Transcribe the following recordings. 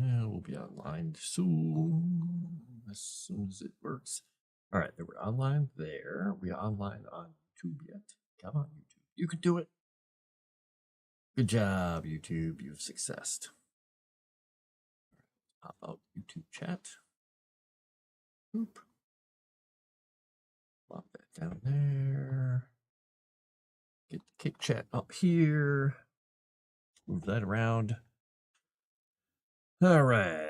We'll be online soon, as soon as it works. All right, we're online there. We're online on YouTube yet. Come on, YouTube. You can do it. Good job, YouTube. You've successed. Pop out YouTube chat. Oop. Plop that down there. Get the kick chat up here. Move that around. All right.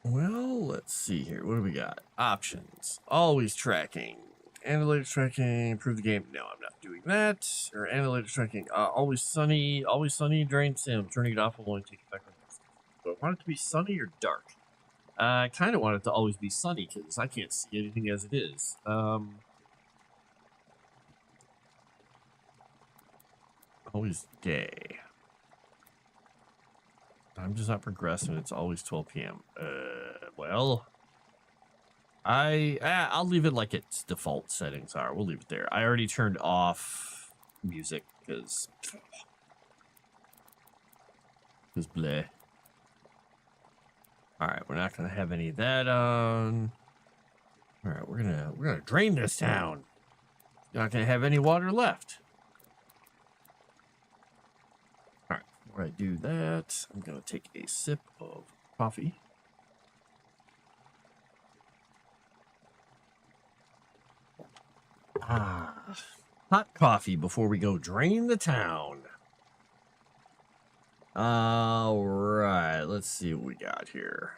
Well, let's see here. What do we got? Options. Always tracking. Analytics tracking. Improve the game. No, I'm not doing that. Or analytics tracking. Always sunny. Always sunny. Drain sim. Turning it off will only take effect on this. So I want it to be sunny or dark. I kind of want it to always be sunny because I can't see anything as it is. Always day. I'm just not progressive. It's always 12 p.m. Well, I'll leave it like its default settings are. We'll leave it there. I already turned off music because bleh. All right, we're not gonna have any of that on. All right, we're gonna drain this town. Not gonna have any water left. All right, before I do that, I'm gonna take a sip of coffee. Hot coffee before we go drain the town. All right, let's see what we got here.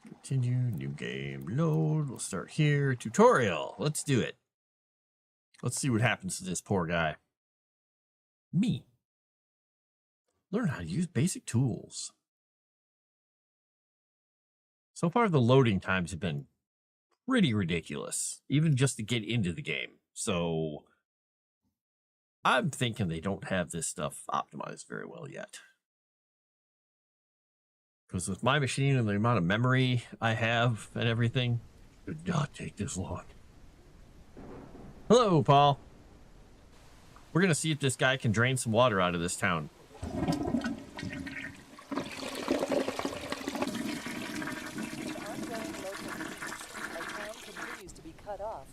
Continue, new game, load. We'll start here. Tutorial. Let's do it. Let's see what happens to this poor guy. Me. Learn how to use basic tools. So far, the loading times have been pretty ridiculous, even just to get into the game. So I'm thinking they don't have this stuff optimized very well yet. Because with my machine and the amount of memory I have and everything, it did not take this long. Hello, Paul. We're going to see if this guy can drain some water out of this town.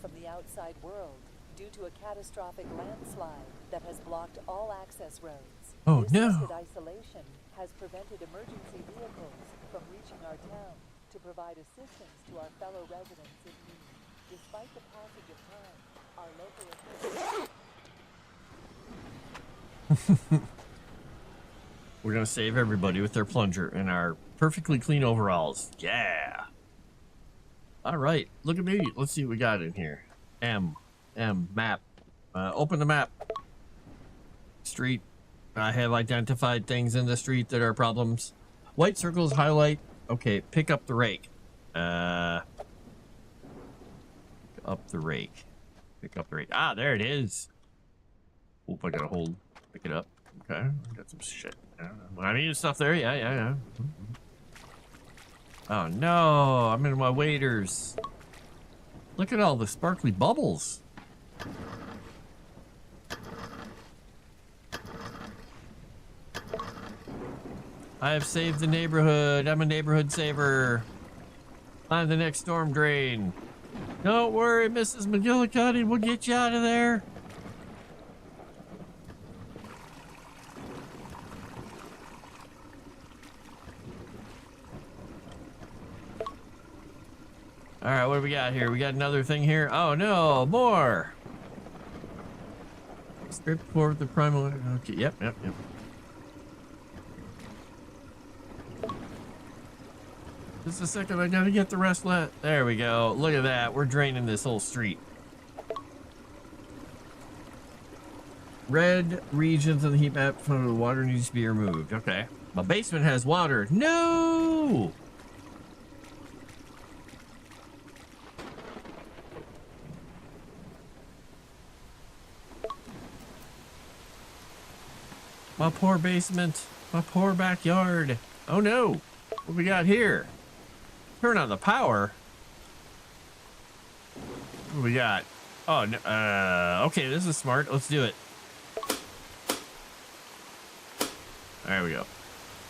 From the outside world due to a catastrophic landslide that has blocked all access roads. Oh, this no. Isolation has prevented emergency vehicles from reaching our town to provide assistance to our fellow residents in need. Despite the passage of time, our local officials... We're going to save everybody with their plunger and our perfectly clean overalls. Yeah. All right, look at me. Let's see what we got in here. Map. Open the map. Street. I have identified things in the street that are problems. White circles highlight. Okay, pick up the rake. Up the rake. Pick up the rake. Ah, there it is. Oop, I gotta hold. Pick it up. Okay, got some shit. I need stuff there. Yeah. Oh no, I'm in my waders. Look at all the sparkly bubbles. I have saved the neighborhood. I'm a neighborhood saver. I'm the next storm drain. Don't worry, Mrs. McGillicuddy, we'll get you out of there. All right, what do we got here? We got another thing here. Oh no, more. Script for the primal. Okay, yep. Just a second, I gotta get the rest left. There we go. Look at that. We're draining this whole street. Red regions on the heat map from the water needs to be removed. Okay. My basement has water. No! My poor basement. My poor backyard. Oh no. What we got here? Turn on the power. What do we got? Oh, no, okay, this is smart. Let's do it. There we go. All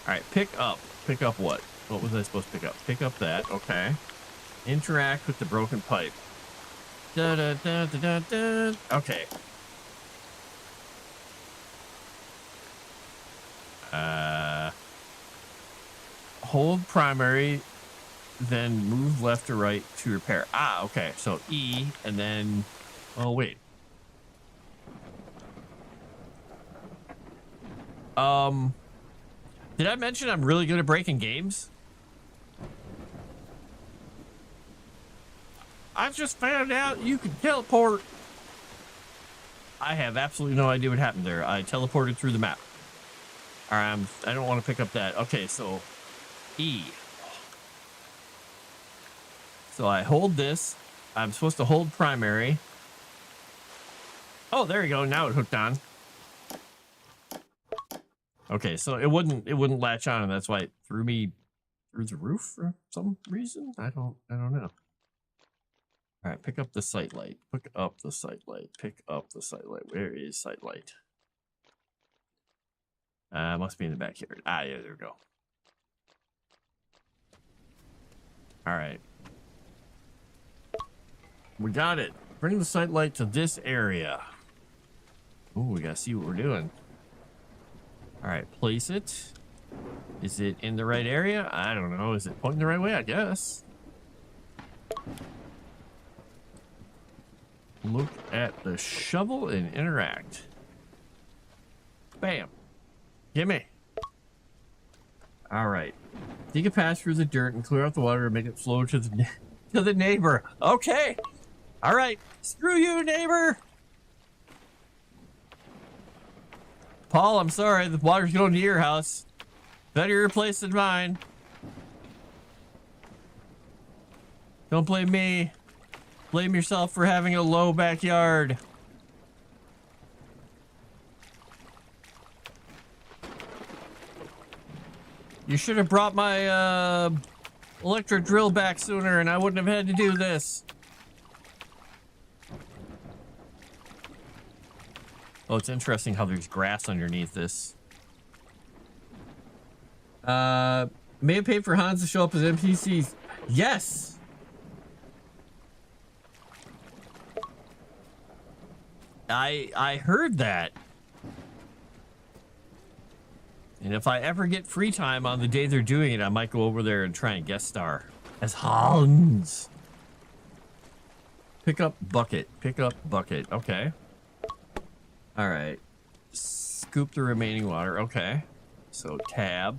right, pick up. Pick up what? What was I supposed to pick up? Pick up that. Okay. Interact with the broken pipe. Da, da, da, da, da, da. Okay. Hold primary, then move left or right to repair. Ah, okay. So E, and then... Oh, wait. Did I mention I'm really good at breaking games? I've just found out you can teleport. I have absolutely no idea what happened there. I teleported through the map. All right, I don't want to pick up that. Okay, so E. So I hold this. I'm supposed to hold primary. Oh, there you go. Now it hooked on. Okay, so it wouldn't latch on, and that's why it threw me through the roof for some reason. I don't know. All right, pick up the sight light. Pick up the sight light. Pick up the sight light. Where is sight light? Must be in the backyard. Ah, yeah, there we go. All right. We got it. Bring the sight light to this area. Oh, we gotta see what we're doing. All right, place it. Is it in the right area? I don't know. Is it pointing the right way? I guess. Look at the shovel and interact. Bam. Gimme. All right. Dig a path through the dirt and clear out the water and make it flow to the neighbor. Okay. All right. Screw you, neighbor. Paul, I'm sorry. The water's going to your house. Better your place than mine. Don't blame me. Blame yourself for having a low backyard. You should have brought my electric drill back sooner and I wouldn't have had to do this. Oh, it's interesting how there's grass underneath this. May have paid for Hans to show up as NPCs. Yes! I heard that. And if I ever get free time on the day they're doing it, I might go over there and try and guest star as Hans. Pick up bucket. Pick up bucket. Okay. All right. Scoop the remaining water. Okay. So tab.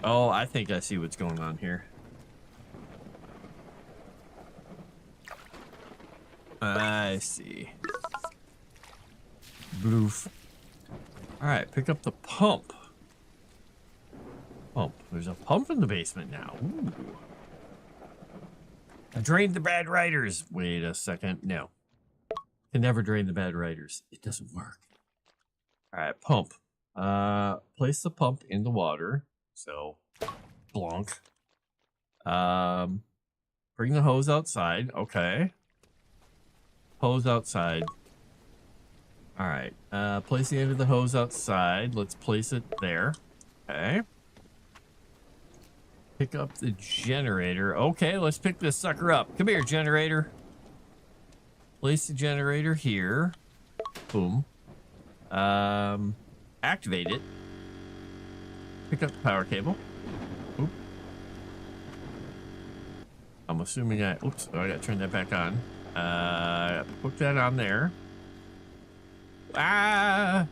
Oh, I think I see what's going on here. I see. Bloof. All right, pick up the pump. Pump. There's a pump in the basement now. Ooh. I drained the bad writers. Wait a second. No. Can never drain the bad writers. It doesn't work. All right, pump. Place the pump in the water. So, blonk. Bring the hose outside. Okay. Hose outside. All right. Place the end of the hose outside. Let's place it there. Okay. Pick up the generator. Okay, let's pick this sucker up. Come here, generator. Place the generator here. Boom. Activate it. Pick up the power cable. Oop. I'm assuming oops, I gotta turn that back on. Put that on there. Ah!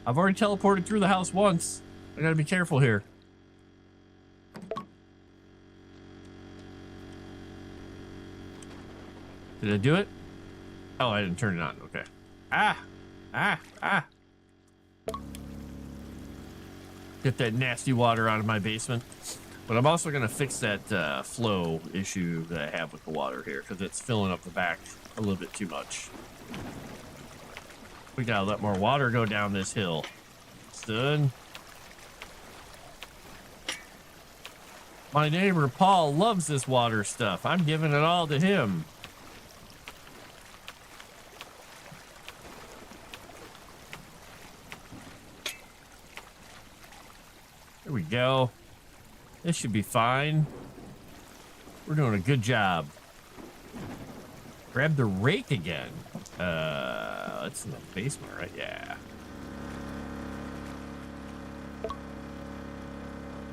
I've already teleported through the house once. I gotta be careful here. Did I do it? Oh, I didn't turn it on. Okay. Ah! Ah! Ah! Get that nasty water out of my basement. But I'm also going to fix that flow issue that I have with the water here because it's filling up the back a little bit too much. We gotta let more water go down this hill. Stood. My neighbor Paul loves this water stuff. I'm giving it all to him. There we go. This should be fine. We're doing a good job. Grab the rake again. That's in the basement, right? Yeah.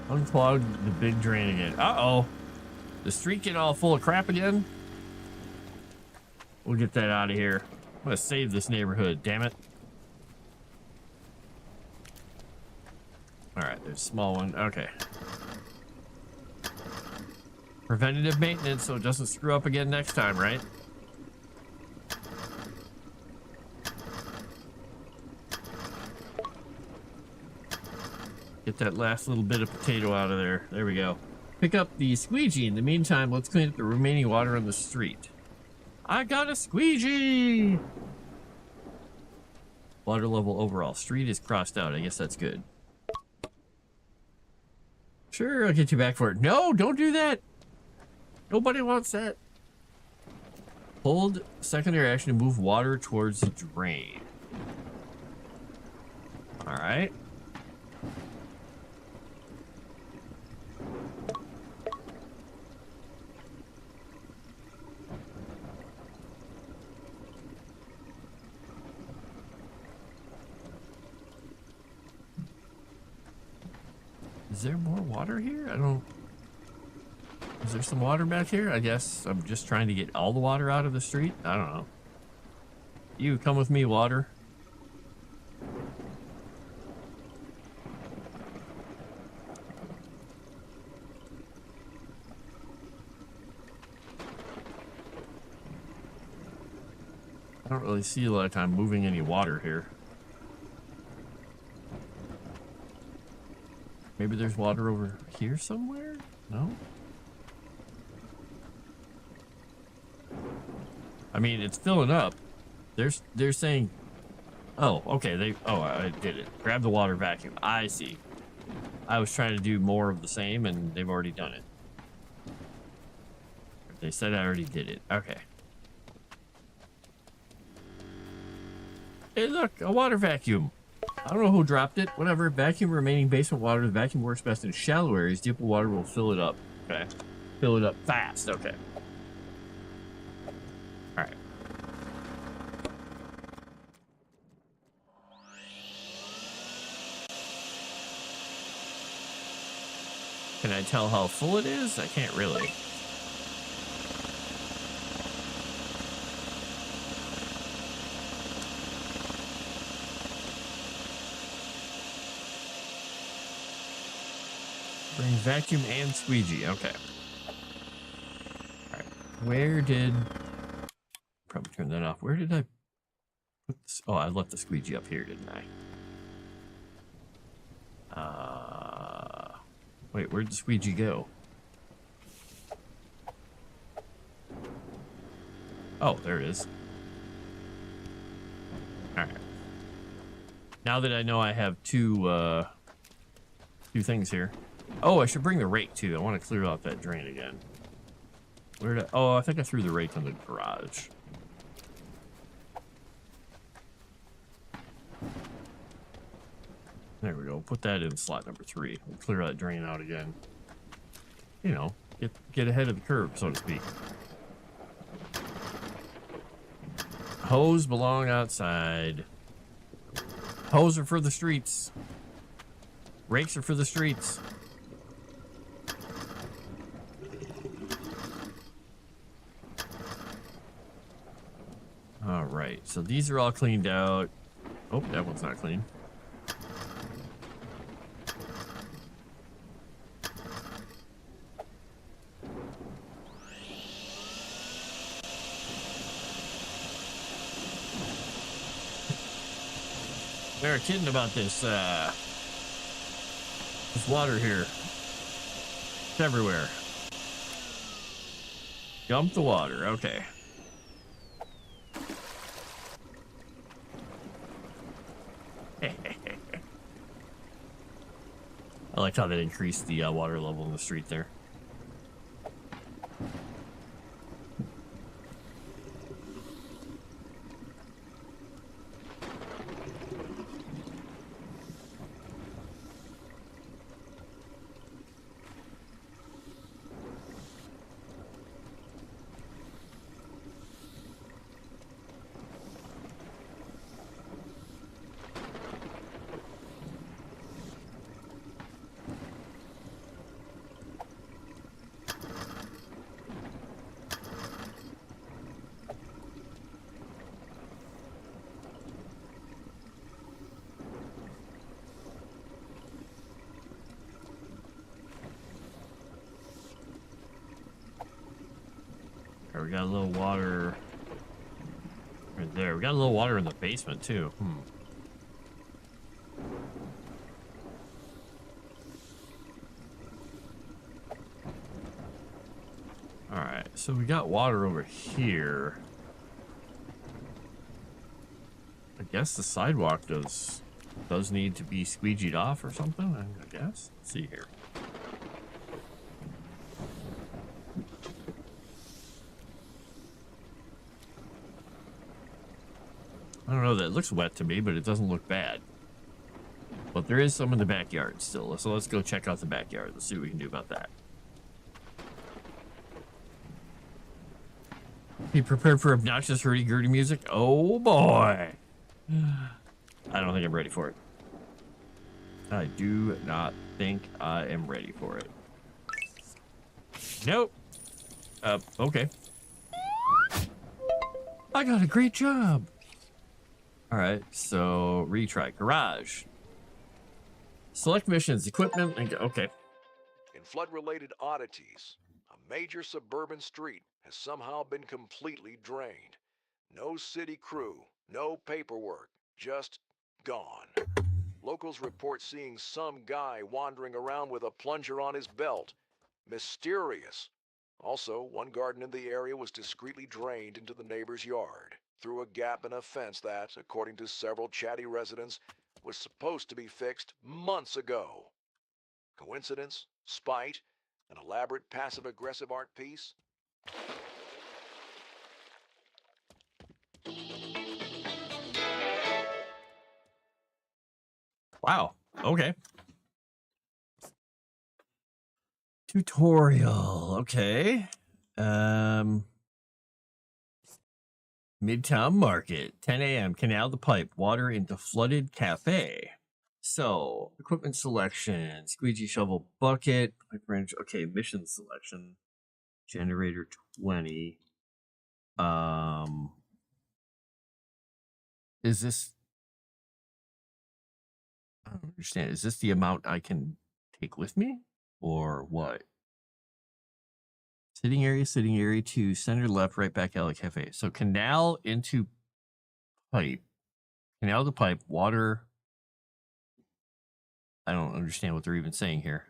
Unclog the big drain again. Uh-oh. The street getting all full of crap again? We'll get that out of here. I'm gonna save this neighborhood, damn it. All right, there's a small one. Okay. Preventative maintenance so it doesn't screw up again next time, right? Get that last little bit of potato out of there. There we go. Pick up the squeegee. In the meantime, let's clean up the remaining water on the street. I got a squeegee! Water level overall. Street is crossed out. I guess that's good. Sure, I'll get you back for it. No, don't do that! Nobody wants that. Hold secondary action to move water towards the drain. Alright. Is there more water here? I don't... Is there some water back here? I guess I'm just trying to get all the water out of the street. I don't know. You come with me, water. I don't really see a lot of time moving any water here. Maybe there's water over here somewhere? No? I mean, it's filling up. They're saying, oh, okay. I did it. Grab the water vacuum. I see. I was trying to do more of the same, and they've already done it. They said I already did it. Okay. Hey, look, a water vacuum. I don't know who dropped it. Whatever. Vacuum remaining basement water. The vacuum works best in shallow areas. Deeper water will fill it up. Okay. Fill it up fast. Okay. All right. Can I tell how full it is? I can't really. Bring vacuum and squeegee. Okay. All right. Where did... Probably turn that off. Where did I put this? Oh, I left the squeegee up here, didn't I? Wait, where'd the squeegee go? Oh, there it is. All right. Now that I know I have two things here. Oh, I should bring the rake too. I want to clear out that drain again. Where did I think I threw the rake in the garage. There we go. Put that in slot number 3. We'll clear that drain out again. You know, get ahead of the curve, so to speak. Hose belong outside. Hose are for the streets. Rakes are for the streets. All right, so these are all cleaned out. Oh, that one's not clean. We were kidding about this water here. It's everywhere. Dump the water. Okay. like how that increased the water level in the street there. We got a little water right there. We got a little water in the basement too. All right, so we got water over here. I guess the sidewalk does need to be squeegeed off or something. I guess. Let's see here. I don't know, that looks wet to me, but it doesn't look bad. But there is some in the backyard still, so let's go check out the backyard. Let's see what we can do about that. Be prepared for obnoxious hurdy-gurdy music? Oh boy! I don't think I'm ready for it. I do not think I am ready for it. Nope. Okay. I got a great job! Alright, so retry. Garage. Select missions, equipment, and okay. In flood-related oddities, a major suburban street has somehow been completely drained. No city crew, no paperwork, just gone. Locals report seeing some guy wandering around with a plunger on his belt. Mysterious. Also, one garden in the area was discreetly drained into the neighbor's yard through a gap in a fence that, according to several chatty residents, was supposed to be fixed months ago. Coincidence? Spite? An elaborate passive-aggressive art piece? Wow. Okay. Tutorial. Okay. Midtown Market, 10 a.m. Canal the pipe, water into flooded cafe. So, equipment selection, squeegee shovel bucket, pipe wrench. Okay, mission selection, generator 20. Is this? I don't understand. Is this the amount I can take with me, or what? Sitting area to center left, right back alley cafe. So canal into pipe. Canal to pipe, water. I don't understand what they're even saying here.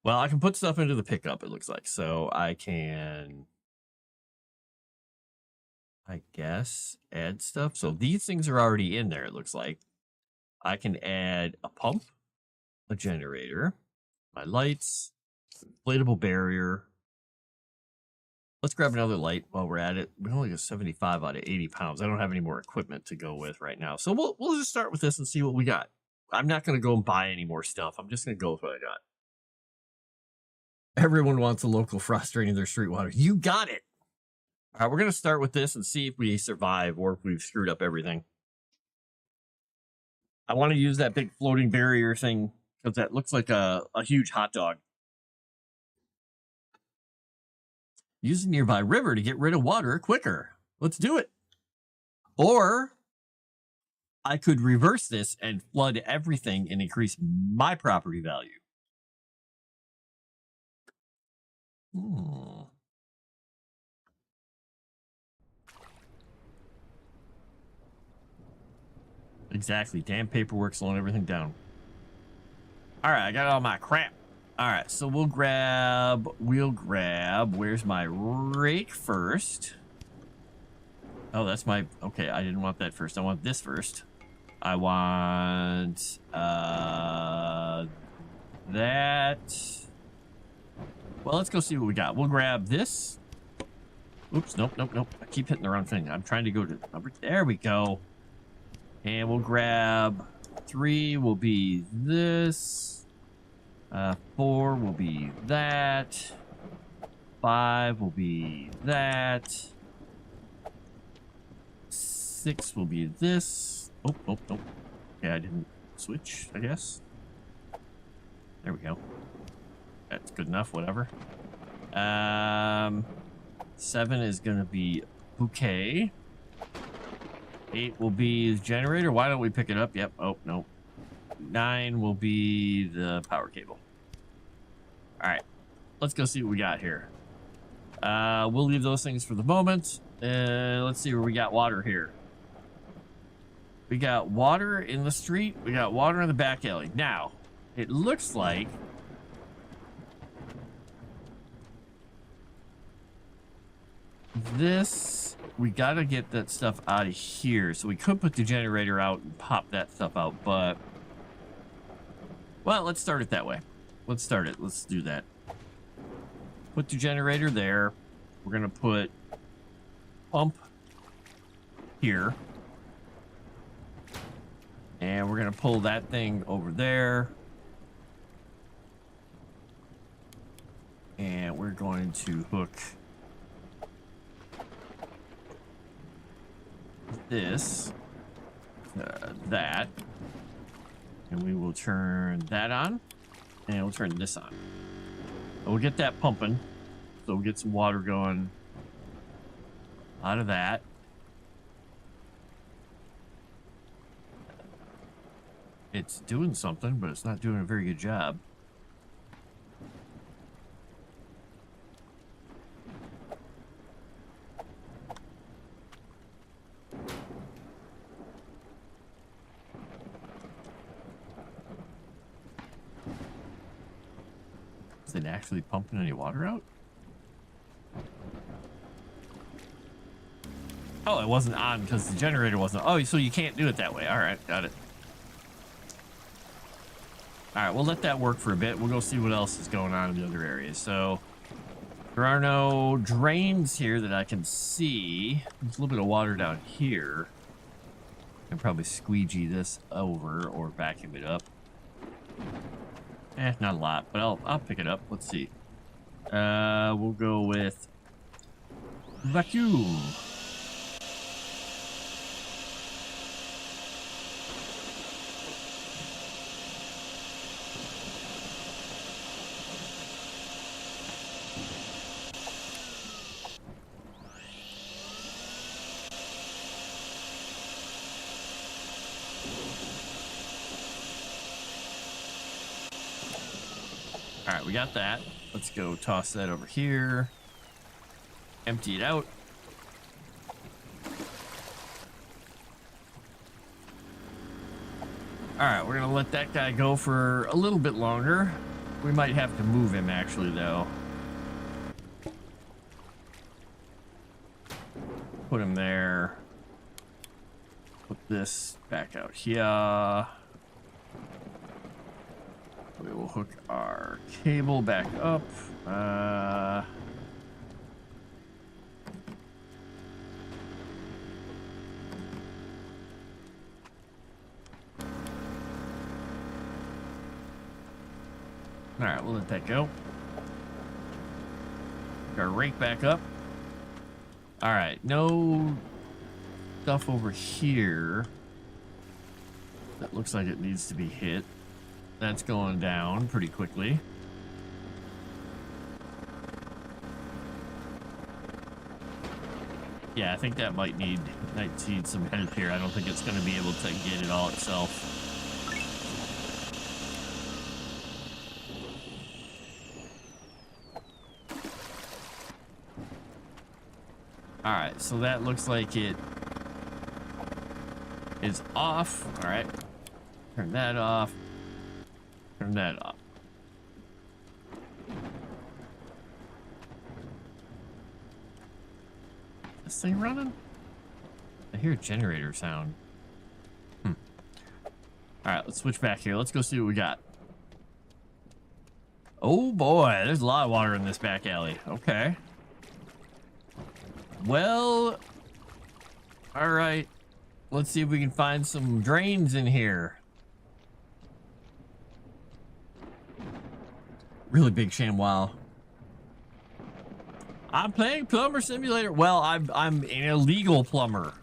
Well, I can put stuff into the pickup, it looks like. So I can, I guess, add stuff. So these things are already in there, it looks like. I can add a pump, a generator, my lights, inflatable barrier. Let's grab another light while we're at it. We only got 75 out of 80 pounds. I don't have any more equipment to go with right now. So we'll just start with this and see what we got. I'm not going to go and buy any more stuff. I'm just going to go with what I got. Everyone wants a local frost draining their street water. You got it. All right, we're going to start with this and see if we survive or if we've screwed up everything. I want to use that big floating barrier thing because that looks like a huge hot dog. Use a nearby river to get rid of water quicker. Let's do it. Or I could reverse this and flood everything and increase my property value. Exactly. Damn paperwork slowing everything down. All right, I got all my crap. All right, so we'll grab, where's my rake first? Oh, that's my, okay, I didn't want that first. I want this first. I want that. Well, let's go see what we got. We'll grab this. Oops, nope. I keep hitting the wrong thing. I'm trying to go to number. There we go. And we'll grab 3 will be this. 4 will be that. 5 will be that. 6 will be this. Oh, nope. Yeah, I didn't switch, I guess. There we go. That's good enough, whatever. 7 is gonna be bouquet. 8 will be the generator. Why don't we pick it up? Yep. Oh, no. 9 will be the power cable. All right. Let's go see what we got here. We'll leave those things for the moment. Let's see where we got water here. We got water in the street. We got water in the back alley. Now, it looks like this, we got to get that stuff out of here. So we could put the generator out and pop that stuff out, but well, let's start it that way. Let's start it. Let's do that. Put the generator there. We're going to put pump here. And we're going to pull that thing over there. And we're going to hook this, that. And we will turn that on. And we'll turn this on. We'll get that pumping. So we'll get some water going out of that. It's doing something, but it's not doing a very good job. Is it actually pumping any water out? Oh, it wasn't on because the generator wasn't. Oh, so you can't do it that way. All right, got it. All right, we'll let that work for a bit. We'll go see what else is going on in the other areas. So there are no drains here that I can see. There's a little bit of water down here. I can probably squeegee this over or vacuum it up. Not a lot, but I'll pick it up. Let's see. We'll go with vacuum. All right, we got that. Let's go toss that over here. Empty it out. All right, we're gonna let that guy go for a little bit longer. We might have to move him actually, though. Put him there. Put this back out here. We will hook our cable back up. All right, we'll let that go. Hook our rake back up. All right, no stuff over here that looks like it needs to be hit. That's going down pretty quickly. Yeah, I think that might need some help here. I don't think it's going to be able to get it all itself. All right, so that looks like it is off. All right, turn that off. Turn that off. This thing running? I hear a generator sound. right, let's switch back here. Let's go see what we got. Oh boy, there's a lot of water in this back alley. Okay. Well, all right. Let's see if we can find some drains in here. Really big ShamWow. I'm playing Plumber Simulator. Well, I'm an illegal plumber.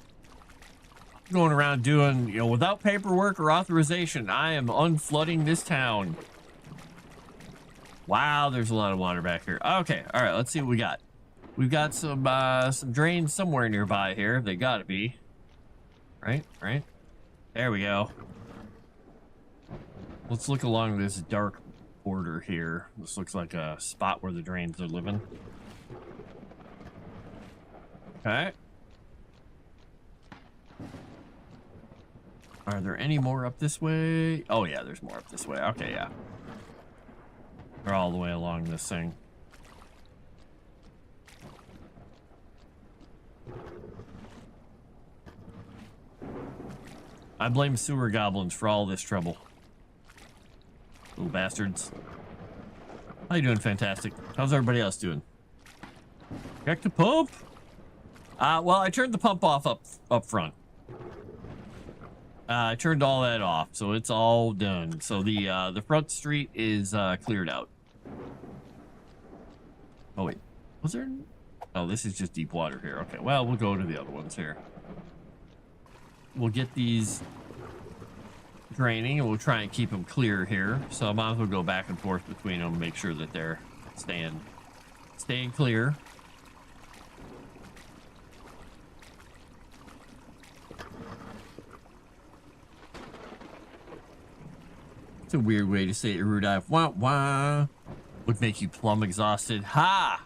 I'm going around doing, you know, without paperwork or authorization. I am unflooding this town. Wow, there's a lot of water back here. Okay, all right, let's see what we got. We've got some drains somewhere nearby here. They gotta be. Right. There we go. Let's look along this dark border here. This looks like a spot where the drains are living. Okay. Are there any more up this way? Oh yeah, there's more up this way. Okay, yeah. They're all the way along this thing. I blame sewer goblins for all this trouble. Little bastards. How you doing? Fantastic. How's everybody else doing? Check the pump. Well, I turned the pump off up front. I turned all that off, so it's all done. So the front street is cleared out. Oh wait, was there? Oh, this is just deep water here. Okay, well, we'll go to the other ones here. We'll get these draining, and we'll try and keep them clear here. So I might as well go back and forth between them, make sure that they're staying clear. It's a weird way to say it, Rudolph. Wah wah. Would make you plumb exhausted. Ha!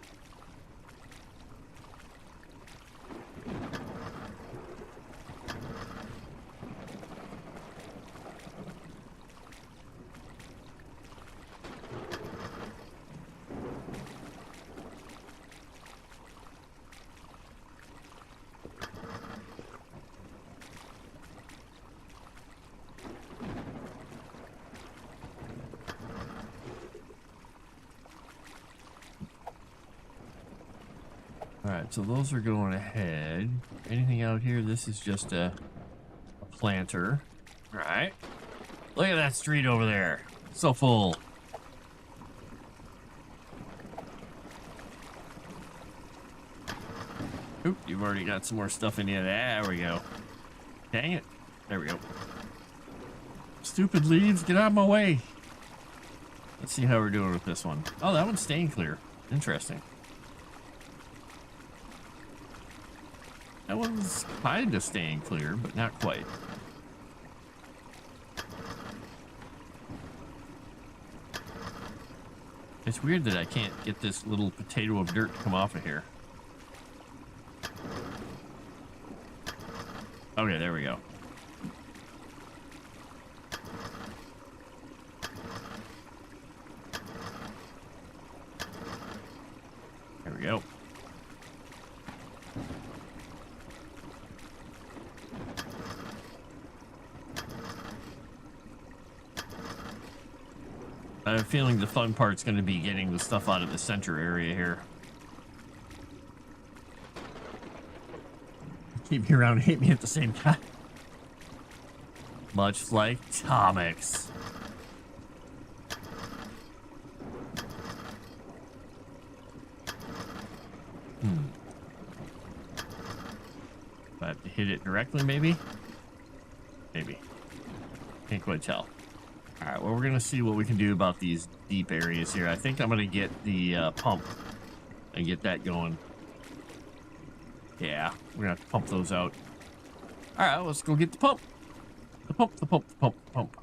Alright, so those are going ahead. Anything out here? This is just a planter. Alright. Look at that street over there. So full. Oop, you've already got some more stuff in here. There we go. Dang it. There we go. Stupid leaves, get out of my way. Let's see how we're doing with this one. Oh, that one's staying clear. Interesting. That one's kind of staying clear, but not quite. It's weird that I can't get this little potato of dirt to come off of here. Okay, there we go. There we go. I have a feeling the fun part's going to be getting the stuff out of the center area here. Keep me around and hate me at the same time. Much like Tomix. If I have to hit it directly, maybe? Maybe. Can't quite tell. All right, well, we're going to see what we can do about these deep areas here. I think I'm going to get the pump and get that going. Yeah, we're going to have to pump those out. All right, let's go get the pump. The pump, the pump, the pump, the pump.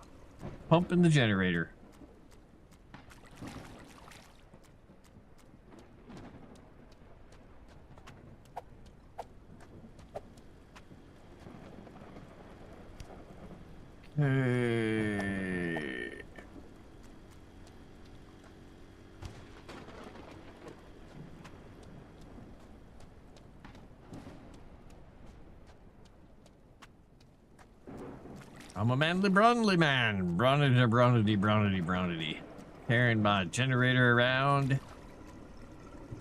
Pump in the generator. Hey. I'm a manly Brunley man. Brownity. Carrying my generator around.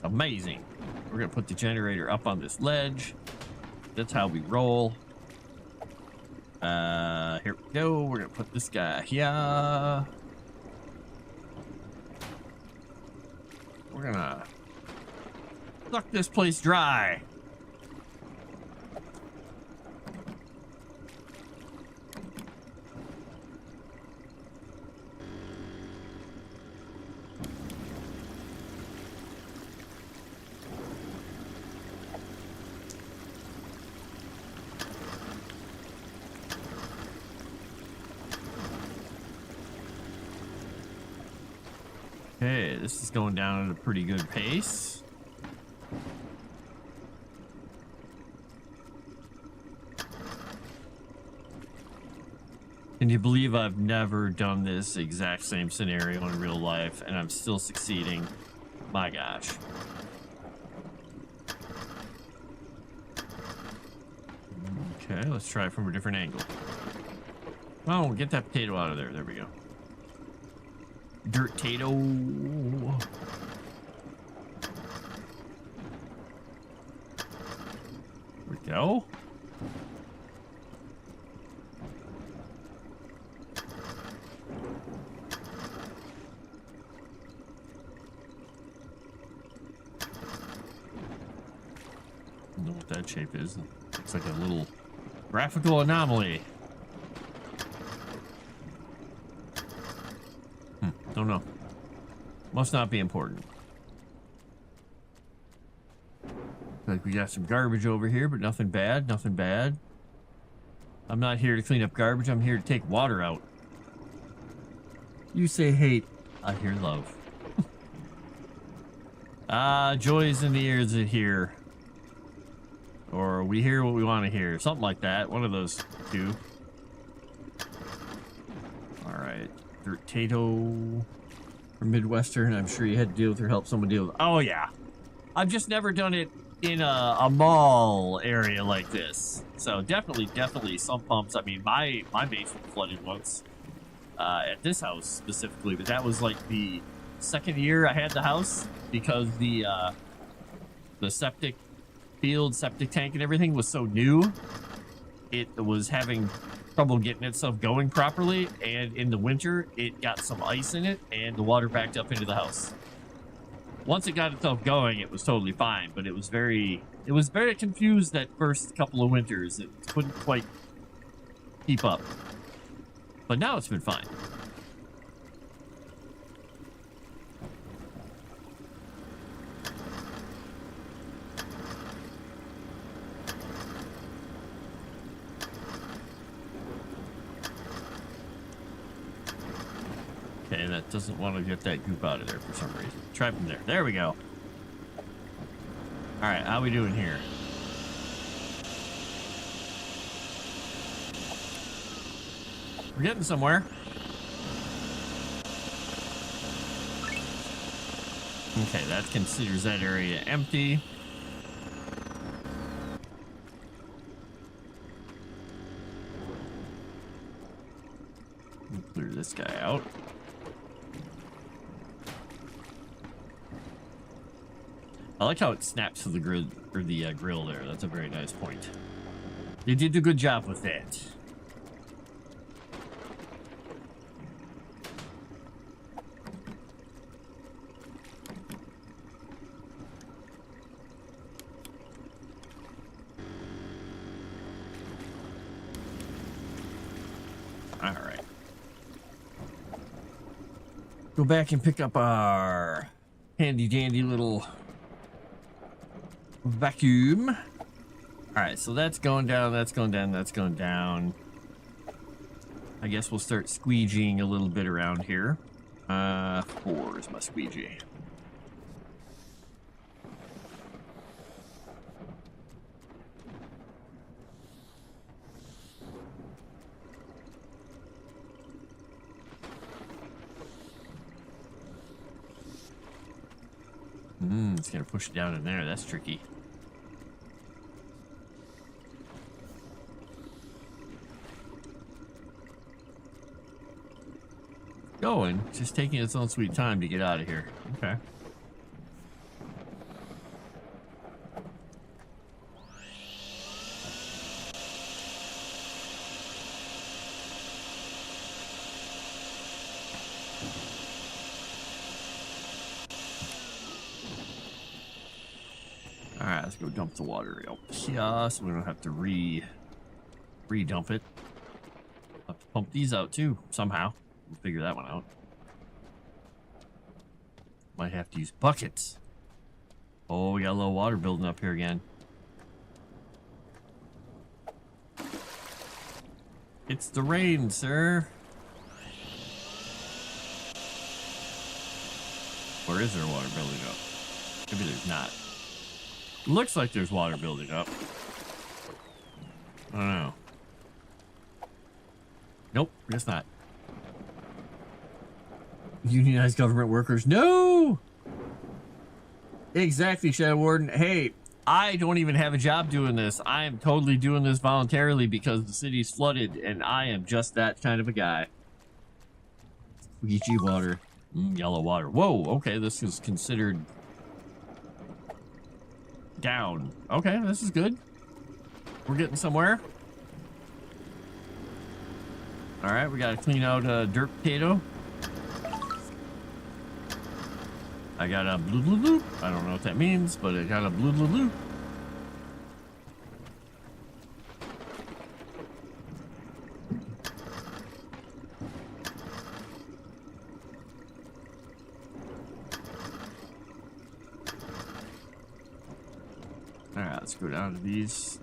Amazing. We're gonna put the generator up on this ledge. That's how we roll. Here we go. We're gonna put this guy here. We're gonna suck this place dry. Okay, this is going down at a pretty good pace. Can you believe I've never done this exact same scenario in real life and I'm still succeeding? My gosh. Okay, let's try it from a different angle. Oh, get that potato out of there. There we go. Dirt tato. There we go. I don't know what that shape is. Looks like a little graphical anomaly. Don't know. Must not be important. Like we got some garbage over here, but nothing bad, nothing bad. I'm not here to clean up garbage. I'm here to take water out. You say hate, I hear love. Joy's in the ears of here. Or we hear what we want to hear. Something like that. One of those two. Alright. Dirt Tato from Midwestern. I'm sure you had to deal with or help someone deal with. Oh, yeah. I've just never done it in a mall area like this. So definitely some pumps. I mean, my basement flooded once at this house specifically, but that was like the second year I had the house because the septic tank and everything was so new. It was having trouble getting itself going properly, and in the winter it got some ice in it and the water backed up into the house. Once it got itself going, it was totally fine, but it was very confused that first couple of winters. It couldn't quite keep up, but now it's been fine. Okay, that doesn't want to get that goop out of there for some reason. Try from there. There we go. All right, how we doing here? We're getting somewhere. Okay, that considers that area empty. We'll clear this guy out. I like how it snaps to the grid or the grill there. That's a very nice point. They did a good job with that. All right. Go back and pick up our handy dandy little vacuum. All right, so that's going down, that's going down, that's going down. I guess we'll start squeegeeing a little bit around here. 4 is my squeegee. It's gonna push it down in there. That's tricky. going, just taking its own sweet time to get out of here. Okay. All right, let's go dump the water out here so we don't have to re-dump it. I'll have to pump these out too somehow. We'll figure that one out. Might have to use buckets. Oh, we got a little water building up here again. It's the rain, sir. Or is there water building up? Maybe there's not. Looks like there's water building up. I don't know. Nope, guess not. Unionized government workers. No! Exactly, Shadow Warden. Hey, I don't even have a job doing this. I am totally doing this voluntarily because the city's flooded, and I am just that kind of a guy. Ouija water. Yellow water. Whoa, okay, this is considered down. Okay, this is good. We're getting somewhere. All right, we got to clean out a dirt potato. I got a blue blue blue. I don't know what that means, but I got a blue blue blue. All right, let's go down to these.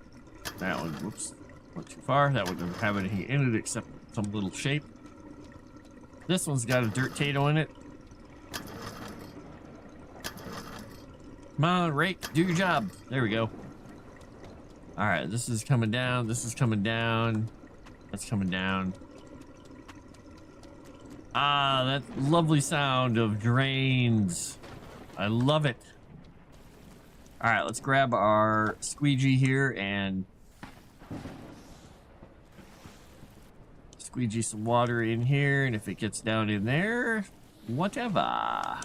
That one, whoops, went too far. That one doesn't have anything in it except some little shape. This one's got a dirt potato in it. Come on, rake, do your job. There we go. All right, this is coming down. This is coming down. That's coming down. Ah, that lovely sound of drains. I love it. All right, let's grab our squeegee here and squeegee some water in here. And if it gets down in there, whatever.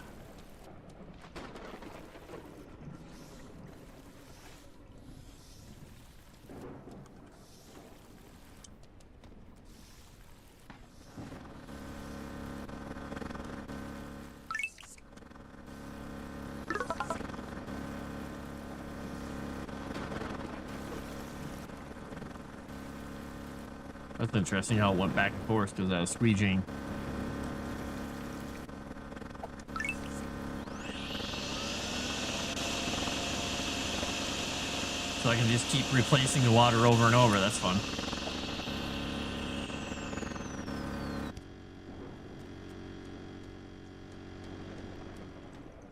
That's interesting how it went back and forth because I was squeegeeing. So I can just keep replacing the water over and over. That's fun.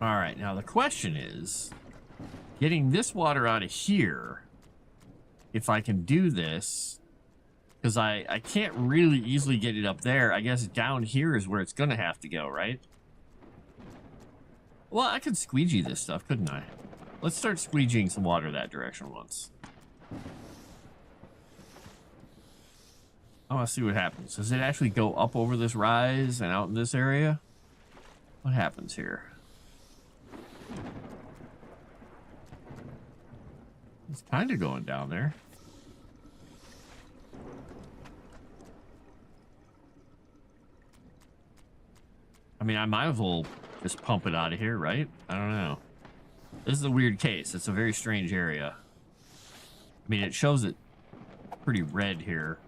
All right, now the question is, getting this water out of here, if I can do this, because I can't really easily get it up there. I guess down here is where it's going to have to go, right? Well, I could squeegee this stuff, couldn't I? Let's start squeegeeing some water that direction once. I want to see what happens. Does it actually go up over this rise and out in this area? What happens here? It's kind of going down there. I mean, I might as well just pump it out of here, right? I don't know. This is a weird case. It's a very strange area. I mean, it shows it pretty red here.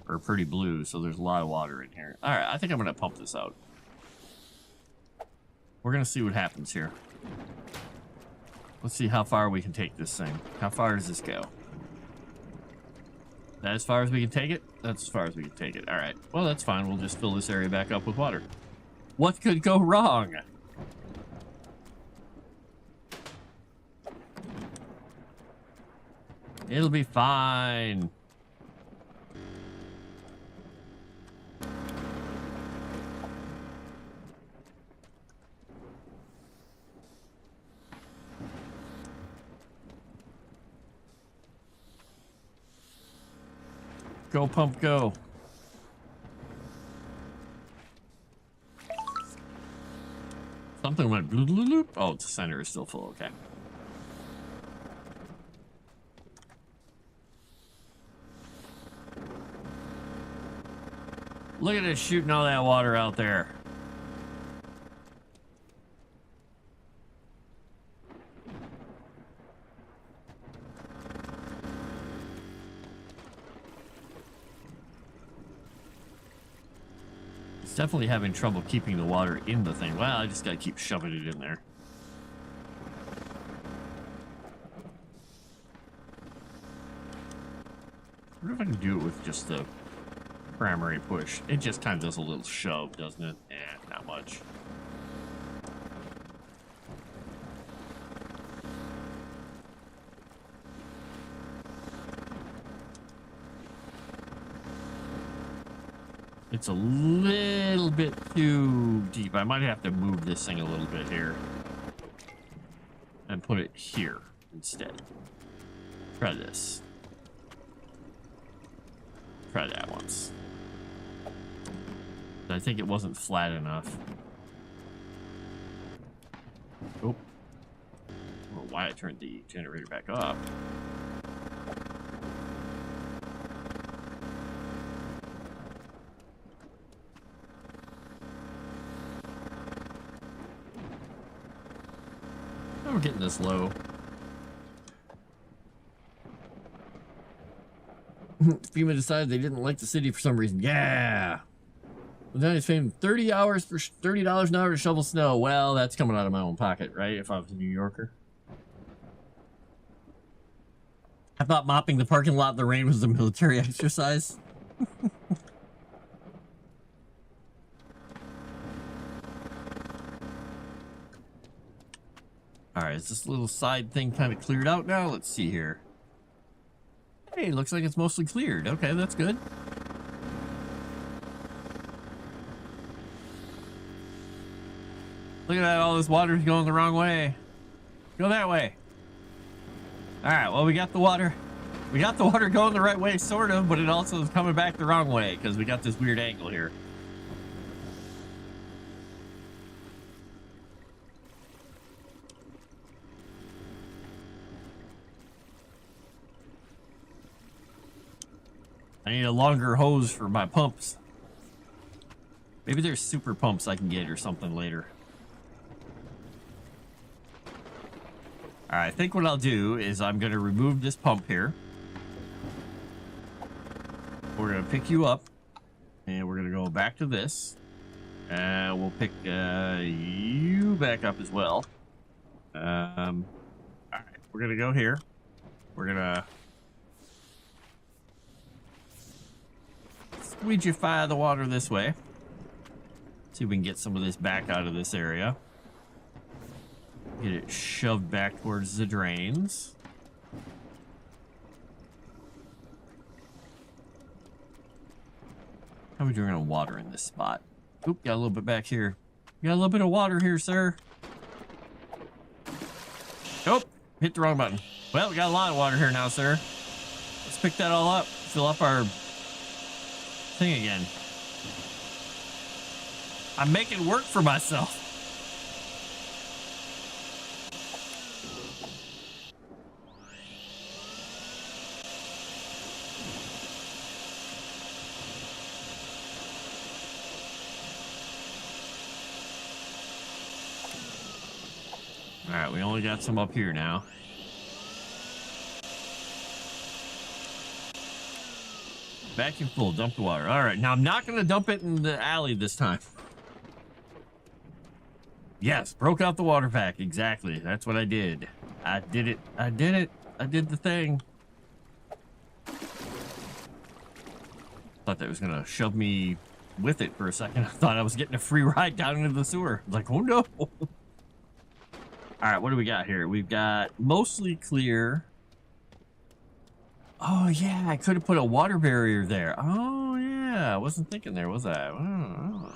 Or pretty blue, so there's a lot of water in here. All right, I think I'm going to pump this out. We're going to see what happens here. Let's see how far we can take this thing. How far does this go? That as far as we can take it? That's as far as we can take it. All right. Well, that's fine. We'll just fill this area back up with water. What could go wrong? It'll be fine. Go, pump, go. Something went bloop, bloop, bloop. Oh, the center is still full. Okay. Look at it shooting all that water out there. It's definitely having trouble keeping the water in the thing. Well, I just gotta keep shoving it in there. I wonder if I can do it with just the primary push. It just kind of does a little shove, doesn't it? Not much. It's a little bit too deep. I might have to move this thing a little bit here and put it here instead. Try this. Try that once. I think it wasn't flat enough. Oh. I don't know why I turned the generator back up. Oh, we're getting this low. FEMA decided they didn't like the city for some reason. Yeah. Well, now he's paying $30 for $30 an hour to shovel snow. Well, that's coming out of my own pocket, right? If I was a New Yorker. I thought mopping the parking lot in the rain was a military exercise. All right, is this little side thing kind of cleared out now? Let's see here. Hey, looks like it's mostly cleared. Okay, that's good. Look at that, all this water's going the wrong way. Go that way. All right, well, we got the water. We got the water going the right way, sort of, but it also is coming back the wrong way because we got this weird angle here. I need a longer hose for my pumps. Maybe there's super pumps I can get or something later. All right, I think what I'll do is I'm going to remove this pump here. We're going to pick you up, and we're going to go back to this. And we'll pick you back up as well. All right, we're going to go here. We're going to squeegify the water this way. See if we can get some of this back out of this area. Get it shoved back towards the drains. How are we doing on water in this spot? Oop, got a little bit back here. Got a little bit of water here, sir. Oh, hit the wrong button. Well, we got a lot of water here now, sir. Let's pick that all up. Fill up our thing again. I'm making work for myself. All right, we only got some up here now. Vacuum full, dump the water. All right, now I'm not going to dump it in the alley this time. Yes, broke out the water pack. Exactly. That's what I did. I did it. I did it. I did the thing. Thought that was going to shove me with it for a second. I thought I was getting a free ride down into the sewer. I was like, oh no. All right, what do we got here? We've got mostly clear. Oh, yeah, I could have put a water barrier there. Oh, yeah, I wasn't thinking there, was I? Oh.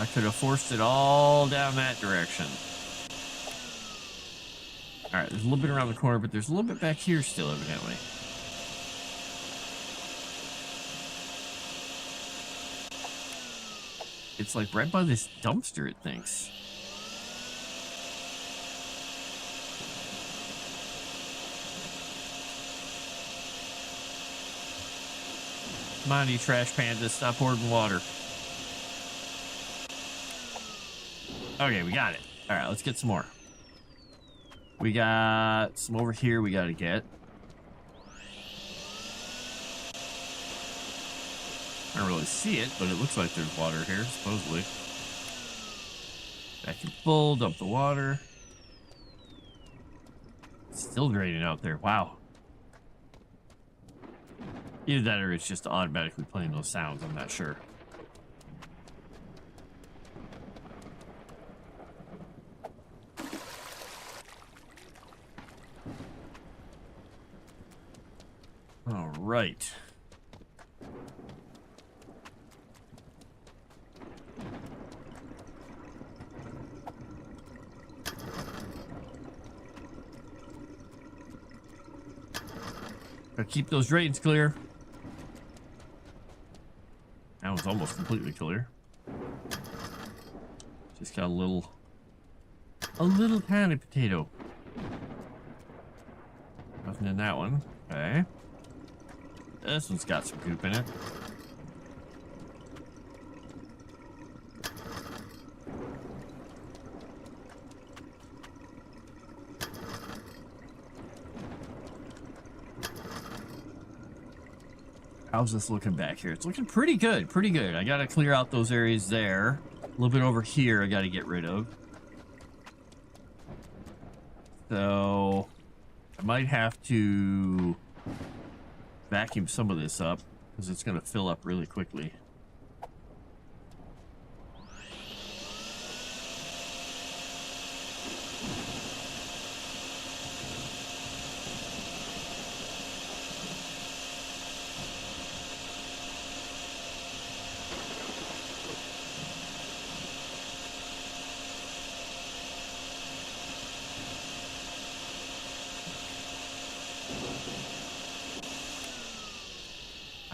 I could have forced it all down that direction. All right, there's a little bit around the corner, but there's a little bit back here still, evidently. It's like right by this dumpster, it thinks. Come on, you trash pandas, stop hoarding water. Okay, we got it. All right, let's get some more. We got some over here we got to get. I don't really see it, but it looks like there's water here, supposedly. Vacuum full, dump the water. It's still draining out there. Wow. Either that or it's just automatically playing those sounds. I'm not sure. All right. Gotta keep those drains clear. That one's almost completely clear. Just got a little tiny potato. Nothing in that one. Okay. This one's got some goop in it. How's this looking back here? It's looking pretty good, pretty good. I gotta clear out those areas there. A little bit over here I gotta get rid of. So I might have to vacuum some of this up because it's gonna fill up really quickly.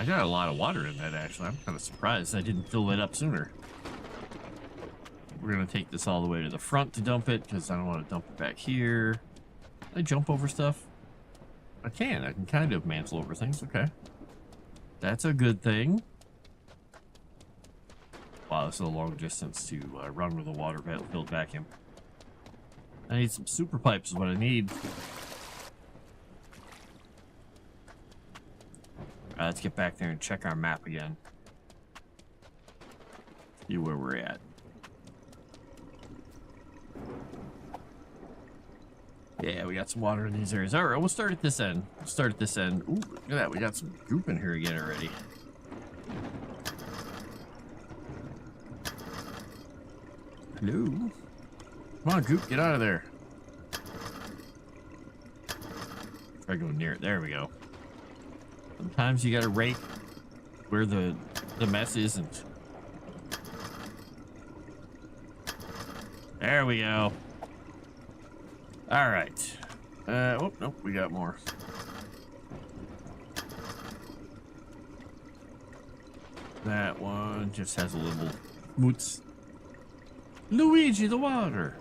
I got a lot of water in that, actually. I'm kind of surprised I didn't fill it up sooner. We're going to take this all the way to the front to dump it, because I don't want to dump it back here. Can I jump over stuff? I can kind of mantle over things. Okay. That's a good thing. Wow, this is a long distance to run with a water-filled vacuum. I need some super pipes is what I need. Let's get back there and check our map again. See where we're at. Yeah, we got some water in these areas. All right, we'll start at this end. Ooh, look at that. We got some goop in here again already. Hello? Come on, goop, get out of there. Try going near it. There we go. Sometimes you gotta rake where the mess isn't. There we go. All right. Oh, nope, we got more. That one just has a little moots. Luigi, the water.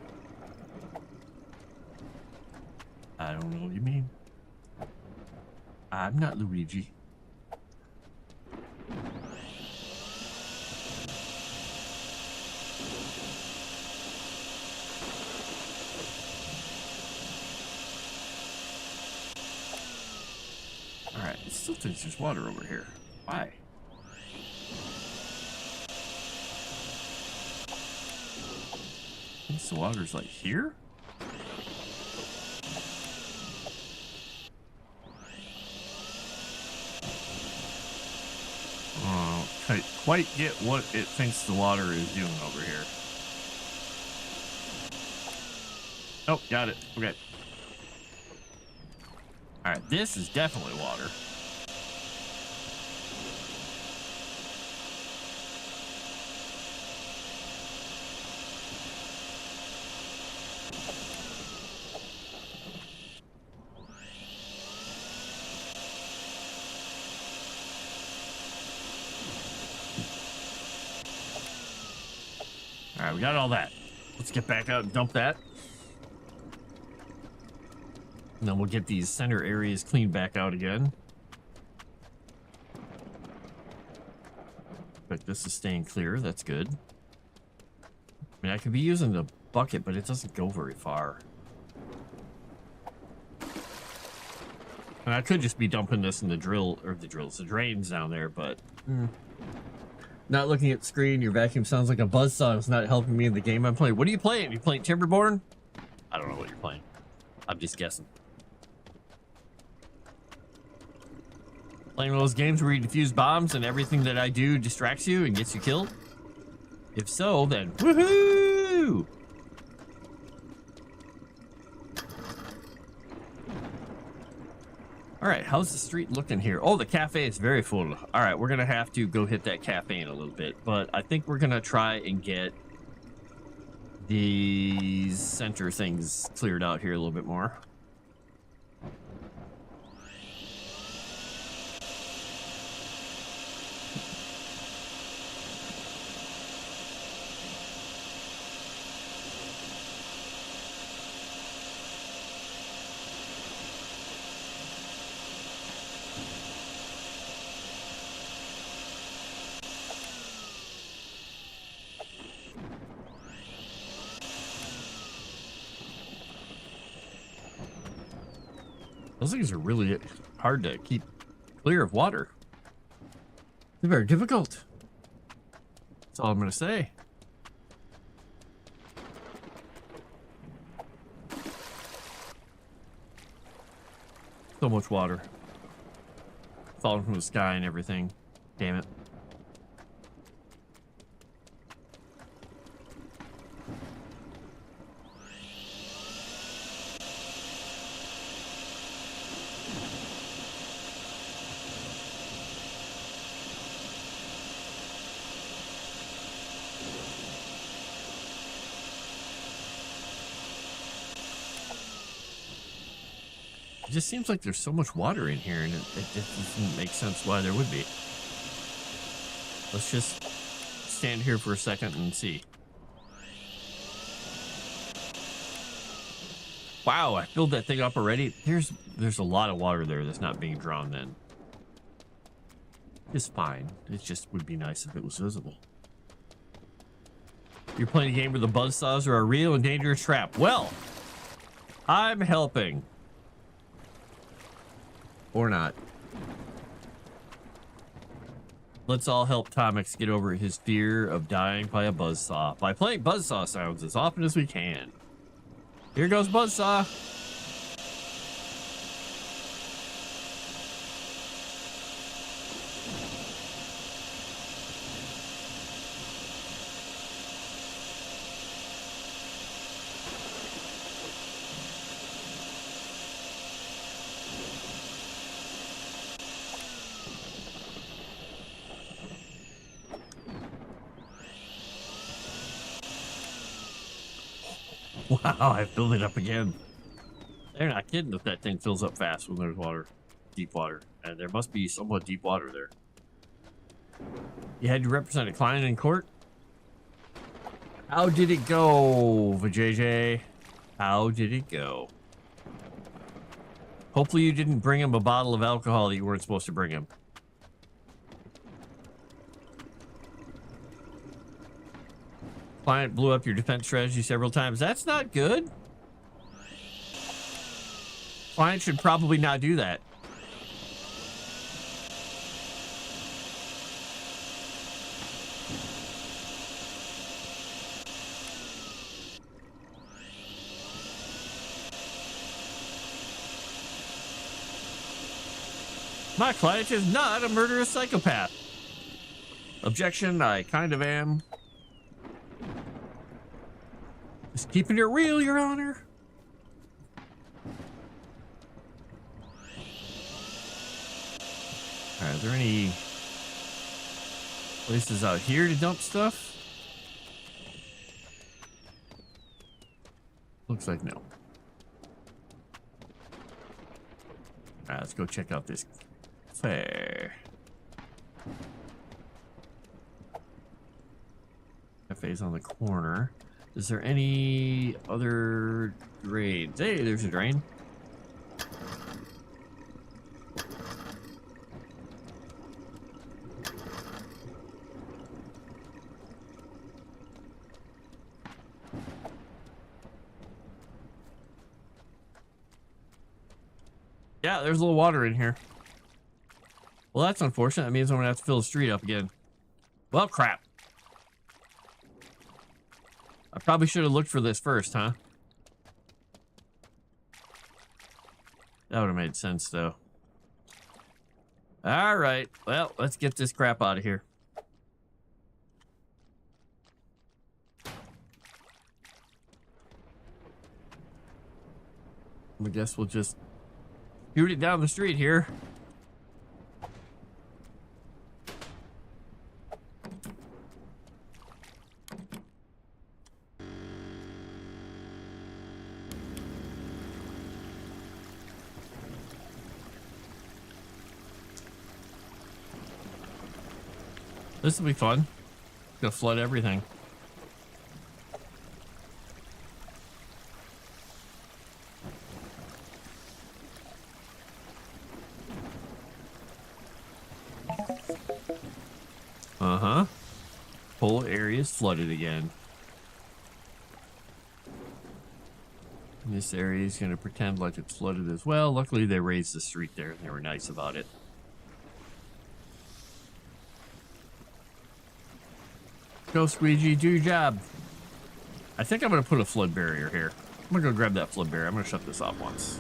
I don't know what you mean. I'm not Luigi. Alright, it still thinks there's water over here. Why? Thinks the water's like here? Can't quite get what it thinks the water is doing over here. Oh, got it. Okay. All right, this is definitely water. right, we got all that. Let's get back out and dump that. And then we'll get these center areas cleaned back out again. But this is staying clear. That's good. I mean, I could be using the bucket, but it doesn't go very far. And I could just be dumping this in the the drains down there, but not looking at the screen. Your vacuum sounds like a buzzsaw. It's not helping me in the game I'm playing. What are you playing? You playing Timberborn? I don't know what you're playing. I'm just guessing. Playing one of those games where you defuse bombs and everything that I do distracts you and gets you killed? If so, then woohoo! All right, how's the street looking here? Oh, the cafe is very full. All right, we're going to have to go hit that cafe in a little bit, but I think we're going to try and get these center things cleared out here a little bit more. Those things are really hard to keep clear of water. They're very difficult. That's all I'm going to say. So much water. Falling from the sky and everything. Damn it. It just seems like there's so much water in here, and it just doesn't make sense why there would be. Let's just stand here for a second and see. Wow, I filled that thing up already. There's a lot of water there that's not being drawn then. It's fine. It just would be nice if it was visible. You're playing a game where the buzzsaws are a real and dangerous trap. Well, I'm helping. Or not. Let's all help Tomix get over his fear of dying by a buzzsaw by playing buzzsaw sounds as often as we can. Here goes buzzsaw. Wow, I filled it up again. They're not kidding if that thing fills up fast when there's water. Deep water. And there must be somewhat deep water there. You had to represent a client in court? How did it go, Vajayjay? How did it go? Hopefully you didn't bring him a bottle of alcohol that you weren't supposed to bring him. Client blew up your defense strategy several times. That's not good. Client should probably not do that. My client is not a murderous psychopath. Objection, I kind of am. Just keeping it real, Your Honor. Alright, are there any places out here to dump stuff? Looks like no. Alright, let's go check out this cafe. Cafe's on the corner. Is there any other drains? Hey, there's a drain. Yeah, there's a little water in here. Well, that's unfortunate. That means I'm gonna have to fill the street up again. Well, crap. I probably should have looked for this first, huh? That would have made sense, though. All right. Well, let's get this crap out of here. I guess we'll just shoot it down the street here. This will be fun. Gonna flood everything. Uh-huh. Whole area is flooded again. And this area is gonna pretend like it's flooded as well. Luckily, they raised the street there and they were nice about it. Go, Squeegee, do your job. I think I'm gonna put a flood barrier here. I'm gonna go grab that flood barrier. I'm gonna shut this off once.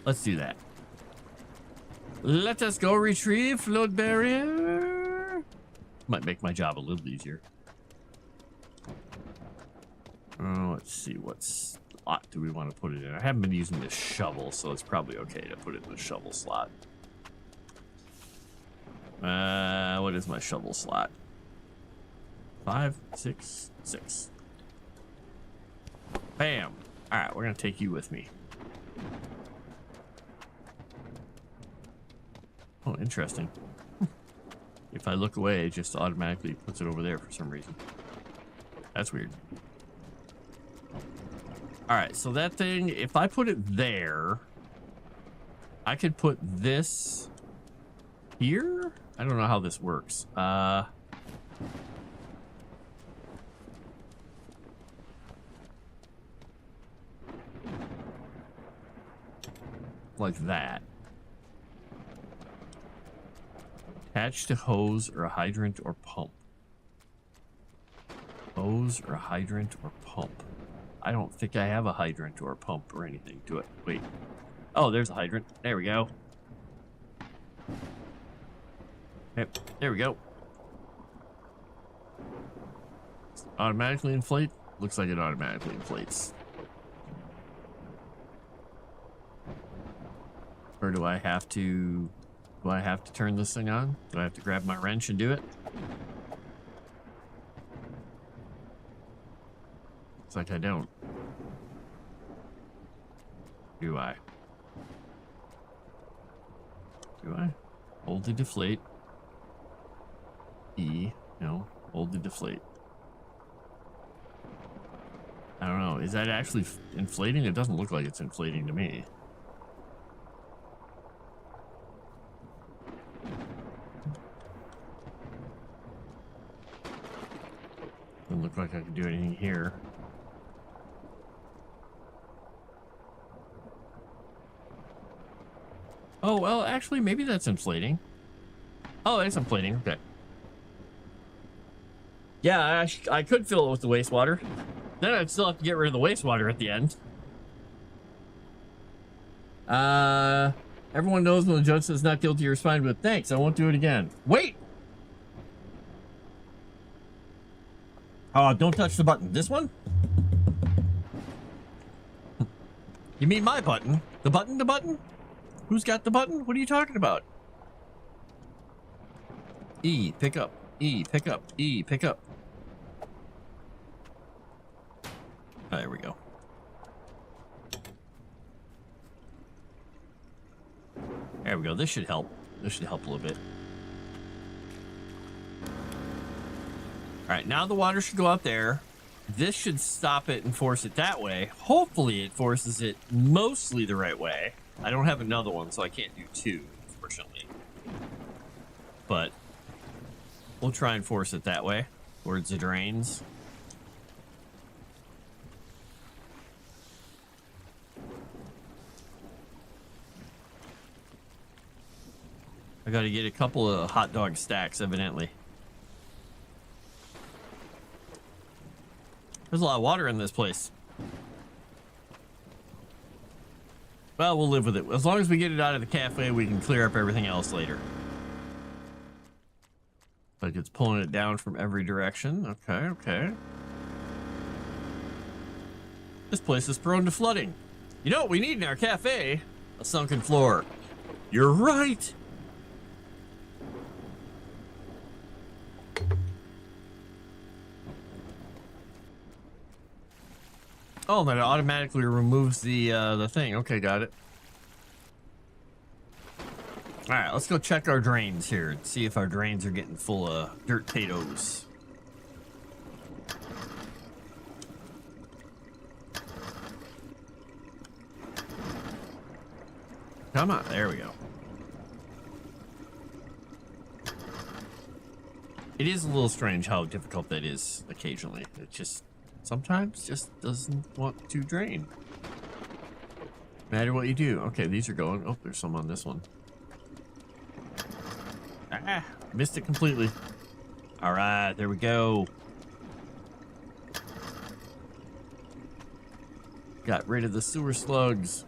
Let's do that. Let us go retrieve flood barrier. Might make my job a little easier. Let's see, what slot do we want to put it in? I haven't been using this shovel, so it's probably okay to put it in the shovel slot. What is my shovel slot? 5, 6, 6. Bam. All right, we're gonna take you with me. Oh, interesting. If I look away, it just automatically puts it over there for some reason. That's weird. All right, so that thing, if I put it there, I could put this here? I don't know how this works. Like that. Attached to hose or a hydrant or pump. Hose or hydrant or pump. I don't think I have a hydrant or a pump or anything to it. Wait. Oh, there's a hydrant. There we go. Yep, there we go. Automatically inflate? Looks like it automatically inflates. Or do I have to turn this thing on? Do I have to grab my wrench and do it? Looks like I don't. Do I? Do I? Hold to deflate. E. No. Hold to deflate. I don't know. Is that actually inflating? It doesn't look like it's inflating to me. Doesn't look like I can do anything here. Oh, well, actually, maybe that's inflating. Oh, it's inflating. Okay. Yeah, I could fill it with the wastewater. Then I'd still have to get rid of the wastewater at the end. Everyone knows when the judge says not guilty, you're responding with thanks. I won't do it again. Wait! Don't touch the button. This one? You mean my button? The button? The button? Who's got the button? What are you talking about? E, pick up. E, pick up. E, pick up. Oh, there we go. There we go. This should help. This should help a little bit. right, now the water should go out there. This should stop it and force it that way. Hopefully it forces it mostly the right way. I don't have another one, so I can't do two, unfortunately. But we'll try and force it that way, towards the drains. I gotta get a couple of hot dog stacks, evidently. There's a lot of water in this place. Well, we'll live with it. As long as we get it out of the cafe, we can clear up everything else later. Like it's pulling it down from every direction. Okay, okay. This place is prone to flooding. You know what we need in our cafe? A sunken floor. You're right. Oh, that automatically removes the thing. Okay, got it. All right, let's go check our drains here and see if our drains are getting full of dirt potatoes. Come on, there we go. It is a little strange how difficult that is occasionally. It just sometimes just doesn't want to drain. No matter what you do. Okay, these are going. Oh, there's some on this one. Ah, missed it completely. All right, there we go. Got rid of the sewer slugs.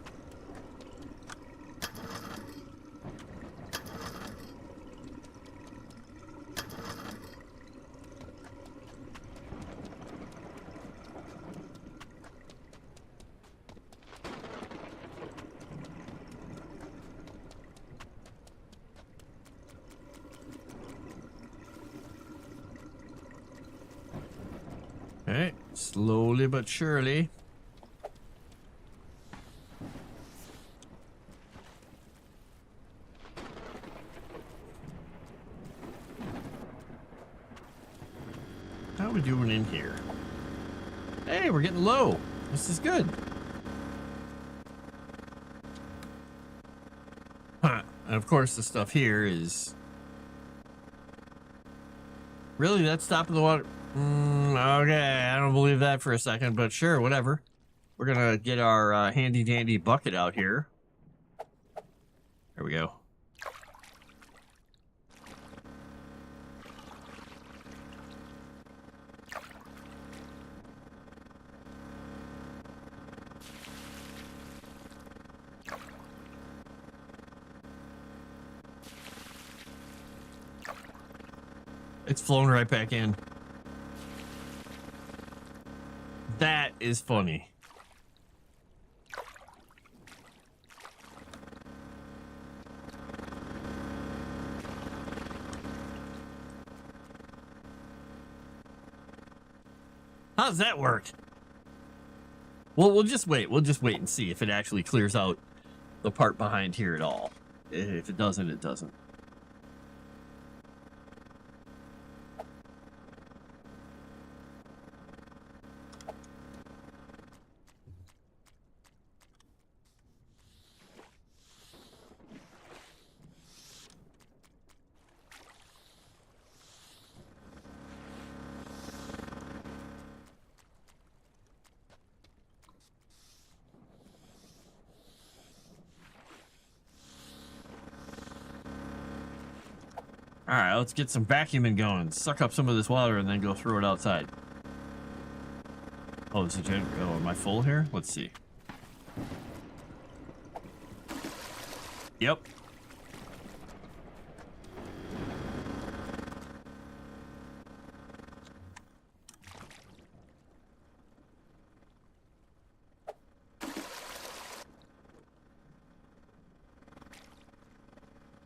Okay, slowly but surely. How are we doing in here? Hey, we're getting low. This is good. Huh. And of course, the stuff here is... Really? That's stopping the water? Okay, I don't believe that for a second, but sure, whatever. We're gonna get our handy dandy bucket out here. There we go. It's flown right back in. That is funny. How does that work? Well, we'll just wait. We'll just wait and see if it actually clears out the part behind here at all. If it doesn't, it doesn't. All right, let's get some vacuuming going. Suck up some of this water and then go throw it outside. Oh, is it? Oh, am I full here? Let's see. Yep.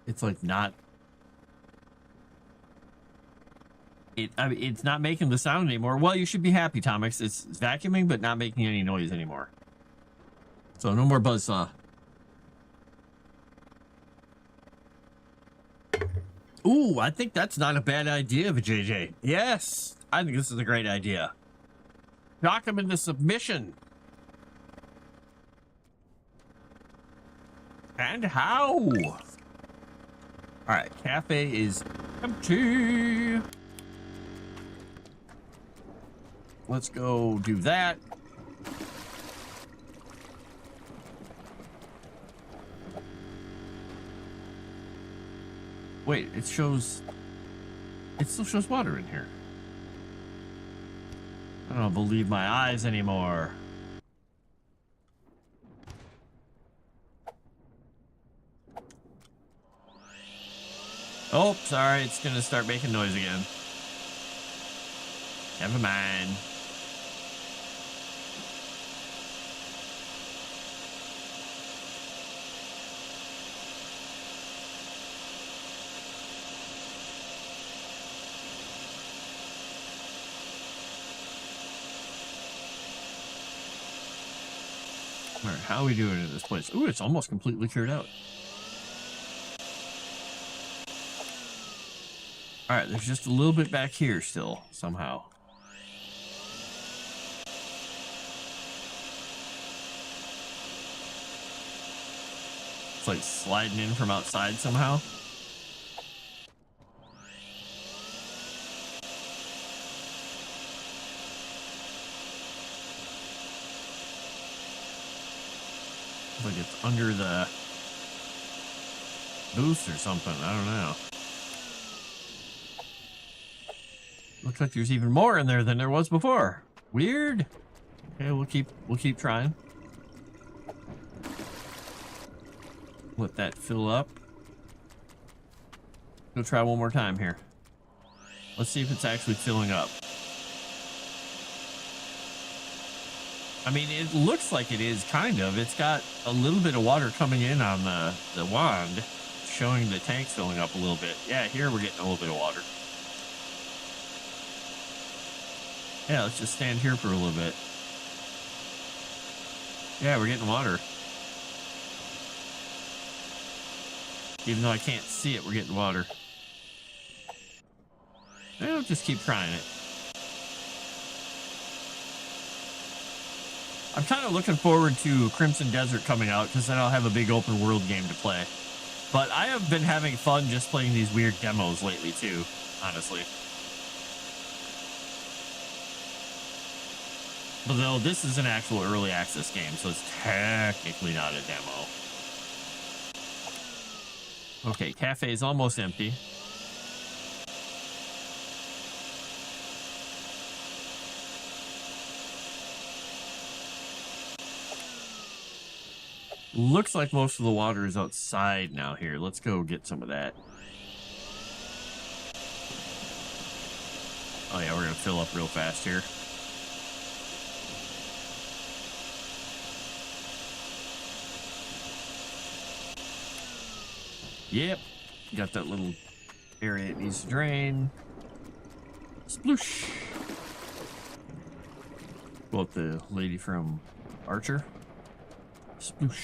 It's like not... I mean, it's not making the sound anymore. Well, you should be happy, Tomix. It's vacuuming, but not making any noise anymore. So no more buzzsaw. Ooh, I think that's not a bad idea, JJ. Yes, I think this is a great idea. Knock him into submission. And how? All right, cafe is empty. Let's go do that. Wait, it still shows water in here. I don't believe my eyes anymore. Oh, sorry, it's gonna start making noise again. Never mind. All right, how are we doing in this place? Ooh, it's almost completely cleared out. All right, there's just a little bit back here still, somehow. It's like sliding in from outside somehow. Like it's under the booth or something. I don't know. Looks like there's even more in there than there was before. Weird. Okay, we'll keep trying. Let that fill up. Go try one more time here. Let's see if it's actually filling up. I mean, it looks like it is, kind of. It's got a little bit of water coming in on the wand, showing the tank's filling up a little bit. Yeah, here we're getting a little bit of water. Yeah, let's just stand here for a little bit. Yeah, we're getting water. Even though I can't see it, we're getting water. I'll just keep trying it. I'm kind of looking forward to Crimson Desert coming out, because then I'll have a big open world game to play. But I have been having fun just playing these weird demos lately too, honestly. But though this is an actual early access game, so it's technically not a demo. Okay, cafe is almost empty. Looks like most of the water is outside now here. Let's go get some of that. Oh yeah, we're gonna fill up real fast here. Yep, got that little area it needs to drain. Sploosh. Quote the lady from Archer. Sploosh.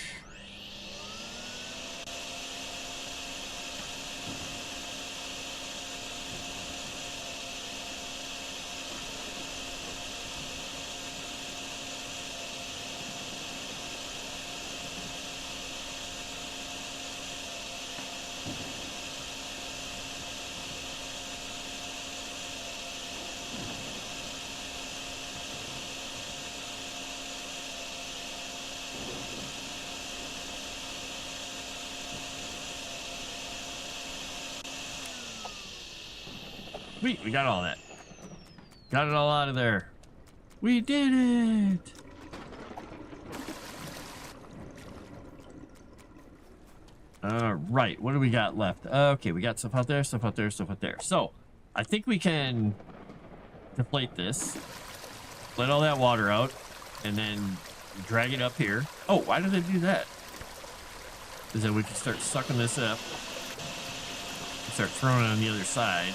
Sweet, we got all that. Got it all out of there. We did it! Right, what do we got left? Okay, we got stuff out there, stuff out there, stuff out there. So, I think we can deflate this, let all that water out, and then drag it up here. Oh, why did they do that? Is that we can start sucking this up, start throwing it on the other side.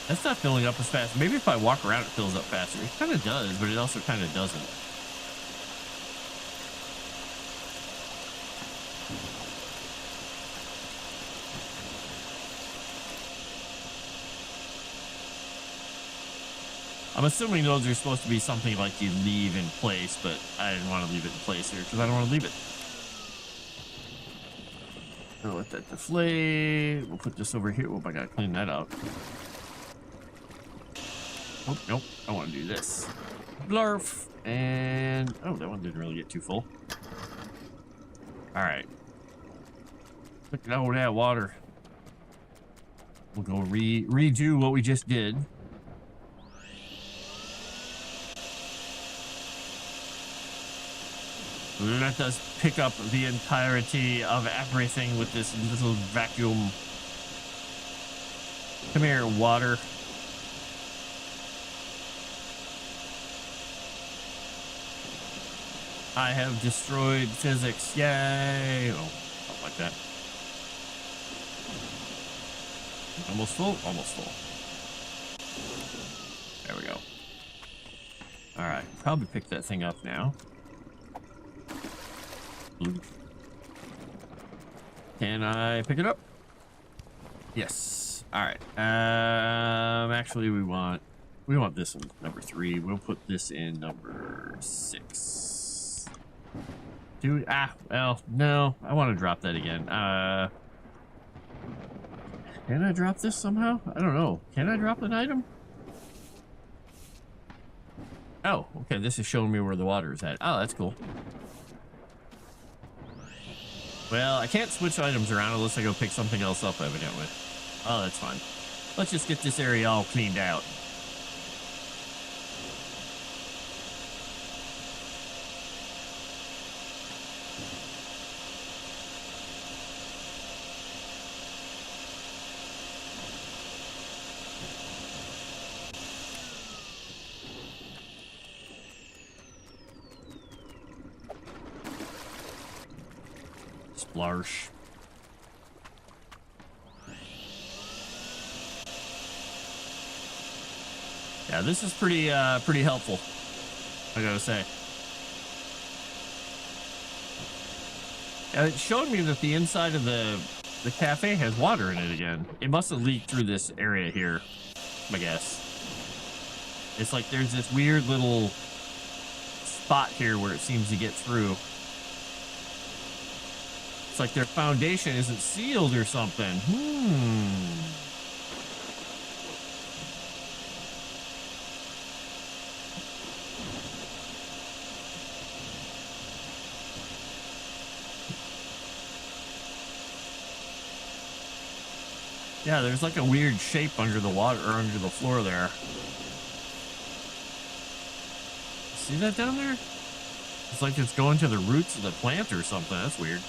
That's not filling up as fast. Maybe if I walk around, it fills up faster. It kind of does, but it also kind of doesn't. I'm assuming those are supposed to be something like you leave in place, but I didn't want to leave it in place here because I don't want to leave it. I'll let that deflate. We'll put this over here. Oh, I gotta clean that out. Oh, nope. I want to do this. Blurf. And, oh, that one didn't really get too full. All right. Look at all that water. We'll go redo what we just did. Let us pick up the entirety of everything with this little vacuum. Come here, water. I have destroyed physics. Yay! Oh, something like that. Almost full? Almost full. There we go. Alright, probably pick that thing up now. Can I pick it up? Yes. Alright. Actually we want this in number 3. We'll put this in number 6. Well, no. I want to drop that again. Can I drop this somehow? I don't know. Can I drop an item? Oh, okay. This is showing me where the water is at. Oh, that's cool. Well, I can't switch items around unless I go pick something else up, evidently. Oh, that's fine. Let's just get this area all cleaned out. Splarsh. Yeah, this is pretty helpful, I gotta say. It showed me that the inside of the cafe has water in it again. It must have leaked through this area here, I guess. It's like there's this weird little spot here where it seems to get through. It's like their foundation isn't sealed or something. Yeah, there's like a weird shape under the water or under the floor there. See that down there? It's like it's going to the roots of the plant or something. That's weird.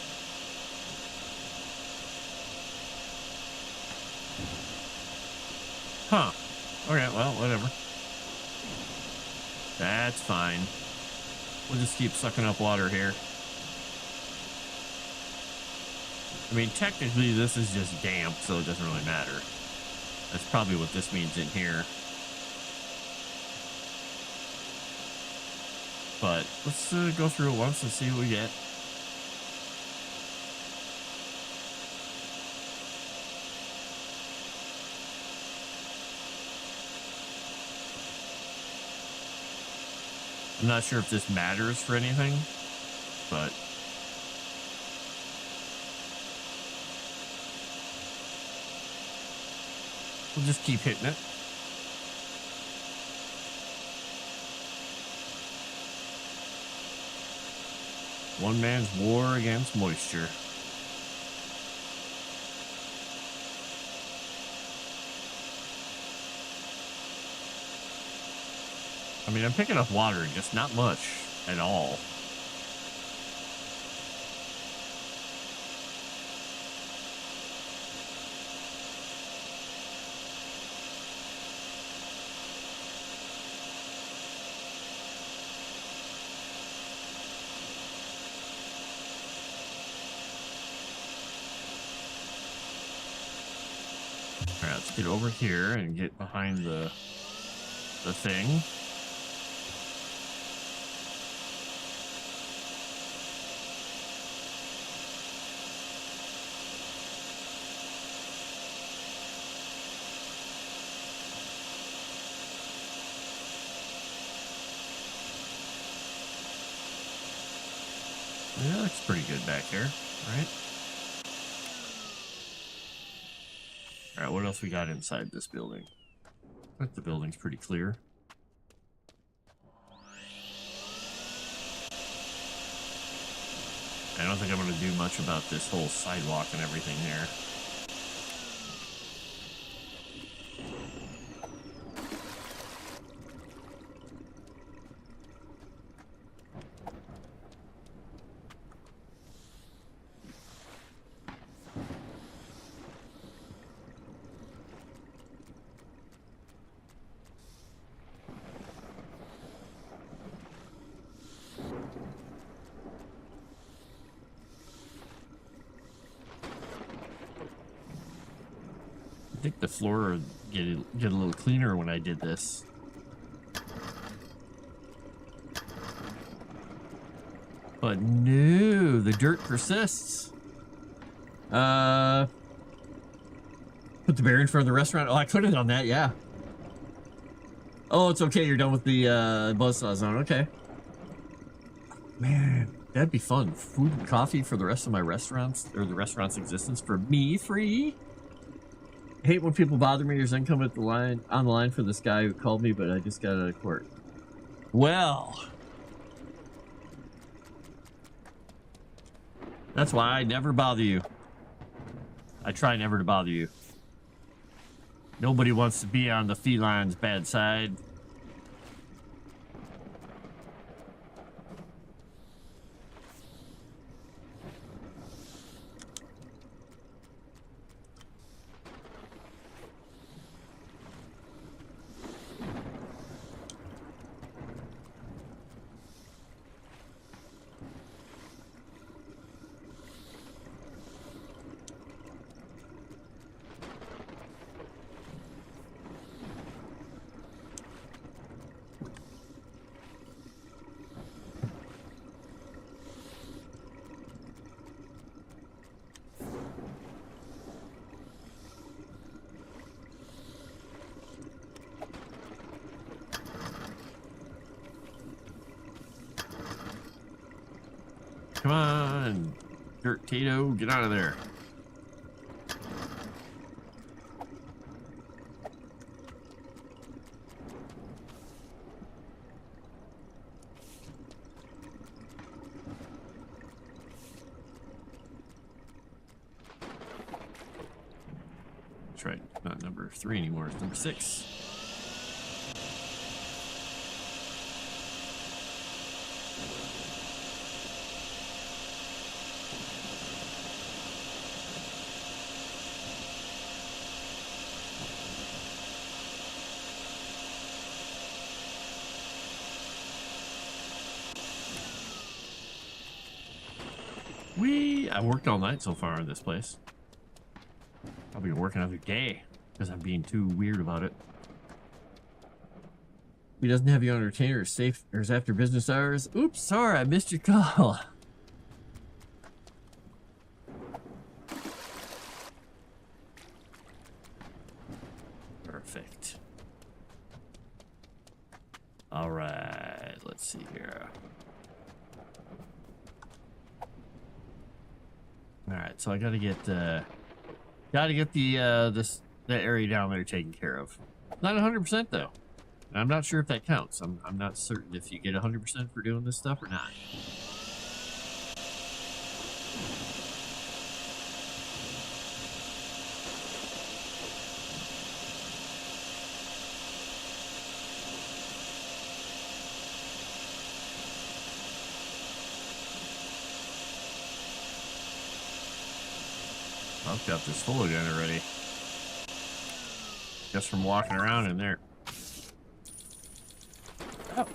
Huh. Okay, well, whatever. That's fine. We'll just keep sucking up water here. I mean, technically, this is just damp, so it doesn't really matter. That's probably what this means in here. But let's go through it once and see what we get. I'm not sure if this matters for anything, but we'll just keep hitting it. One man's war against moisture. I mean, I'm picking up water, just not much at all. All right, let's get over here and get behind the thing. pretty good back here, right? All right, what else we got inside this building? I think the building's pretty clear. I don't think I'm going to do much about this whole sidewalk and everything here. I think the floor would get a little cleaner when I did this. But no, the dirt persists. Put the bear in front of the restaurant. Oh, I could have done that, yeah. Oh, it's okay. You're done with the buzzsaw zone. Okay. Man, that'd be fun. Food and coffee for the rest of my restaurants, or the restaurant's existence, for me free. I hate when people bother me. There's income on the line for this guy who called me, but I just got out of court. Well, that's why I never bother you. I try never to bother you. Nobody wants to be on the feline's bad side. Come on, Dirt Tato, get out of there. That's right, not number 3 anymore, it's number 6. I worked all night so far in this place. I'll be working another day because I'm being too weird about it. He doesn't have you on retainer or safe or is after business hours. Oops, sorry, I missed your call. Perfect. All right, let's see here. All right, so I gotta get the that area down there taken care of. Not 100% though. I'm not sure if that counts. I'm not certain if you get 100% for doing this stuff or not. I've got this full again already. Just from walking around in there. Oh.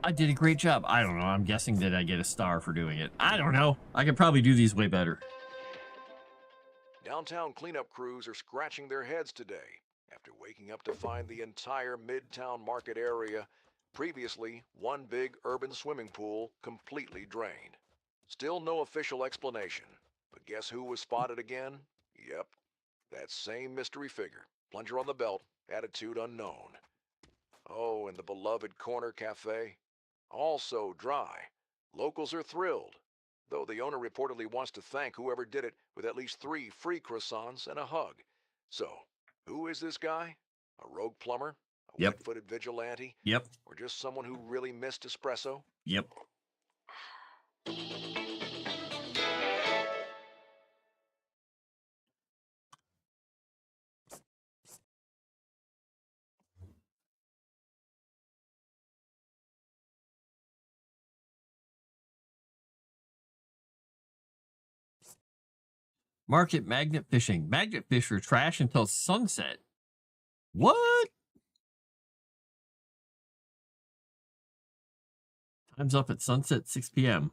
I did a great job. I don't know. I'm guessing that I get a star for doing it. I don't know. I could probably do these way better. Downtown cleanup crews are scratching their heads today after waking up to find the entire Midtown Market area, previously one big urban swimming pool, completely drained. Still no official explanation. But guess who was spotted again? Yep, that same mystery figure. Plunger on the belt, attitude unknown. Oh, and the beloved corner cafe? Also dry. Locals are thrilled, though the owner reportedly wants to thank whoever did it with at least 3 free croissants and a hug. So, who is this guy? A rogue plumber? A Yep. wet-footed vigilante? Yep. Or just someone who really missed espresso? Yep. Market magnet fishing. Magnet fish for trash until sunset. What? Time's up at sunset, 6 p.m.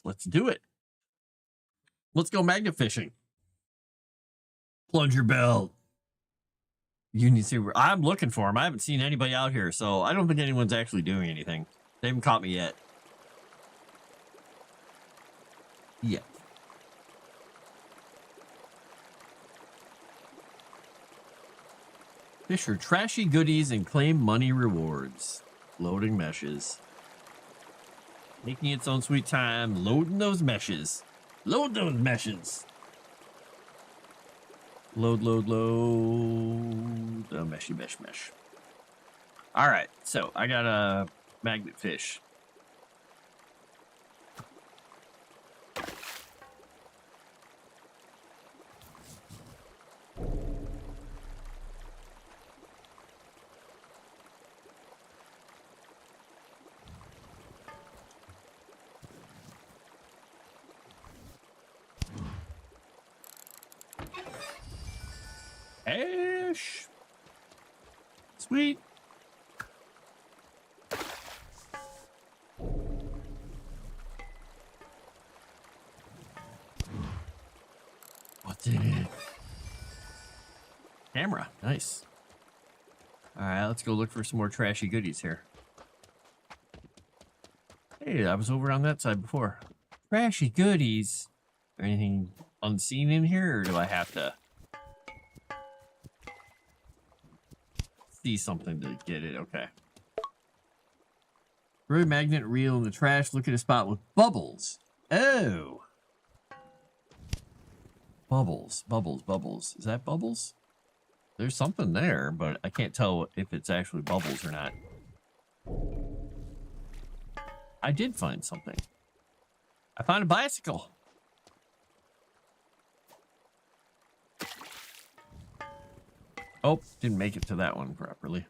Let's do it. Let's go magnet fishing. Plunger belt. You need to see where I'm looking for him. I haven't seen anybody out here, so I don't think anyone's actually doing anything. They haven't caught me yet. Yet. Fish for trashy goodies and claim money rewards. Loading meshes. Taking its own sweet time, loading those meshes. Load those meshes. Load, load, load. Oh, meshy, mesh. All right, so I got a magnet fish. Ash. Sweet. What's in it? Camera. Nice. All right, let's go look for some more trashy goodies here. Hey, I was over on that side before. Trashy goodies. Anything unseen in here, or do I have to see something to get it? Okay. Throw a magnet reel in the trash. Look at a spot with bubbles. Oh. Bubbles. Is that bubbles? There's something there, but I can't tell if it's actually bubbles or not. I did find something. I found a bicycle. Oh, didn't make it to that one properly.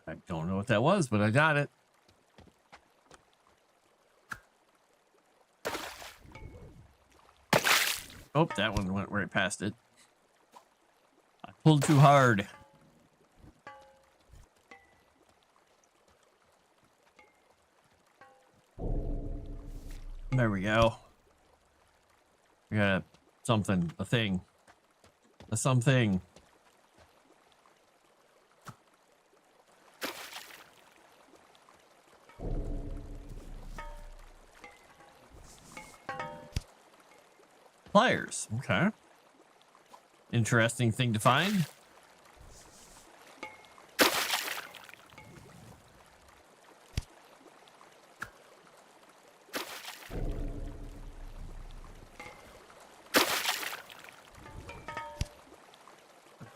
I don't know what that was, but I got it. Oh, that one went right past it. I pulled too hard. There we go. We got something, a thing. A something. Pliers. Okay. Interesting thing to find.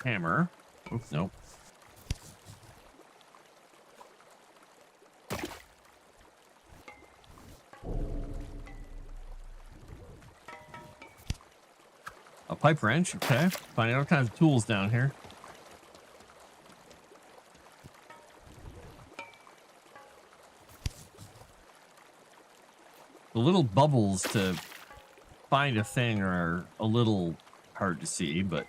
Hammer. Oops, nope. A pipe wrench. Okay. Finding all kinds of tools down here. The little bubbles to find a thing are a little hard to see, but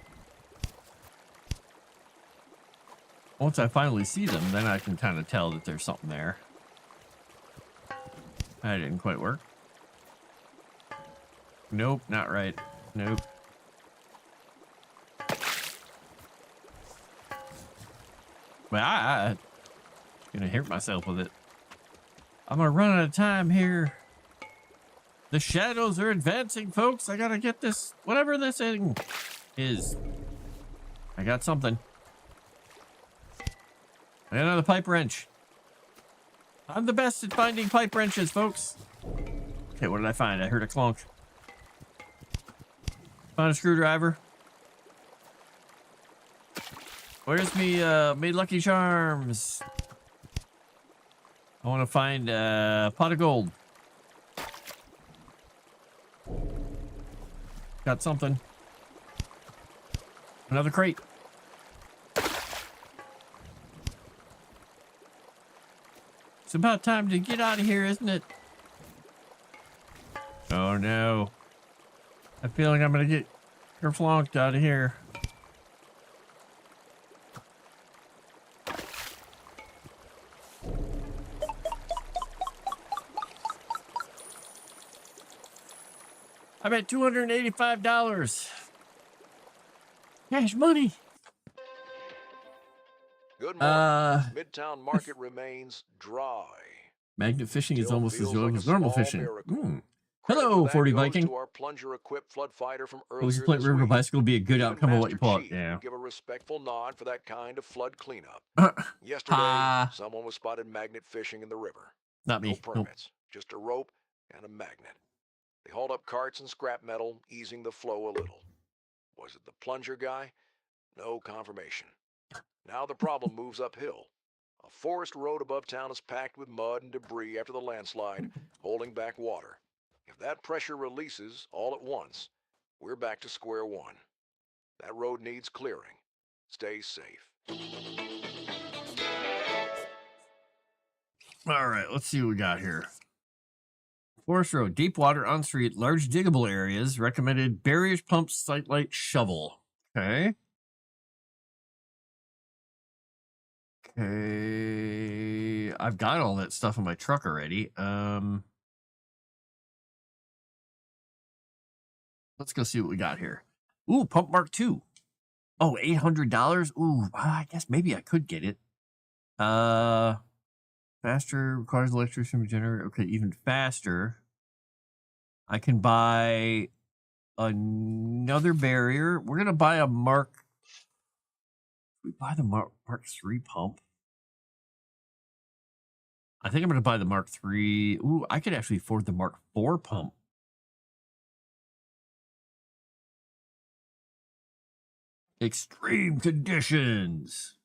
once I finally see them, then I can kind of tell that there's something there. That didn't quite work. Nope, not right. Nope. But I'm gonna hurt myself with it. I'm gonna run out of time here. The shadows are advancing, folks. I gotta get this, whatever this thing is. I got something. I got another pipe wrench. I'm the best at finding pipe wrenches, folks. Okay, what did I find? I heard a clunk. Found a screwdriver. Where's me Lucky Charms? I want to find a pot of gold. Got something. Another crate. It's about time to get out of here, isn't it? Oh no. I feel like I'm gonna get kerflunked out of here. I'm at $285. Cash money. Good morning. Midtown Market remains dry. Magnet fishing is Still almost as feels enjoyable like a as normal small fishing. miracle. Credit Hello, for that 40 goes Viking. to our plunger-equipped flood fighter from Was earlier this plate this river week. bicycle be a good Even outcome of what you Master pull up? Chief Yeah. would give a respectful nod for that kind of flood cleanup. Yesterday, Ha. someone was spotted magnet fishing in the river. Not No me. Nope. permits, just a rope and a magnet. They hauled up carts and scrap metal, easing the flow a little. Was it the plunger guy? No confirmation. Now the problem moves uphill. A forest road above town is packed with mud and debris after the landslide, holding back water. If that pressure releases all at once, we're back to square one. That road needs clearing. Stay safe. All right, let's see what we got here. Forest Road, deep water on street, large diggable areas, recommended barriers, pumps, sight light, shovel. Okay. Okay. I've got all that stuff in my truck already. Let's go see what we got here. Ooh, pump mark 2. Oh, $800. Ooh, I guess maybe I could get it. Faster, requires electrician generator. Okay, even faster. I can buy another barrier. We're gonna buy a Mark. We buy the Mark 3 pump. I think I'm gonna buy the Mark 3. Ooh, I could actually afford the Mark 4 pump. Extreme conditions.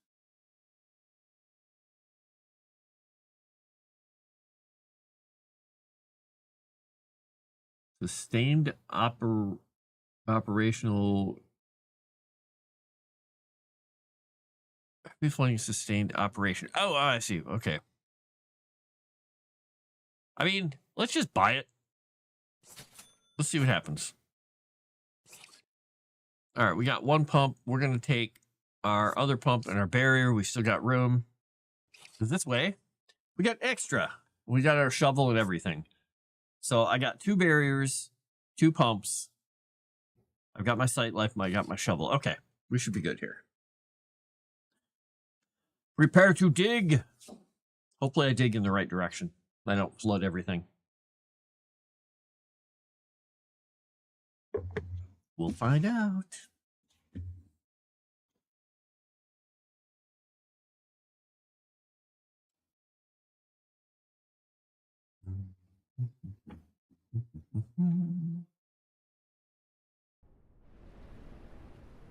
Sustained operational. Defining sustained operation. Oh, I see. Okay. I mean, let's just buy it. Let's see what happens. All right, we got one pump. We're going to take our other pump and our barrier. We still got room. This way, we got extra. We got our shovel and everything. So I got 2 barriers, 2 pumps. I've got my sight life. I got my shovel. Okay, we should be good here. Prepare to dig. Hopefully I dig in the right direction. I don't flood everything. We'll find out.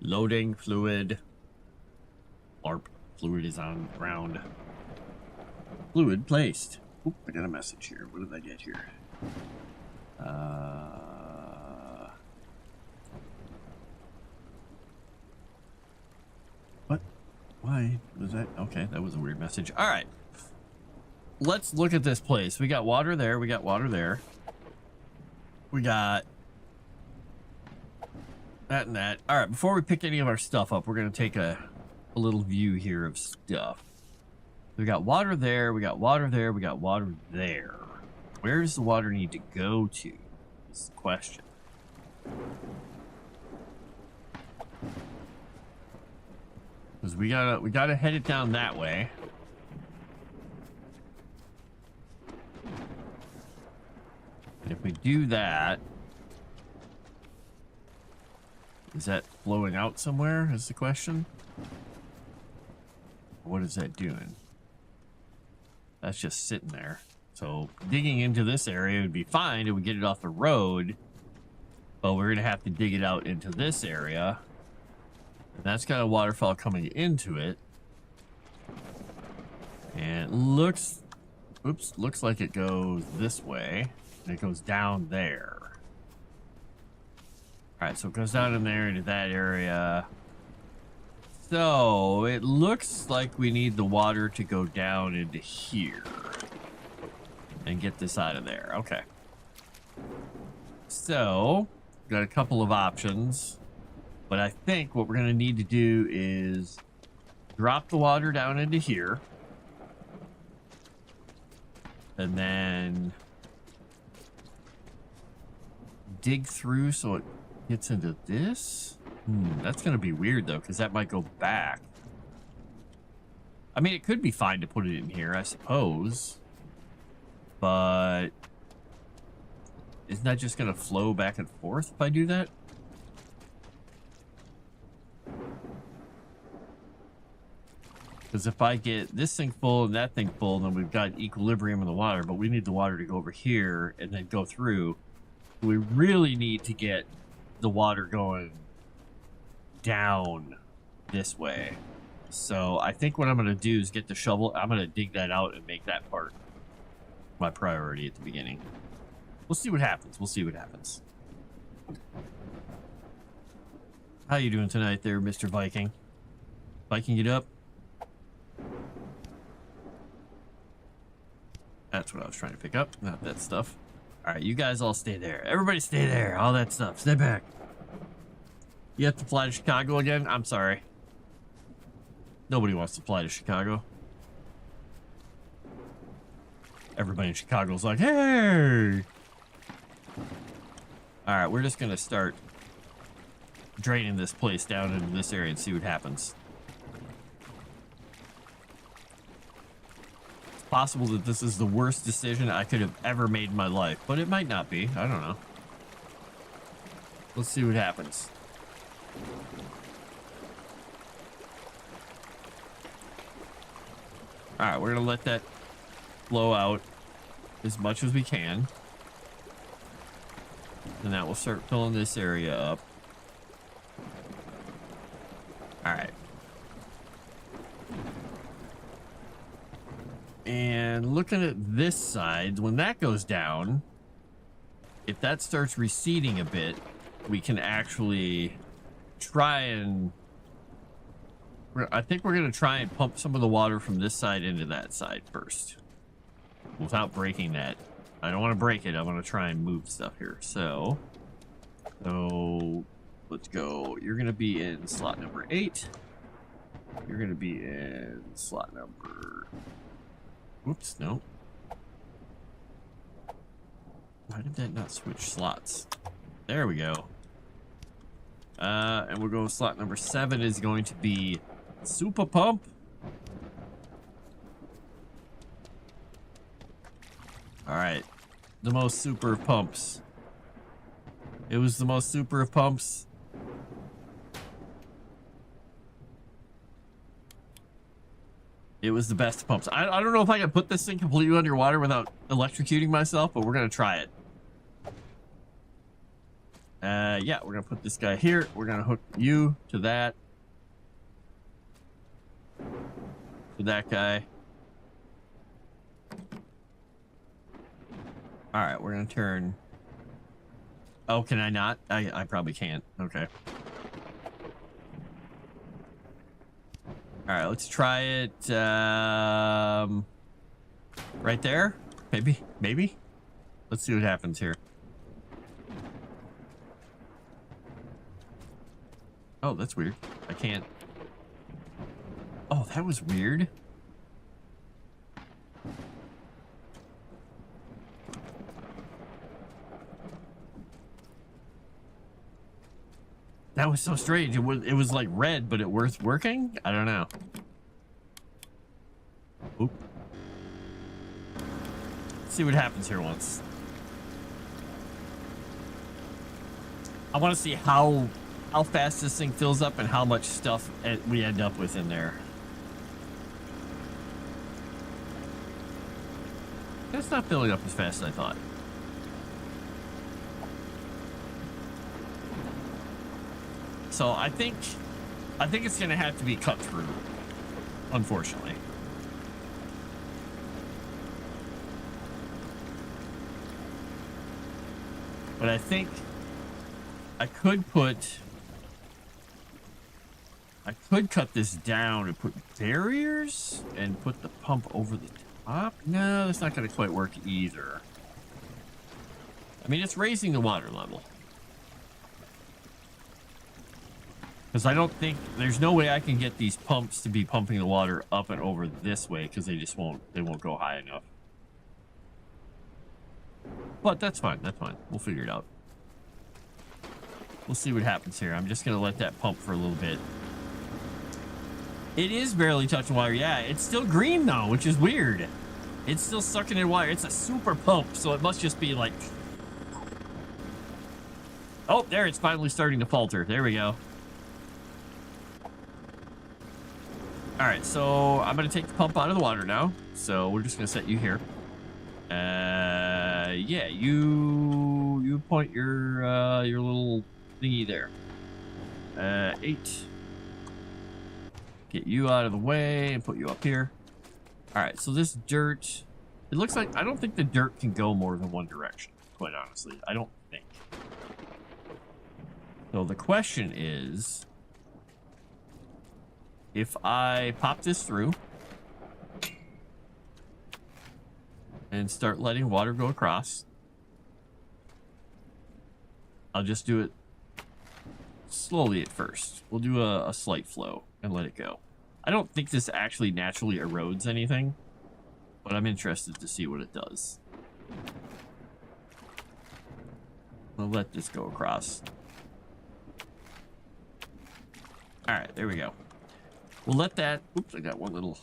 Loading fluid. LARP. Fluid is on ground. Fluid placed. Oop, I got a message here. What did I get here? What? Why was that? Okay, that was a weird message. All right. Let's look at this place. We got water there. We got water there. We got that and that. All right, before we pick any of our stuff up, we're going to take a little view here of stuff. We got water there. We got water there. We got water there. Where does the water need to go to? Is the question. Because we gotta head it down that way. And if we do that, does that flowing out somewhere is the question. What is that doing? That's just sitting there. So digging into this area would be fine. It would get it off the road. But we're going to have to dig it out into this area. And that's got a waterfall coming into it. And it looks like it goes this way. And it goes down there. Alright, so it goes down in there into that area. So it looks like we need the water to go down into here. And get this out of there. Okay. So, got a couple of options. But I think what we're going to need to do is drop the water down into here. And then dig through so it gets into this. That's going to be weird, though, because that might go back. I mean, it could be fine to put it in here, I suppose. But isn't that just going to flow back and forth if I do that? Because if I get this thing full and that thing full, then we've got equilibrium in the water, but we need the water to go over here and then go through. We really need to get the water going down this way. So I think what I'm going to do is get the shovel. I'm going to dig that out and make that part my priority at the beginning. We'll see what happens. We'll see what happens. How you doing tonight there, Mr. Viking? Viking it up? That's what I was trying to pick up, not that stuff. All right, you guys all stay there. Everybody stay there. All that stuff. Stay back. You have to fly to Chicago again? I'm sorry. Nobody wants to fly to Chicago. Everybody in Chicago's like, hey! All right, we're just going to start draining this place down into this area and see what happens. It's possible that this is the worst decision I could have ever made in my life, but it might not be. I don't know. Let's see what happens. All right, we're going to let that flow out as much as we can. And that will start filling this area up. All right. And looking at this side, when that goes down, if that starts receding a bit, we can actually try and... I think we're going to try and pump some of the water from this side into that side first. Without breaking that. I don't want to break it. I want to try and move stuff here. So let's go. You're going to be in slot number 8. You're going to be in slot number... Oops, no. Why did that not switch slots? There we go. And we'll go slot number 7 is going to be Super Pump. All right. The most super of pumps. It was the most super of pumps. It was the best of pumps. I don't know if I can put this thing completely underwater without electrocuting myself, but we're going to try it. Yeah, we're going to put this guy here. We're going to hook you to that. To that guy. All right, we're going to turn... Oh, can I not? I probably can't. Okay. All right, let's try it. Right there? Maybe? Let's see what happens here. Oh, that's weird. I can't... Oh, that was weird. That was so strange. It was like red, but it was working? I don't know. Oop. Let's see what happens here once. I want to see how how fast this thing fills up and how much stuff we end up with in there. It's not filling up as fast as I thought. So I think it's gonna have to be cut through, unfortunately. But I think I could cut this down and put barriers and put the pump over the top. No, that's not going to quite work either. I mean, it's raising the water level. Because I don't think there's no way I can get these pumps to be pumping the water up and over this way because they won't go high enough. But that's fine. That's fine. We'll figure it out. We'll see what happens here. I'm just going to let that pump for a little bit. It is barely touching water. Yeah, it's still green though, which is weird. It's still sucking in water. It's a super pump, so it must just be like... Oh, there, it's finally starting to falter. There we go. All right, so I'm going to take the pump out of the water now. So we're just going to set you here. Yeah, you point your little thingy there. 8. Get you out of the way and put you up here. All right, so this dirt, it looks like, I don't think the dirt can go more than one direction, quite honestly. I don't think. So the question is, if I pop this through and start letting water go across, I'll just do it slowly at first. We'll do a slight flow and let it go. I don't think this actually naturally erodes anything, but I'm interested to see what it does. I'll let this go across. All right, there we go. We'll let that... Oops, I got one little...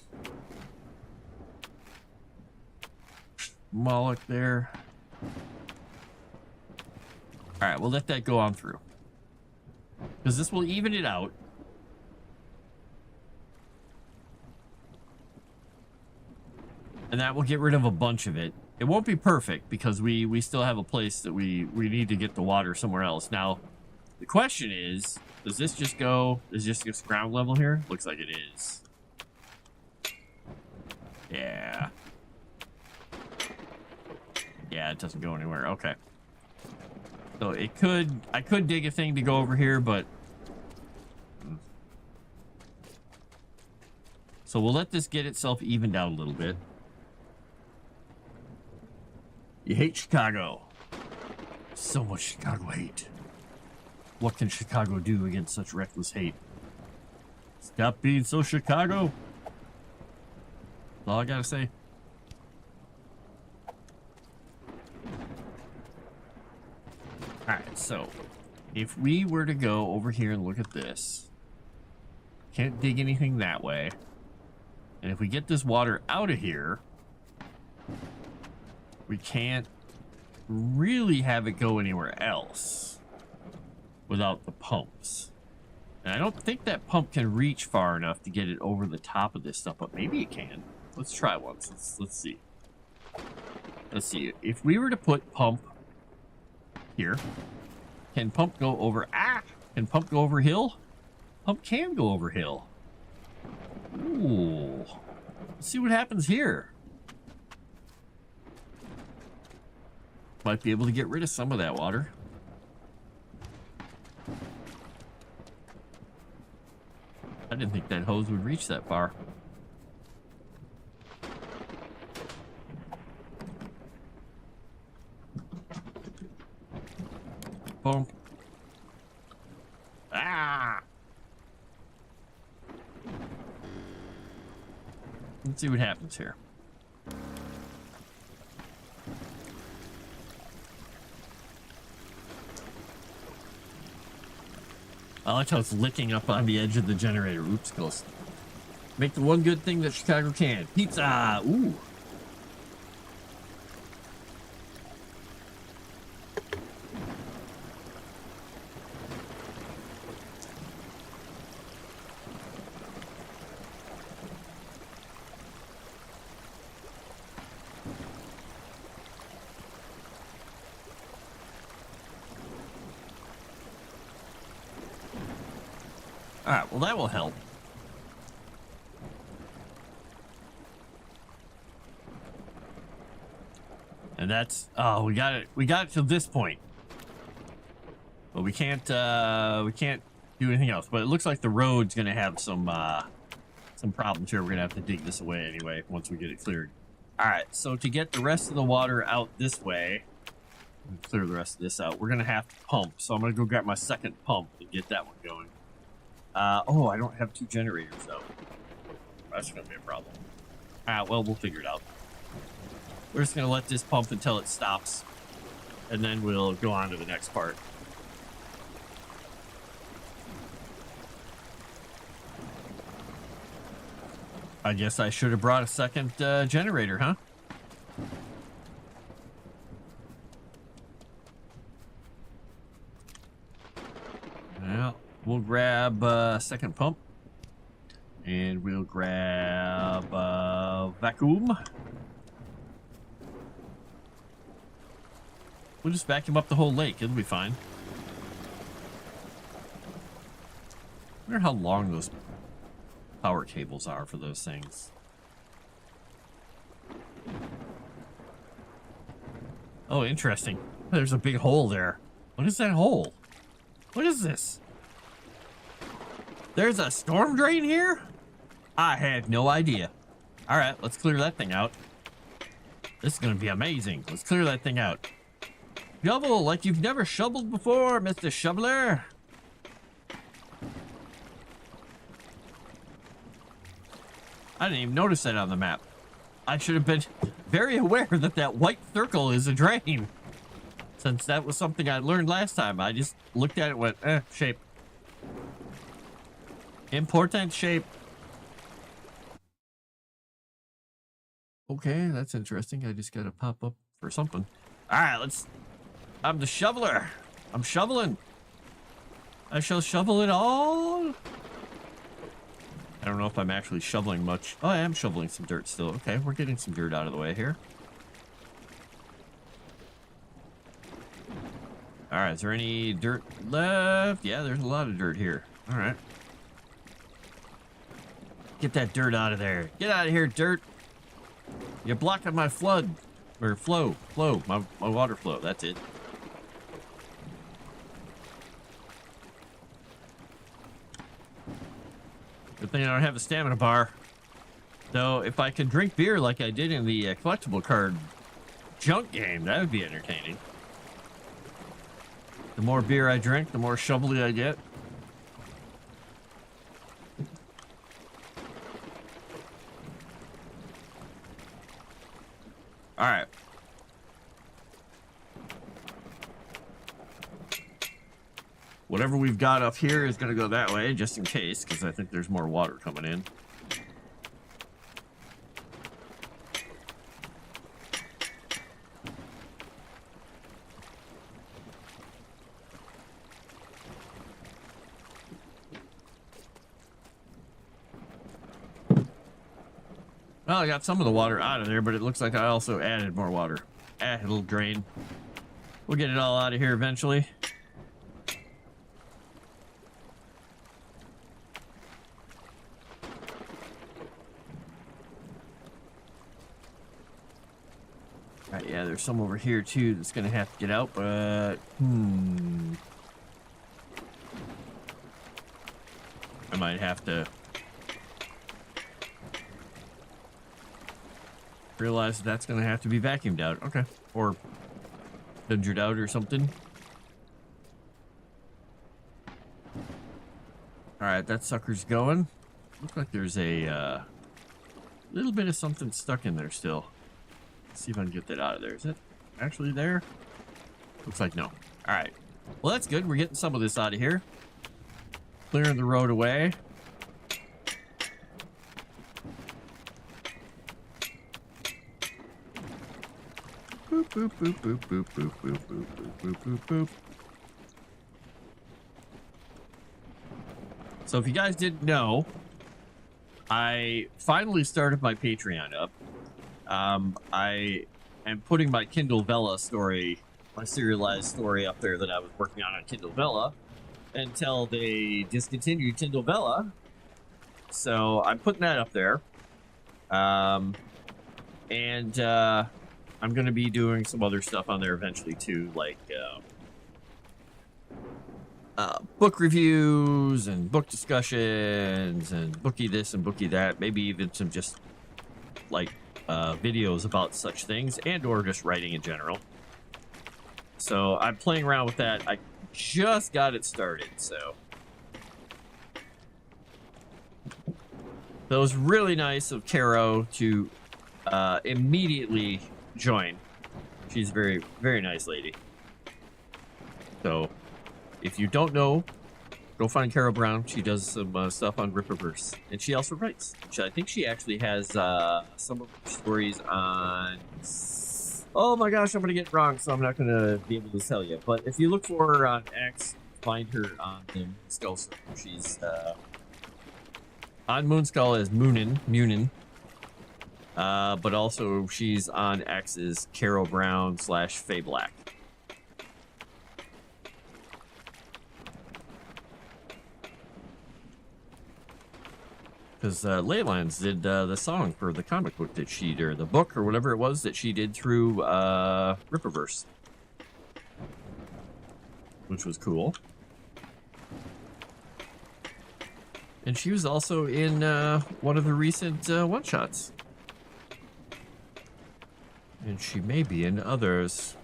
Moloch there. All right, we'll let that go on through. Because this will even it out. And that will get rid of a bunch of it. It won't be perfect because we still have a place that we need to get the water somewhere else. Now, the question is, does this just go, is this just ground level here? Looks like it is. Yeah. Yeah, it doesn't go anywhere. Okay. So it could, I could dig a thing to go over here, but... So we'll let this get itself evened out a little bit. You hate Chicago. So much Chicago hate. What can Chicago do against such reckless hate? Stop being so Chicago. That's all I gotta say. Alright, so if we were to go over here and look at this, can't dig anything that way. And if we get this water out of here, we can't really have it go anywhere else without the pumps. And I don't think that pump can reach far enough to get it over the top of this stuff, but maybe it can. Let's try once. Let's see. Let's see. If we were to put pump here, can pump go over? Ah! Can pump go over hill? Pump can go over hill. Ooh. Let's see what happens here. Might be able to get rid of some of that water. I didn't think that hose would reach that far. Boom. Ah! Let's see what happens here. I like how it's licking up on the edge of the generator. Oops, close. Make the one good thing that Chicago can. Pizza! Ooh. All right, well, that will help. And that's, oh, we got it to this point. But we can't do anything else. But it looks like the road's gonna have some problems here. We're gonna have to dig this away anyway once we get it cleared. All right, so to get the rest of the water out this way, clear the rest of this out, we're gonna have to pump. So I'm gonna go grab my second pump and get that one going. Oh, I don't have 2 generators though. That's gonna be a problem. Well, we'll figure it out. We're just gonna let this pump until it stops, and then we'll go on to the next part. I guess I should have brought a second generator, huh? Well, we'll grab a second pump, and we'll grab vacuum. We'll just vacuum up the whole lake. It'll be fine. I wonder how long those power cables are for those things. Oh, interesting. There's a big hole there. What is that hole? What is this? There's a storm drain here? I had no idea. All right, let's clear that thing out. This is going to be amazing. Let's clear that thing out. Shovel like you've never shoveled before, Mr. Shoveler. I didn't even notice that on the map. I should have been very aware that that white circle is a drain. Since that was something I learned last time. I just looked at it and went, shape. Important shape. Okay, that's interesting. I just got to pop up for something. All right, I'm the shoveler. I'm shoveling. I shall shovel it all. I don't know if I'm actually shoveling much. Oh, I am shoveling some dirt still. Okay, we're getting some dirt out of the way here. All right, is there any dirt left? Yeah, there's a lot of dirt here. All right. Get that dirt out of there. Get out of here, dirt. You're blocking my flood. Or flow, my water flow. That's it. Good thing I don't have a stamina bar. Though, if I could drink beer like I did in the collectible card junk game, that would be entertaining. The more beer I drink, the more shovelly I get. All right. Whatever we've got up here is going to go that way, just in case, because I think there's more water coming in. Well, I got some of the water out of there, but it looks like I also added more water. It'll drain. We'll get it all out of here eventually. Alright, yeah, there's some over here too that's gonna have to get out, but I might have to realize that's gonna have to be vacuumed out. Okay. Or dungered out or something. Alright, that sucker's going. Looks like there's a little bit of something stuck in there still. Let's see if I can get that out of there. Is it actually there? Looks like no. Alright. Well, that's good. We're getting some of this out of here. Clearing the road away. Boop, boop, boop, boop, boop, boop, boop, boop, boop, boop, boop. So if you guys didn't know, I finally started my Patreon up. I am putting my Kindle Vella story, my serialized story up there that I was working on Kindle Vella. until they discontinued Tindovella. So I'm putting that up there. And I'm going to be doing some other stuff on there eventually too, like book reviews and book discussions and bookie this and bookie that. Maybe even some just like videos about such things and or just writing in general. So I'm playing around with that. I just got it started, so it was really nice of Caro to immediately join. She's a very, very nice lady. So if you don't know, go find Caro Brown. She does some stuff on Rippaverse, and she also writes. I think she actually has some of her stories on. Oh my gosh, I'm gonna get it wrong, so I'm not gonna be able to tell you. But if you look for her on X, find her on the Moonskull server. She's on Moonskull as Munin. But also she's on X as Caro Brown / Faye Black. Because Leylands did the song for the comic book that she did, or the book or whatever it was that she did through Rippaverse, which was cool. And she was also in one of the recent one-shots. And she may be in others.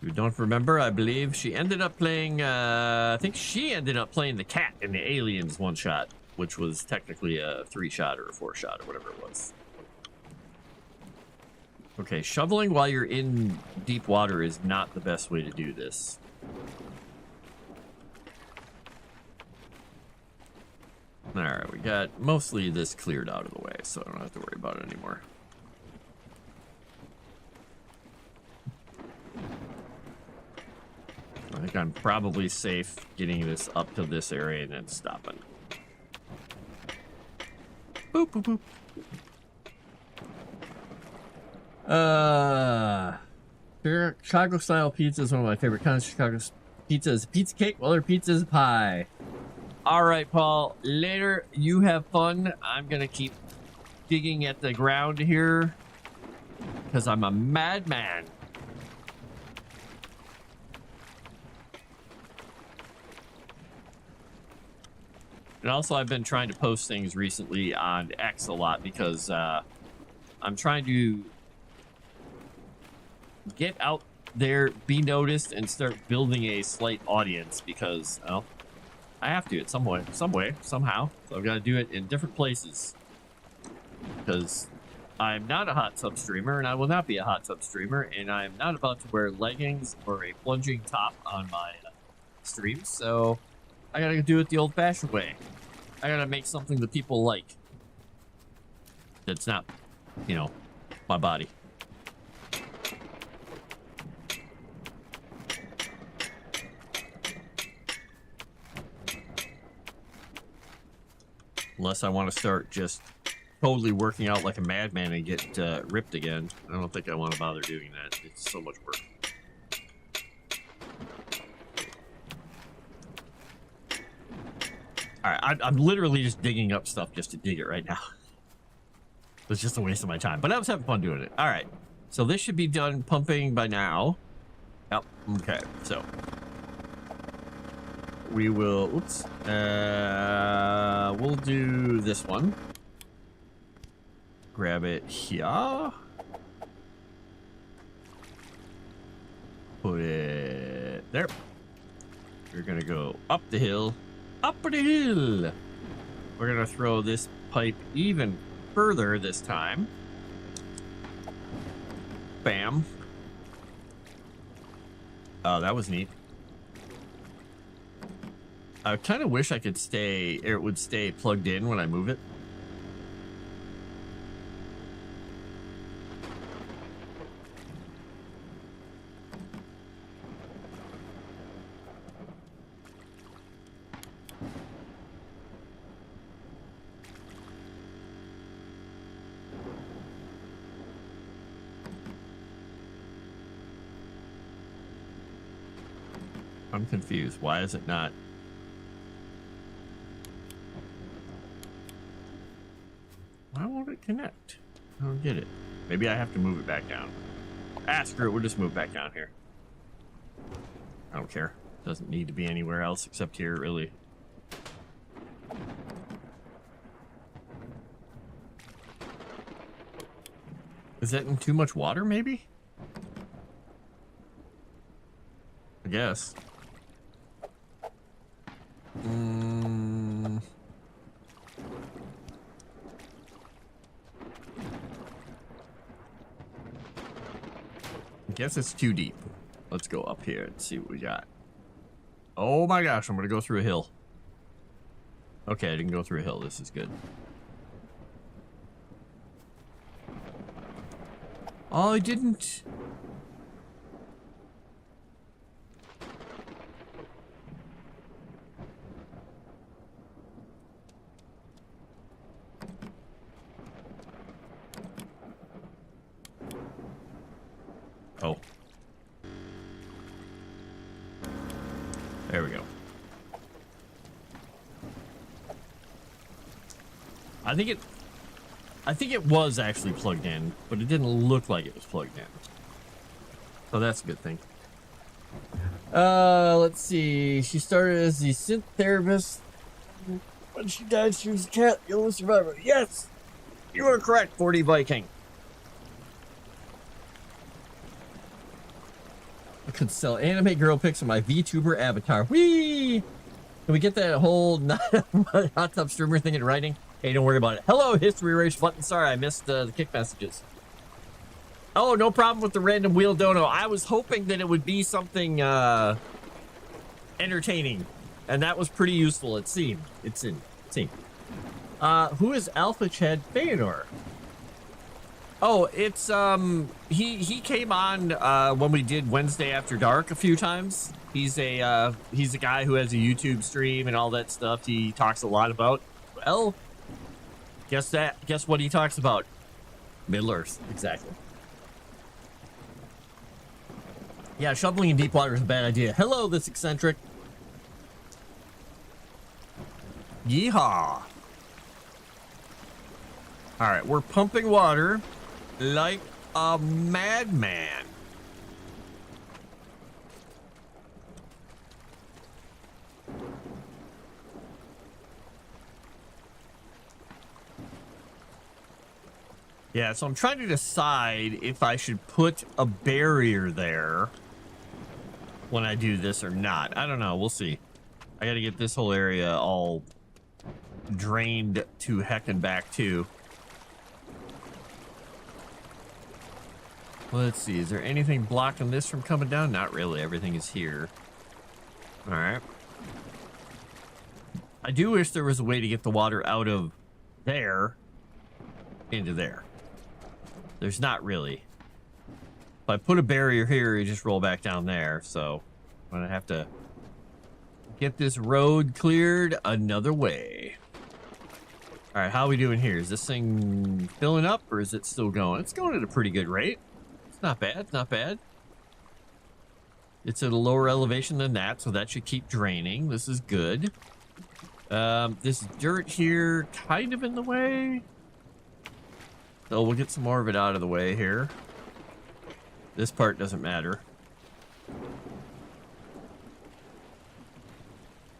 You don't remember? I believe she ended up playing, I think she ended up playing the cat in the Aliens one-shot, which was technically a 3-shot or a 4-shot or whatever it was. Okay, shoveling while you're in deep water is not the best way to do this. Alright, we got mostly this cleared out of the way, so I don't have to worry about it anymore. I think I'm probably safe getting this up to this area and then stopping. Boop, boop, boop. Chicago style pizza is one of my favorite kinds. Chicago pizza is pizza cake, while their pizza is pie. All right, Paul, later. You have fun. I'm going to keep digging at the ground here because I'm a madman. And also, I've been trying to post things recently on X a lot because I'm trying to get out there, be noticed, and start building a slight audience because, well, I have to at some way, somehow. So I've got to do it in different places because I'm not a hot tub streamer, and I will not be a hot tub streamer, and I'm not about to wear leggings or a plunging top on my streams. So I got to do it the old-fashioned way. I got to make something that people like. That's not, you know, my body. Unless I want to start just totally working out like a madman and get ripped again. I don't think I want to bother doing that. It's so much work. Alright, I'm literally just digging up stuff just to dig it right now. It's just a waste of my time. But I was having fun doing it. Alright, so this should be done pumping by now. Yep, okay, so we will, oops, we'll do this one. Grab it here. Put it there. We're gonna go up the hill. Up the hill. We're gonna throw this pipe even further this time. Bam. Oh, that was neat. I kind of wish I could stay, or it would stay plugged in when I move it. I'm confused. Why is it not? Why won't it connect? I don't get it. Maybe I have to move it back down. Ah, screw it. We'll just move back down here. I don't care. Doesn't need to be anywhere else except here, really. Is that in too much water, maybe? I guess. I guess it's too deep. Let's go up here and see what we got. Oh my gosh, I'm gonna go through a hill. Okay, I didn't go through a hill. This is good. Oh, I didn't. Oh. There we go. I think it was actually plugged in, but it didn't look like it was plugged in. So that's a good thing. Let's see. She started as the synth therapist. When she died, she was a cat, the only survivor. Yes! You are correct, 40 Viking. I could sell anime girl pics on my VTuber avatar. Whee! Can we get that whole hot tub streamer thing in writing? Hey, don't worry about it. Hello, History Erase button. Sorry, I missed the kick messages. Oh, no problem with the random wheel dono. I was hoping that it would be something entertaining, and that was pretty useful. It seemed. Who is Alpha Chad Feanor? Oh, it's he came on when we did Wednesday After Dark a few times. He's a guy who has a YouTube stream and all that stuff. He talks a lot about, well, guess what he talks about? Middle Earth, exactly. Yeah, shoveling in deep water is a bad idea. Hello, this eccentric. Yeehaw. All right, we're pumping water like a madman. Yeah, so I'm trying to decide if I should put a barrier there when I do this or not. I don't know. We'll see. I got to get this whole area all drained to heck and back too. Let's see. Is there anything blocking this from coming down? Not really. Everything is here. All right. I do wish there was a way to get the water out of there into there. There's not really. If I put a barrier here, you just roll back down there. So I'm going to have to get this road cleared another way. All right, how are we doing here? Is this thing filling up or is it still going? It's going at a pretty good rate. It's not bad. It's not bad. It's at a lower elevation than that, so that should keep draining. This is good. This dirt here kind of in the way. So we'll get some more of it out of the way here. This part doesn't matter.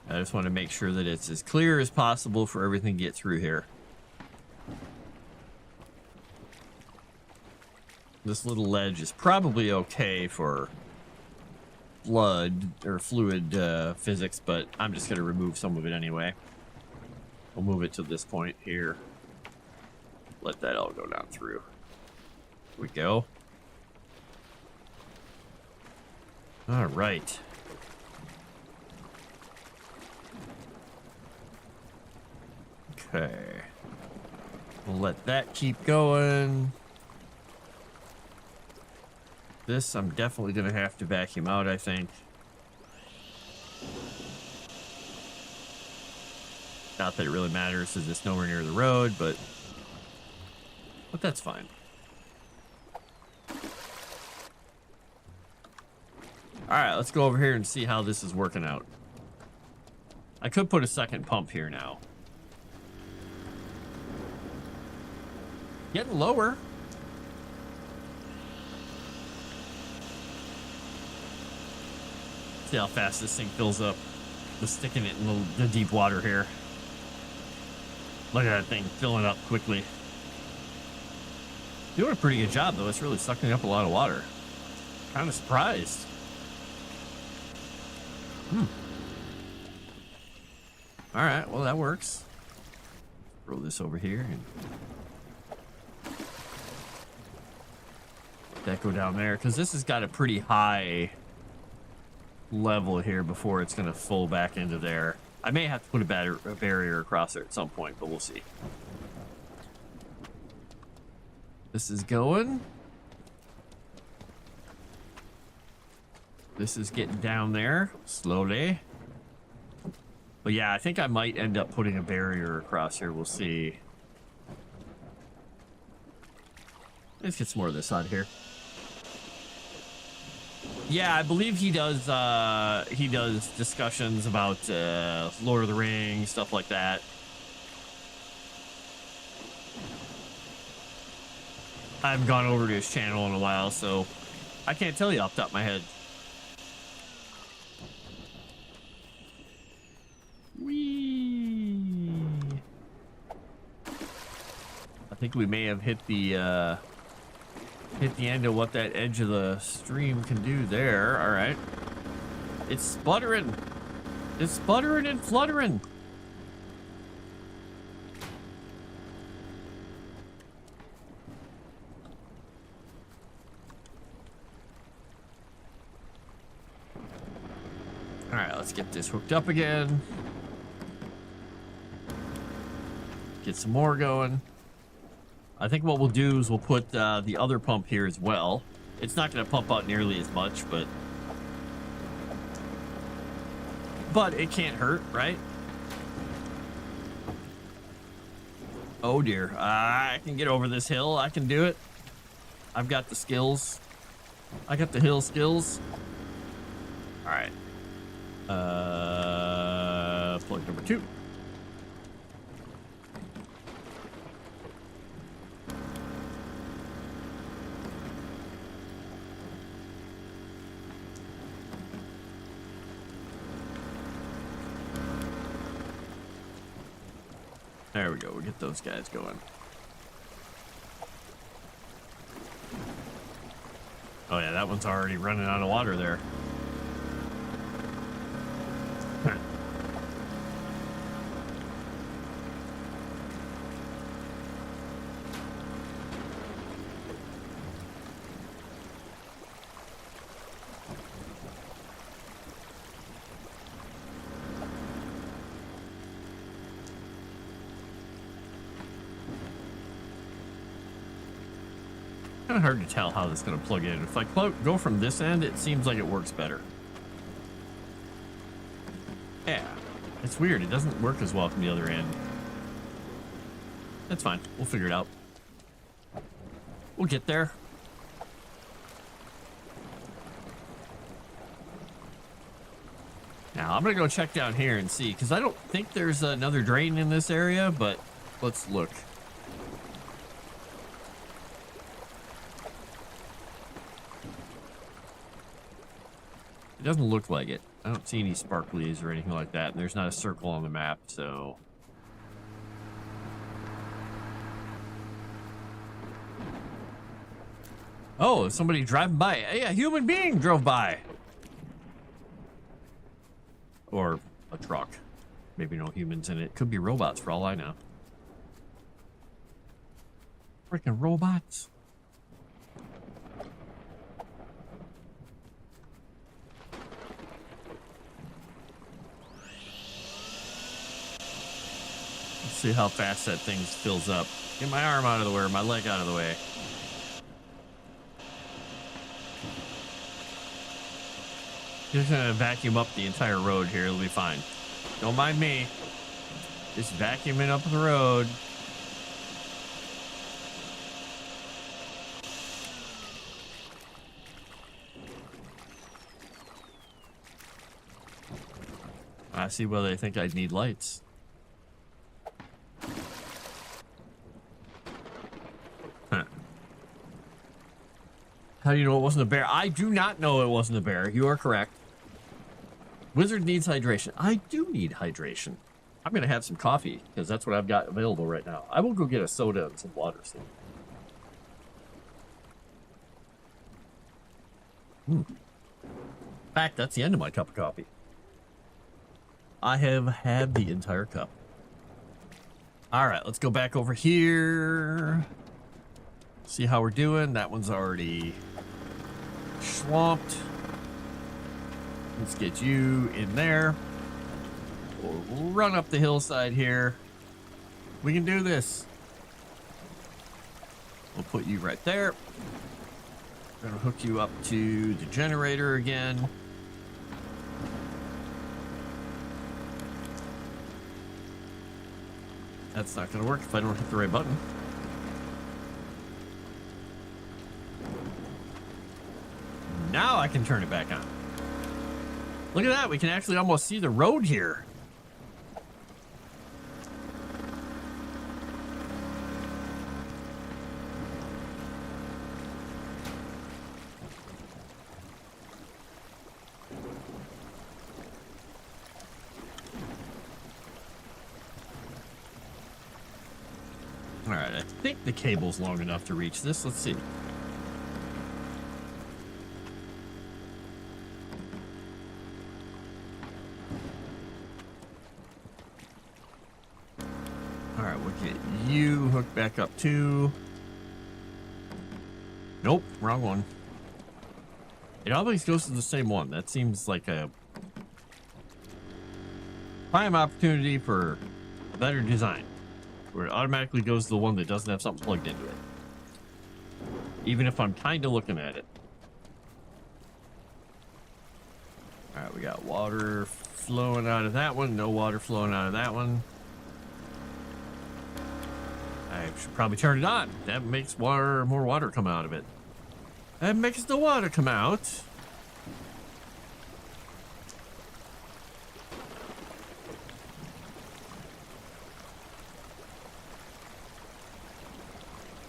I just want to make sure that it's as clear as possible for everything to get through here. This little ledge is probably okay for blood or fluid physics, but I'm just going to remove some of it anyway. We'll move it to this point here. Let that all go down through. Here we go. All right. Okay. We'll let that keep going. This I'm definitely going to have to vacuum out, I think. Not that it really matters because it's nowhere near the road, but that's fine. All right, let's go over here and see how this is working out. I could put a second pump here now. Getting lower. See how fast this thing fills up. Just sticking it in the deep water here. Look at that thing filling up quickly. Doing a pretty good job, though. It's really sucking up a lot of water. Kind of surprised. All right, well, that works. Throw this over here and that go down there, because this has got a pretty high level here before it's going to fall back into there. I may have to put a barrier across there at some point, but we'll see. This is going. This is getting down there slowly. But yeah, I think I might end up putting a barrier across here. We'll see. Let's get some more of this on here. Yeah, I believe he does discussions about Lord of the Rings, stuff like that. I haven't gone over to his channel in a while, so I can't tell you off the top of my head. Whee! I think we may have hit the end of what that edge of the stream can do there. All right. It's sputtering. It's sputtering and fluttering. All right, let's get this hooked up again. Get some more going. I think what we'll do is we'll put the other pump here as well. It's not going to pump out nearly as much, but it can't hurt, right? Oh dear, I can get over this hill. I can do it. I've got the skills. I got the hill skills. All right. Plug number 2. There we go. We'll get those guys going. Oh yeah, that one's already running out of water there. Kind of hard to tell how this is going to plug in. If I go from this end, it seems like it works better. Yeah, it's weird. It doesn't work as well from the other end. That's fine. We'll figure it out. We'll get there. Now, I'm going to go check down here and see, because I don't think there's another drain in this area, but let's look. It doesn't look like it. I don't see any sparklies or anything like that. And there's not a circle on the map, so... Oh, somebody driving by. Hey, a human being drove by. Or a truck. Maybe no humans in it. Could be robots for all I know. Freaking robots. Let's see how fast that thing fills up. Get my arm out of the way, or my leg out of the way. Just gonna vacuum up the entire road here. It'll be fine. Don't mind me. Just vacuuming up the road. I see why they think I'd need lights. Huh. How do you know it wasn't a bear? I do not know it wasn't a bear. You are correct. Wizard needs hydration. I do need hydration. I'm going to have some coffee because that's what I've got available right now. I will go get a soda and some water soon. In fact, that's the end of my cup of coffee. I have had the entire cup. All right, let's go back over here. See how we're doing. That one's already swamped. Let's get you in there. We'll run up the hillside here. We can do this. We'll put you right there. We're gonna hook you up to the generator again. That's not gonna work if I don't hit the right button. Now I can turn it back on. Look at that, we can actually almost see the road here. All right, I think the cable's long enough to reach this. Let's see. All right, we'll get you hooked back up too. Nope, wrong one. It always goes to the same one. That seems like a prime opportunity for a better design, where it automatically goes to the one that doesn't have something plugged into it, even if I'm kind of looking at it. All right, we got water flowing out of that one. No water flowing out of that one. I should probably turn it on. That makes more water come out of it. That makes the water come out.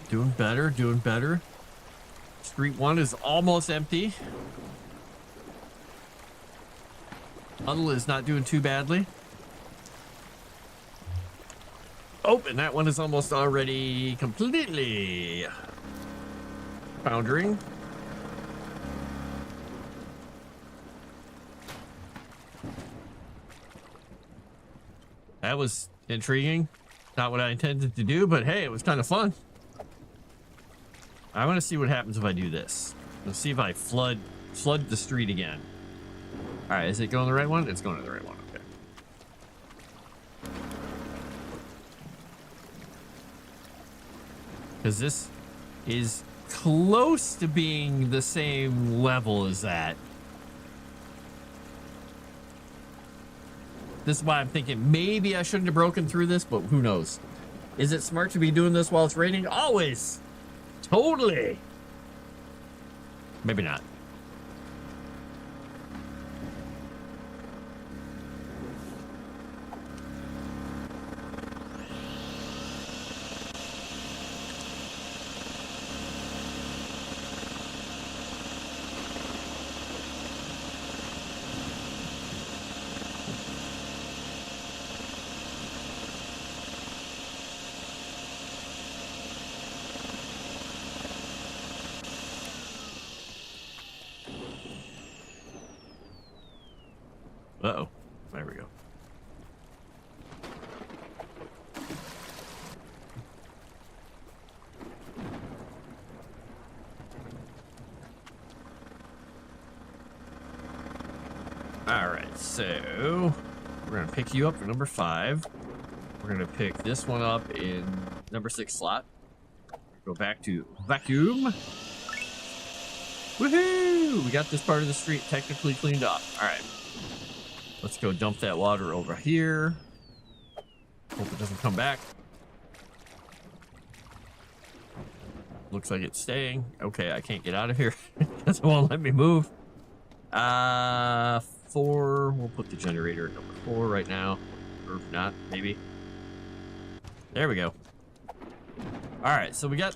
Doing better, doing better. Street 1 is almost empty. Huddle is not doing too badly. Oh, and that one is almost already completely foundering. That was intriguing. Not what I intended to do, but hey, it was kind of fun. I want to see what happens if I do this. Let's see if I flood the street again. All right, is it going the right one? It's going to the right one. Okay. Because this is close to being the same level as that. This is why I'm thinking maybe I shouldn't have broken through this, but who knows? Is it smart to be doing this while it's raining? Always. Totally. Maybe not. Uh-oh. There we go. All right, so we're going to pick you up for number 5. We're going to pick this one up in number 6 slot. Go back to vacuum. Woohoo! We got this part of the street technically cleaned up. All right. Let's go dump that water over here. Hope it doesn't come back. Looks like it's staying. Okay, I can't get out of here because it won't let me move. 4. We'll put the generator at number 4 right now. Or not, maybe. There we go. Alright, so we got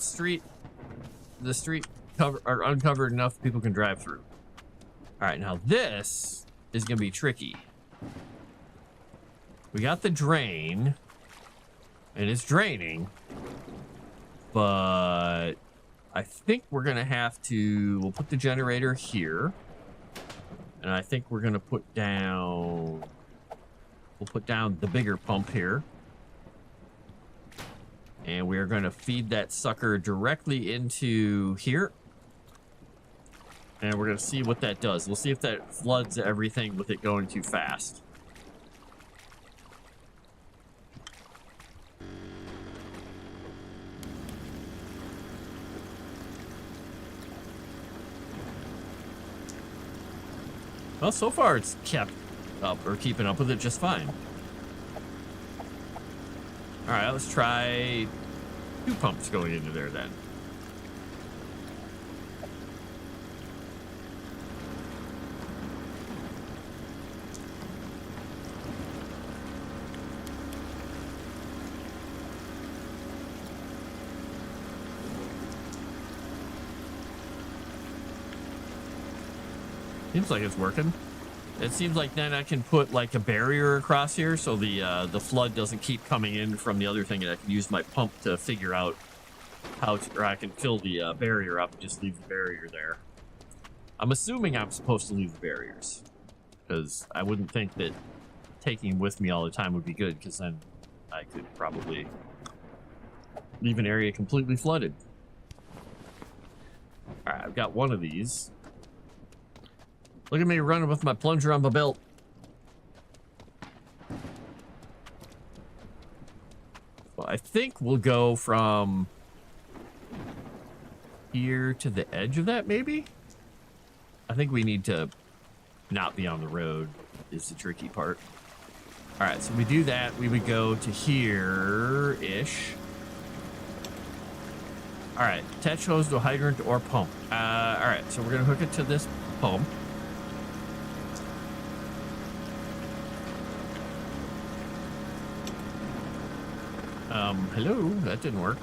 the street cover or uncovered enough people can drive through. Alright, now this is gonna be tricky. We got the drain, and it's draining, but I think we're gonna have to, we'll put the generator here, and I think we're gonna put down, we'll put down the bigger pump here, and we're gonna feed that sucker directly into here, and we're gonna see what that does. We'll see if that floods everything with it going too fast. Well, so far it's kept up, or keeping up with it just fine. All right, let's try 2 pumps going into there then. Seems like it's working. It seems like then I can put like a barrier across here so the flood doesn't keep coming in from the other thing, and I can use my pump to figure out how to, or I can fill the barrier up and just leave the barrier there. I'm assuming I'm supposed to leave the barriers, because I wouldn't think that taking with me all the time would be good, because then I could probably leave an area completely flooded. All right, I've got one of these. Look at me running with my plunger on my belt. Well, I think we'll go from here to the edge of that, maybe? I think we need to not be on the road is the tricky part. All right, so we do that. We would go to here-ish. All right, attach hose to a hydrant or pump. All right, so we're gonna hook it to this pump. Hello, that didn't work.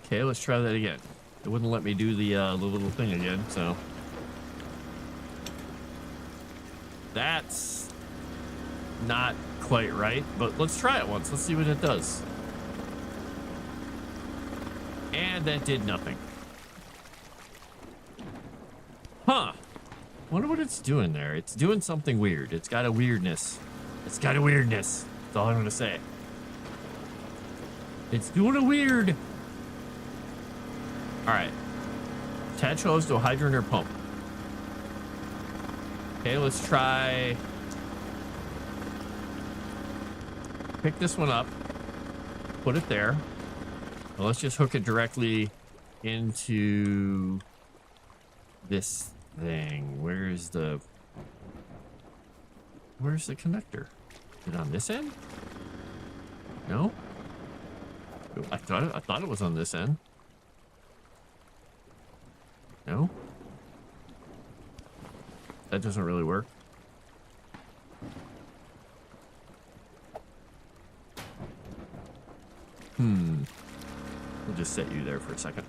Okay, let's try that again. It wouldn't let me do the little thing again, so. That's not quite right, but let's try it once. Let's see what it does. And that did nothing. Huh. Wonder what it's doing there. It's doing something weird. It's got a weirdness. It's got a weirdness. That's all I'm gonna say. It's doing a weird. All right. Attach hose to a hydrant or pump. Okay, let's try. Pick this one up. Put it there. Well, let's just hook it directly into this thing. Where's the connector? Is it on this end? No? I thought it was on this end. No? That doesn't really work. We'll just set you there for a second.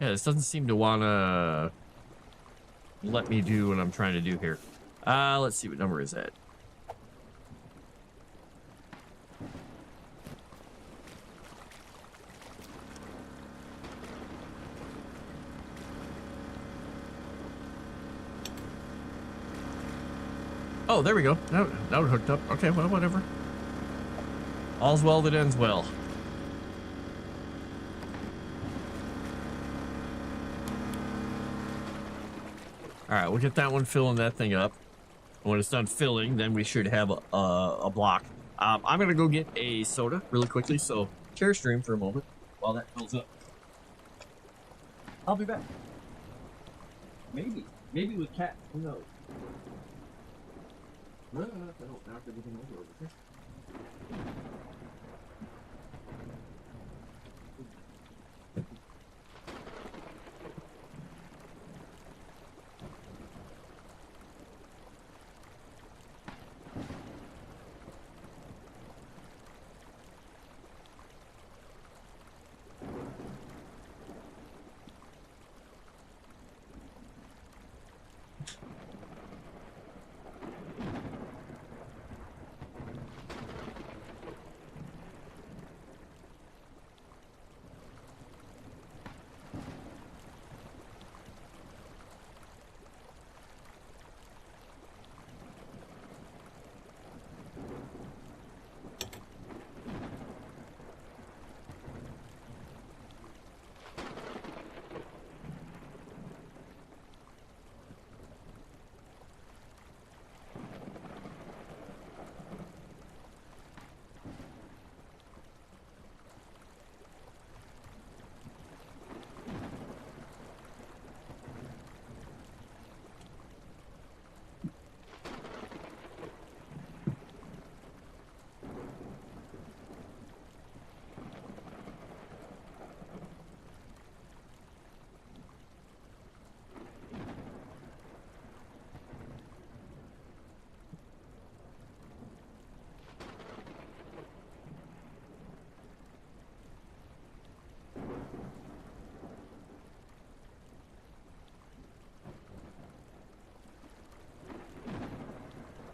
Yeah, this doesn't seem to want to let me do what I'm trying to do here. Let's see, what number is that? Oh, there we go. Now we're hooked up. Okay, well, whatever. All's well that ends well. All right, we'll get that one filling that thing up. When it's done filling, then we should have a block. I'm gonna go get a soda really quickly, so share stream for a moment while that fills up. I'll be back. Maybe with Cat. Who knows? No, I don't knock everything over here.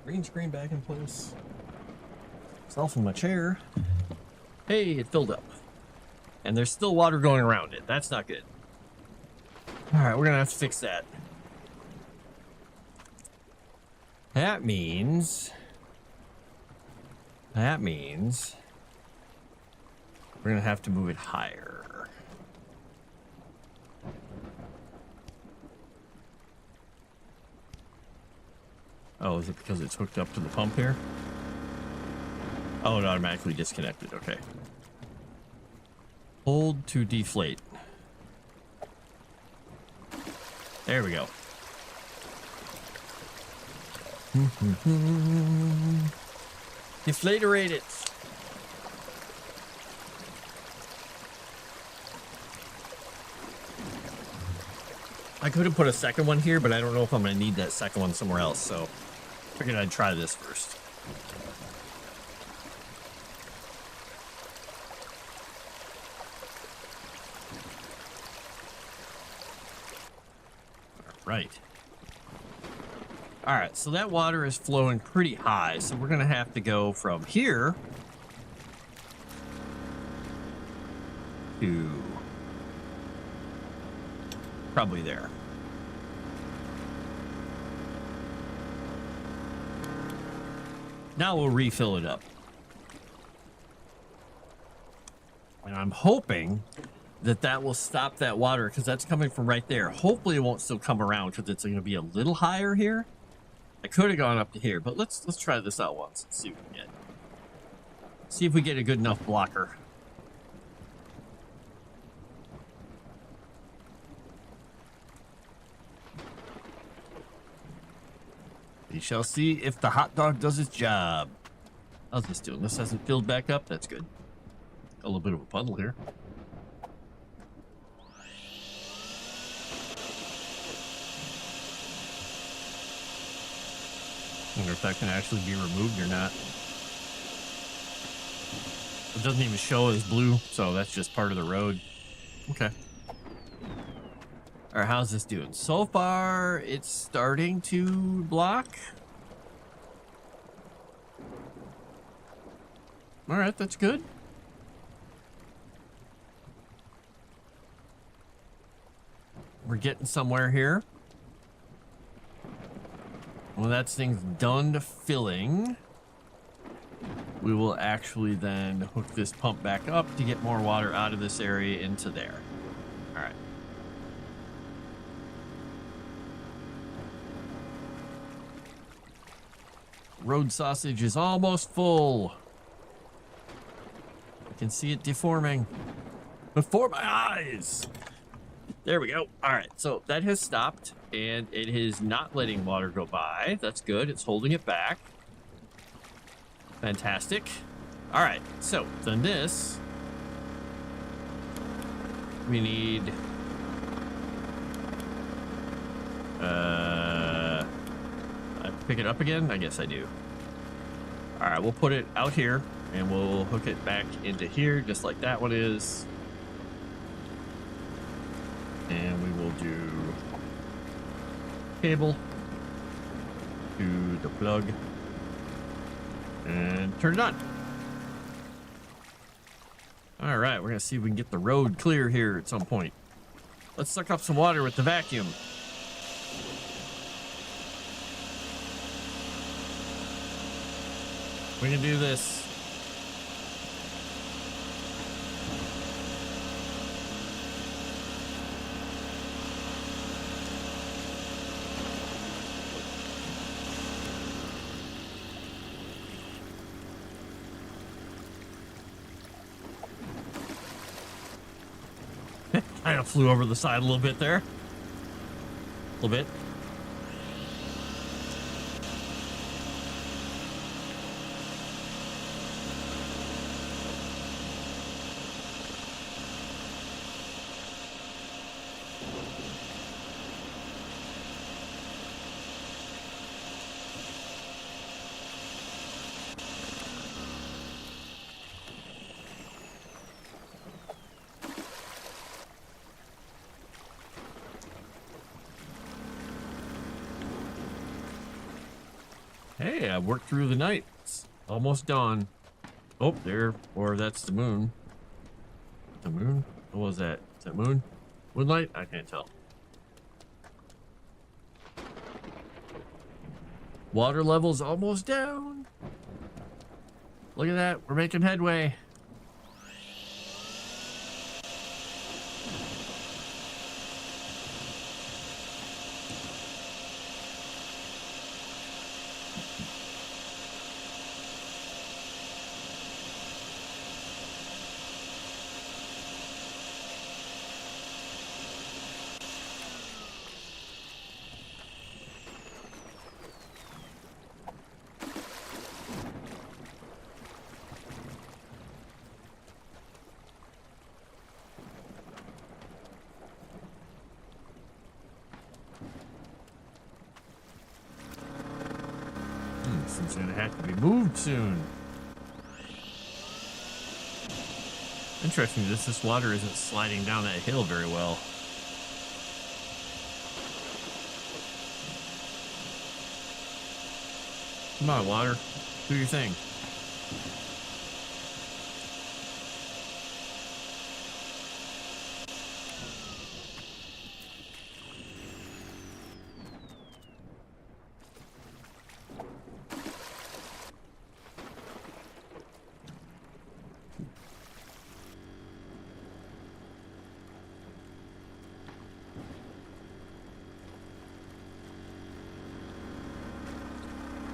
Green screen back in place. Self in my chair. Hey, it filled up. And there's still water going around it. That's not good. Alright, we're gonna have to fix that. That means we're gonna have to move it higher. Oh, is it because it's hooked up to the pump here? Oh, it automatically disconnected. Okay. Hold to deflate. There we go. Deflaterate it. I could have put a second one here, but I don't know if I'm going to need that second one somewhere else, so figured I'd try this first. Right. All right, so that water is flowing pretty high, so we're going to have to go from here to probably there. Now we'll refill it up. And I'm hoping that that will stop that water because that's coming from right there. Hopefully it won't still come around because it's going to be a little higher here. I could have gone up to here, but let's try this out once and see what we get. See if we get a good enough blocker. We shall see if the hot dog does its job. How's this doing? This hasn't filled back up. That's good. A little bit of a puddle here. Wonder if that can actually be removed or not. It doesn't even show as blue, so that's just part of the road. Okay. All right, how's this doing? So far, it's starting to block. All right, that's good. We're getting somewhere here. When that thing's done to filling, we will actually then hook this pump back up to get more water out of this area into there. All right. Road sausage is almost full. I can see it deforming before my eyes. There we go. All right, so that has stopped, and it is not letting water go by. That's good. It's holding it back. Fantastic. All right, so then this, we need, I pick it up again? I guess I do. All right, we'll put it out here, and we'll hook it back into here, just like that one is. And we will do cable to the plug and turn it on. All right, we're gonna see if we can get the road clear here at some point. Let's suck up some water with the vacuum. We can do this. Kind of flew over the side a little bit there. A little bit. Hey, I worked through the night. It's almost dawn. Oh, there. Or that's the moon. The moon? What was that? Is that moon? Moonlight? I can't tell. Water level's almost down. Look at that. We're making headway. This is gonna have to be moved soon. Interesting, this water isn't sliding down that hill very well. Come on, water. Do your thing.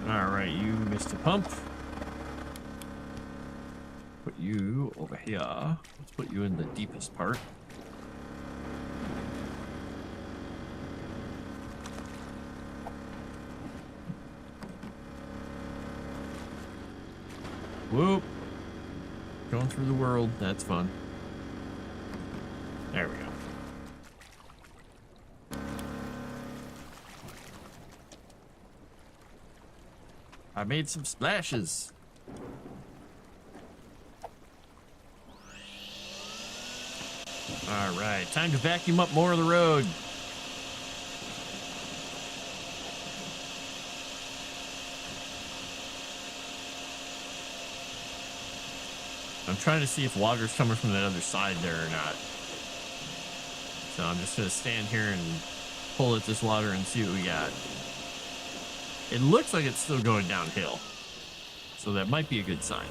Alright, you missed a pump. Put you over here. Let's put you in the deepest part. Whoop. Going through the world. That's fun. There we go. I made some splashes. All right, time to vacuum up more of the road. I'm trying to see if water's coming from that other side there or not. So I'm just gonna stand here and pull at this water and see what we got. It looks like it's still going downhill, so that might be a good sign.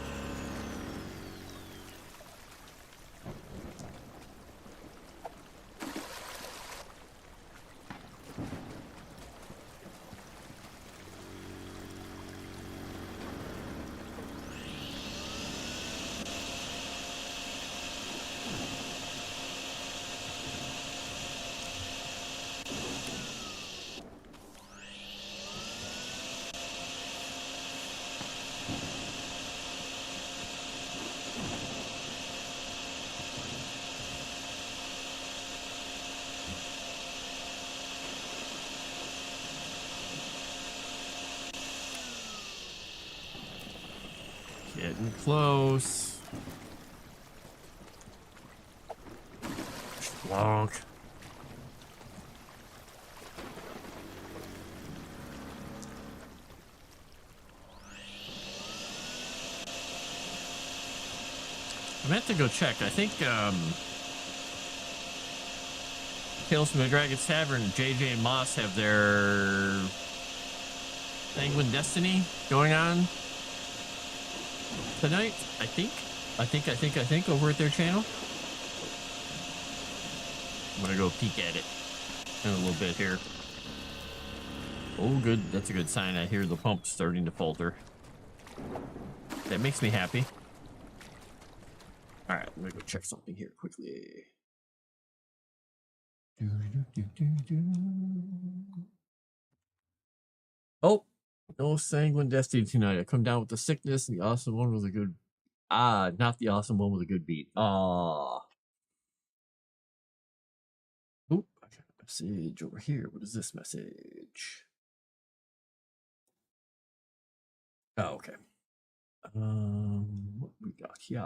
Getting close. Bonk. I meant to go check. I think Tales from the Dragon's Tavern, JJ and Moss have their Sanguine Destiny going on tonight. I think over at their channel. I'm gonna go peek at it in a little bit here. Oh, good. That's a good sign. I hear the pump starting to falter. That makes me happy. All right, I'm gonna go check something here quickly. Oh, no Sanguine Destiny tonight. I come down with the sickness. The awesome one was a good. Not the awesome one with a good beat. Oop, I got a message over here. What is this message? Oh, okay. What we got here?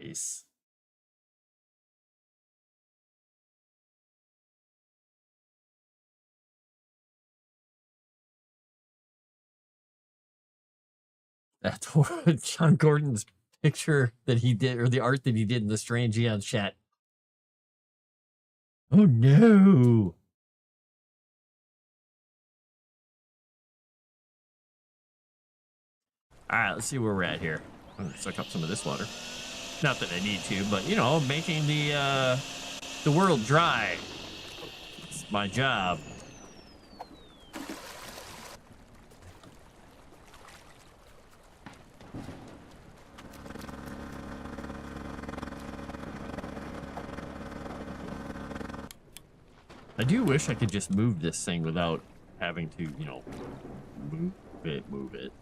Nice. That's John Gordon's picture that he did, or the art that he did in the Strange Eon chat. Oh no. All right, let's see where we're at here. I'm gonna suck up some of this water. Not that I need to, but you know, making the world dry. It's my job. I do wish I could just move this thing without having to, you know, move it.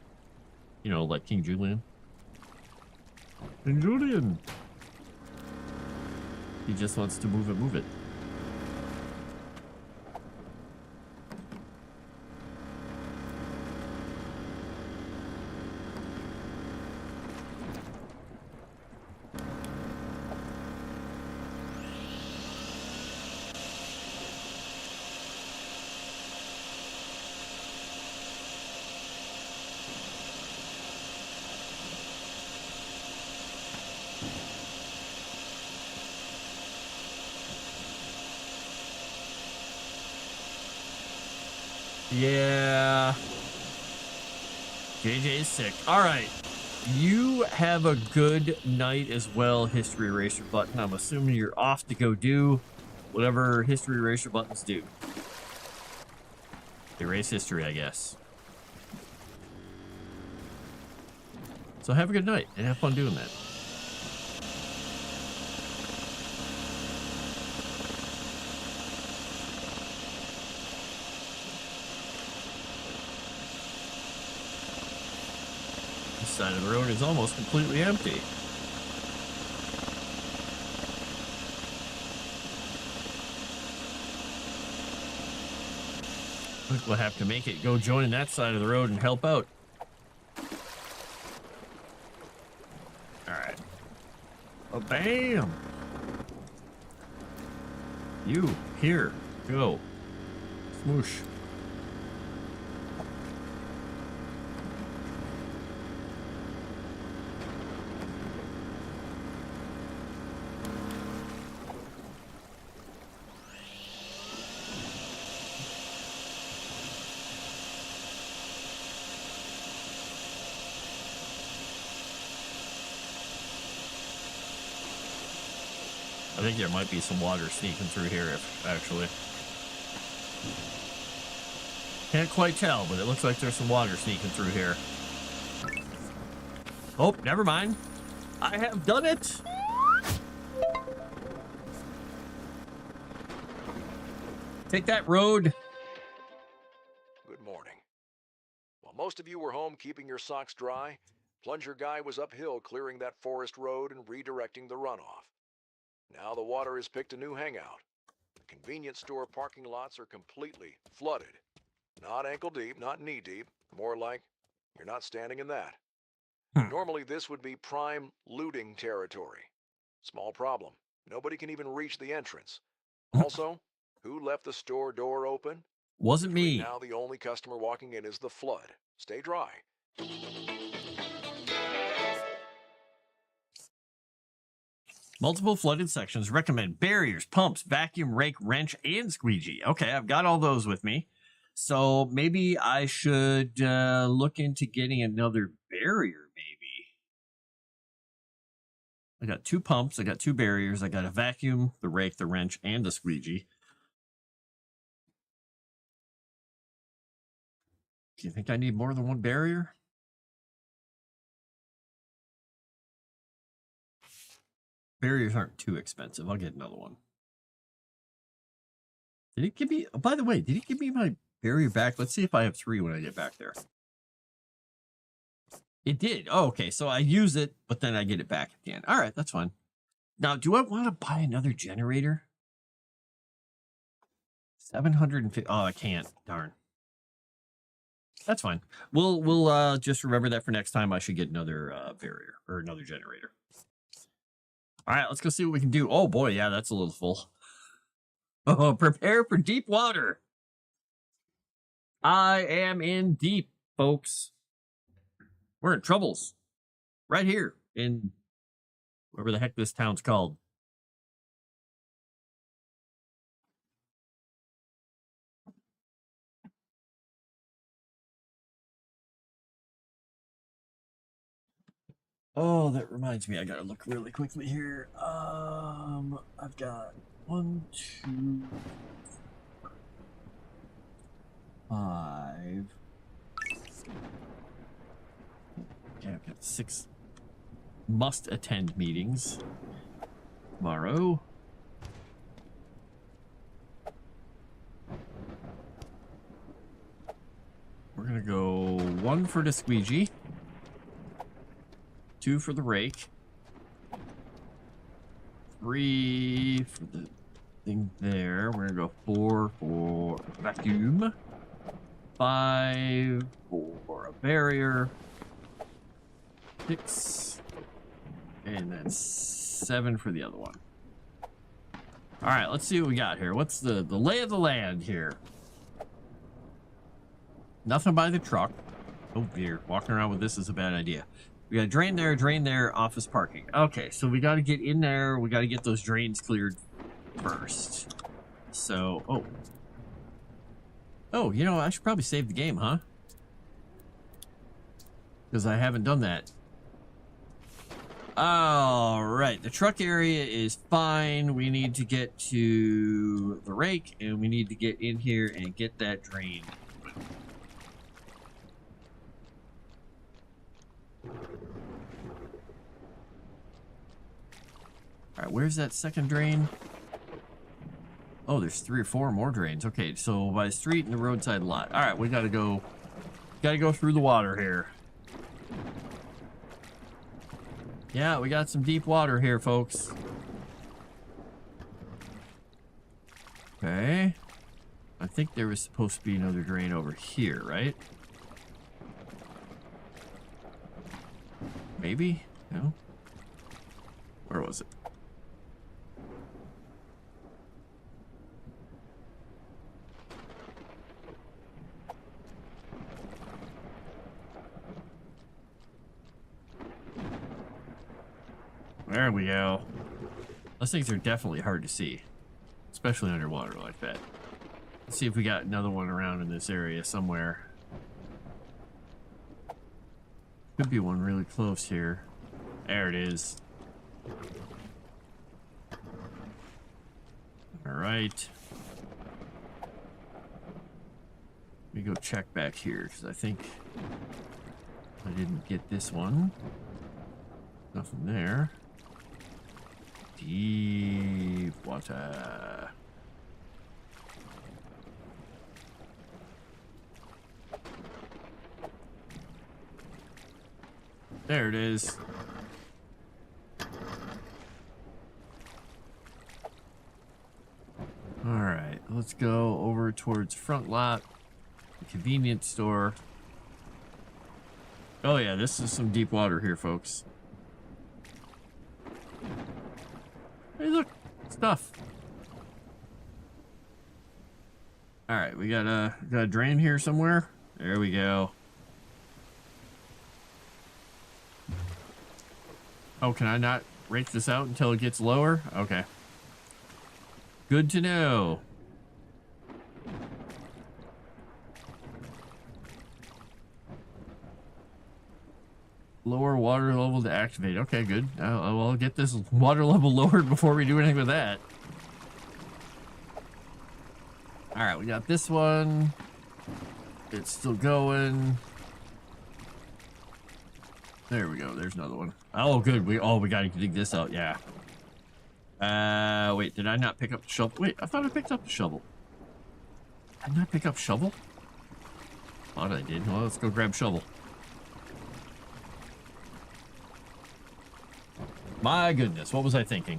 You know, like King Julian. King Julian! He just wants to move it, move it. Yeah. JJ's sick. All right. You have a good night as well, History Eraser Button. I'm assuming you're off to go do whatever History Eraser buttons do. Erase history, I guess. So have a good night and have fun doing that. This side of the road is almost completely empty. I think we'll have to make it go join that side of the road and help out. Alright. Oh, bam! You, here, go. Smoosh. I think there might be some water sneaking through here, if actually. Can't quite tell, but it looks like there's some water sneaking through here. Oh, never mind. I have done it. Take that road. Good morning. While most of you were home keeping your socks dry, Plunger Guy was uphill clearing that forest road and redirecting the runoff. Now the water has picked a new hangout. The convenience store parking lots are completely flooded. Not ankle deep, not knee deep, more like you're not standing in that. Normally this would be prime looting territory. Small problem. Nobody can even reach the entrance. Also, who left the store door open? Wasn't me. Now the only customer walking in is the flood. Stay dry. Multiple flooded sections recommend barriers, pumps, vacuum, rake, wrench, and squeegee. Okay, I've got all those with me. So maybe I should look into getting another barrier, maybe. I got 2 pumps, I got 2 barriers, I got a vacuum, the rake, the wrench, and the squeegee. Do you think I need more than 1 barrier? Barriers aren't too expensive. I'll get another one. Did it give me... Oh, by the way, did he give me my barrier back? Let's see if I have 3 when I get back there. It did. Oh, okay. So I use it, but then I get it back at the end. All right, that's fine. Now, do I want to buy another generator? 750. Oh, I can't. Darn. That's fine. We'll just remember that for next time. I should get another barrier or another generator. All right, let's go see what we can do. Oh boy, yeah, that's a little full. Oh, prepare for deep water. I am in deep, folks. We're in troubles. Right here in wherever the heck this town's called. Oh, that reminds me, I gotta look really quickly here. I've got 1, 2, 5. Yeah, I've got 6 must attend meetings tomorrow. We're gonna go 1 for the squeegee, 2 for the rake, 3 for the thing there. We're gonna go 4 for vacuum, 5 for a barrier, 6, and then 7 for the other one. All right, let's see what we got here. What's the lay of the land here? Nothing by the truck. Oh dear, walking around with this is a bad idea. We got drain there, office parking. Okay, so we got to get in there. We got to get those drains cleared first. So, oh, you know, I should probably save the game, huh? Because I haven't done that. All right, the truck area is fine. We need to get to the rake, and we need to get in here and get that drain. All right, where's that second drain? Oh, there's 3 or 4 more drains. Okay, so by the street and the roadside lot. All right, we gotta go through the water here. Yeah, we got some deep water here, folks. Okay. I think there was supposed to be another drain over here, right? Maybe? No? Where was it? There we go. Those things are definitely hard to see, especially underwater like that. Let's see if we got another one around in this area somewhere. Could be one really close here. There it is. All right. Let me go check back here because I think I didn't get this one. Nothing there. Deep water. There it is. All right, let's go over towards front lot, the convenience store. Oh yeah, this is some deep water here, folks. Hey, look, stuff. All right, we got a drain here somewhere. There we go. Oh, can I not rake this out until it gets lower? Okay. Good to know. Lower water level to activate. Okay, good. I'll get this water level lowered before we do anything with that. All right, we got this one. It's still going. There we go. There's another one. Oh, good. We got to dig this out. Yeah. Wait, did I not pick up the shovel? Wait, I thought I picked up the shovel. Did I not pick up shovel? Thought I did. Well, let's go grab shovel. My goodness, what was I thinking?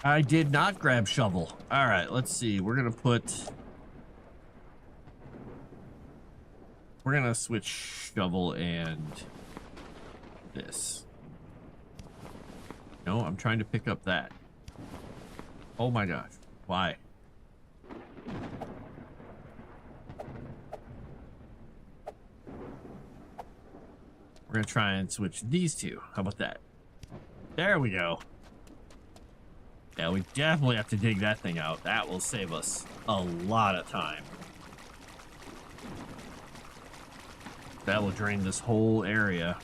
I did not grab shovel. All right, let's see. We're going to put We're gonna switch shovel and this. No, I'm trying to pick up that. Oh my gosh. Why? We're gonna try and switch these two. How about that? There we go. Yeah, we definitely have to dig that thing out. That will save us a lot of time. That will drain this whole area.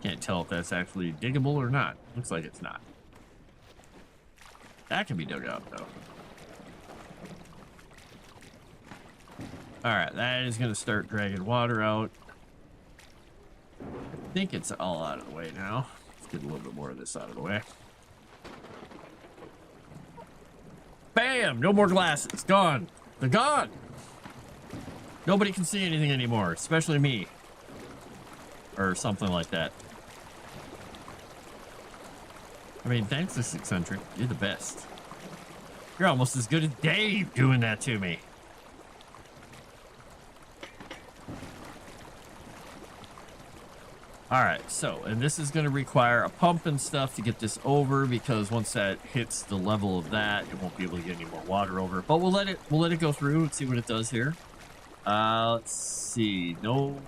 Can't tell if that's actually diggable or not. Looks like it's not. That can be dug out though. Alright, that is going to start dragging water out. I think it's all out of the way now. Let's get a little bit more of this out of the way. Bam! No more glasses. Gone. They're gone. Nobody can see anything anymore, especially me. Or something like that. I mean, thanks, this eccentric. You're the best. You're almost as good as Dave doing that to me. Alright, so, and this is going to require a pump and stuff to get this over, because once that hits the level of that, it won't be able to get any more water over. But we'll let it go through and see what it does here. Let's see. No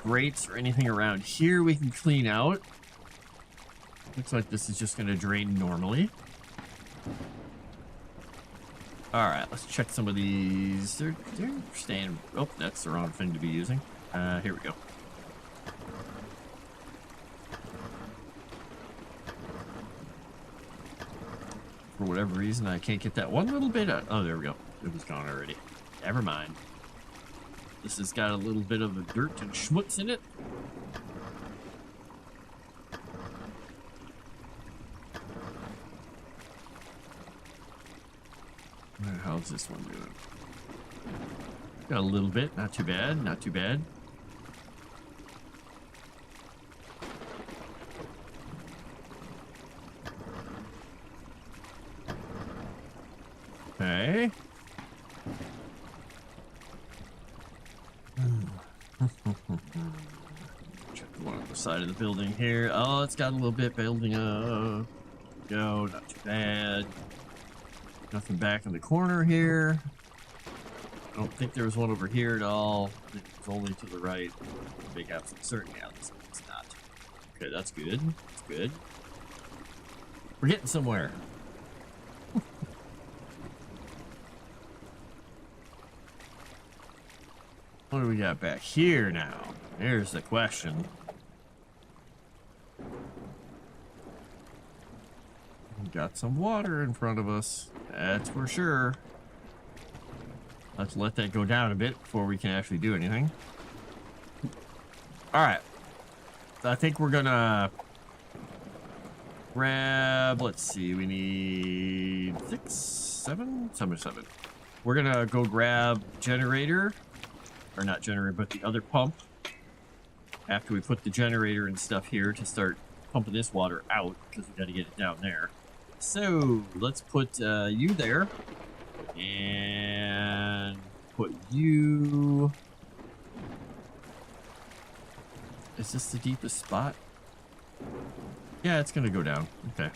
grates or anything around here we can clean out. Looks like this is just going to drain normally. Alright, let's check some of these. They're staying... Oh, that's the wrong thing to be using. Here we go. For whatever reason, I can't get that one little bit out. Oh, there we go. It was gone already. Never mind. This has got a little bit of a dirt and schmutz in it. How's this one doing? Got a little bit. Not too bad. Not too bad. Okay. Check the one on the side of the building here. Oh, it's got a little bit building up. Go, not too bad. Nothing back in the corner here. I don't think there was one over here at all. I think it's only to the right. Big absolute certain. Yeah, it's not. Okay, that's good. That's good. We're getting somewhere. What do we got back here now? Here's the question. We got some water in front of us. That's for sure. Let's let that go down a bit before we can actually do anything. Alright. I think we're gonna grab, let's see, we need 7. We're gonna go grab generator. Or not generator, but the other pump. After we put the generator and stuff here to start pumping this water out, because we gotta get it down there. So let's put you there, and put you. Is this the deepest spot? Yeah, it's gonna go down. Okay,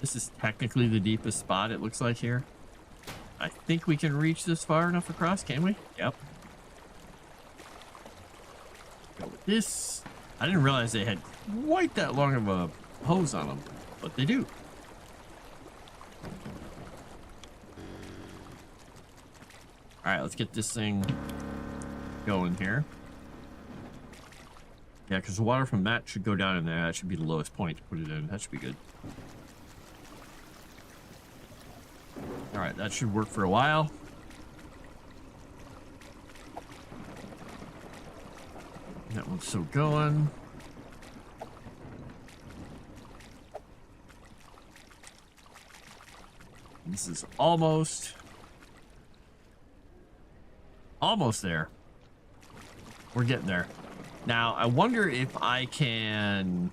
this is technically the deepest spot. It looks like here. I think we can reach this far enough across. Can we? Yep. Go with this. I didn't realize they had quite that long of a hose on them, but they do. Alright, let's get this thing going here. Yeah, because the water from that should go down in there. That should be the lowest point to put it in. That should be good. Alright, that should work for a while. That one's still going. This is almost there. We're getting there. Now, I wonder if I can...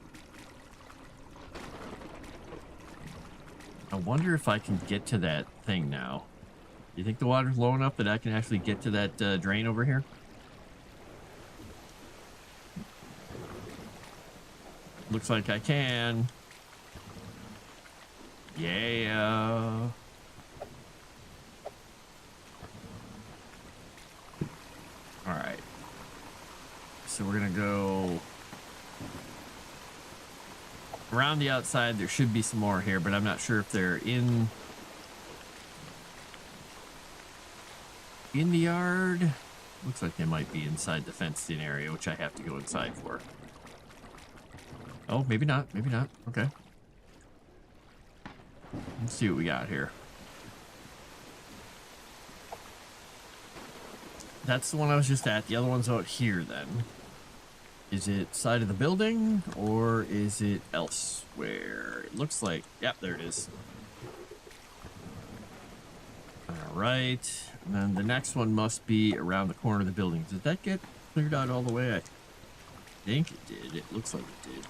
get to that thing now. You think the water's low enough that I can actually get to that drain over here? Looks like I can. Yeah. All right. So we're gonna go around the outside. There should be some more here, but I'm not sure if they're in the yard. Looks like they might be inside the fenced-in area, which I have to go inside for. Oh, maybe not. Maybe not. Okay. Let's see what we got here. That's the one I was just at. The other one's out here, then. Is it side of the building, or is it elsewhere? It looks like... Yep, there it is. All right. And then the next one must be around the corner of the building. Did that get cleared out all the way? I think it did. It looks like it did.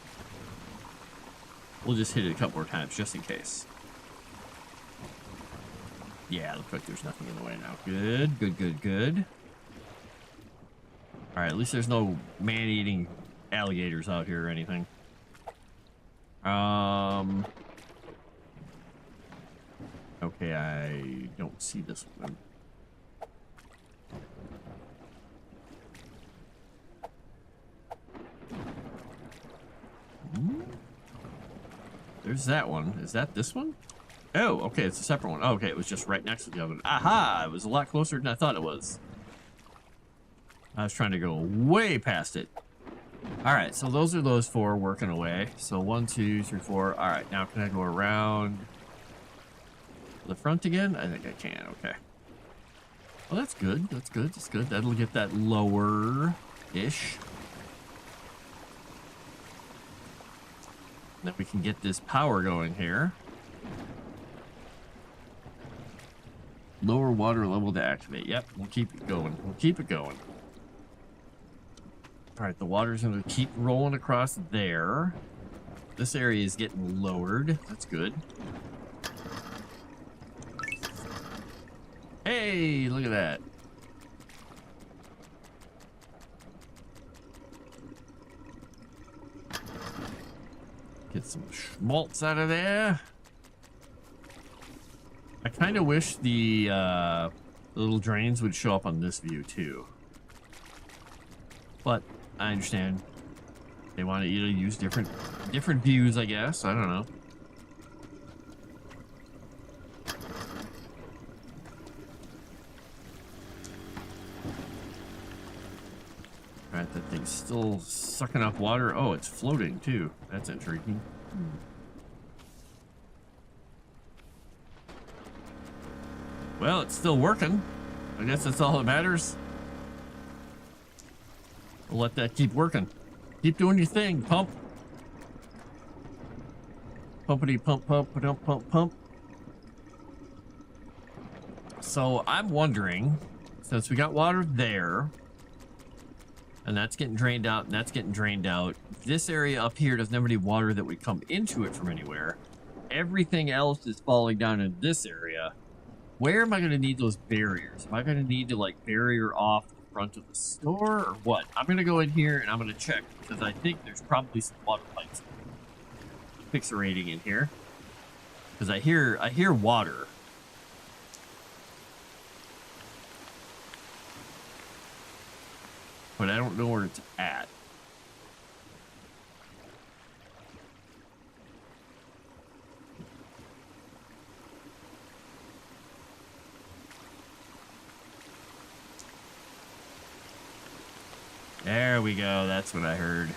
We'll just hit it a couple more times, just in case. Yeah, looks like there's nothing in the way now. Good, good, good, good. All right, at least there's no man-eating alligators out here or anything. Okay, I don't see this one. There's that one. Is that this one? Oh, okay, it's a separate one. Oh, okay, it was just right next to the other one. Aha! It was a lot closer than I thought it was. I was trying to go way past it. All right, so those are those four working away. So 1, 2, 3, 4. All right, now can I go around the front again? I think I can. Okay. Well, that's good. That's good. That's good. That'll get that lower-ish. Then we can get this power going here. Lower water level to activate. Yep, we'll keep it going. We'll keep it going. All right, the water's going to keep rolling across there. This area is getting lowered. That's good. Hey, look at that. Get some schmaltz out of there. I kind of wish the little drains would show up on this view too. But I understand. They want you to use different views, I guess. I don't know. Alright, that thing's still sucking up water. Oh, it's floating too. That's intriguing. Well, it's still working. I guess that's all that matters. We'll let that keep working. Keep doing your thing, pump. Pumpity pump, pump, pump, pump, pump. So I'm wondering, since we got water there, and that's getting drained out, and that's getting drained out, this area up here doesn't have any water that would come into it from anywhere. Everything else is falling down in this area. Where am I going to need those barriers? Am I going to need to, like, barrier off the front of the store or what? I'm going to go in here and I'm going to check because I think there's probably some water pipes fixerating in here. Because I hear water. But I don't know where it's at. There we go. That's what I heard.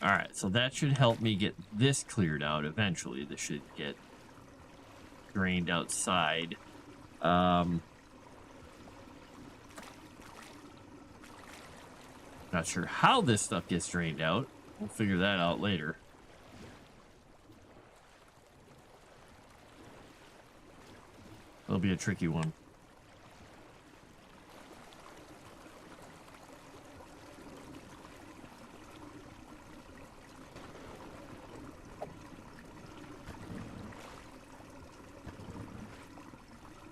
All right, so that should help me get this cleared out eventually. This should get drained outside. Not sure how this stuff gets drained out. We'll figure that out later. It'll be a tricky one.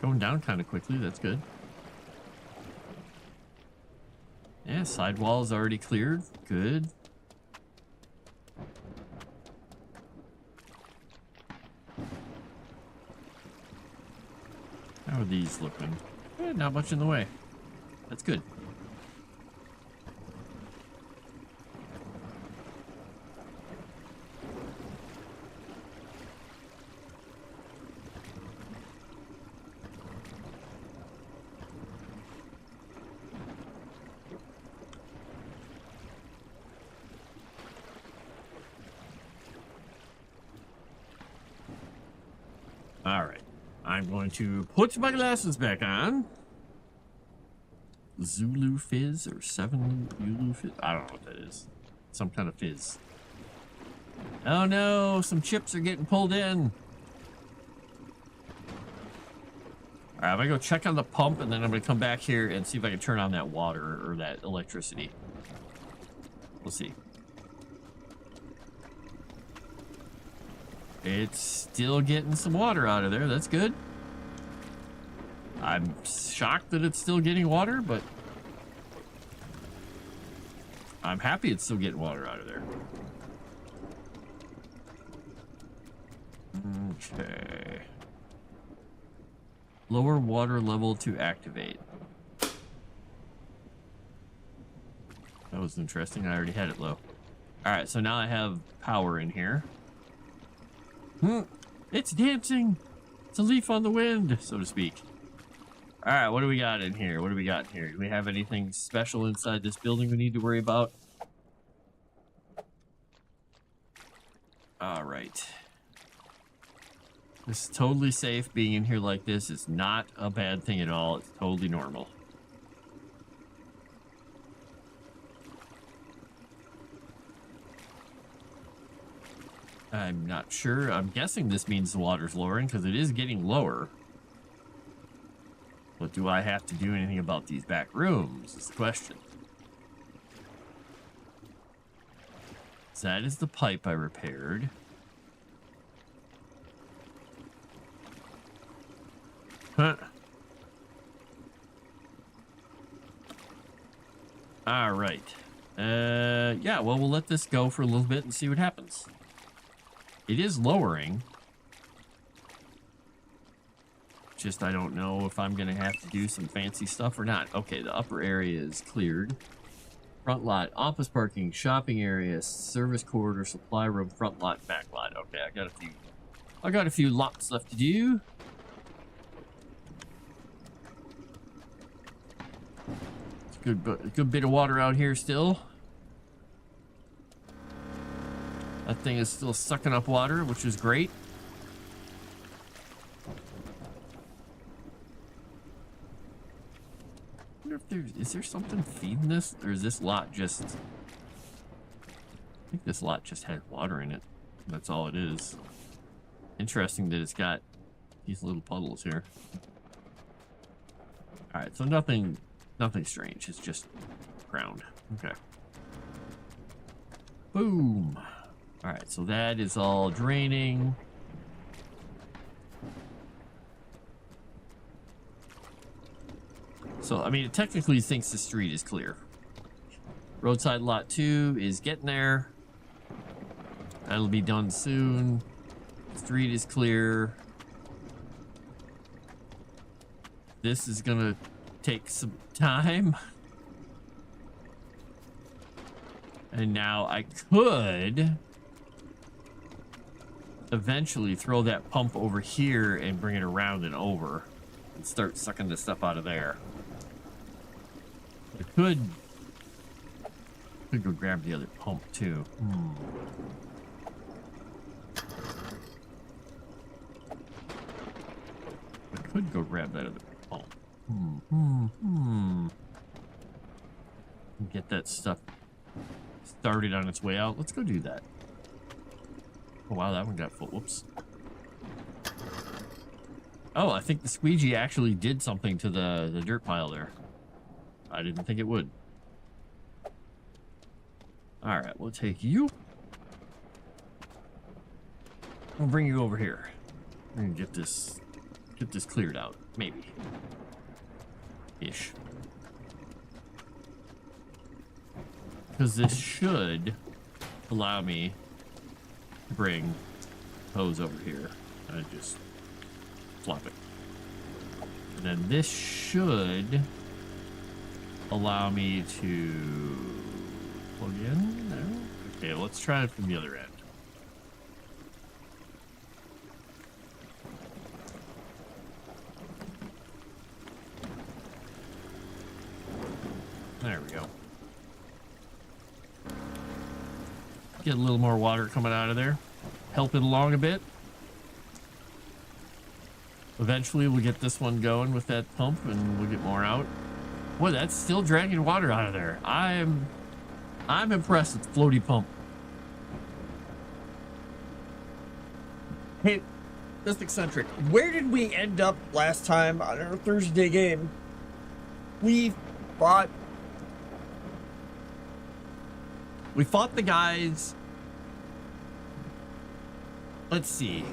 Going down kind of quickly, that's good. Yeah, sidewall is already cleared. Good. How are these looking? Not much in the way. That's good. All right. I'm going to put my glasses back on. Zulu Fizz or 7 Ulu Fizz? I don't know what that is. Some kind of fizz. Oh no, some chips are getting pulled in. All right, I'm gonna go check on the pump and then I'm gonna come back here and see if I can turn on that water or that electricity. We'll see. It's still getting some water out of there. That's good. I'm shocked that it's still getting water, but I'm happy it's still getting water out of there. Okay. Lower water level to activate. That was interesting. I already had it low. All right, so now I have power in here. It's dancing. It's a leaf on the wind, so to speak. All right, what do we got in here? What do we got in here? Do we have anything special inside this building we need to worry about? All right. This is totally safe. Being in here like this is not a bad thing at all. It's totally normal. I'm not sure. I'm guessing this means the water's lowering because it is getting lower. But do I have to do anything about these back rooms is the question. So that is the pipe I repaired. Huh. All right. Yeah, well, we'll let this go for a little bit and see what happens. It is lowering. Just I don't know if I'm gonna have to do some fancy stuff or not. Okay, the upper area is cleared. Front lot, office parking, shopping area, service corridor, supply room, front lot, back lot. Okay, I got a few lots left to do. It's a good bit of water out here still. That thing is still sucking up water, which is great. I wonder if is there something feeding this, or is this lot just? I think this lot just has water in it. That's all it is. Interesting that it's got these little puddles here. All right, so nothing strange. It's just ground. Okay. Boom. All right, so that is all draining. So, I mean, it technically thinks the street is clear. Roadside lot 2 is getting there. That'll be done soon. Street is clear. This is gonna take some time. And now I could eventually throw that pump over here and bring it around and over and start sucking the stuff out of there. I could go grab the other pump too. I could go grab that other pump. and get that stuff started on its way out. Let's go do that. Oh, wow, that one got full. Whoops. Oh, I think the squeegee actually did something to the dirt pile there. I didn't think it would. All right, we'll take you. We'll bring you over here. We're gonna get this cleared out, maybe. Ish. Because this should allow me to bring hose over here and just flop it. And then this should allow me to plug in. No? Okay, let's try it from the other end. There we go. Get a little more water coming out of there. Help it along a bit. Eventually we'll get this one going with that pump and we'll get more out. Boy, that's still dragging water out of there. I'm impressed with the floaty pump. Hey, just eccentric. Where did we end up last time on our Thursday game? We fought the guys. Let's see.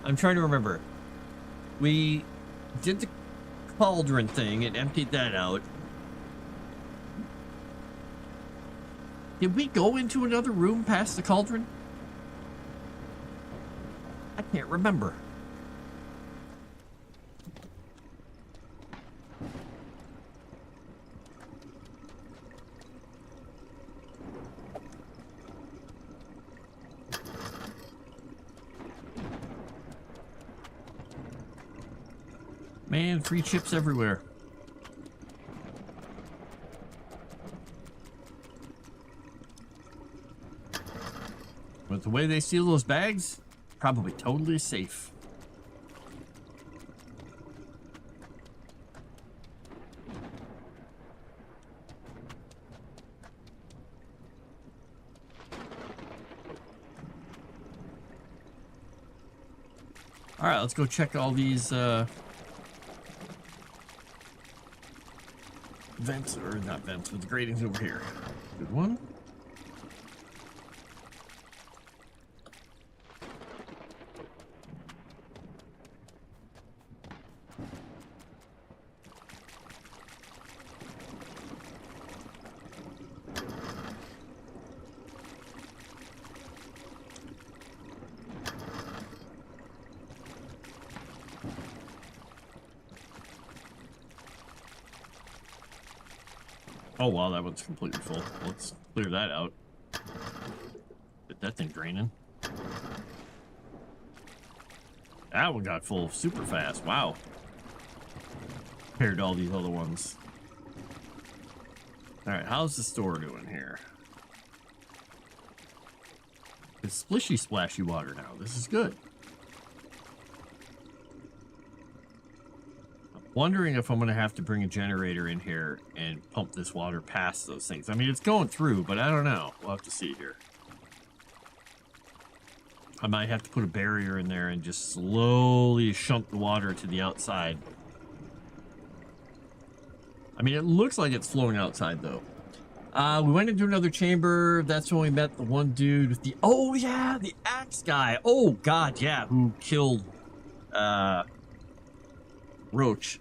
I'm trying to remember. We did the cauldron thing and emptied that out. Did we go into another room past the cauldron? I can't remember. Man, free chips everywhere. With the way they seal those bags, probably totally safe. All right, let's go check all these vents, or not vents, but the gratings over here. Good one. Oh wow, that one's completely full. Let's clear that out. Get that thing draining. That one got full super fast. Wow. Compared to all these other ones. Alright, how's the store doing here? It's splishy splashy water now. This is good. Wondering if I'm going to have to bring a generator in here and pump this water past those things. I mean, it's going through, but I don't know. We'll have to see here. I might have to put a barrier in there and just slowly shunt the water to the outside. I mean, it looks like it's flowing outside, though. We went into another chamber. That's when we met the one dude with the... Oh, yeah, the axe guy. Oh, God, yeah, who killed... Roach.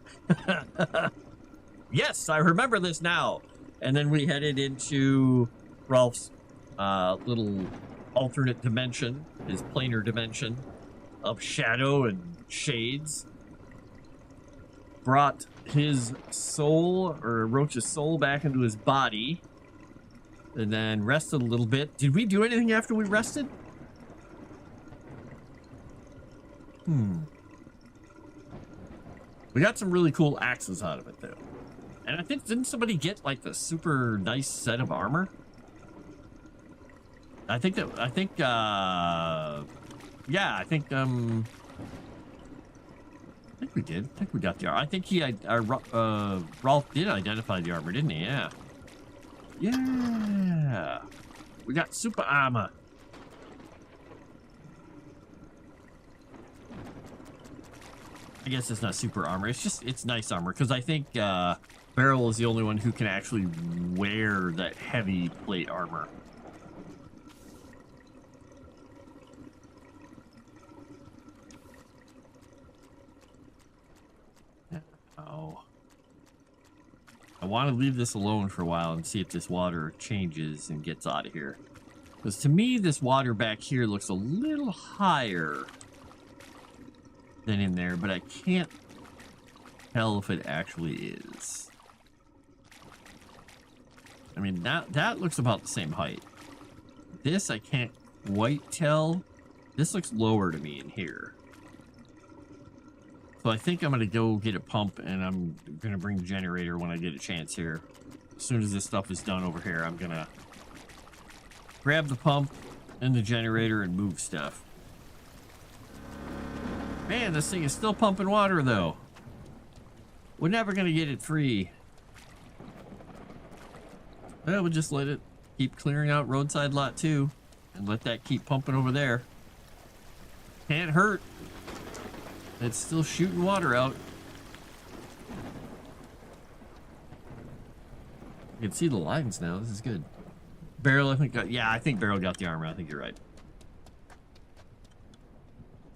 Yes, I remember this now. And then we headed into Ralph's little alternate dimension, his planar dimension of shadow and shades. Brought his soul, or Roach's soul, back into his body. And then rested a little bit. Did we do anything after we rested? We got some really cool axes out of it, though. And I think, didn't somebody get, like, the super nice set of armor? I think, yeah, I think, we did. I think we got the armor. I think Ralph did identify the armor, didn't he? Yeah. Yeah. We got super armor. I guess it's not super armor. It's nice armor. Because I think Beryl is the only one who can actually wear that heavy plate armor. Oh. I want to leave this alone for a while and see if this water changes and gets out of here. Because to me, this water back here looks a little higher than in there, but I can't tell if it actually is. I mean, that looks about the same height. This, I can't quite tell. This looks lower to me in here. So I think I'm going to go get a pump, and I'm going to bring the generator when I get a chance here. As soon as this stuff is done over here, I'm going to grab the pump and the generator and move stuff. Man, this thing is still pumping water, though. We're never going to get it free. Well, we'll just let it keep clearing out roadside lot 2 and let that keep pumping over there. Can't hurt. It's still shooting water out. You can see the lines now. This is good. Beryl, I think I think Beryl got the armor. I think you're right.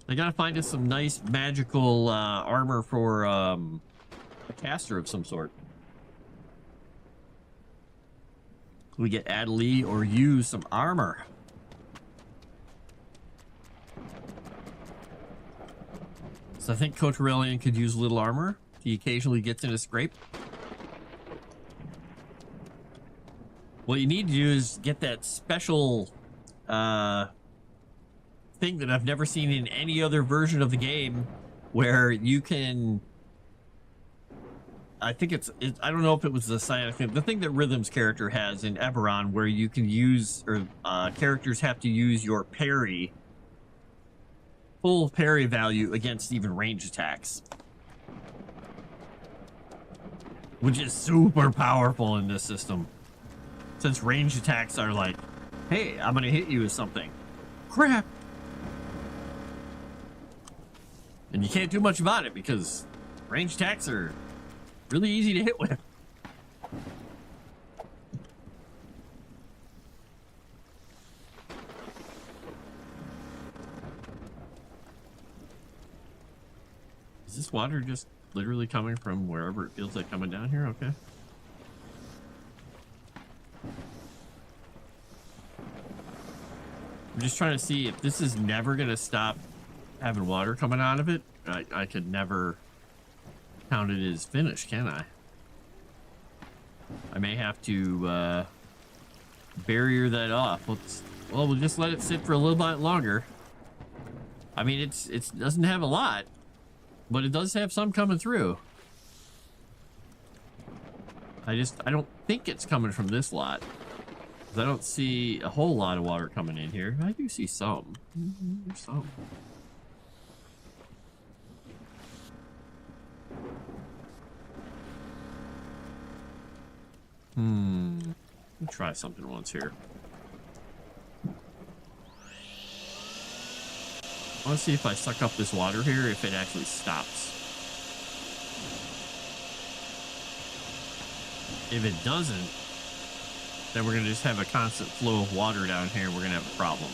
I gotta find us some nice magical armor for a caster of some sort. We get Adelie or use some armor. So I think Coach Aurelian could use a little armor. He occasionally gets in a scrape. What you need to do is get that special thing that I've never seen in any other version of the game, where you can... I think I don't know if it was the scientific thing. The thing that Rhythm's character has in Eberron, where you can use, or characters have to use your parry, full parry value against even range attacks. Which is super powerful in this system. Since range attacks are like, hey, I'm gonna hit you with something. Crap! And you can't do much about it because range attacks are really easy to hit with. Is this water just literally coming from wherever it feels like coming down here? Okay. I'm just trying to see if this is never going to stop having water coming out of it. I could never count it as finished, can I? I may have to barrier that off. Well, we'll just let it sit for a little bit longer. I mean, it doesn't have a lot, but it does have some coming through. I don't think it's coming from this lot, because I don't see a whole lot of water coming in here. I do see some. There's some. Let me try something once here. I want to see if I suck up this water here, if it actually stops. If it doesn't, then we're going to just have a constant flow of water down here. We're going to have a problem.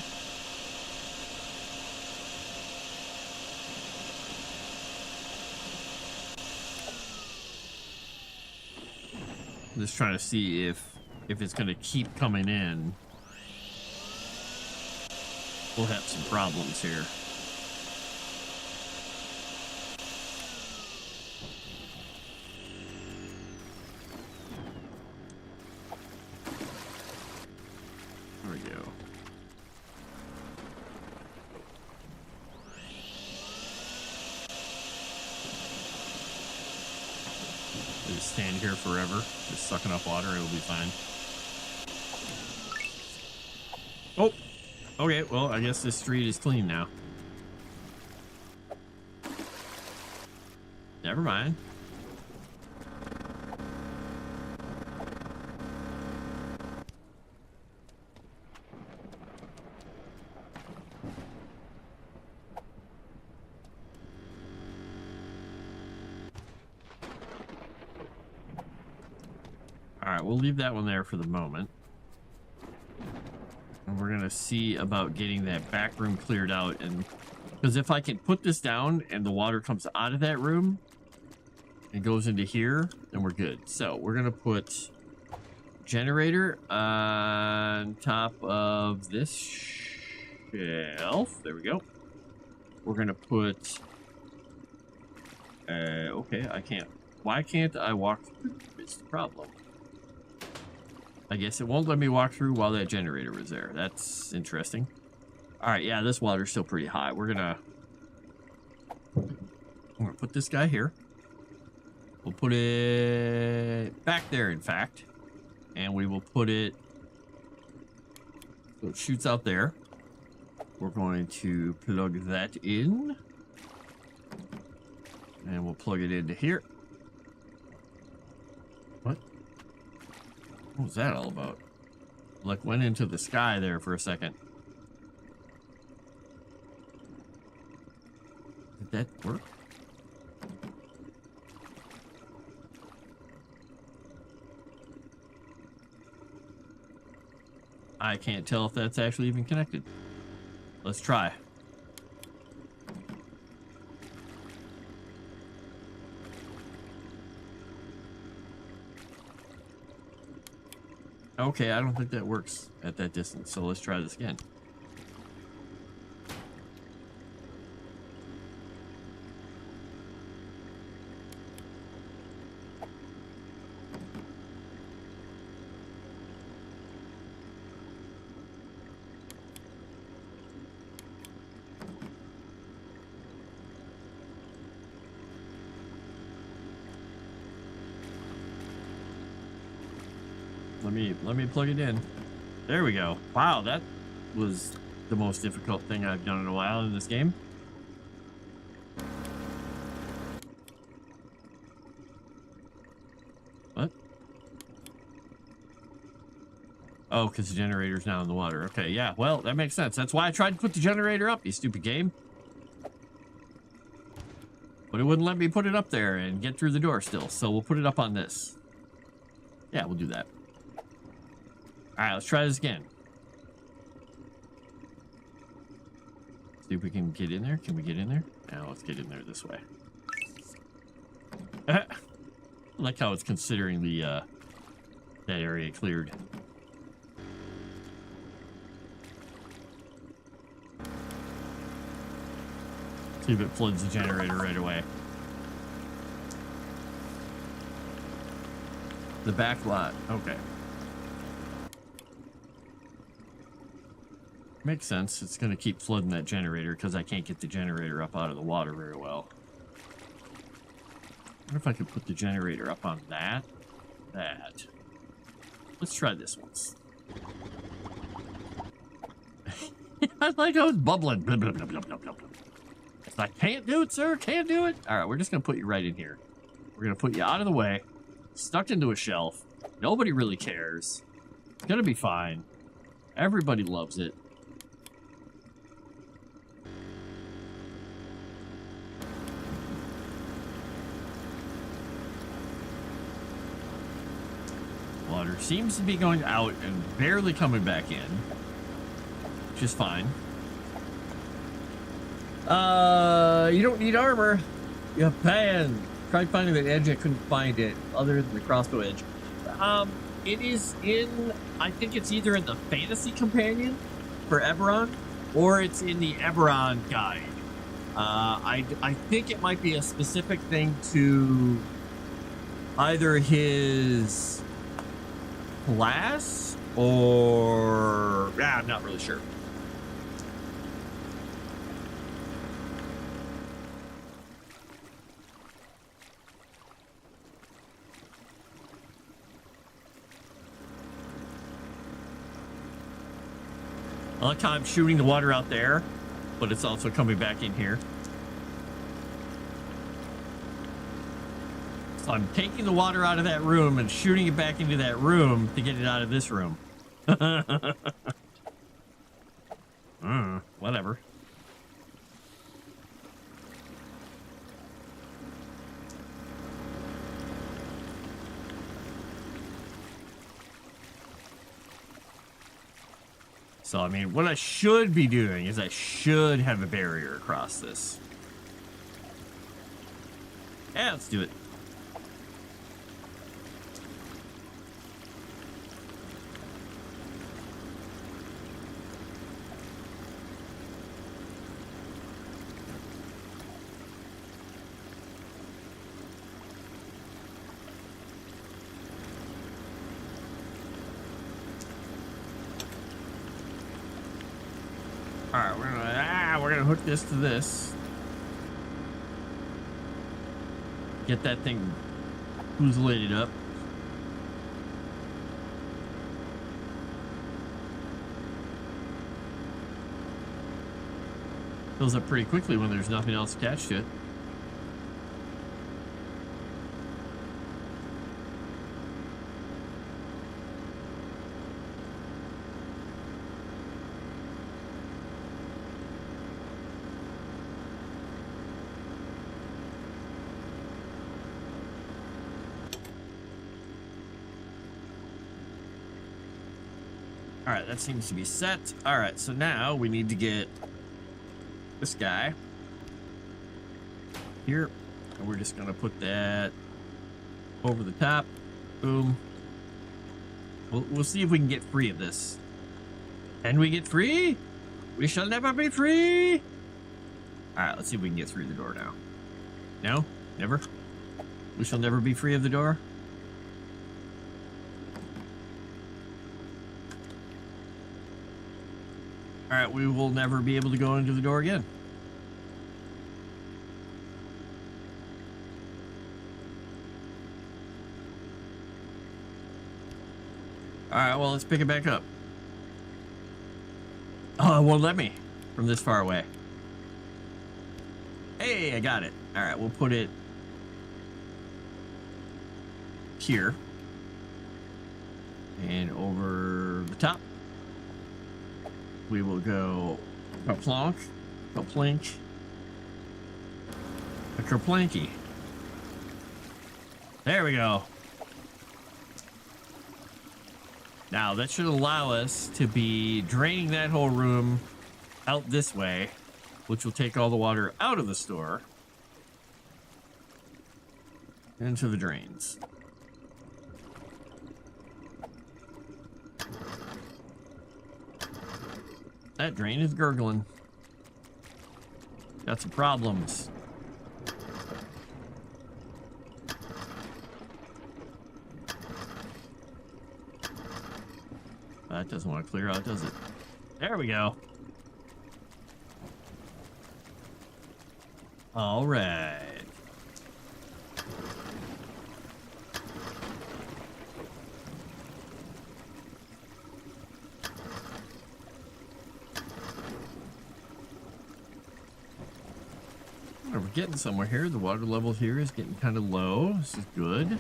I'm just trying to see if it's going to keep coming in. We'll have some problems here. There we go. Just stand here forever, just sucking up water, it'll be fine. Oh! Okay, well, I guess this street is clean now. Never mind. All right, we'll leave that one there for the moment. And we're going to see about getting that back room cleared out. And because if I can put this down and the water comes out of that room and goes into here, then we're good. So we're going to put generator on top of this shelf. There we go. We're going to put... okay, I can't. Why can't I walk through? It's the problem. I guess it won't let me walk through while that generator was there. That's interesting. All right, yeah, this water's still pretty high. We're gonna put this guy here. We'll put it back there, in fact, and we will put it so it shoots out there. We're going to plug that in, and we'll plug it into here. What? What was that all about? Like, went into the sky there for a second. Did that work? I can't tell if that's actually even connected. Let's try. Okay, I don't think that works at that distance, so let's try this again. Let me plug it in. There we go. Wow, that was the most difficult thing I've done in a while in this game. What? Oh, because the generator's now in the water. Okay, yeah, well, that makes sense. That's why I tried to put the generator up, you stupid game. But it wouldn't let me put it up there and get through the door still, so we'll put it up on this. Yeah, we'll do that. All right, let's try this again. See if we can get in there. Can we get in there? Now let's get in there this way. I like how it's considering the that area cleared. See if it floods the generator right away. The back lot. Okay. Makes sense. It's going to keep flooding that generator because I can't get the generator up out of the water very well. I wonder if I could put the generator up on that. Let's try this once. I like how it's bubbling. Blah, blah, blah, blah, blah, blah. It's like, can't do it, sir. Can't do it. All right, we're just going to put you right in here. We're going to put you out of the way. Stuck into a shelf. Nobody really cares. It's going to be fine. Everybody loves it. Water seems to be going out and barely coming back in, which is fine. You don't need armor. You have pan. Tried finding that edge. I couldn't find it other than the crossbow edge. It is in, I think it's either in the Fantasy Companion for Eberron, or it's in the Eberron guide. I think it might be a specific thing to either his class or... yeah, I'm not really sure. I like how I'm shooting the water out there, but it's also coming back in here. So I'm taking the water out of that room and shooting it back into that room to get it out of this room. Whatever. So, I mean, what I should be doing is I should have a barrier across this. Yeah, let's do it. All right, we're gonna hook this to this. Get that thing foozlated up. Fills up pretty quickly when there's nothing else attached to it. All right, that seems to be set. All right, so now we need to get this guy here, and we're just gonna put that over the top. Boom. We'll see if we can get free of this. Can we get free? We shall never be free. All right, let's see if we can get through the door now. No? Never? We shall never be free of the door? All right, we will never be able to go into the door again. All right, well, let's pick it back up. Oh, it won't let me from this far away. Hey, I got it. All right, we'll put it here and over the top. We will go a plonk, a plink, a kerplanky. There we go. Now that should allow us to be draining that whole room out this way, which will take all the water out of the store into the drains. That drain is gurgling. Got some problems. That doesn't want to clear out, does it? There we go. All right. We're getting somewhere here. The water level here is getting kind of low. This is good.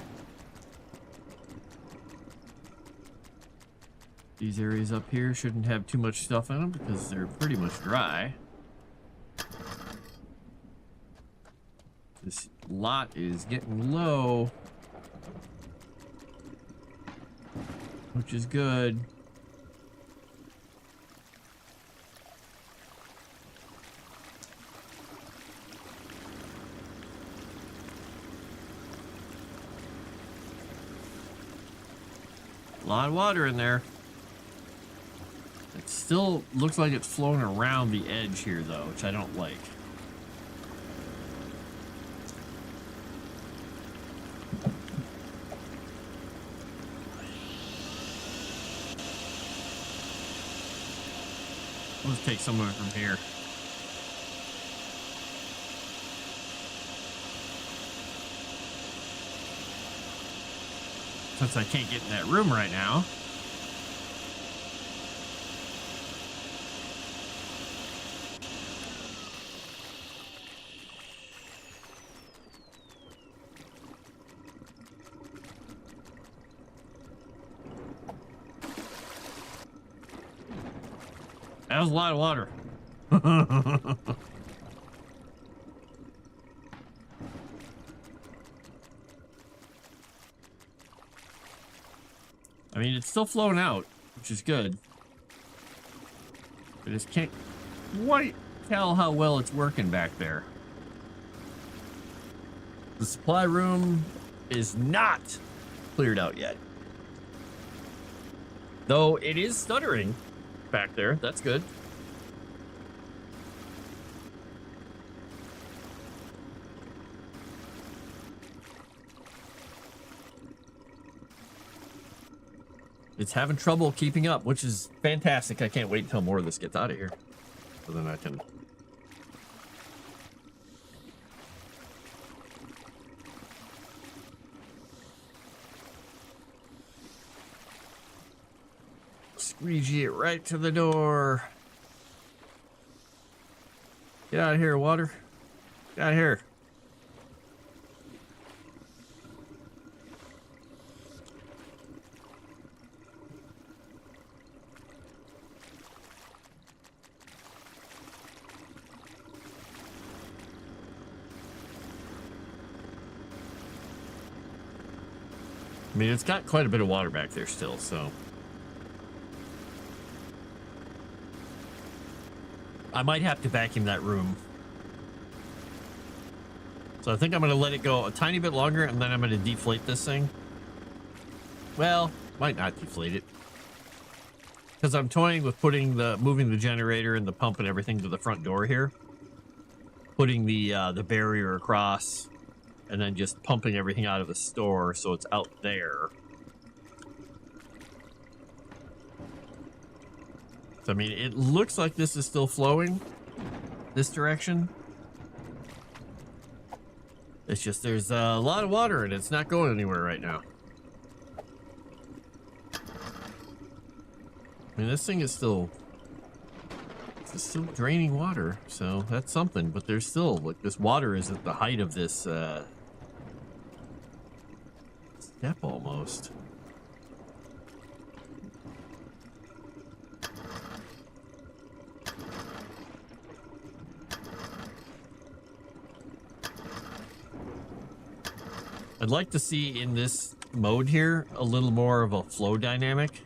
These areas up here shouldn't have too much stuff in them because they're pretty much dry. This lot is getting low, which is good. A lot of water in there. It still looks like it's flowing around the edge here, though, which I don't like. Let's take some of it from here. Since I can't get in that room right now. That was a lot of water. I mean, it's still flowing out, which is good. I just can't quite tell how well it's working back there. The supply room is not cleared out yet. Though it is stuttering back there. That's good. It's having trouble keeping up, which is fantastic. I can't wait until more of this gets out of here. So then I can... squeegee it right to the door. Get out of here, water. Get out of here. I mean, it's got quite a bit of water back there still, so... I might have to vacuum that room. So I think I'm going to let it go a tiny bit longer, and then I'm going to deflate this thing. Well, might not deflate it. Because I'm toying with moving the generator and the pump and everything to the front door here. Putting the barrier across, and then just pumping everything out of the store so it's out there. I mean, it looks like this is still flowing this direction. It's just there's a lot of water and it's not going anywhere right now. I mean, this thing is still draining water, so that's something. But there's still, like, this water is at the height of this step almost. I'd like to see in this mode here a little more of a flow dynamic,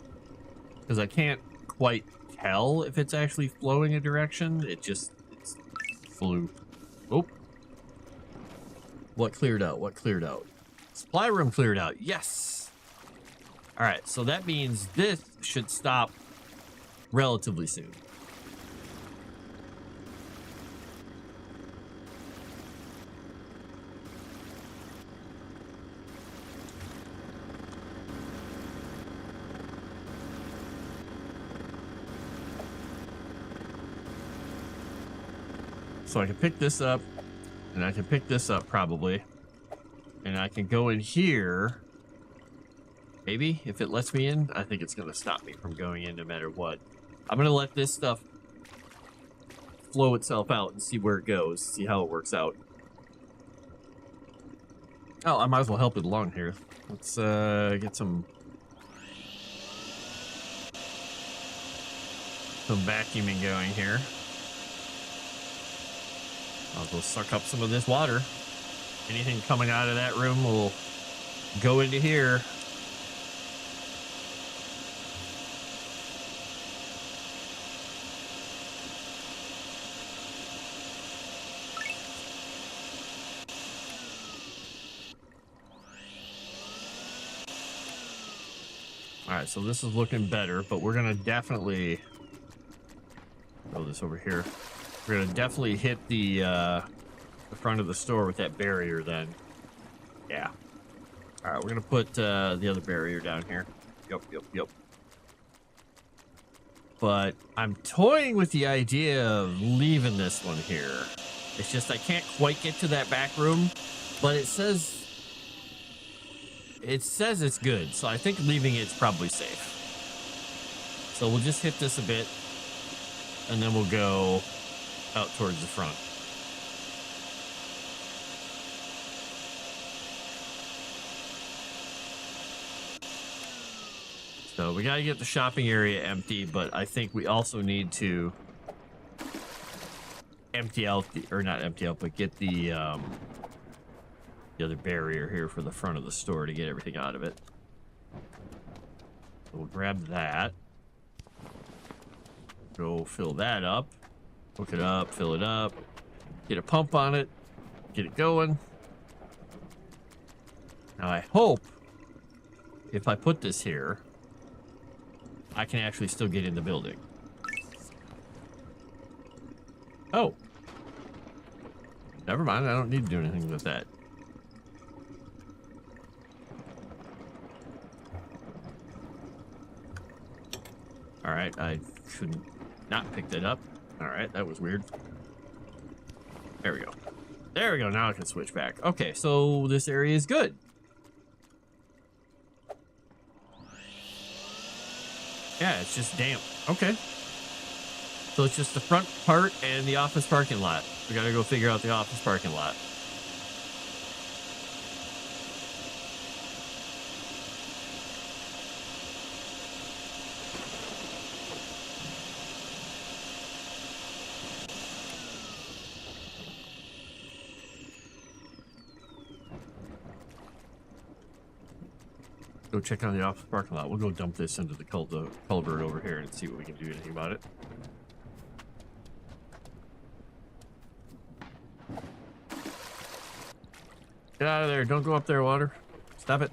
because I can't quite tell if it's actually flowing a direction. It's flew. Oh. What cleared out? What cleared out? Supply room cleared out. Yes. All right. So that means this should stop relatively soon. So I can pick this up, and I can pick this up probably, and I can go in here. Maybe if it lets me in. I think it's going to stop me from going in no matter what. I'm going to let this stuff flow itself out and see where it goes, see how it works out. Oh, I might as well help it along here. Let's get some vacuuming going here. I'll go suck up some of this water. Anything coming out of that room will go into here. All right, so this is looking better, but we're gonna definitely throw this over here. We're gonna definitely hit the front of the store with that barrier then. Yeah. All right, we're gonna put the other barrier down here. Yep. But I'm toying with the idea of leaving this one here. It's just I can't quite get to that back room, but it says it's good, so I think leaving it's probably safe. So we'll just hit this a bit, and then we'll go out towards the front. So we gotta get the shopping area empty, but I think we also need to empty out but get the other barrier here for the front of the store to get everything out of it. So we'll grab that. Go fill that up. Hook it up, fill it up. Get a pump on it. Get it going. Now I hope if I put this here, I can actually still get in the building. Oh. Never mind, I don't need to do anything with that. Alright, I shouldn't not pick that up. Alright, that was weird. There we go. There we go, now I can switch back. Okay, so this area is good. Yeah, it's just damp. Okay. So it's just the front part and the office parking lot. We gotta go figure out the office parking lot. Go check on the office parking lot. We'll go dump this into the culvert over here and see what we can do anything about it. Get out of there. Don't go up there, water. Stop it.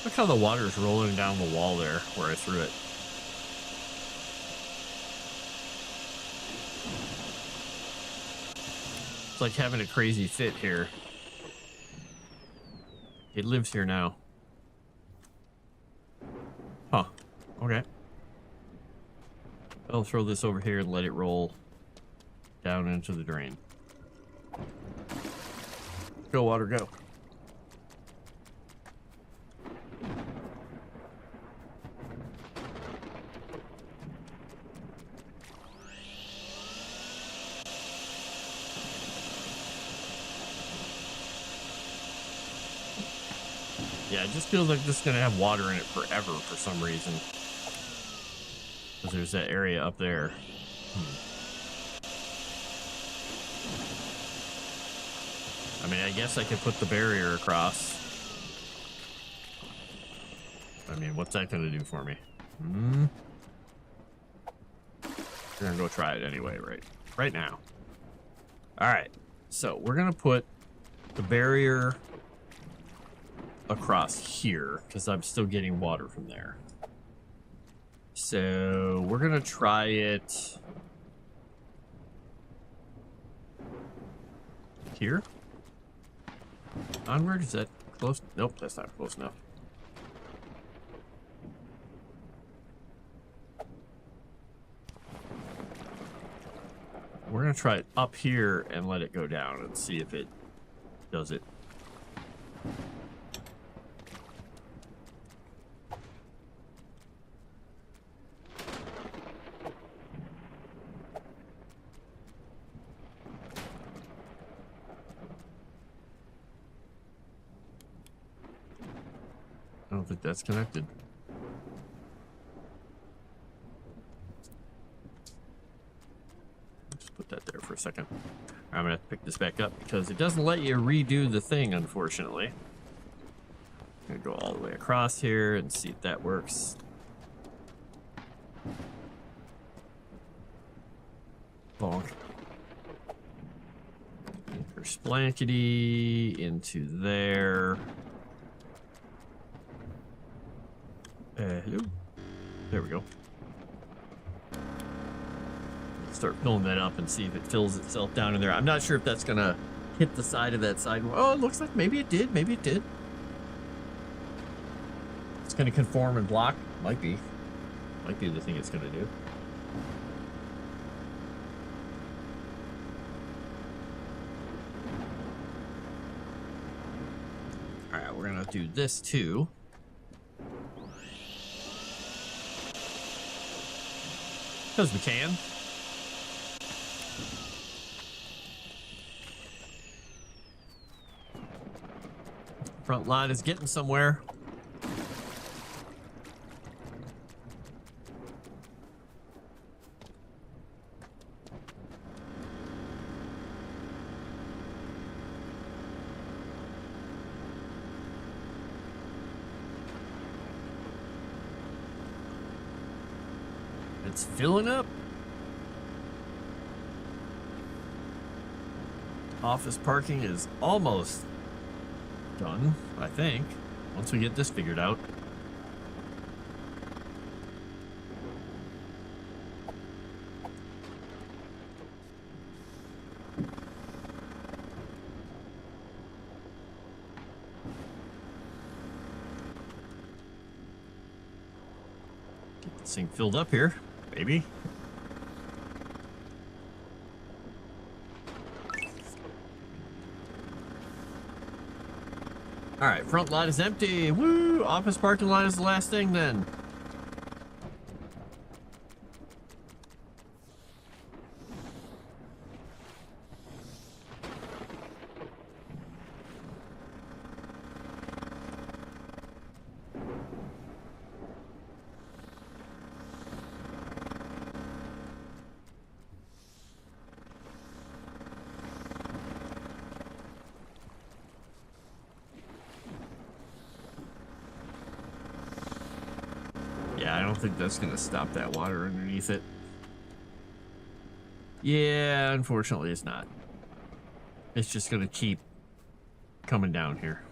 Look how the water's rolling down the wall there where I threw it. It's like having a crazy fit here. It lives here now. Huh. Okay. I'll throw this over here and let it roll down into the drain. Go, water, go. Yeah, it just feels like this is going to have water in it forever for some reason. Because there's that area up there. I mean, I guess I could put the barrier across. I mean, what's that going to do for me? We're going to go try it anyway, right now. All right. So we're going to put the barrier across here because I'm still getting water from there. So we're gonna try it here. Onward, is that close? Nope, that's not close enough. We're gonna try it up here and let it go down and see if it does it. I don't think that's connected. Just put that there for a second. I'm gonna have to pick this back up because it doesn't let you redo the thing, unfortunately. I'm gonna go all the way across here and see if that works. Bonk. Anchor splankety into there. Hello. There we go. Start filling that up and see if it fills itself down in there. I'm not sure if that's gonna hit the side of that sidewalk. Oh, it looks like maybe it did. Maybe it did. It's gonna conform and block. Might be. Might be the thing it's gonna do. All right, we're gonna do this too. Because we can. Front line is getting somewhere. It's filling up. Office parking is almost done, I think, once we get this figured out. Get this thing filled up here, baby. All right, front lot is empty. Woo! Office parking lot is the last thing then. Yeah, I don't think that's gonna stop that water underneath it. Yeah, unfortunately it's not. It's just gonna keep coming down here.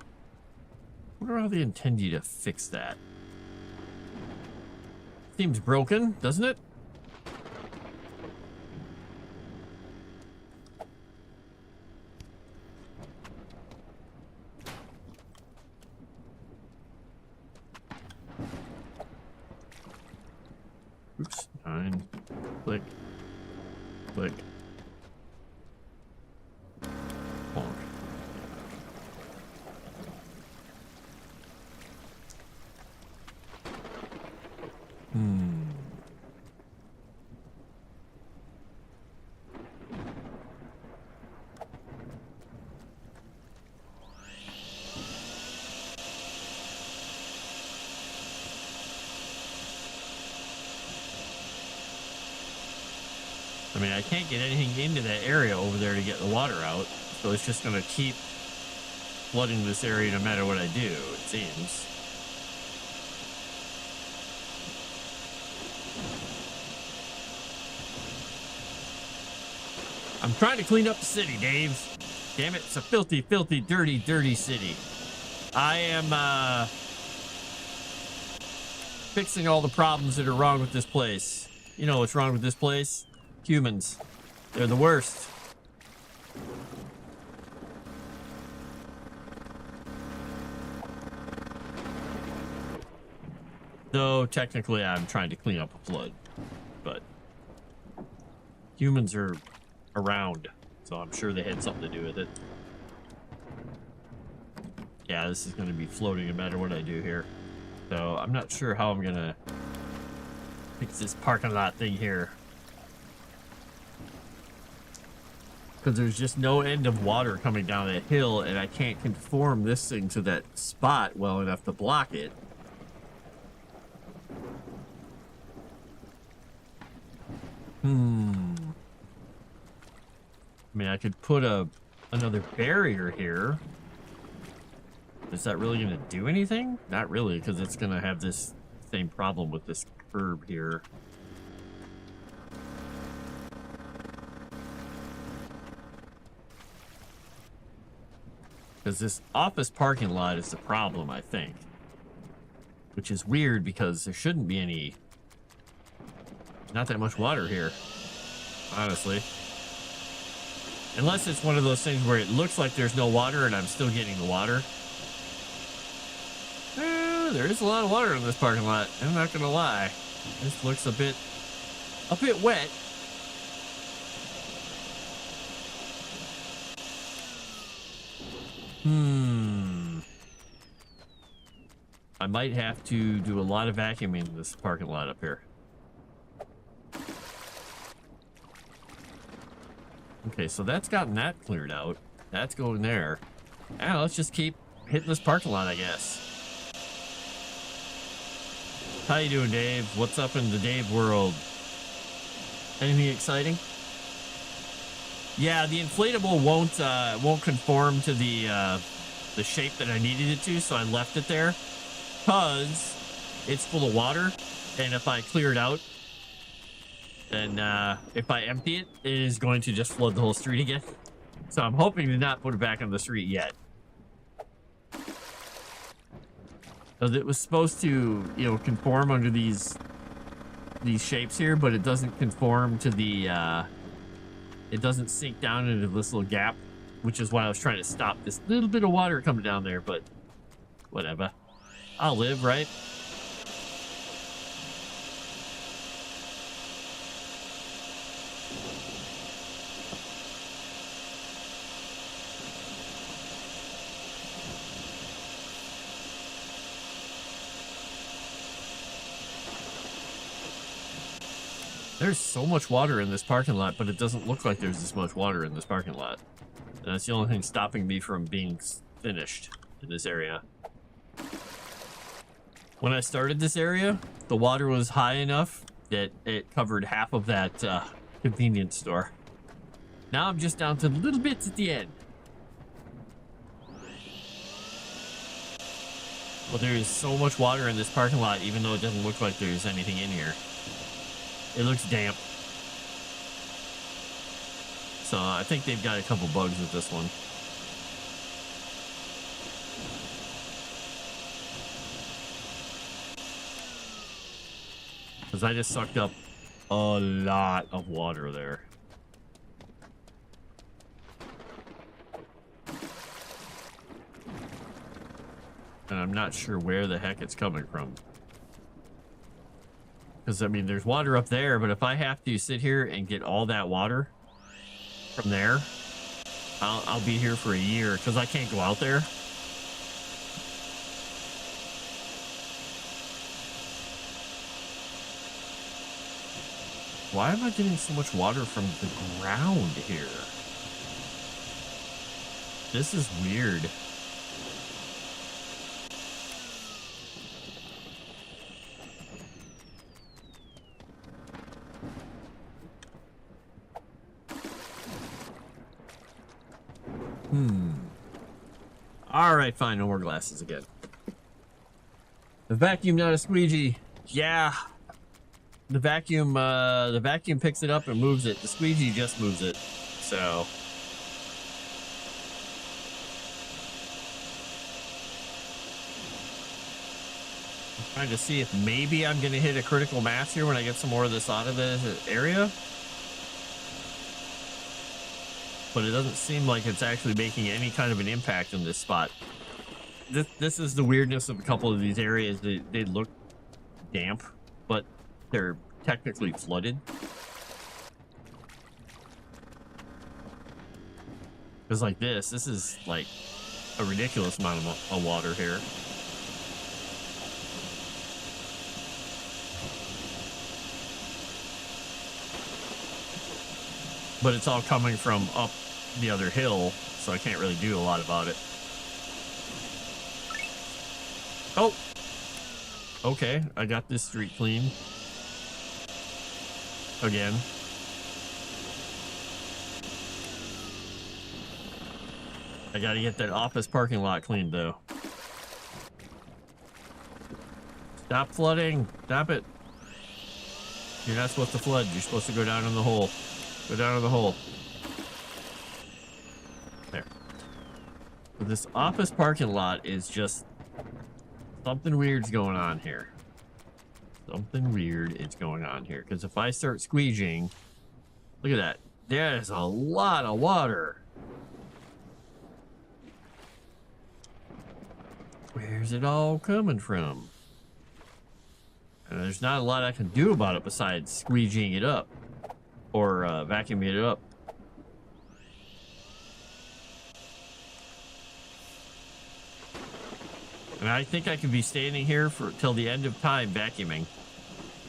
I wonder how they intend you to fix that. Seems broken, doesn't it? Oops, 9. Click. Click. Bonk. I mean, I can't get anything into that area over there to get the water out, so it's just gonna keep flooding this area no matter what I do, it seems. I'm trying to clean up the city, Dave. Damn it, it's a filthy, filthy, dirty, dirty city. I am, fixing all the problems that are wrong with this place. You know what's wrong with this place? Humans. They're the worst. Though, technically, I'm trying to clean up a flood. But humans are around, so I'm sure they had something to do with it. Yeah, this is going to be floating no matter what I do here. So, I'm not sure how I'm going to fix this parking lot thing here. Because there's just no end of water coming down that hill, and I can't conform this thing to that spot well enough to block it. I mean, I could put another barrier here. Is that really going to do anything? Not really, because it's going to have this same problem with this curb here. Because this office parking lot is the problem, I think. Which is weird because there shouldn't be any... Not that much water here, honestly. Unless it's one of those things where it looks like there's no water and I'm still getting the water. There is a lot of water in this parking lot. I'm not gonna lie. This looks a bit wet. I might have to do a lot of vacuuming in this parking lot up here. Okay, so that's gotten that cleared out. That's going there. Now let's just keep hitting this parking lot, I guess. How you doing, Dave? What's up in the Dave world? Anything exciting? Yeah, the inflatable won't conform to the shape that I needed it to, so I left it there because it's full of water, and if I clear it out, then if I empty it, it is going to just flood the whole street again. So I'm hoping to not put it back on the street yet. Because it was supposed to, you know, conform under these shapes here, but it doesn't conform to the, it doesn't sink down into this little gap, which is why I was trying to stop this little bit of water coming down there, but whatever. I'll live, right? There's so much water in this parking lot, but it doesn't look like there's this much water in this parking lot. And that's the only thing stopping me from being finished in this area. When I started this area, the water was high enough that it covered half of that convenience store. Now I'm just down to little bits at the end. But there is so much water in this parking lot, even though it doesn't look like there's anything in here. It looks damp. So I think they've got a couple bugs with this one. Because I just sucked up a lot of water there. And I'm not sure where the heck it's coming from. Because, I mean, there's water up there, but if I have to sit here and get all that water from there, I'll be here for a year because I can't go out there. Why am I getting so much water from the ground here? This is weird. All right, fine. No more glasses again. The vacuum, not a squeegee. Yeah. The vacuum picks it up and moves it. The squeegee just moves it. So. I'm trying to see if maybe I'm going to hit a critical mass here when I get some more of this out of the area. But it doesn't seem like it's actually making any kind of an impact in this spot. This is the weirdness of a couple of these areas. They look damp, but they're technically flooded. Because like this is like a ridiculous amount of water here. But it's all coming from up the other hill, so I can't really do a lot about it. Oh! Okay, I got this street clean. Again. I gotta get that office parking lot cleaned, though. Stop flooding! Stop it! You're not supposed to flood. You're supposed to go down in the hole. Go down in the hole. There. But this office parking lot is just... something weird's going on here. Something weird is going on here. Because if I start squeegeeing... Look at that. There's a lot of water. Where's it all coming from? And there's not a lot I can do about it besides squeegeeing it up. Or vacuuming it up. And I think I could be standing here for till the end of time vacuuming.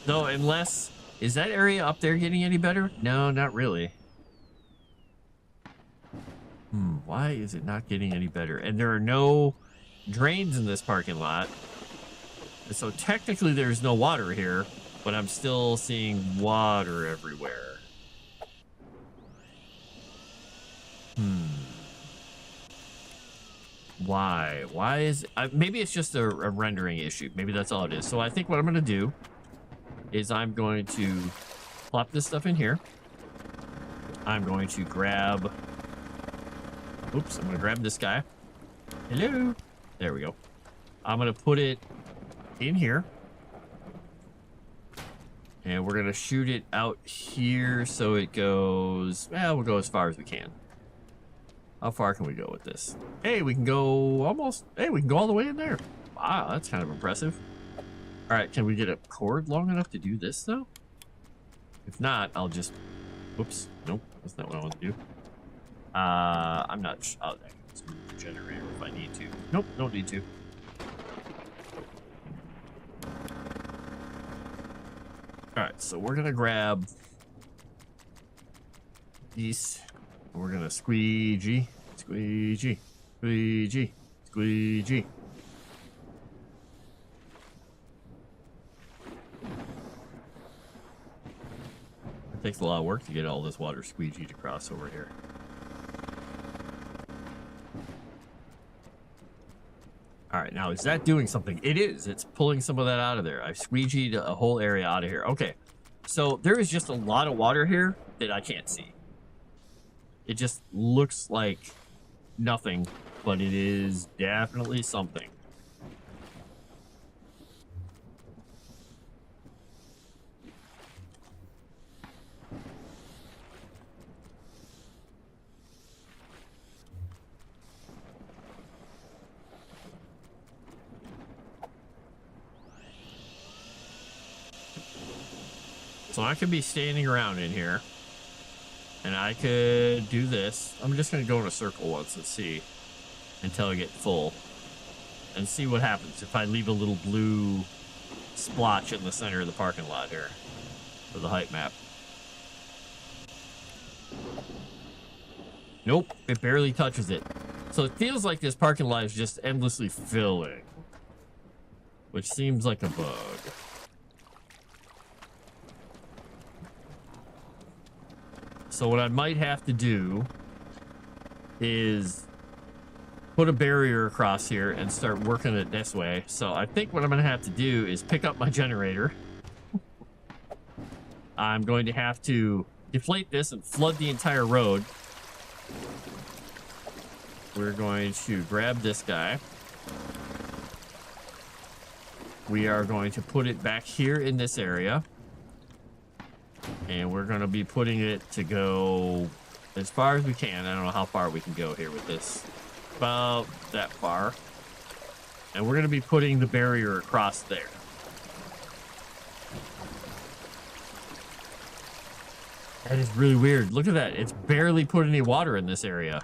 No, unless... Is that area up there getting any better? No, not really. Why is it not getting any better? And there are no drains in this parking lot. So technically there's no water here, but I'm still seeing water everywhere. Why? Why is... maybe it's just a rendering issue. Maybe that's all it is. So I think what I'm going to do is I'm going to plop this stuff in here. I'm going to grab... Oops, I'm going to grab this guy. Hello. There we go. I'm going to put it in here. And we're going to shoot it out here so it goes... Well, we'll go as far as we can. How far can we go with this? Hey, we can go almost... Hey, we can go all the way in there. Wow, that's kind of impressive. All right, can we get a cord long enough to do this, though? If not, I'll just... Oops. Nope, that's not what I want to do. I'm not... I can just move the generator if I need to. Nope, don't need to. All right, so we're gonna grab these. We're gonna squeegee, squeegee, squeegee, squeegee. It takes a lot of work to get all this water squeegeed across over here. All right, now is that doing something? It is. It's pulling some of that out of there. I've squeegeed a whole area out of here. Okay, so there is just a lot of water here that I can't see. It just looks like nothing, but it is definitely something. So I could be standing around in here, and I could do this. I'm just going to go in a circle once and see until I get full, and see what happens if I leave a little blue splotch in the center of the parking lot here for the height map. Nope, it barely touches it. So it feels like this parking lot is just endlessly filling, which seems like a bug. So what I might have to do is put a barrier across here and start working it this way. So I think what I'm going to have to do is pick up my generator. I'm going to have to deflate this and flood the entire road. We're going to grab this guy. We are going to put it back here in this area. And we're going to be putting it to go as far as we can. I don't know how far we can go here with this. About that far. And we're going to be putting the barrier across there. That is really weird. Look at that. It's barely put any water in this area.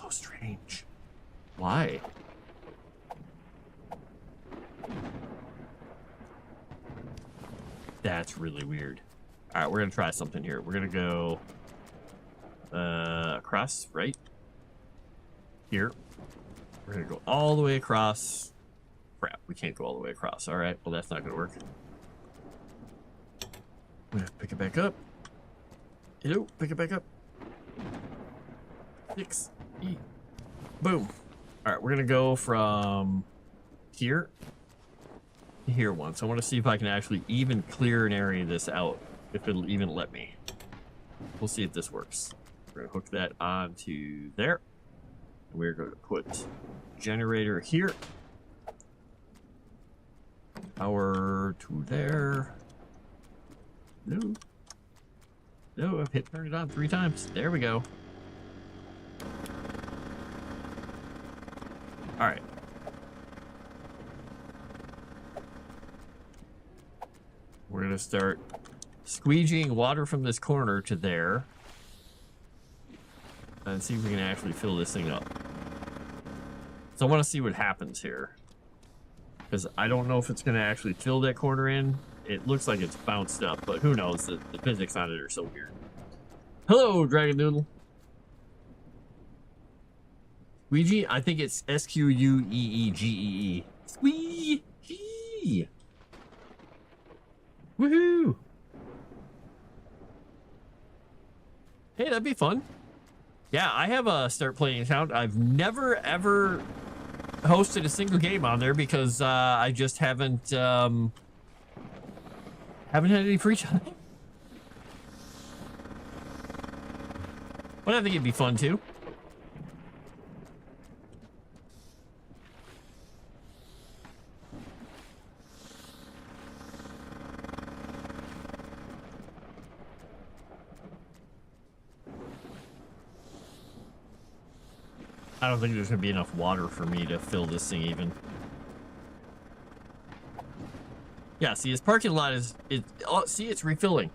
So strange. Why? That's really weird. All right, we're gonna try something here. We're gonna go across, right here. We're gonna go all the way across. Crap, we can't go all the way across. All right, well that's not gonna work. I'm gonna pick it back up. Hello, pick it back up. 6 E. Boom. All right, we're gonna go from here. Here once. I want to see if I can actually even clear an area of this out, if it'll even let me. We'll see if this works. We're going to hook that onto there. And we're going to put generator here. Power to there. No. No, I've turned it on 3 times. There we go. All right. We're going to start squeegeeing water from this corner to there. And see if we can actually fill this thing up. So I want to see what happens here. Because I don't know if it's going to actually fill that corner in. It looks like it's bounced up, but who knows? The physics on it are so weird. Hello, Dragon Noodle. Squeegee? I think it's S-Q-U-E-E-G-E-E. Squeegee! Woohoo! Hey, that'd be fun. Yeah, I have a Start Playing account. I've never, ever hosted a single game on there because I just haven't Haven't had any free time. But I think it'd be fun too. I don't think there's gonna be enough water for me to fill this thing even. Yeah, see, his parking lot is oh, see, it's refilling.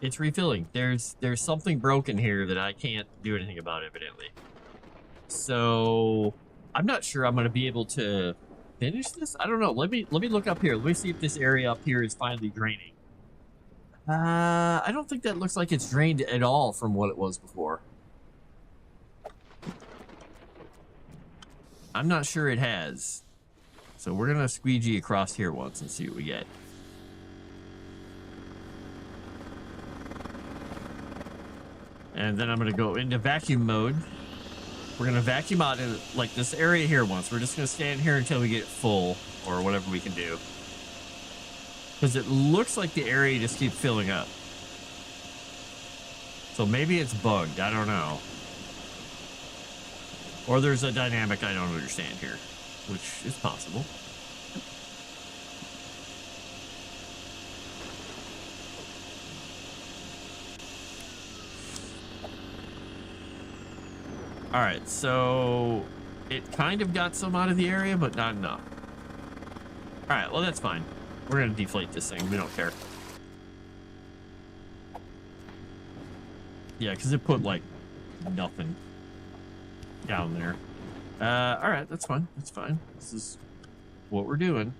It's refilling. There's something broken here that I can't do anything about, evidently. So I'm not sure I'm gonna be able to finish this. I don't know. Let me look up here. Let me see if this area up here is finally draining. I don't think that looks like it's drained at all from what it was before. I'm not sure it has. So we're gonna squeegee across here once and see what we get. And then I'm gonna go into vacuum mode. We're gonna vacuum out in like this area here once. We're just gonna stand here until we get it full or whatever we can do. Because it looks like the area just keeps filling up. So maybe it's bugged, I don't know. Or there's a dynamic I don't understand here, which is possible. All right, so it kind of got some out of the area, but not enough. All right, well, that's fine. We're going to deflate this thing. We don't care. Yeah, because it put, like, nothing down there. All right, that's fine. That's fine. This is what we're doing.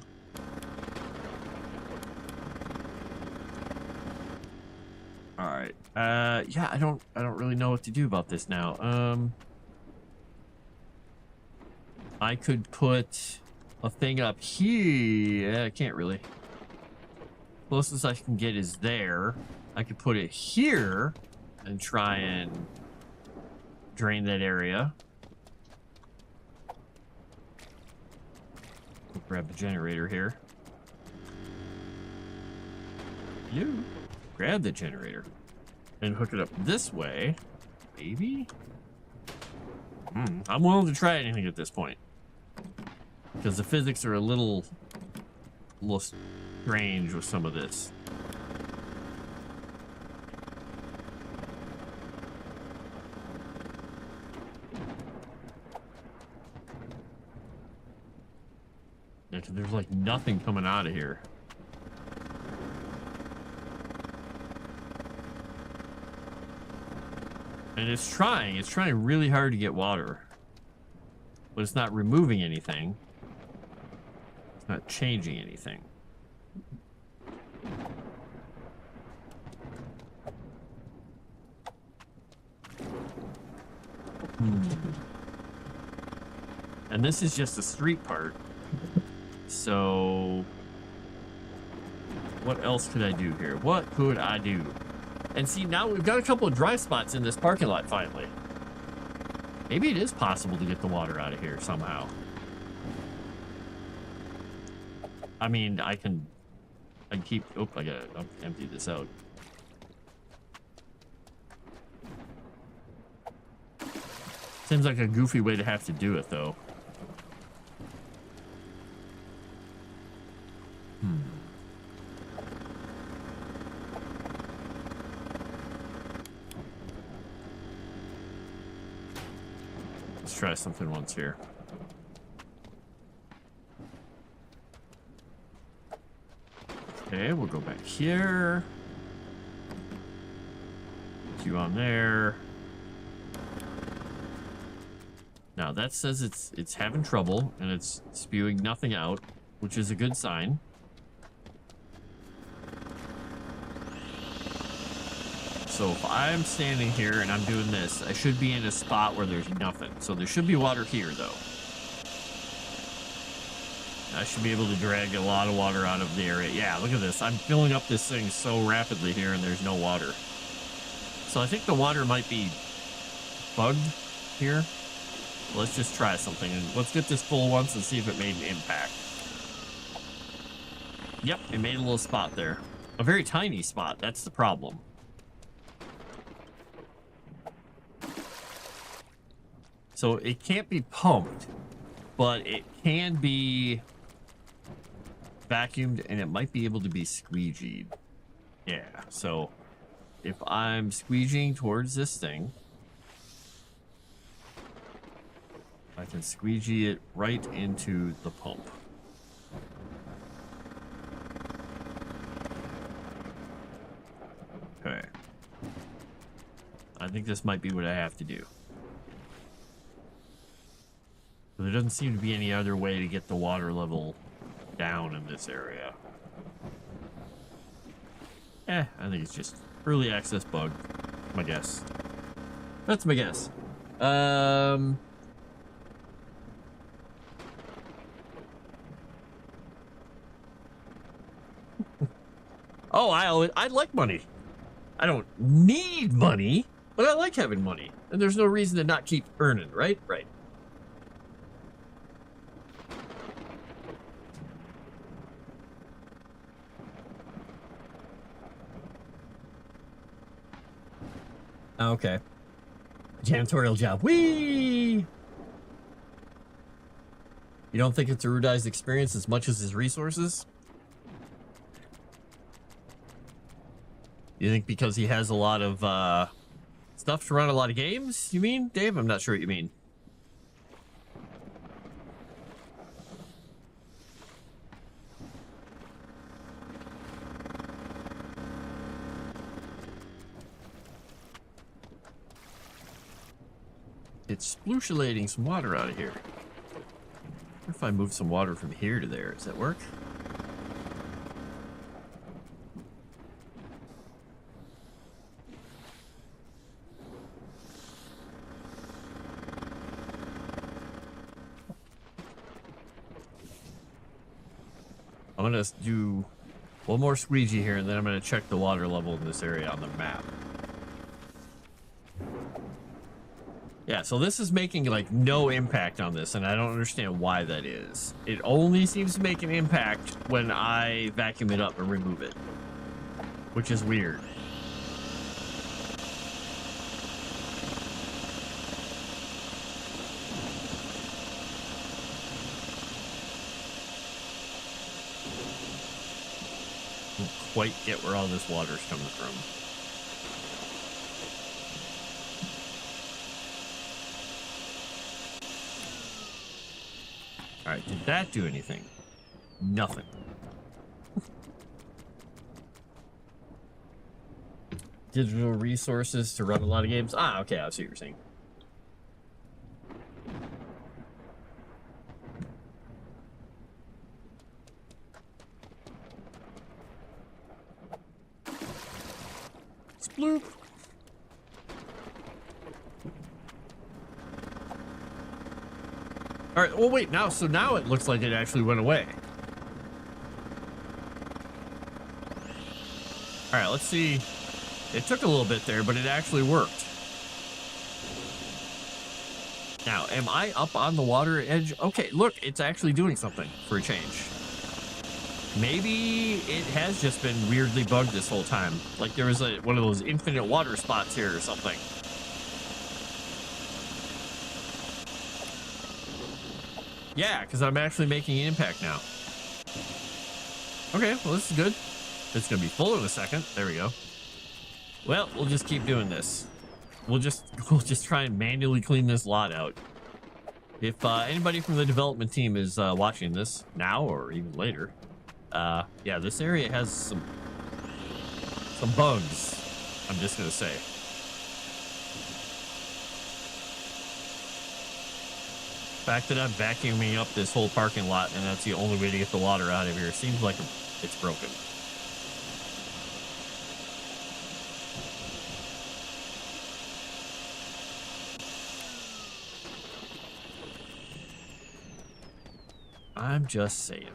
All right. Yeah, I don't really know what to do about this now. I could put a thing up here. Yeah, I can't really. Closest I can get is there. I could put it here and try and drain that area. Grab the generator here. You grab the generator and hook it up this way. Maybe? I'm willing to try anything at this point. Because the physics are a little strange with some of this. Yeah, 'cause there's like nothing coming out of here. And it's trying really hard to get water. But it's not removing anything. It's not changing anything. And this is just the street part. So what else could I do here? What could I do? And see, now we've got a couple of dry spots in this parking lot finally. Maybe it is possible to get the water out of here somehow. I mean, I can keep, oh, I gotta empty this out. Seems like a goofy way to have to do it though. Let's try something once here. Okay, we'll go back here. Put you on there. Now that says it's having trouble and it's spewing nothing out, which is a good sign. So if I'm standing here and I'm doing this, I should be in a spot where there's nothing. So there should be water here, though. I should be able to drag a lot of water out of the area. Yeah, look at this. I'm filling up this thing so rapidly here and there's no water. So I think the water might be bugged here. Let's just try something and let's get this full once and see if it made an impact. Yep, it made a little spot there. A very tiny spot. That's the problem. So it can't be pumped, but it can be vacuumed, and it might be able to be squeegeed. Yeah, so if I'm squeegeeing towards this thing, I can squeegee it right into the pump. Okay. I think this might be what I have to do. There doesn't seem to be any other way to get the water level down in this area. I think it's just early access bug. My guess. That's my guess. Oh, I like money. I don't need money, but I like having money. And there's no reason to not keep earning, right? Right. Okay. Janitorial job. Whee! You don't think it's a Rudai's experience as much as his resources? You think because he has a lot of stuff to run a lot of games, you mean, Dave? I'm not sure what you mean. It's sploocilating some water out of here. What if I move some water from here to there? Does that work? I'm gonna do one more squeegee here, and then I'm gonna check the water level in this area on the map. Yeah, so this is making like no impact on this, and I don't understand why that is. It only seems to make an impact when I vacuum it up and remove it, which is weird. I don't quite get where all this water's coming from. All right, did that do anything? Nothing. Digital resources to run a lot of games. Ah, okay, I see what you're saying. Sploop. All right, well, wait, so now it looks like it actually went away. All right, let's see. It took a little bit there, but it actually worked. Now, am I up on the water edge? Okay, look, it's actually doing something for a change. Maybe it has just been weirdly bugged this whole time. Like there was one of those infinite water spots here or something. Yeah, because I'm actually making an impact now. Okay, well, this is good. It's going to be full in a second. There we go. Well, we'll just keep doing this. We'll just try and manually clean this lot out. If anybody from the development team is watching this now or even later, yeah, this area has some bugs, I'm just going to say. The fact that I'm vacuuming up this whole parking lot and that's the only way to get the water out of here seems like it's broken. I'm just saying.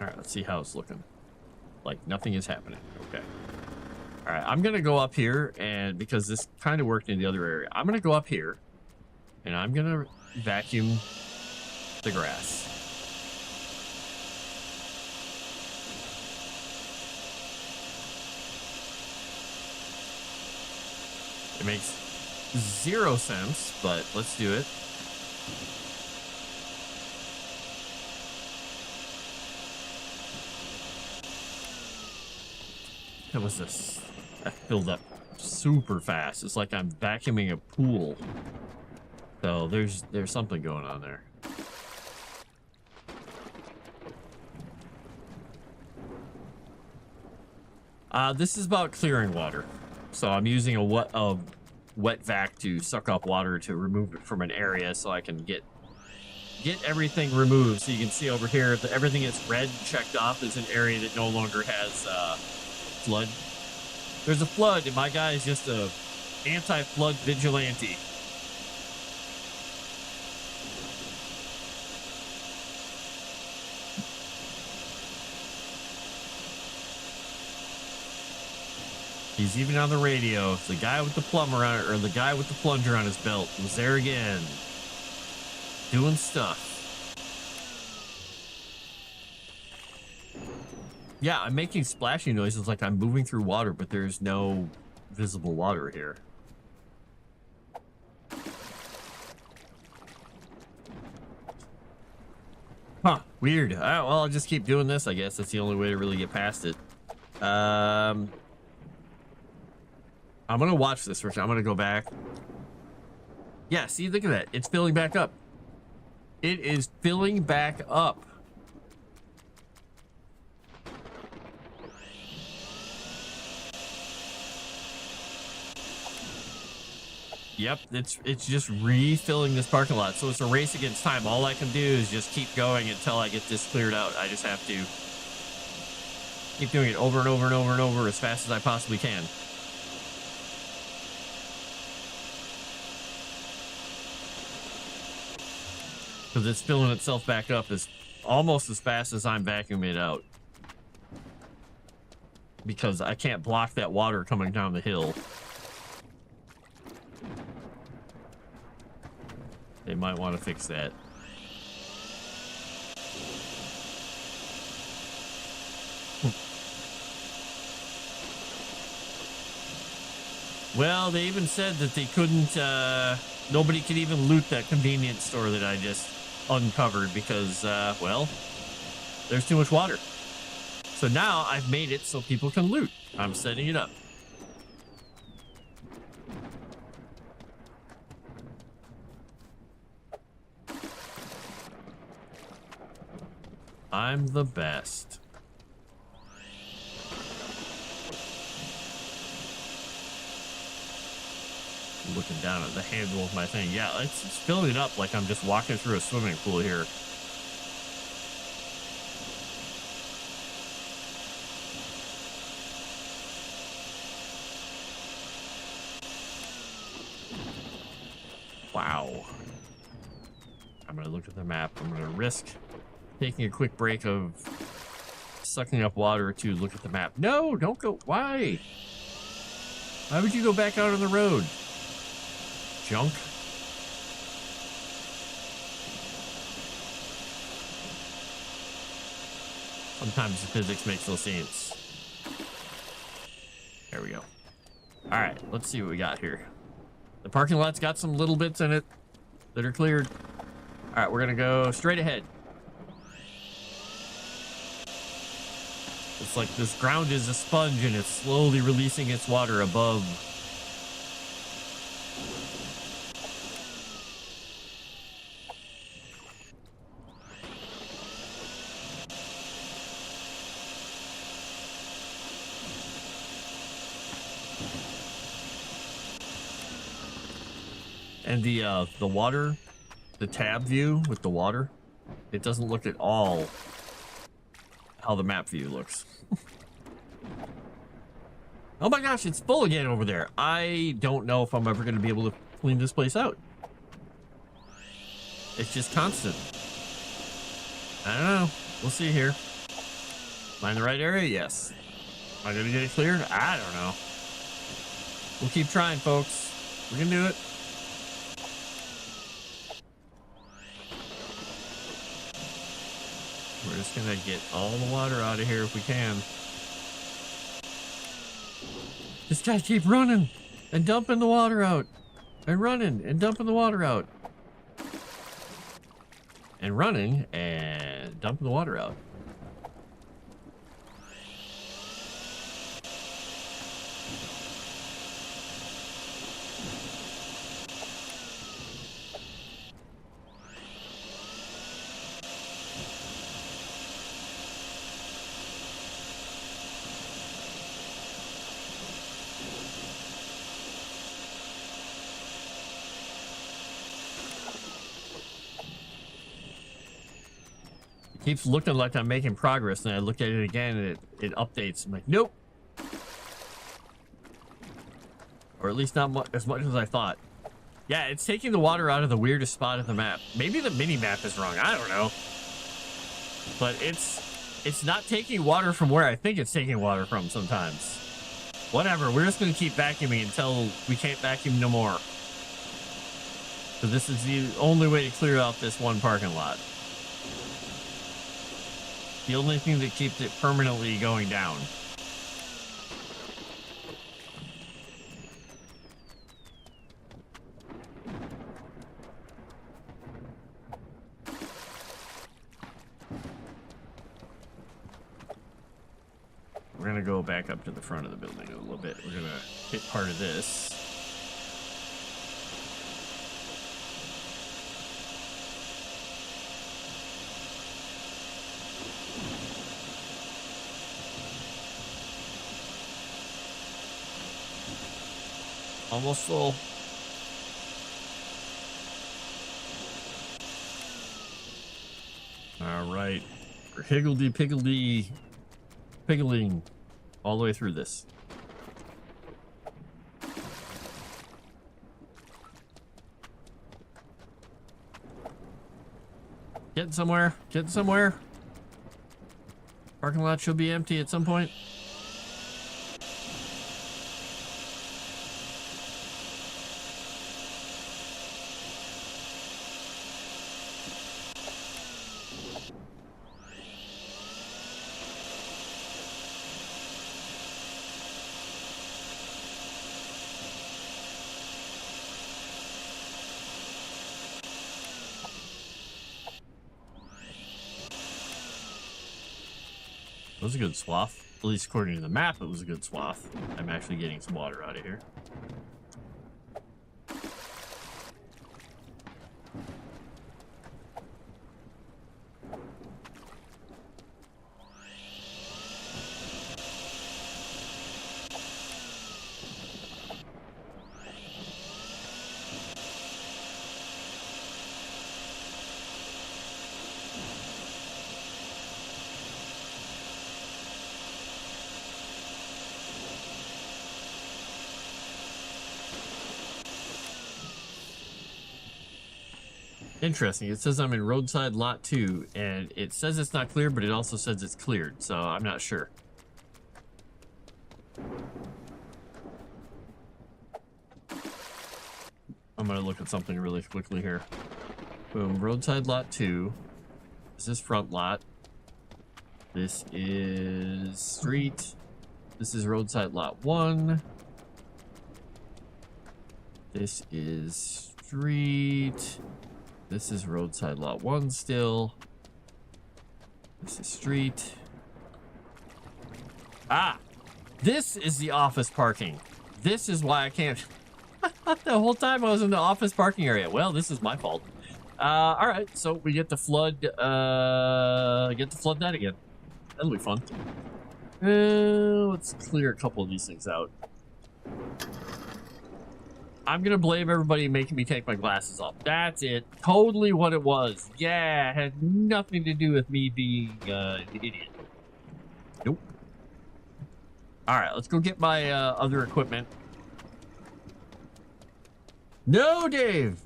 All right, let's see how it's looking. Like nothing is happening. Okay. All right, I'm gonna go up here, and because this kind of worked in the other area, I'm gonna go up here, and I'm gonna vacuum the grass. It makes 0 sense, but let's do it. That was this. That filled up super fast. It's like I'm vacuuming a pool. So there's something going on there. This is about clearing water. So I'm using a wet vac to suck up water to remove it from an area so I can get everything removed. So you can see over here that everything that's red checked off is an area that no longer has flood. There's a flood, and my guy is just a anti-flood vigilante. He's even on the radio. It's the guy with the plumber on it, or the guy with the plunger on his belt was there again, doing stuff. Yeah, I'm making splashing noises like I'm moving through water, but there's no visible water here. Huh, weird. All right, well, I'll just keep doing this, I guess. That's the only way to really get past it. I'm gonna watch this for a second. I'm gonna go back. Yeah, see, look at that. It's filling back up. It is filling back up. Yep, it's just refilling this parking lot. So it's a race against time. All I can do is just keep going until I get this cleared out. I just have to keep doing it over and over and over and over as fast as I possibly can. Because it's filling itself back up as almost as fast as I'm vacuuming it out. Because I can't block that water coming down the hill. They might want to fix that. Well, they even said that they couldn't, nobody could even loot that convenience store that I just uncovered because, well, there's too much water. So now I've made it so people can loot. I'm setting it up. I'm the best. Looking down at the handle of my thing. Yeah, it's filling it up like I'm just walking through a swimming pool here. Wow. I'm gonna look at the map. I'm gonna risk taking a quick break of sucking up water to look at the map. No, don't go. Why? Why would you go back out on the road? Junk. Sometimes the physics makes no sense. There we go. All right, let's see what we got here. The parking lot's got some little bits in it that are cleared. All right, we're gonna go straight ahead. It's like this ground is a sponge and it's slowly releasing its water above. And the water, the tab view with the water, it doesn't look at all how the map view looks. Oh my gosh, it's full again over there. I don't know if I'm ever going to be able to clean this place out. It's just constant. I don't know. We'll see here. Am I in the right area? Yes. Am I going to get it cleared? I don't know. We'll keep trying, folks. We can do it. just gonna get all the water out of here if we can. Just gotta keep running and dumping the water out. And running and dumping the water out. And running and dumping the water out. Keeps looking like I'm making progress, and I look at it again and it updates. I'm like, nope. Or at least not as much as I thought. Yeah, it's taking the water out of the weirdest spot of the map. Maybe the mini map is wrong. I don't know. But it's not taking water from where I think it's taking water from sometimes. Whatever, we're just gonna keep vacuuming until we can't vacuum no more. So this is the only way to clear out this one parking lot. The only thing that keeps it permanently going down. We're gonna go back up to the front of the building a little bit. We're gonna hit part of this. Almost full. All right. We're higgledy-piggledy piggling all the way through this. Getting somewhere. Getting somewhere. Parking lot should be empty at some point. It was a good swath. At least according to the map, it was a good swath. I'm actually getting some water out of here. Interesting. It says I'm in roadside lot 2, and it says it's not clear, but it also says it's cleared, so I'm not sure. I'm gonna look at something really quickly here. Boom, roadside lot 2. This is front lot. This is street. This is roadside lot 1. This is street. This is roadside lot 1 still. This is street. Ah! This is the office parking. This is why I can't... The whole time I was in the office parking area. Well, this is my fault. Alright, so we get to flood... that again. That'll be fun. Let's clear a couple of these things out. I'm gonna blame everybody making me take my glasses off. That's it. Totally what it was. Yeah, it had nothing to do with me being an idiot. Nope. Alright, let's go get my other equipment. No, Dave!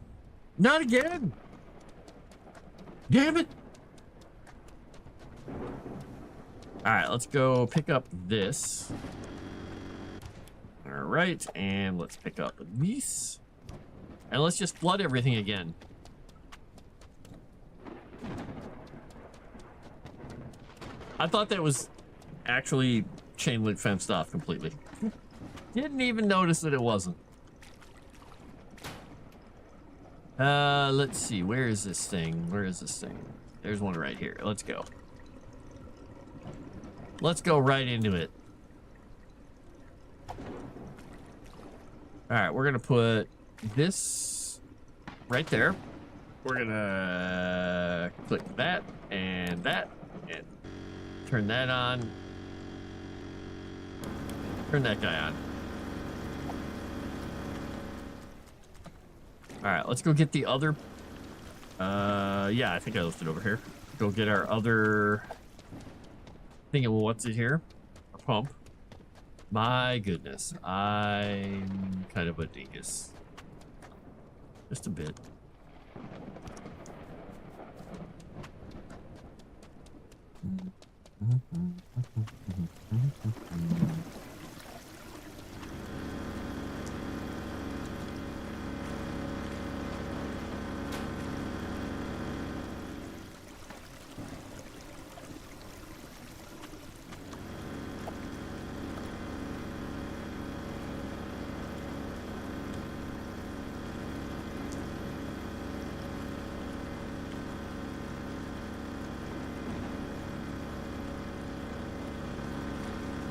Not again! Damn it! Alright, let's go pick up this. All right, and let's pick up these. And let's just flood everything again. I thought that was actually chain link fenced off completely. Didn't even notice that it wasn't. Let's see. Where is this thing? Where is this thing? There's one right here. Let's go. Let's go right into it. All right, we're gonna put this right there. We're gonna click that and turn that on. Turn that guy on. All right, let's go get the other. Yeah, I think I left it over here. Go get our other. Thinking, well, what's it here? Our pump. My goodness, I'm kind of a dingus. Just a bit.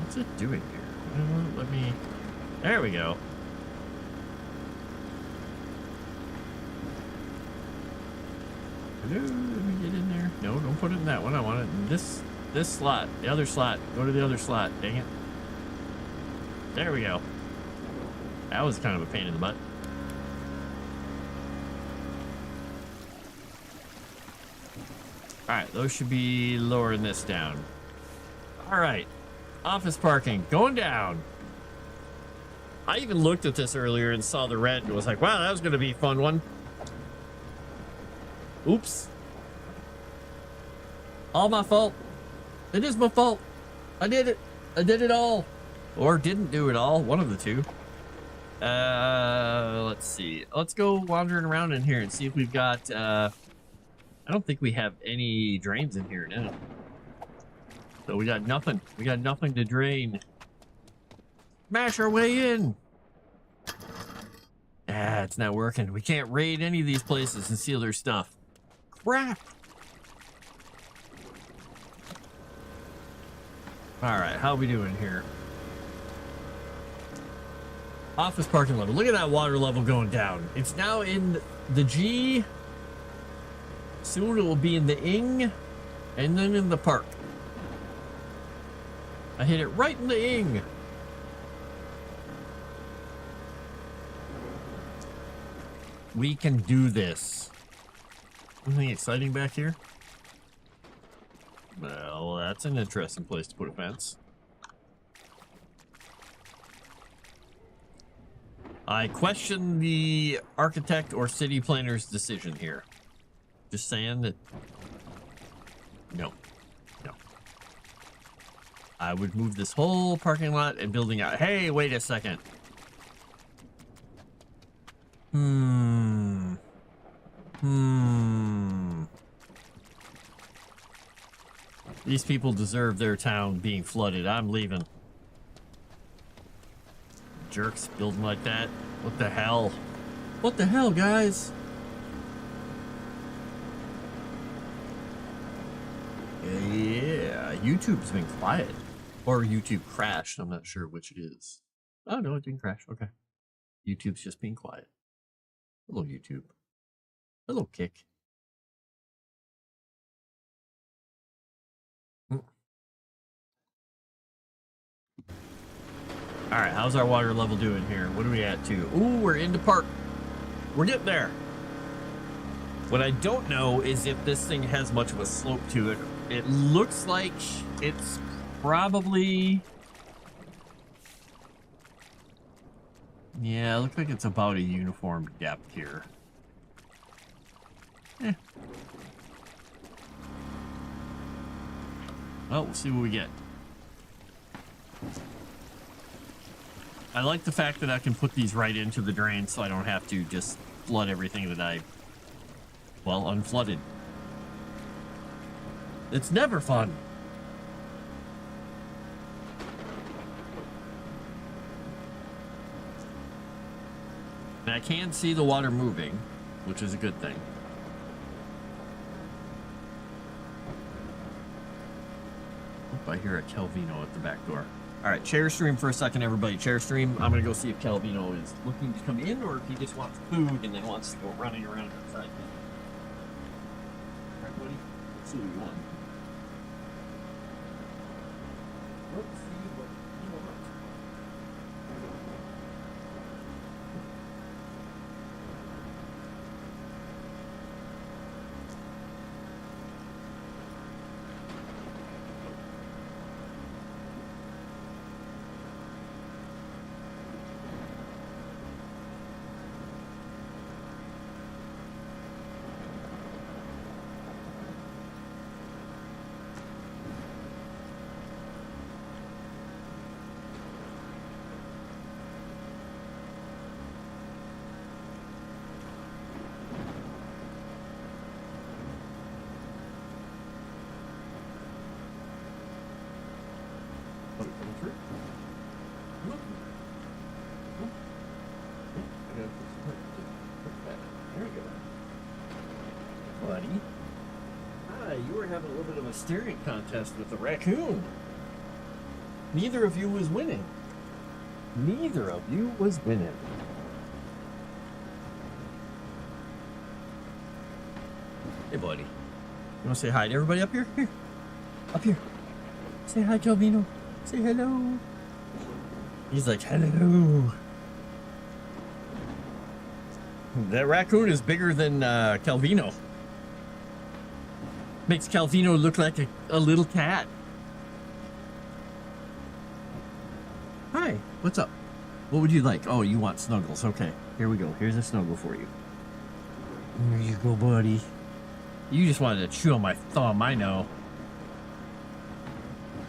What's it doing here? Let me. There we go. Hello, let me get in there. No, don't put it in that one. I want it in this slot. The other slot. Go to the other slot. Dang it. There we go. That was kind of a pain in the butt. All right, those should be lowering this down. All right. Office parking going down. I even looked at this earlier and saw the red and was like, wow, that was going to be a fun one. Oops. All my fault. It is my fault. I did it. I did it all. Or didn't do it all. One of the two. Let's see. Let's go wandering around in here and see if we've got, I don't think we have any drains in here now. So we got nothing. We got nothing to drain. Smash our way in. Ah, it's not working. We can't raid any of these places and steal their stuff. Crap. All right, how are we doing here? Office parking level. Look at that water level going down. It's now in the G. Soon it will be in the ing. And then in the park. I hit it right in the ing. We can do this. Anything exciting back here? Well, that's an interesting place to put a fence. I question the architect or city planner's decision here. Just saying that. No. No. I would move this whole parking lot and building out. Hey, wait a second. These people deserve their town being flooded. I'm leaving. Jerks building like that. What the hell? What the hell, guys? Yeah, YouTube's been quiet. Or YouTube crashed. I'm not sure which it is. Oh, no, it didn't crash. Okay. YouTube's just being quiet. Hello, YouTube. Hello, Kick. All right, how's our water level doing here? What are we at to? Ooh, we're into park. We're getting there. What I don't know is if this thing has much of a slope to it. It looks like it's probably... Yeah, it looks like it's about a uniform depth here. Well, we'll see what we get. I like the fact that I can put these right into the drain so I don't have to just flood everything that I, well, unflooded. It's never fun. And I can see the water moving, which is a good thing. Oop, I hear a Calvino at the back door. All right, chair stream for a second, everybody. Chair stream. I'm gonna go see if Calvino is looking to come in or if he just wants food and then wants to go running around outside. All right, buddy. Let's see what you want. Let's see what you want. Buddy. Hi, you were having a little bit of a staring contest with the raccoon. Neither of you was winning. Neither of you was winning. Hey, buddy. You want to say hi to everybody up here? Here. Up here. Say hi, Calvino. Say hello. He's like, hello. That raccoon is bigger than Calvino. Makes Calvino look like a little cat. Hi, what's up? What would you like? Oh, you want snuggles. Okay, here we go. Here's a snuggle for you. There you go, buddy. You just wanted to chew on my thumb, I know.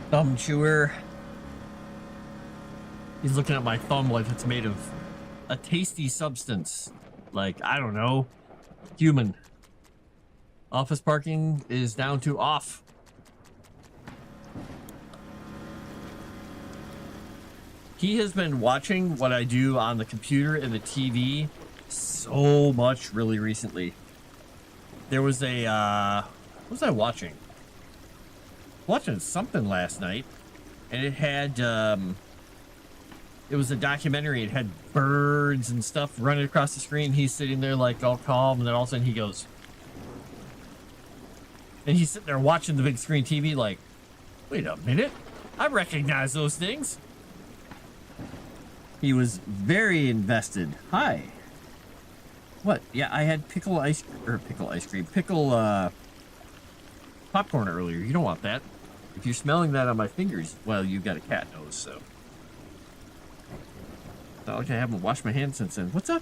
Thumb chewer. He's looking at my thumb like it's made of a tasty substance. Like, I don't know, human. Office parking is down to off. He has been watching what I do on the computer and the TV so much really recently. There was a, what was I watching? Watching something last night, and it had, it was a documentary. It had birds and stuff running across the screen. He's sitting there like all calm, and then all of a sudden he goes, and he's sitting there watching the big screen TV like, wait a minute, I recognize those things. He was very invested. Hi. What? Yeah, I had pickle popcorn earlier. You don't want that. If you're smelling that on my fingers, well, you've got a cat nose, so. Not like I haven't washed my hands since then. What's up?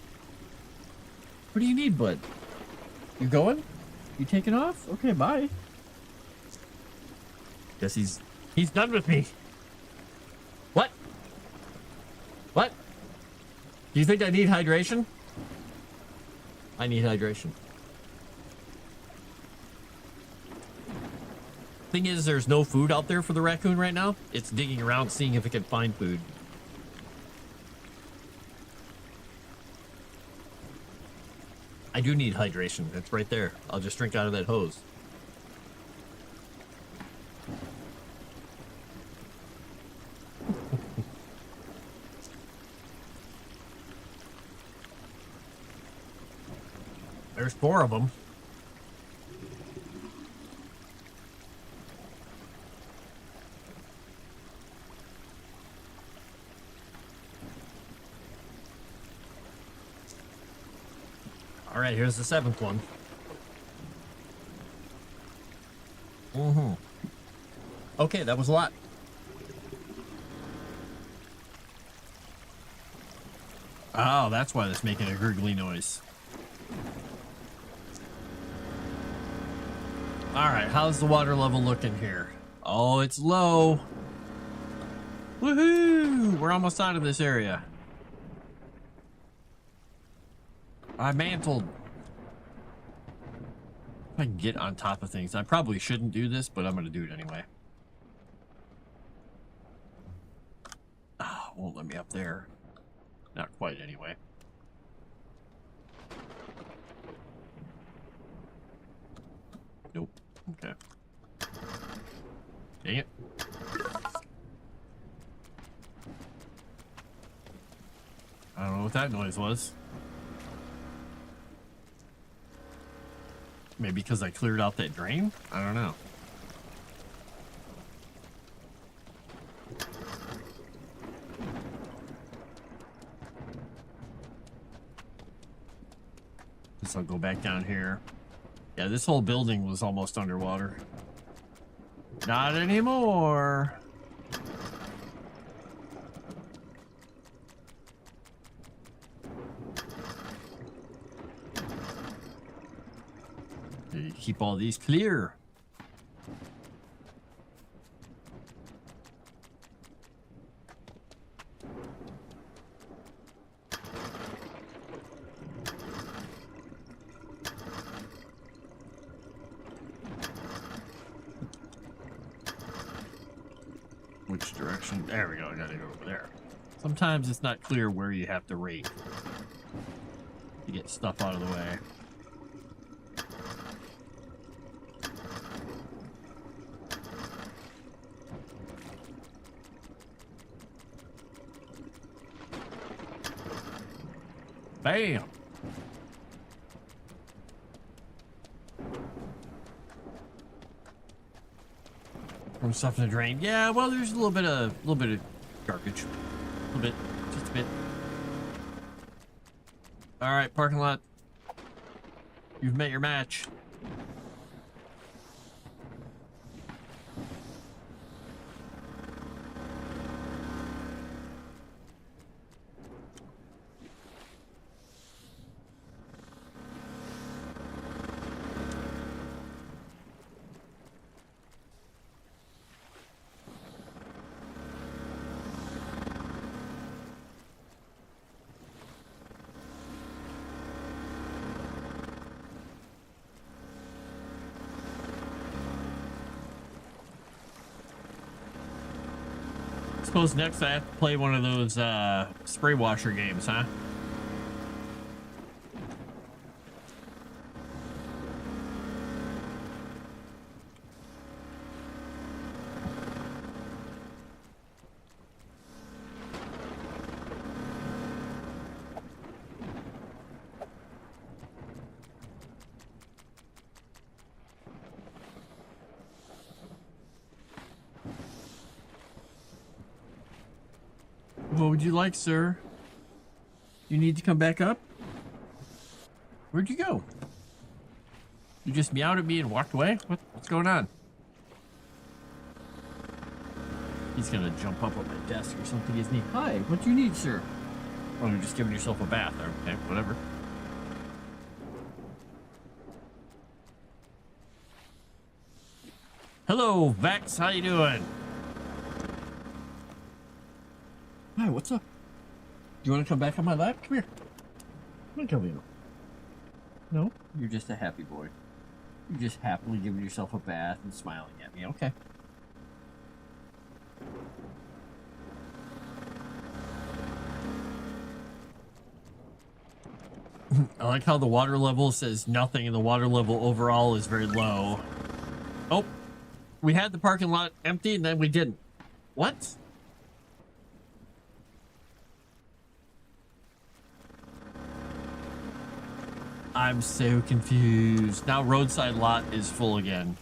What do you need, bud? You going? You taking off? Okay, bye. Guess he's done with me. What? What? Do you think I need hydration? I need hydration. Thing is, there's no food out there for the raccoon right now. It's digging around, seeing if it can find food. I do need hydration. It's right there. I'll just drink out of that hose. There's 4 of them. All right, here's the 7th one. Okay, that was a lot. Oh, that's why that's making a gurgly noise. All right, how's the water level looking here? Oh, it's low. Woohoo! We're almost out of this area. I mantled. If I can get on top of things. I probably shouldn't do this, but I'm going to do it anyway. Oh, won't let me up there. Not quite, anyway. Nope. Okay. Dang it. I don't know what that noise was. Maybe because I cleared out that drain? I don't know. Guess I'll go back down here. Yeah, this whole building was almost underwater. Not anymore. Keep all these clear. Which direction? There we go. I gotta go over there. Sometimes it's not clear where you have to rake to get stuff out of the way. Bam! From stuff in the drain. Yeah, well, there's a little bit of garbage. A little bit, just a bit. All right, parking lot. You've met your match. Suppose next I have to play one of those spray washer games, huh? What would you like, sir? You need to come back up? Where'd you go? You just meowed at me and walked away? What's going on? He's gonna jump up on my desk or something, isn't he? Hi, what do you need, sir? Oh, you're just giving yourself a bath. Okay, whatever. Hello, Vex. How you doing? Hi, what's up? Do you want to come back on my lap? Come here. Come here. No? You're just a happy boy. You're just happily giving yourself a bath and smiling at me. Okay. I like how the water level says nothing and the water level overall is very low. Oh, we had the parking lot empty and then we didn't. What? I'm so confused. Now roadside lot is full again.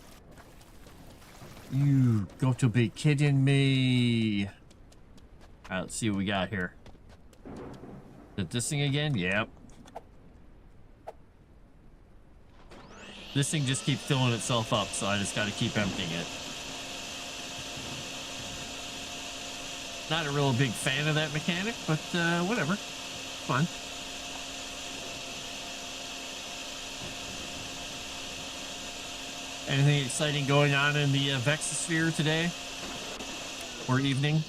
You got to be kidding me. All right, let's see what we got here. Is it this thing again? Yep. This thing just keeps filling itself up, so I just got to keep emptying it. Not a real big fan of that mechanic, but whatever. Fun. Anything exciting going on in the Vexosphere today? Or evening?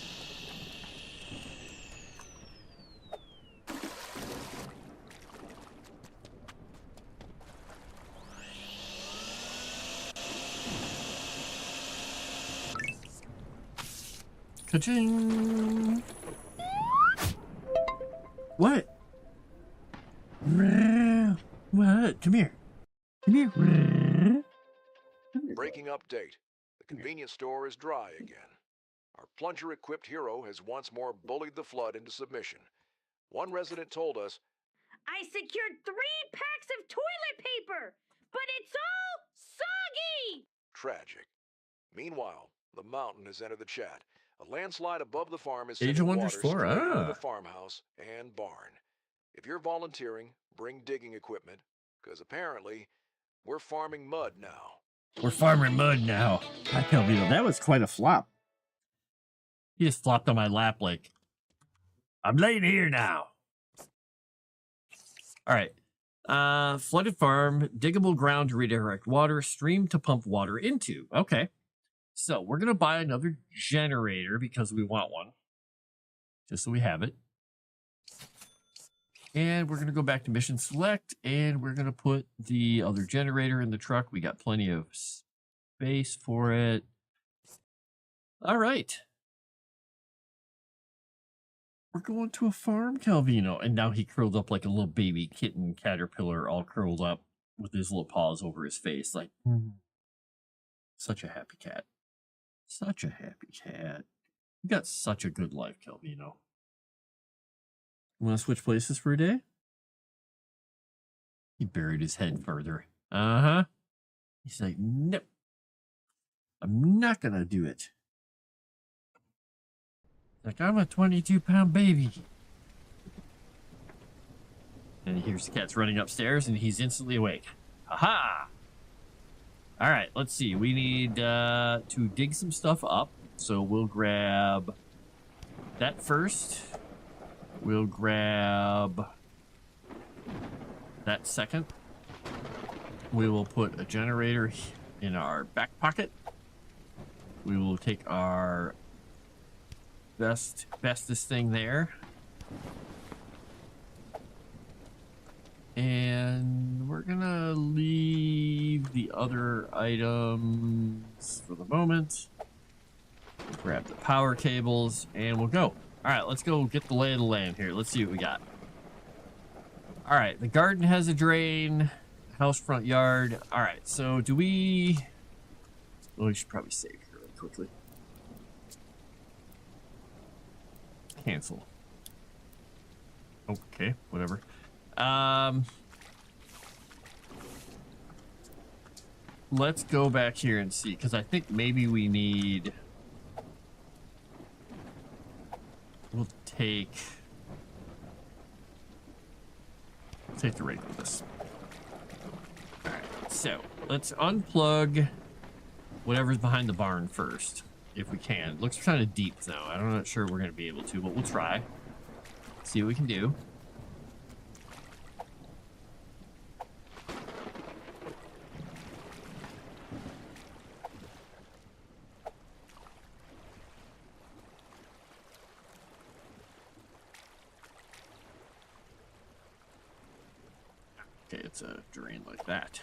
Ka-ching! What? What? Come here. Come here. Breaking update. The convenience store is dry again. Our plunger-equipped hero has once more bullied the flood into submission. One resident told us, I secured 3 packs of toilet paper, but it's all soggy! tragic. Meanwhile, the mountain has entered the chat. A landslide above the farm is Age of sending Wonders water 4, straight into ah. the farmhouse and barn. If you're volunteering, bring digging equipment, because apparently we're farming mud now. We're farming mud now. I tell you, that was quite a flop. He just flopped on my lap like, I'm laying here now. All right. Flooded farm, diggable ground to redirect water, stream to pump water into. Okay. So we're going to buy another generator because we want one. Just so we have it. And we're going to go back to mission select, and we're going to put the other generator in the truck. We got plenty of space for it. All right. We're going to a farm, Calvino. And now he curled up like a little baby kitten caterpillar, all curled up with his little paws over his face. Like, such a happy cat. Such a happy cat. You got such a good life, Calvino. You want to switch places for a day? He buried his head further. Uh-huh. He's like, nope. I'm not going to do it. Like, I'm a 22-pound baby. And he hears the cats running upstairs, and he's instantly awake. Aha! All right, let's see. We need to dig some stuff up. So we'll grab that first. We'll grab that second. We will put a generator in our back pocket. We will take our bestest thing there. And we're gonna leave the other items for the moment. We'll grab the power cables and we'll go. All right, let's go get the lay of the land here. Let's see what we got. All right, the garden has a drain, house front yard. All right, so do we... Well, we should probably save here really quickly. Cancel. Okay, whatever. Let's go back here and see, because I think maybe we need... We'll take the rate of this. Alright, so let's unplug whatever's behind the barn first, if we can. It looks kind of deep though. I'm not sure we're going to be able to, but we'll try. See what we can do. Okay, it's a drain like that.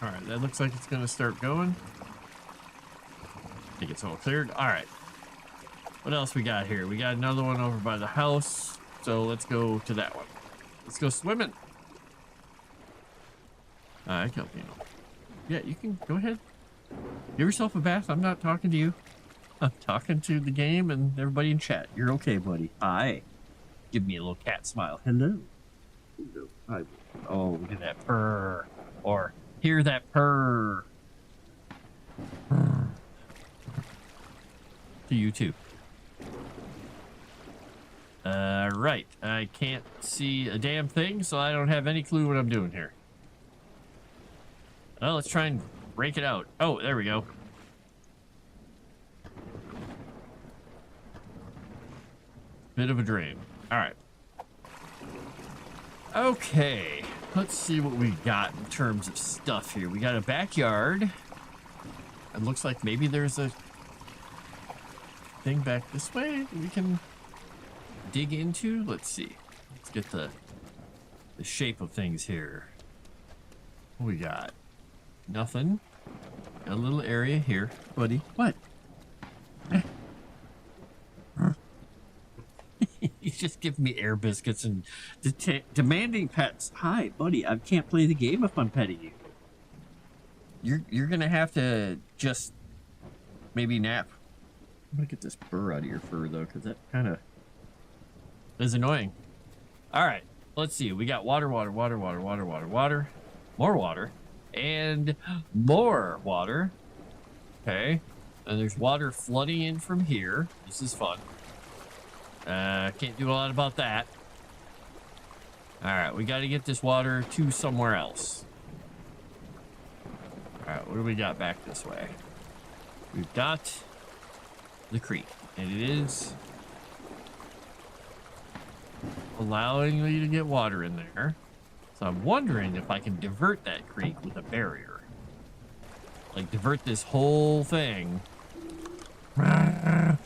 Alright, that looks like it's going to start going. I think it's all cleared. Alright. What else we got here? We got another one over by the house. So let's go to that one. Let's go swimming. I can't, you know. Yeah, you can go ahead. Give yourself a bath. I'm not talking to you. I'm talking to the game and everybody in chat. You're okay, buddy. Hi. Give me a little cat smile. Hello. Hello. Hi. Oh, look at that purr. Or hear that purr. Purr. To you too. Right. I can't see a damn thing, so I don't have any clue what I'm doing here. Well, let's try and break it out. Oh, there we go. Bit of a drain. All right. Okay. Let's see what we got in terms of stuff here. We got a backyard. It looks like maybe there's a thing back this way we can dig into. Let's see. Let's get the shape of things here. What we got? Nothing. a little area here, buddy. What? He's just giving me air biscuits and demanding pets. Hi, buddy. I can't play the game if I'm petting you. You're gonna have to just maybe nap. I'm gonna get this burr out of your fur though, because that kind of is annoying. All right, let's see. We got water, more water, and more water. Okay, and there's water flooding in from here. This is fun. Can't do a lot about that. All right, we got to get this water to somewhere else. All right, what do we got back this way? We've got the creek, and it is allowing me to get water in there. So I'm wondering if I can divert that creek with a barrier. Like divert this whole thing and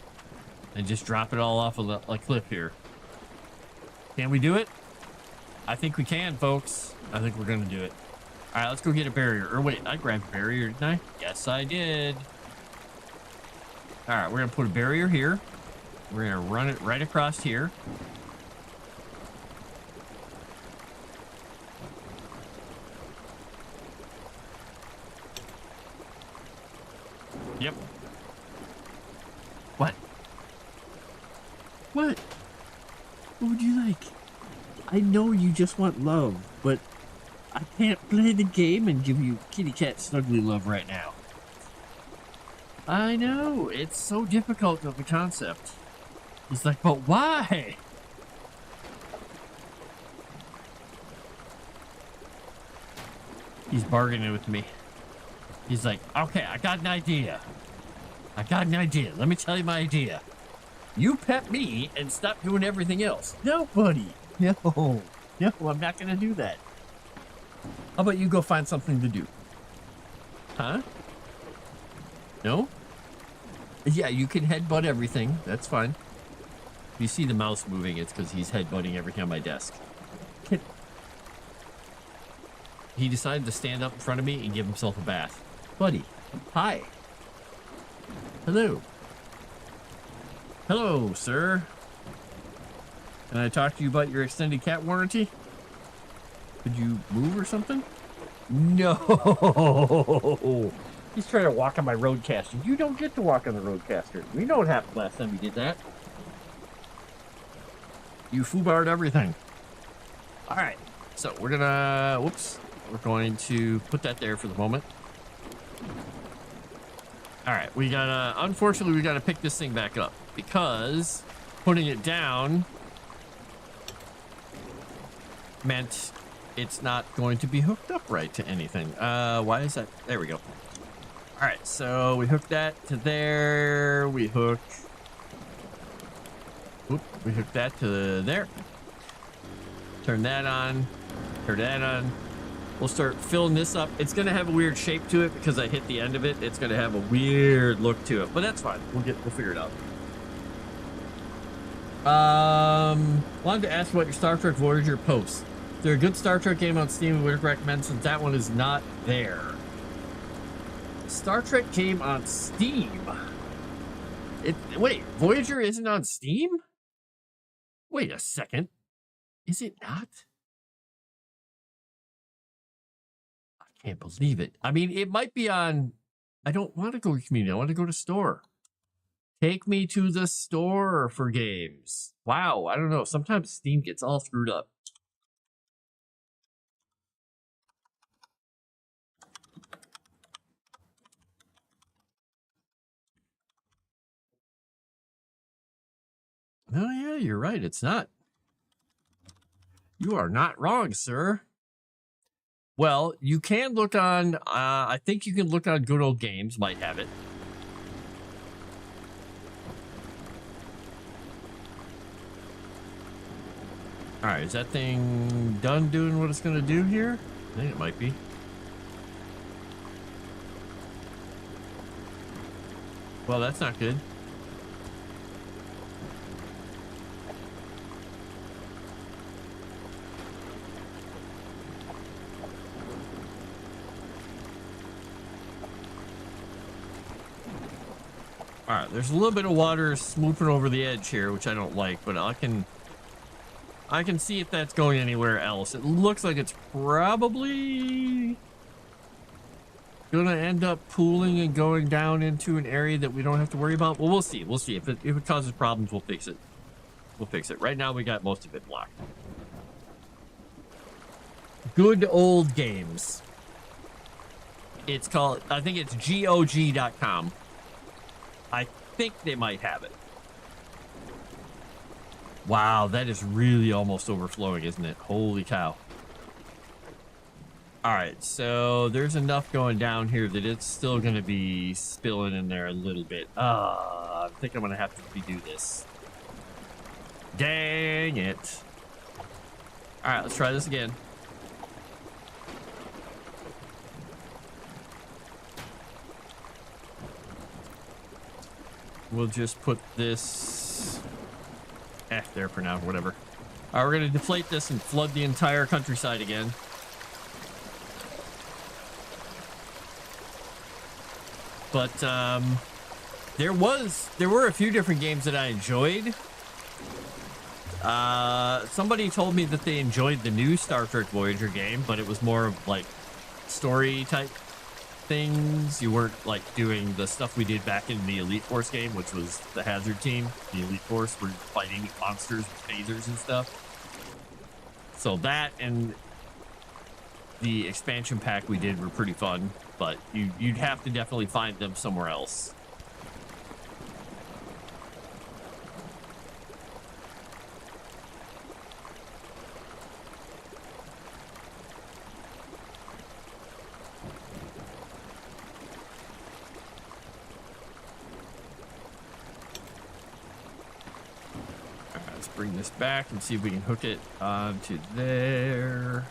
just drop it all off a cliff here. Can we do it? I think we can, folks. I think we're gonna do it. All right, let's go get a barrier. Or wait, I grabbed a barrier, didn't I? Yes, I did. All right, we're gonna put a barrier here. We're gonna run it right across here. Yep. What? What? What would you like? I know you just want love, but I can't play the game and give you kitty cat snuggly love right now. I know, it's so difficult of a concept. He's like, but why? He's bargaining with me. He's like, okay, I got an idea. Let me tell you my idea. You pet me and stop doing everything else. No, buddy. No, I'm not going to do that. How about you go find something to do? Huh? No? Yeah, you can headbutt everything. That's fine. If you see the mouse moving, it's because he's headbutting everything on my desk. He decided to stand up in front of me and give himself a bath. Buddy, hi. Hello. Hello, sir. Can I talk to you about your extended cat warranty? Could you move or something? No. He's trying to walk on my roadcaster. You don't get to walk on the roadcaster. We know what happened last time you did that. You foobarred everything. All right. So we're gonna, whoops. We're going to put that there for the moment. All right. We gotta, unfortunately, we gotta pick this thing back up because putting it down meant it's not going to be hooked up right to anything. Why is that? There we go. All right, so we hook that to there. We hook that to there. Turn that on. Turn that on. We'll start filling this up. It's gonna have a weird shape to it because I hit the end of it. It's gonna have a weird look to it, but that's fine. We'll figure it out. Wanted to ask about your Star Trek Voyager posts. Is there a good Star Trek game on Steam we would recommend since that one is not there? Star Trek game on Steam? Wait, Voyager isn't on Steam? Wait a second. Is it not? I can't believe it. I mean, it might be on... I don't want to go to community. I want to go to store. Take me to the store for games. Wow, I don't know. Sometimes Steam gets all screwed up. Oh, yeah, you're right. It's not. You are not wrong, sir. Well, you can look on, I think you can look on Good Old Games, might have it. All right, is that thing done doing what it's going to do here? I think it might be. Well, that's not good. All right, there's a little bit of water swooping over the edge here, which I don't like, but I can see if that's going anywhere else. It looks like it's probably gonna end up pooling and going down into an area that we don't have to worry about. Well, we'll see. We'll see. If it causes problems, we'll fix it. We'll fix it. Right now, we got most of it blocked. Good old games. It's called, I think it's GOG.com. I think they might have it. Wow, that is really almost overflowing, isn't it? Holy cow. All right, so there's enough going down here that it's still going to be spilling in there a little bit. I think I'm going to have to redo this. Dang it. All right, let's try this again. We'll just put this there for now, whatever. All right, we're going to deflate this and flood the entire countryside again. But there were a few different games that I enjoyed. Somebody told me that they enjoyed the new Star Trek Voyager game, but it was more of like story type things. You weren't like doing the stuff we did back in the Elite Force game, which was the Hazard team. The Elite Force were fighting monsters with phasers and stuff. So that and the expansion pack we did were pretty fun, but you'd have to definitely find them somewhere else. Let's bring this back and see if we can hook it onto there.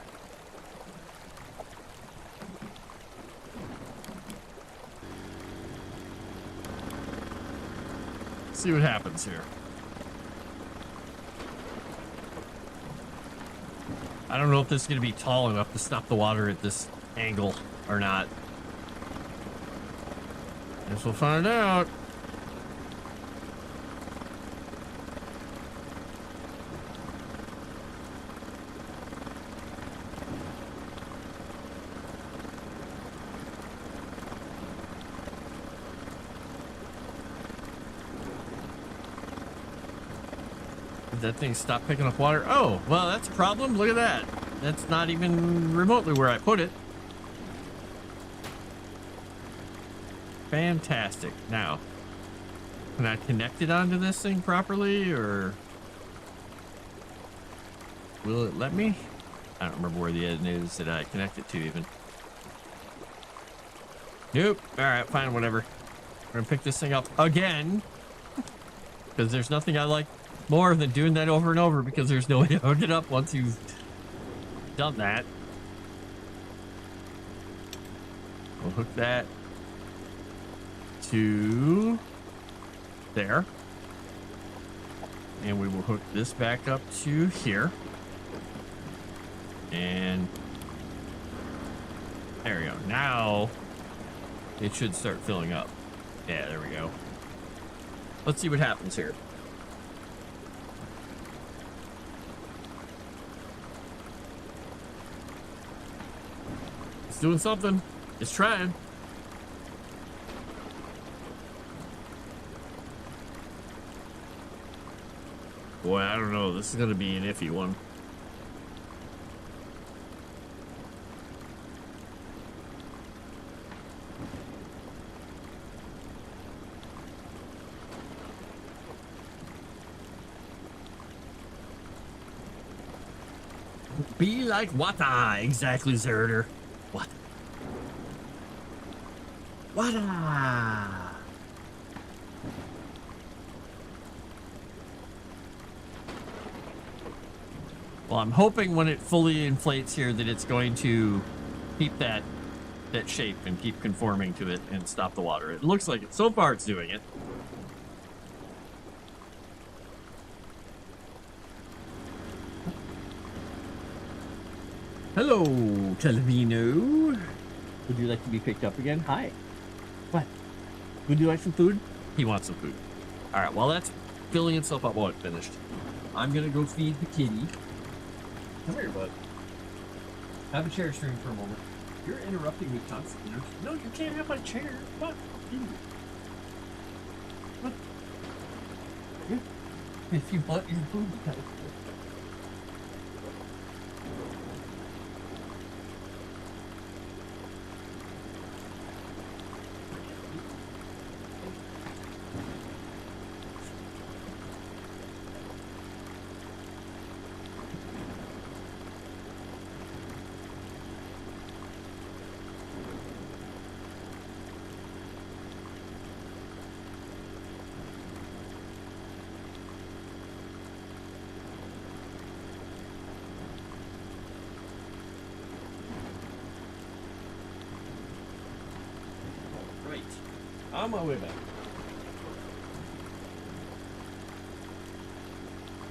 See what happens here. I don't know if this is going to be tall enough to stop the water at this angle or not. Guess we'll find out. That thing stopped picking up water. Oh, well, that's a problem. Look at that. That's not even remotely where I put it. Fantastic. Now, can I connect it onto this thing properly, or will it let me? I don't remember where the end is that I connect it to even. Nope. All right, fine, whatever. We're gonna pick this thing up again because there's nothing I like more than doing that over and over, because there's no way to hook it up once you've done that. We'll hook that to there. And we will hook this back up to here. And there we go. Now it should start filling up. Yeah, there we go. Let's see what happens here. Doing something. It's trying. Boy, I don't know. This is going to be an iffy one. Be like water. Exactly, Zerder. What? Water. Well, I'm hoping when it fully inflates here that it's going to keep that shape and keep conforming to it and stop the water. It looks like it. So far, it's doing it. Hello, Telvino. Would you like to be picked up again? Hi. What? Would you like some food? He wants some food. All right, while that's filling itself up while it's finished, I'm going to go feed the kitty. Come here, bud. Have a chair stream for a moment. You're interrupting me constantly. No, you can't have my chair. What? What? If you want your food, on my way back.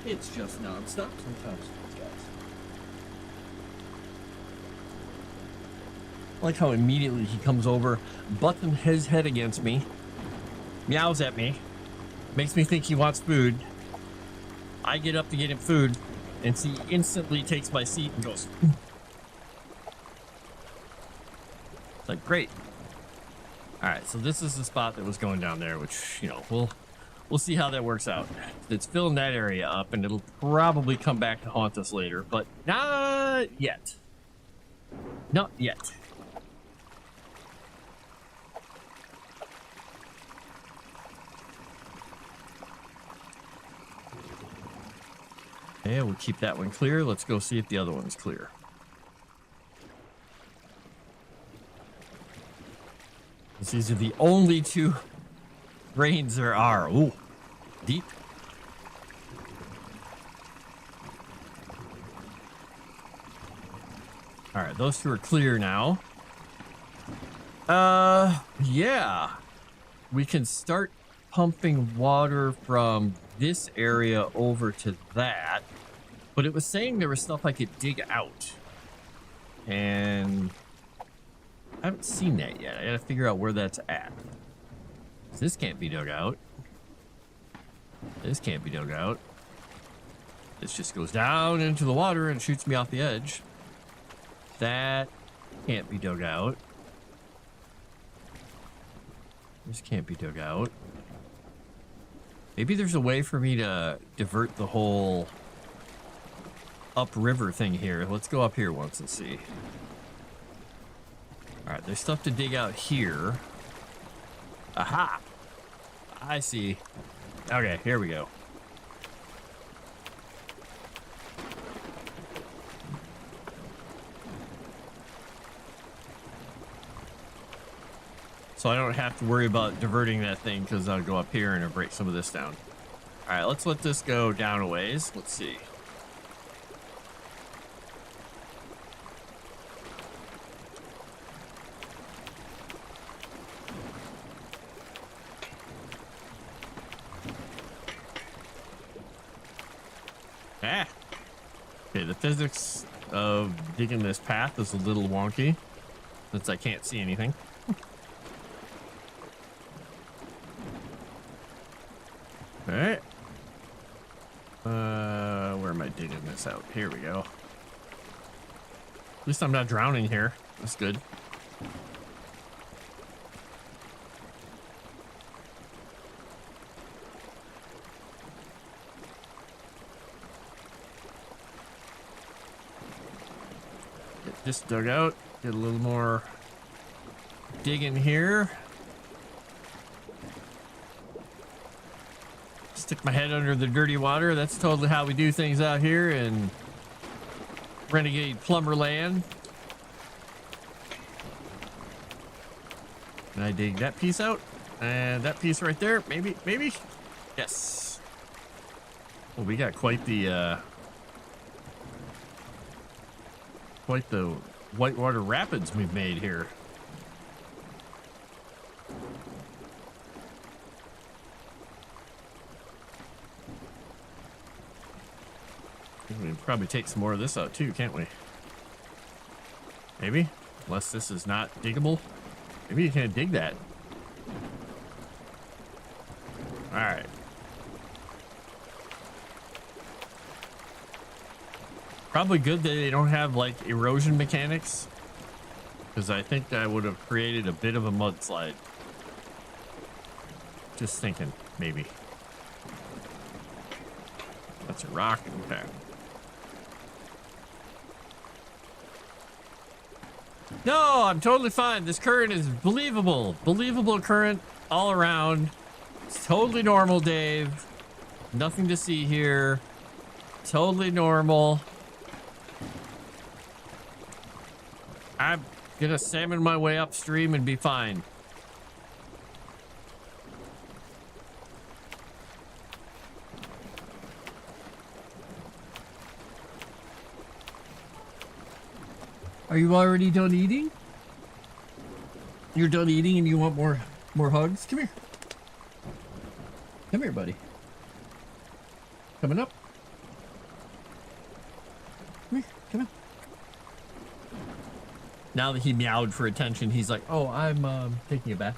It's just non-stop sometimes, guys. I like how immediately he comes over, butts his head against me, meows at me, makes me think he wants food. I get up to get him food, and he instantly takes my seat and goes. It's like, great. All right, so this is the spot that was going down there, which, you know, we'll see how that works out. It's filling that area up, and it'll probably come back to haunt us later, but not yet. Not yet. Okay, we'll keep that one clear. Let's go see if the other one's clear. These are the only two drains there are. Ooh, deep. All right, those two are clear now. Yeah. We can start pumping water from this area over to that. But it was saying there was stuff I could dig out. And I haven't seen that yet. I gotta figure out where that's at. This can't be dug out. This can't be dug out. This just goes down into the water and shoots me off the edge. That can't be dug out. This can't be dug out. Maybe there's a way for me to divert the whole upriver thing here. Let's go up here once and see. All right, there's stuff to dig out here. Aha! I see. Okay, here we go. So I don't have to worry about diverting that thing because I'll go up here and I'll break some of this down. All right, let's let this go down a ways. Let's see. Ah. Okay, the physics of digging this path is a little wonky since I can't see anything. All right. Where am I digging this out? Here we go. At least I'm not drowning here. That's good. Get this dug out. Get a little more digging here. Stick my head under the dirty water. That's totally how we do things out here in renegade plumber land. Can I dig that piece out? And that piece right there, maybe? Yes. Well, we got quite the whitewater rapids we've made here. We can probably take some more of this out too, can't we? Maybe? Unless this is not diggable. Maybe you can't dig that. All right. Probably good that they don't have like erosion mechanics, because I think that would have created a bit of a mudslide. Just thinking, maybe. That's a rock. Okay. No, I'm totally fine. This current is believable. Believable current all around. It's totally normal, Dave. Nothing to see here. Totally normal. I'm gonna salmon my way upstream and be fine. Are you already done eating? You're done eating and you want more hugs? Come here. Come here, buddy. Coming up. Come here. Come on. Now that he meowed for attention, he's like, oh, I'm taking a bath.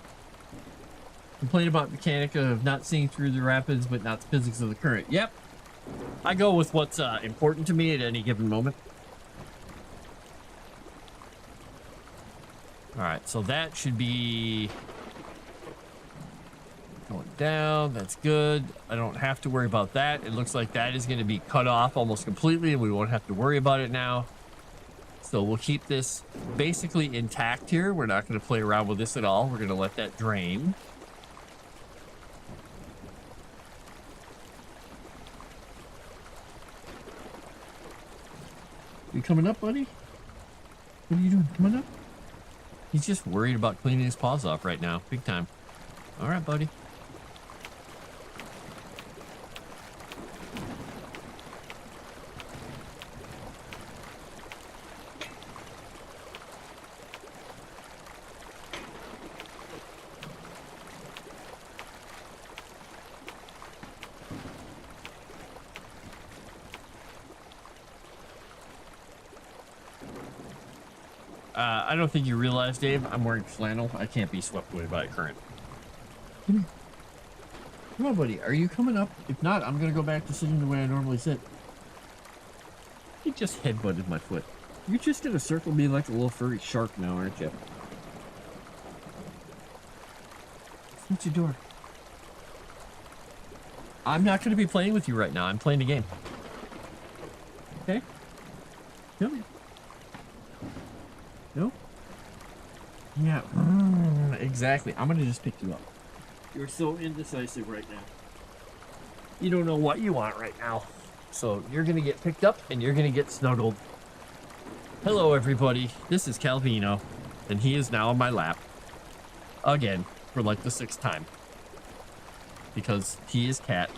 Complain about mechanic of not seeing through the rapids, but not the physics of the current. Yep. I go with what's important to me at any given moment. All right, so that should be going down. That's good. I don't have to worry about that. It looks like that is going to be cut off almost completely, and we won't have to worry about it now. So we'll keep this basically intact here. We're not going to play around with this at all. We're going to let that drain. You coming up, buddy? What are you doing? Coming up? He's just worried about cleaning his paws off right now. Big time. All right, buddy. I don't think you realize, Dave, I'm wearing flannel. I can't be swept away by a current. Come here. Come on, buddy. Are you coming up? If not, I'm going to go back to sitting the way I normally sit. You just headbutted my foot. You're just going to circle me like a little furry shark now, aren't you? What's your door? I'm not going to be playing with you right now. I'm playing the game. Okay? Come here. No? Yeah, exactly. I'm gonna just pick you up. You're so indecisive right now. You don't know what you want right now. So you're gonna get picked up and you're gonna get snuggled. Hello, everybody. This is Calvino, and he is now on my lap. Again, for like the 6th time. Because he is cat.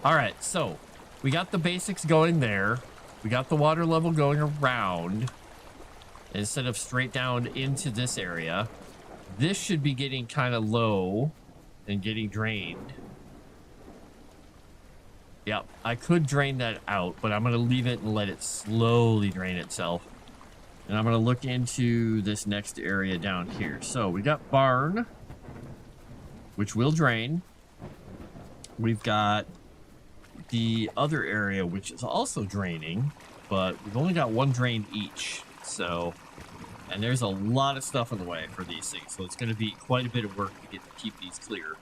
Alright, so we got the basics going there. We got the water level going around. Instead of straight down into this area. This should be getting kind of low and getting drained. Yep, I could drain that out, but I'm going to leave it and let it slowly drain itself. And I'm going to look into this next area down here. So we got barn, which will drain. We've got the other area, which is also draining, but we've only got one drain each. So, and there's a lot of stuff in the way for these things, so it's going to be quite a bit of work to keep these clear.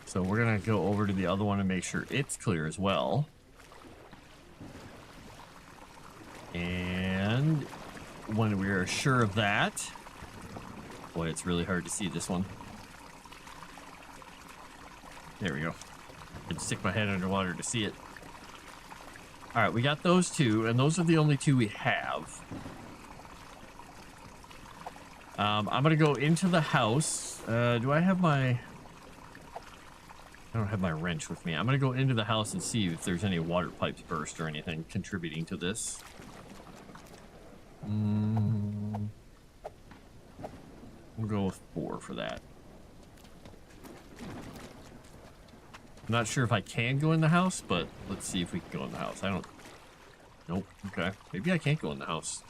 So we're going to go over to the other one and make sure it's clear as well. And when we are sure of that, boy, it's really hard to see this one. There we go. I had to stick my head underwater to see it. All right, we got those two, and those are the only two we have. I'm gonna go into the house. Do I have my... I don't have my wrench with me. I'm gonna go into the house and see if there's any water pipes burst or anything contributing to this. We'll go with 4 for that. I'm not sure if I can go in the house, but let's see if we can go in the house. I don't... Nope. Okay. Maybe I can't go in the house.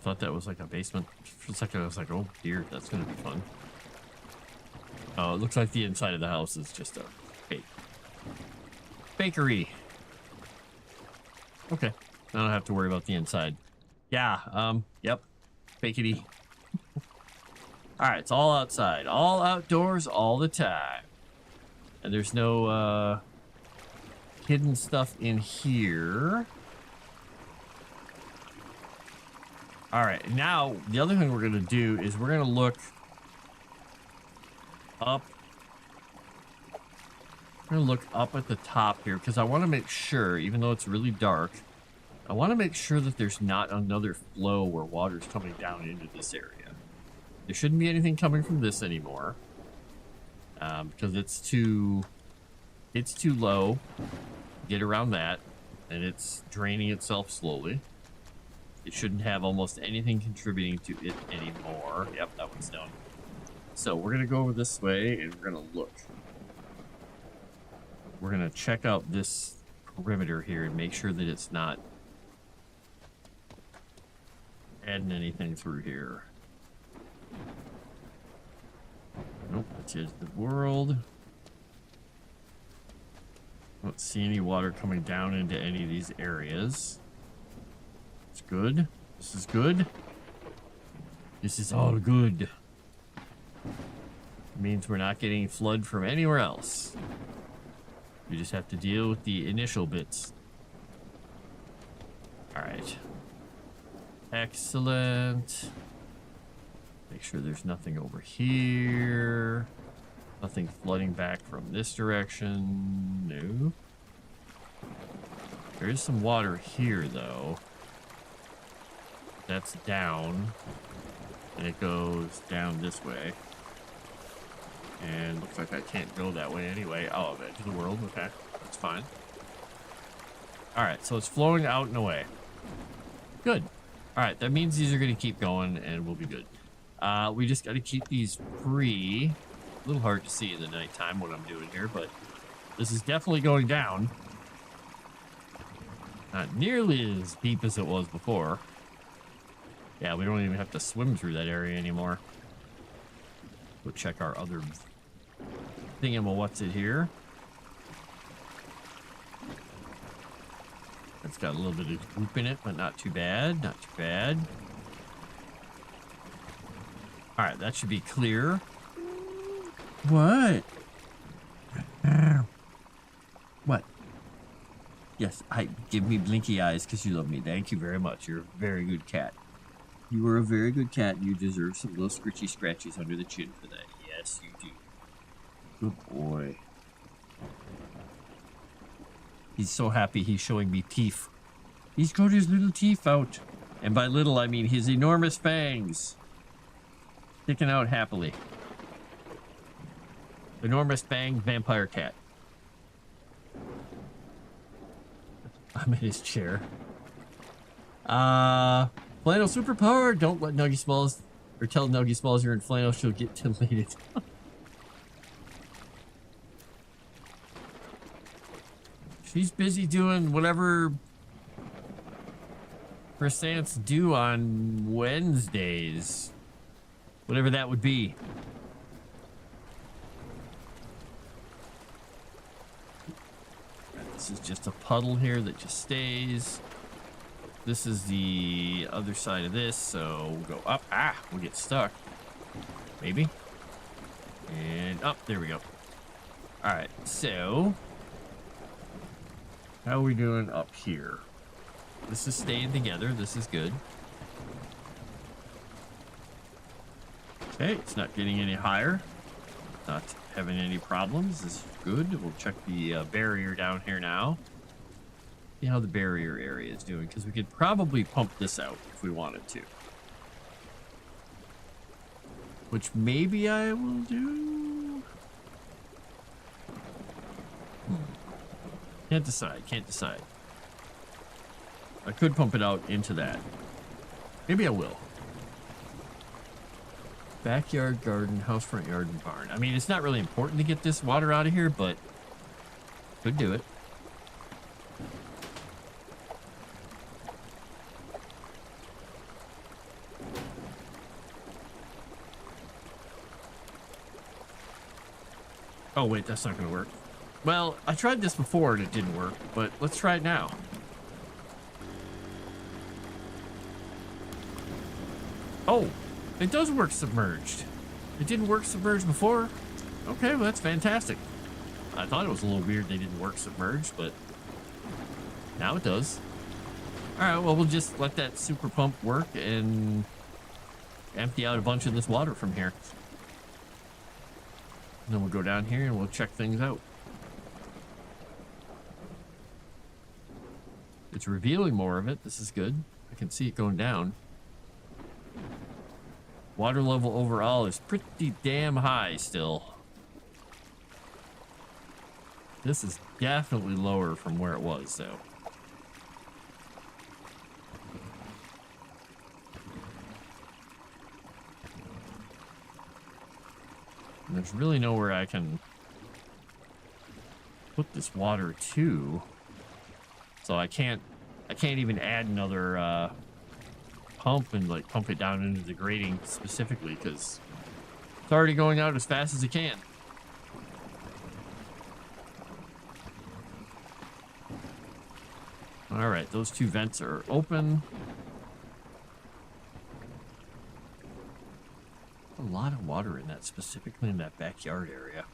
thought that was like a basement. For a second, I was like, oh dear, that's gonna be fun. Oh, it looks like the inside of the house is just a bakery. Okay, I don't have to worry about the inside. Yeah, yep, bakety. All right, it's all outside, all outdoors, all the time. And there's no hidden stuff in here. All right, now the other thing we're gonna do is we're gonna look up. I'm gonna look up at the top here because I want to make sure, even though it's really dark, I want to make sure that there's not another flow where water's coming down into this area. There shouldn't be anything coming from this anymore because it's too low. Get around that, and it's draining itself slowly. It shouldn't have almost anything contributing to it anymore. Yep, that one's done. So we're gonna go over this way and we're gonna look. We're gonna check out this perimeter here and make sure that it's not adding anything through here. Nope, that's it. The world. Don't see any water coming down into any of these areas. It's good. This is good. This is all good. It means we're not getting flood from anywhere else. We just have to deal with the initial bits. All right. Excellent. Make sure there's nothing over here. Nothing flooding back from this direction. No. There is some water here, though. That's down. And it goes down this way. And looks like I can't go that way anyway. Oh, edge of the world. Okay, that's fine. All right, so it's flowing out and away. Good. All right, that means these are going to keep going and we'll be good. We just got to keep these free. A little hard to see in the nighttime what I'm doing here, but this is definitely going down. Not nearly as deep as it was before. Yeah, we don't even have to swim through that area anymore. We'll check our other thingamawhat's it here. It's got a little bit of goop in it, but not too bad. Not too bad. All right, that should be clear. What? What? Yes, give me blinky eyes because you love me. Thank you very much. You're a very good cat. You are a very good cat. You deserve some little scritchy scratches under the chin for that. Yes, you do. Good boy. He's so happy he's showing me teeth. He's got his little teeth out. And by little, I mean his enormous fangs. Sticking out happily. Enormous fang vampire cat. I'm in his chair. Flannel superpower. Don't let Nuggy Smalls, or tell Nuggy Smalls you're in flannel. She'll get deleted. She's busy doing whatever croissants do on Wednesdays. Whatever that would be. This is just a puddle here that just stays. This is the other side of this, so we'll go up. Ah, we'll get stuck. Maybe. And up, there we go. Alright, so how are we doing up here? This is staying together. This is good. Okay, it's not getting any higher. Not having any problems. This is good. We'll check the barrier down here now. See how the barrier area is doing, because we could probably pump this out if we wanted to. Which maybe I will do. Can't decide. Can't decide. I could pump it out into that. Maybe I will. Backyard, garden, house front yard, and barn. I mean, it's not really important to get this water out of here, but could do it. Oh, wait, that's not going to work. Well, I tried this before and it didn't work, but let's try it now. Oh, it does work submerged. It didn't work submerged before. Okay, well, that's fantastic. I thought it was a little weird they didn't work submerged, but now it does. All right, well, we'll just let that super pump work and empty out a bunch of this water from here. And then we'll go down here and we'll check things out. It's revealing more of it. This is good. I can see it going down. Water level overall is pretty damn high still. This is definitely lower from where it was, though. And there's really nowhere I can put this water to. So I can't even add another pump and like pump it down into the grating specifically because it's already going out as fast as it can. All right, those two vents are open. A lot of water in that, specifically in that backyard area.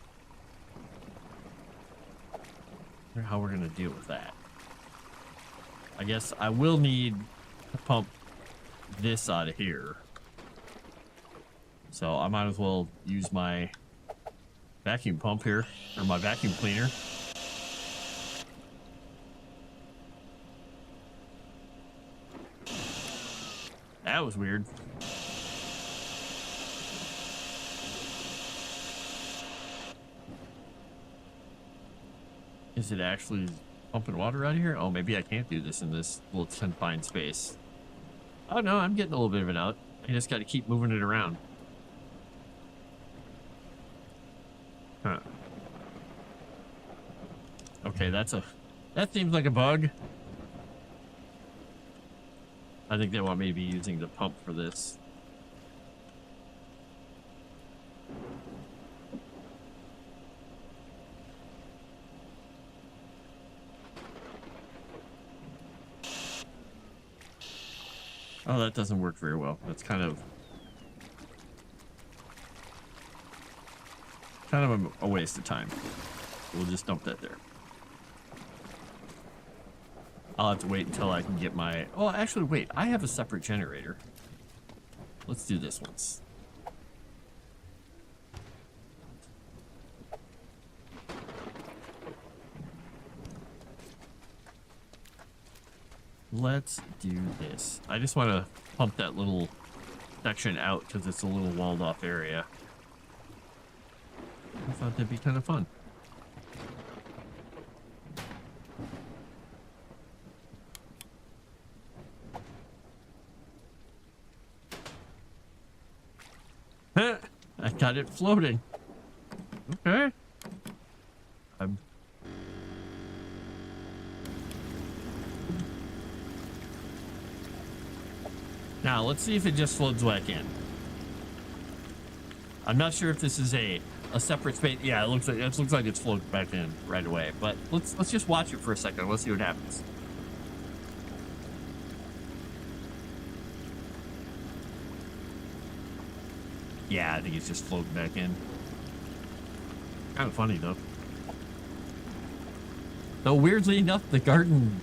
I wonder how we're gonna deal with that. I guess I will need to pump this out of here. So I might as well use my vacuum pump here, or my vacuum cleaner. That was weird. Is it actually pumping water out of here? Oh, maybe I can't do this in this little confined space. Oh no, I'm getting a little bit of it out. I just got to keep moving it around. Huh. Okay, that seems like a bug. I think they want me to be using the pump for this. Oh, that doesn't work very well. That's kind of a waste of time. We'll just dump that there. I'll have to wait until I can get my... Oh, actually, wait. I have a separate generator. Let's do this once. Let's do this. I just want to pump that little section out because it's a little walled off area. I thought that'd be kind of fun. I got it floating. Okay. Now, let's see if it just floats back in. I'm not sure if this is a separate space. Yeah, it looks like it's floated back in right away. But let's just watch it for a second. Let's see what happens. Yeah, I think it's just floating back in. Kind of funny though. Though weirdly enough, the garden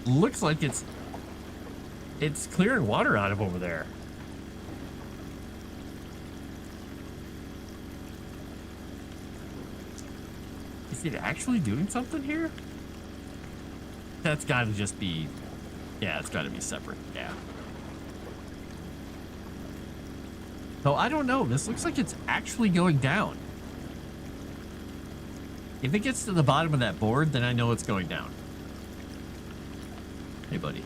looks like it's clearing water out of over there. Is it actually doing something here? That's got to just be... Yeah, it's got to be separate. Yeah. So I don't know. This looks like it's actually going down. If it gets to the bottom of that board, then I know it's going down. Hey, buddy.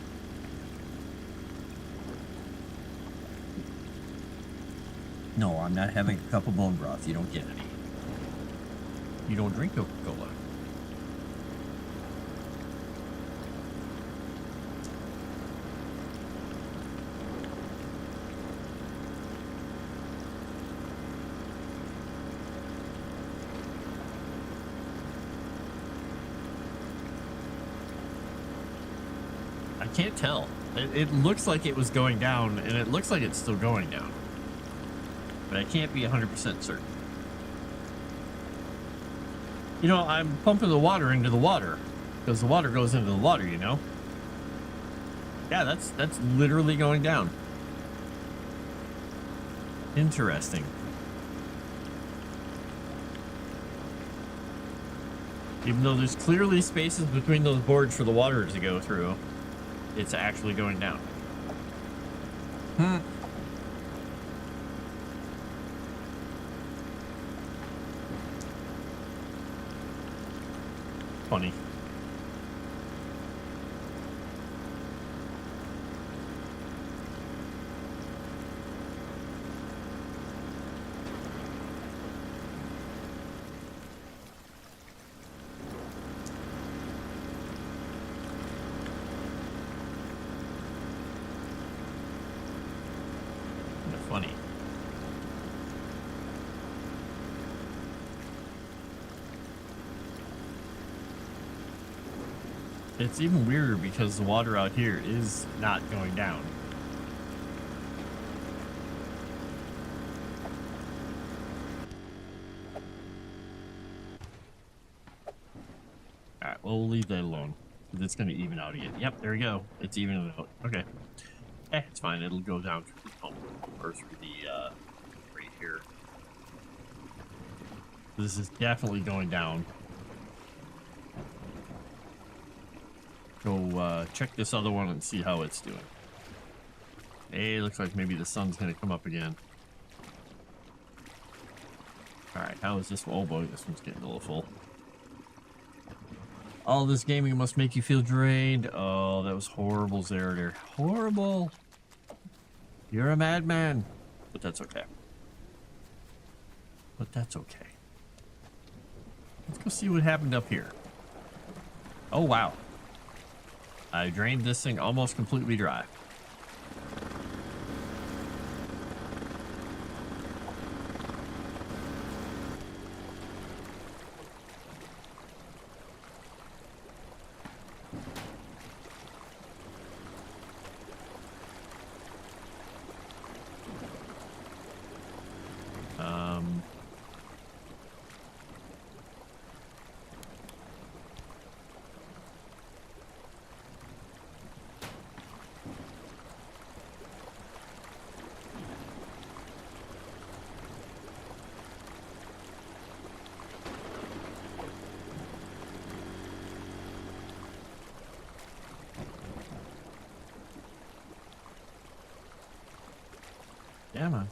No, I'm not having a cup of bone broth. You don't get any. You don't drink Coca-Cola. Can't tell. It looks like it was going down, and it looks like it's still going down. But I can't be 100% certain. You know, I'm pumping the water into the water because the water goes into the water, you know? Yeah, that's literally going down. Interesting. Even though there's clearly spaces between those boards for the water to go through, it's actually going down. Funny. Funny. It's even weirder because the water out here is not going down. All right, well, we'll leave that alone. It's going to even out again. Yep, there we go. It's evening out. Okay. It's fine. It'll go down through the pump or through the right here. This is definitely going down. Go check this other one and see how it's doing. Hey, looks like maybe the sun's gonna come up again. All right, how is this? Oh boy, this one's getting a little full. All this gaming must make you feel drained. Oh, that was horrible, Zerator. Horrible. You're a madman. But that's okay. But that's okay. Let's go see what happened up here. Oh, wow. I drained this thing almost completely dry. Yeah, man.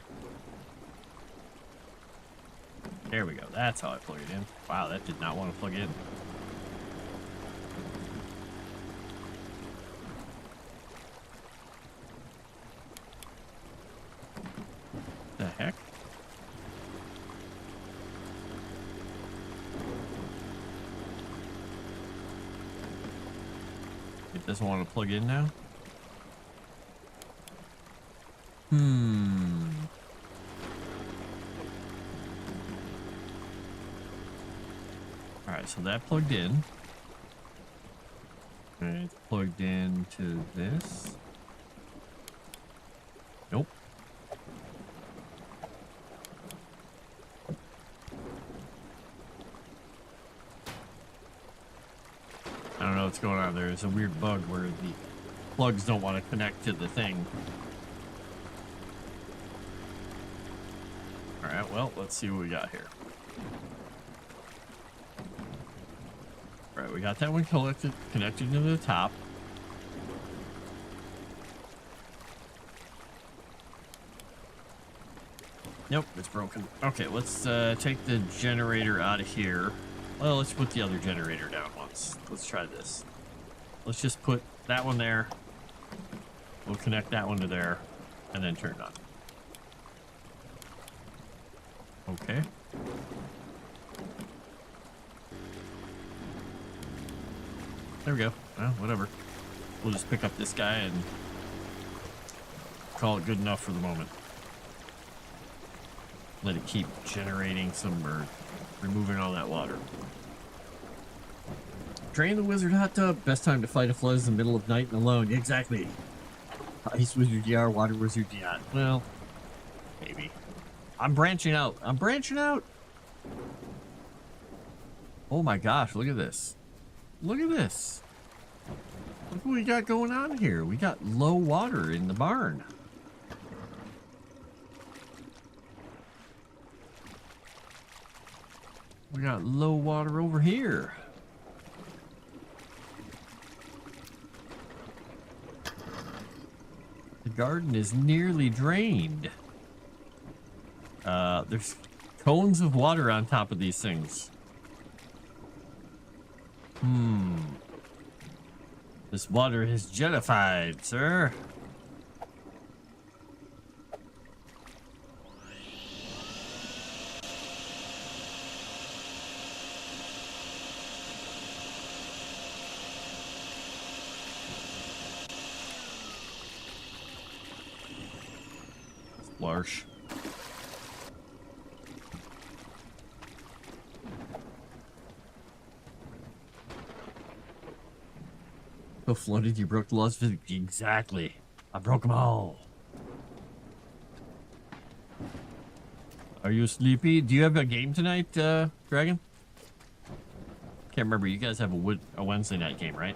There we go. That's how I plug it in. Wow, that did not want to plug in. The heck? It doesn't want to plug in now? Alright, so that plugged in. Okay, it's plugged into this. Nope. I don't know what's going on there. There's a weird bug where the plugs don't want to connect to the thing. Alright, well, let's see what we got here. Alright, we got that one connected to the top. Nope, it's broken. Okay, let's take the generator out of here. Well, let's put the other generator down once. Let's try this. Let's just put that one there. We'll connect that one to there and then turn it on. Okay. There we go. Well, whatever. We'll just pick up this guy and call it good enough for the moment. Let it keep generating some or removing all that water. Drain the wizard hot tub. Best time to fight a flood is the middle of night and alone. Exactly. Ice wizard DR, water wizard DR. Well, maybe. I'm branching out. I'm branching out. Oh my gosh, look at this. Look at this. Look what we got going on here. We got low water in the barn. We got low water over here. The garden is nearly drained. There's cones of water on top of these things. This water is jetified, sir. Larsh. So flooded you broke the laws of physics. Exactly. I broke them all. Are you sleepy? Do you have a game tonight, Dragon? Can't remember. You guys have a Wednesday night game, right?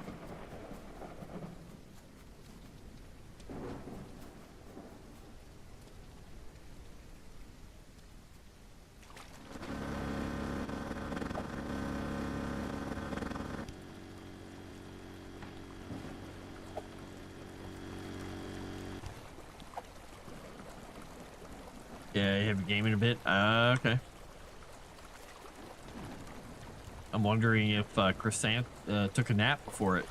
Yeah, you have a game in a bit? Okay. I'm wondering if Chrysant took a nap before it.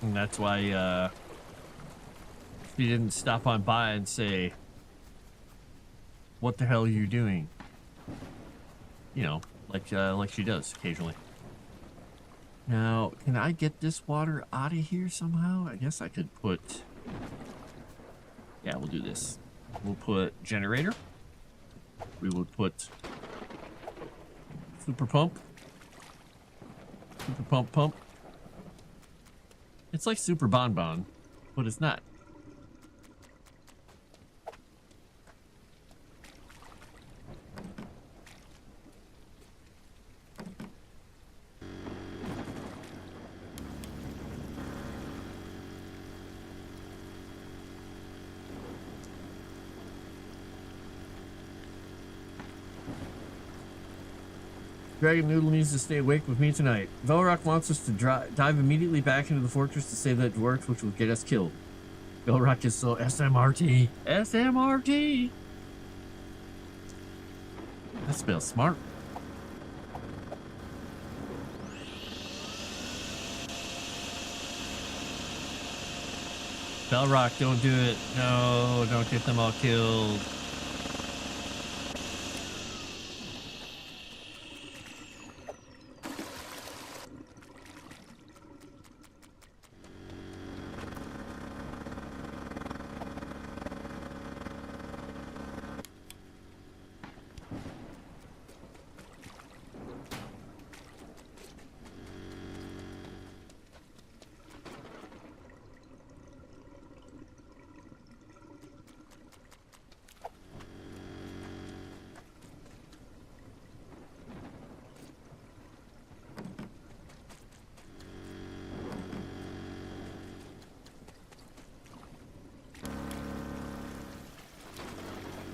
And that's why she didn't stop on by and say, what the hell are you doing? You know, like she does occasionally. Now, can I get this water out of here somehow? I guess I could put... Yeah, we'll do this. We'll put generator. We would put super pump. Super pump. It's like super bonbon, but it's not. Dragon Noodle needs to stay awake with me tonight. Velrock wants us to dive immediately back into the fortress to save that dwarf, which will get us killed. Velrock is so SMRT. SMRT! That spells smart. Velrock, don't do it. No, don't get them all killed.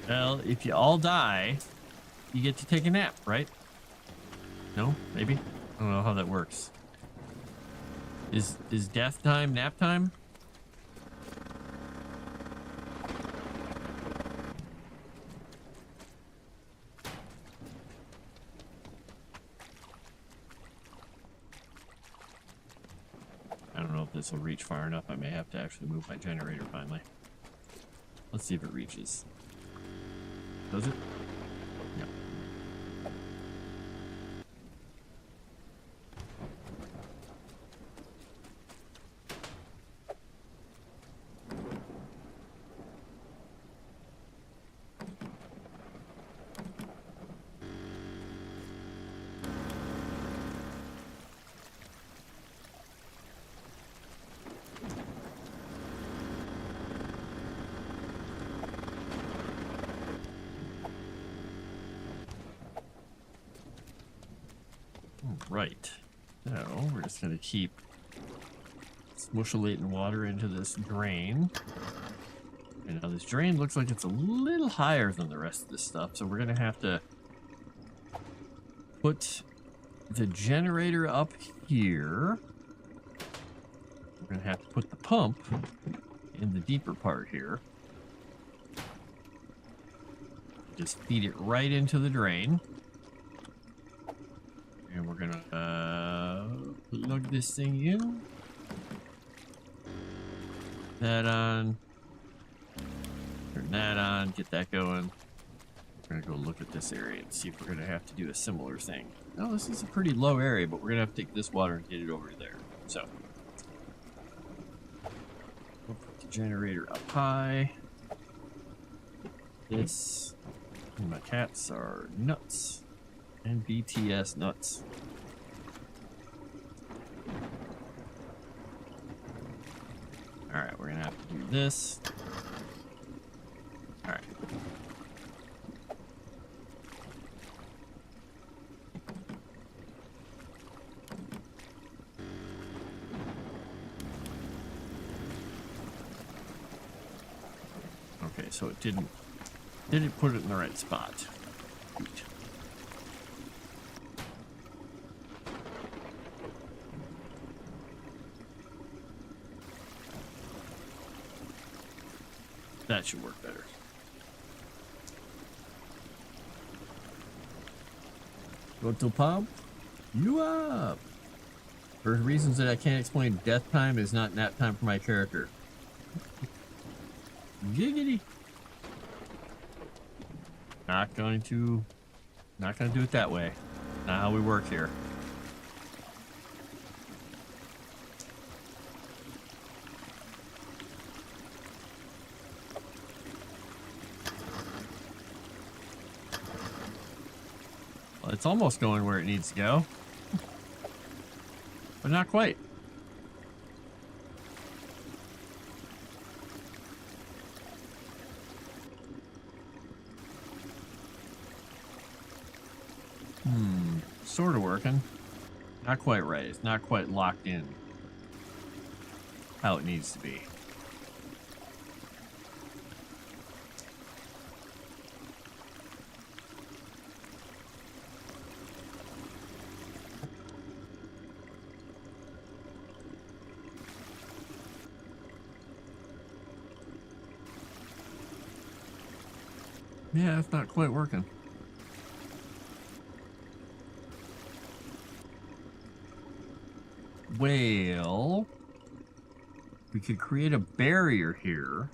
Well, if you all die, you get to take a nap, right? No? Maybe? I don't know how that works. Is death time nap time? I don't know if this will reach far enough. I may have to actually move my generator finally. Let's see if it reaches. Does it? No. Right. So we're just gonna keep smushulating water into this drain. And now this drain looks like it's a little higher than the rest of this stuff, so we're gonna have to put the generator up here. We're gonna have to put the pump in the deeper part here. Just feed it right into the drain. And we're gonna plug this thing in. That on. Turn that on, get that going. We're gonna go look at this area and see if we're gonna have to do a similar thing. No, this is a pretty low area, but we're gonna have to take this water and get it over there. So we'll put the generator up high. This, and my cats are nuts. And BTS nuts. Alright, we're gonna have to do this. Alright. Okay, so it didn't put it in the right spot. Good. That should work better. Go to pump you up. For reasons that I can't explain, death time is not nap time for my character. Giggity. Not going to do it that way. Not how we work here. Well, it's almost going where it needs to go. But not quite. Sort of working. Not quite right. It's not quite locked in how it needs to be. Yeah, it's not quite working. Well, we could create a barrier here,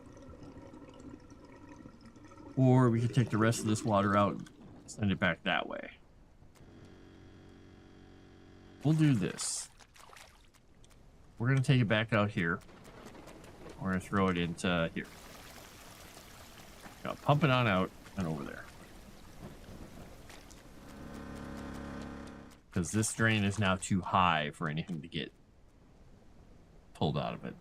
or we could take the rest of this water out and send it back that way. We'll do this. We're going to take it back out here. We're going to throw it into here. Pump it on out and over there. Because this drain is now too high for anything to get pulled out of it.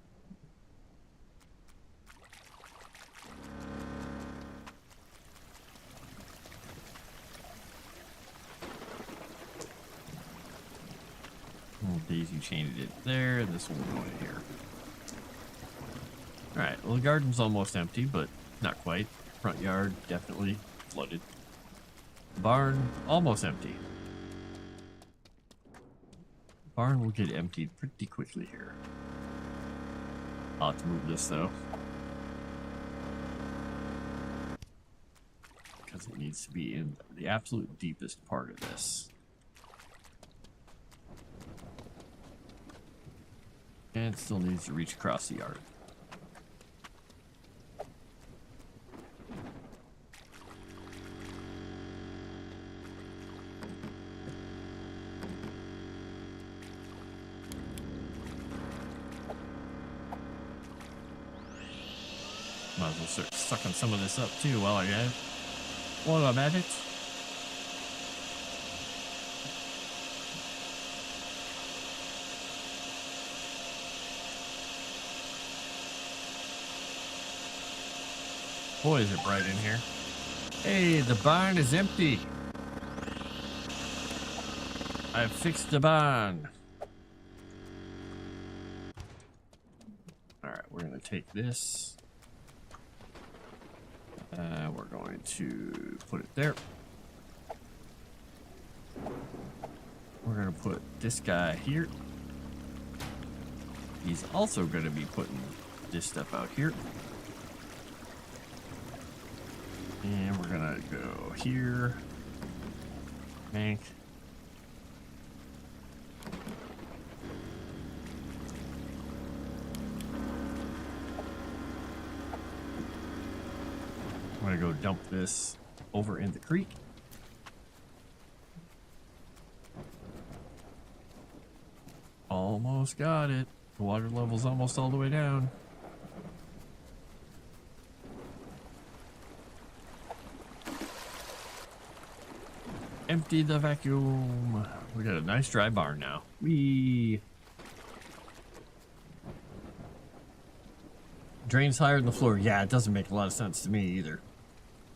Little daisy chained it there, and this one will go in here. Alright, well the garden's almost empty, but not quite. Front yard definitely flooded. Barn almost empty. Barn will get emptied pretty quickly here. I'll have to move this though, because it needs to be in the absolute deepest part of this. And it still needs to reach across the yard. Might as well start sucking some of this up too while I'm at it. Boy, is it bright in here. Hey, the barn is empty. I fixed the barn. All right, we're gonna take this. We're going to put it there. We're gonna put this guy here. He's also gonna be putting this stuff out here. And we're gonna go here. Bank. I'm gonna go dump this over in the creek. Almost got it. The water level's almost all the way down. Empty the vacuum. We got a nice dry barn now. Whee! Drains higher than the floor. Yeah, it doesn't make a lot of sense to me either.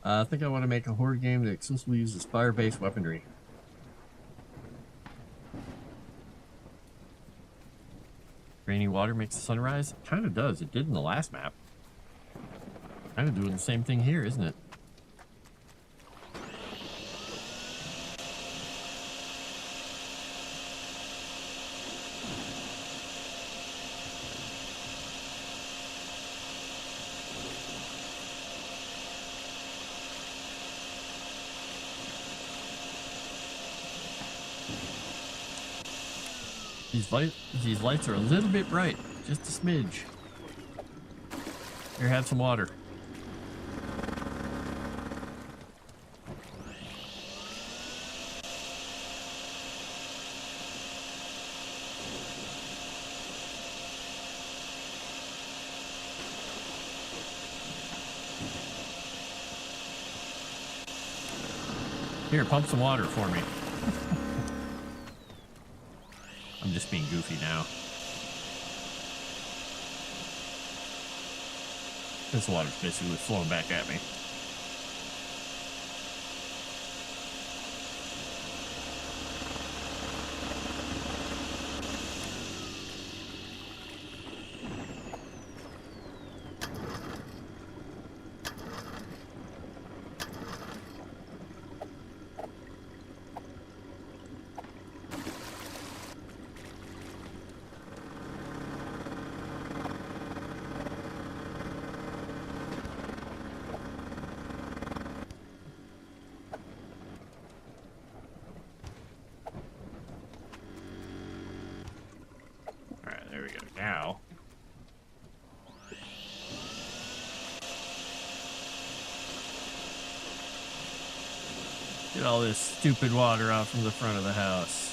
I think I want to make a horror game that exclusively uses fire-based weaponry. Rainy water makes the sun rise? It kind of does. It did in the last map. Kind of doing the same thing here, isn't it? These lights are a little bit bright, just a smidge. Here, have some water. Here, pump some water for me. I'm just being goofy now. This water's basically flowing back at me. There we go. Now, get all this stupid water out from the front of the house.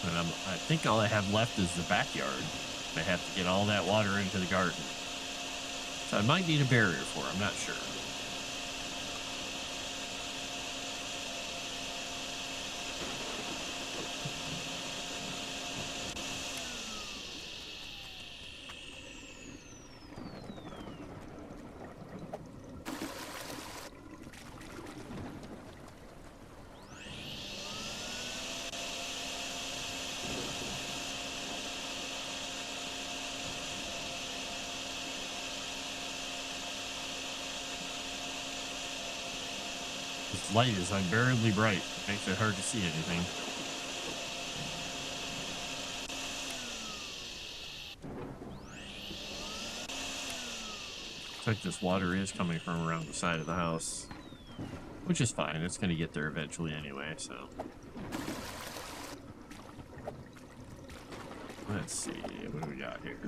And I think all I have left is the backyard. I have to get all that water into the garden. So I might need a barrier for it, I'm not sure. This light is unbearably bright. Makes it hard to see anything. Looks like this water is coming from around the side of the house. Which is fine. It's going to get there eventually anyway, so. Let's see. What do we got here?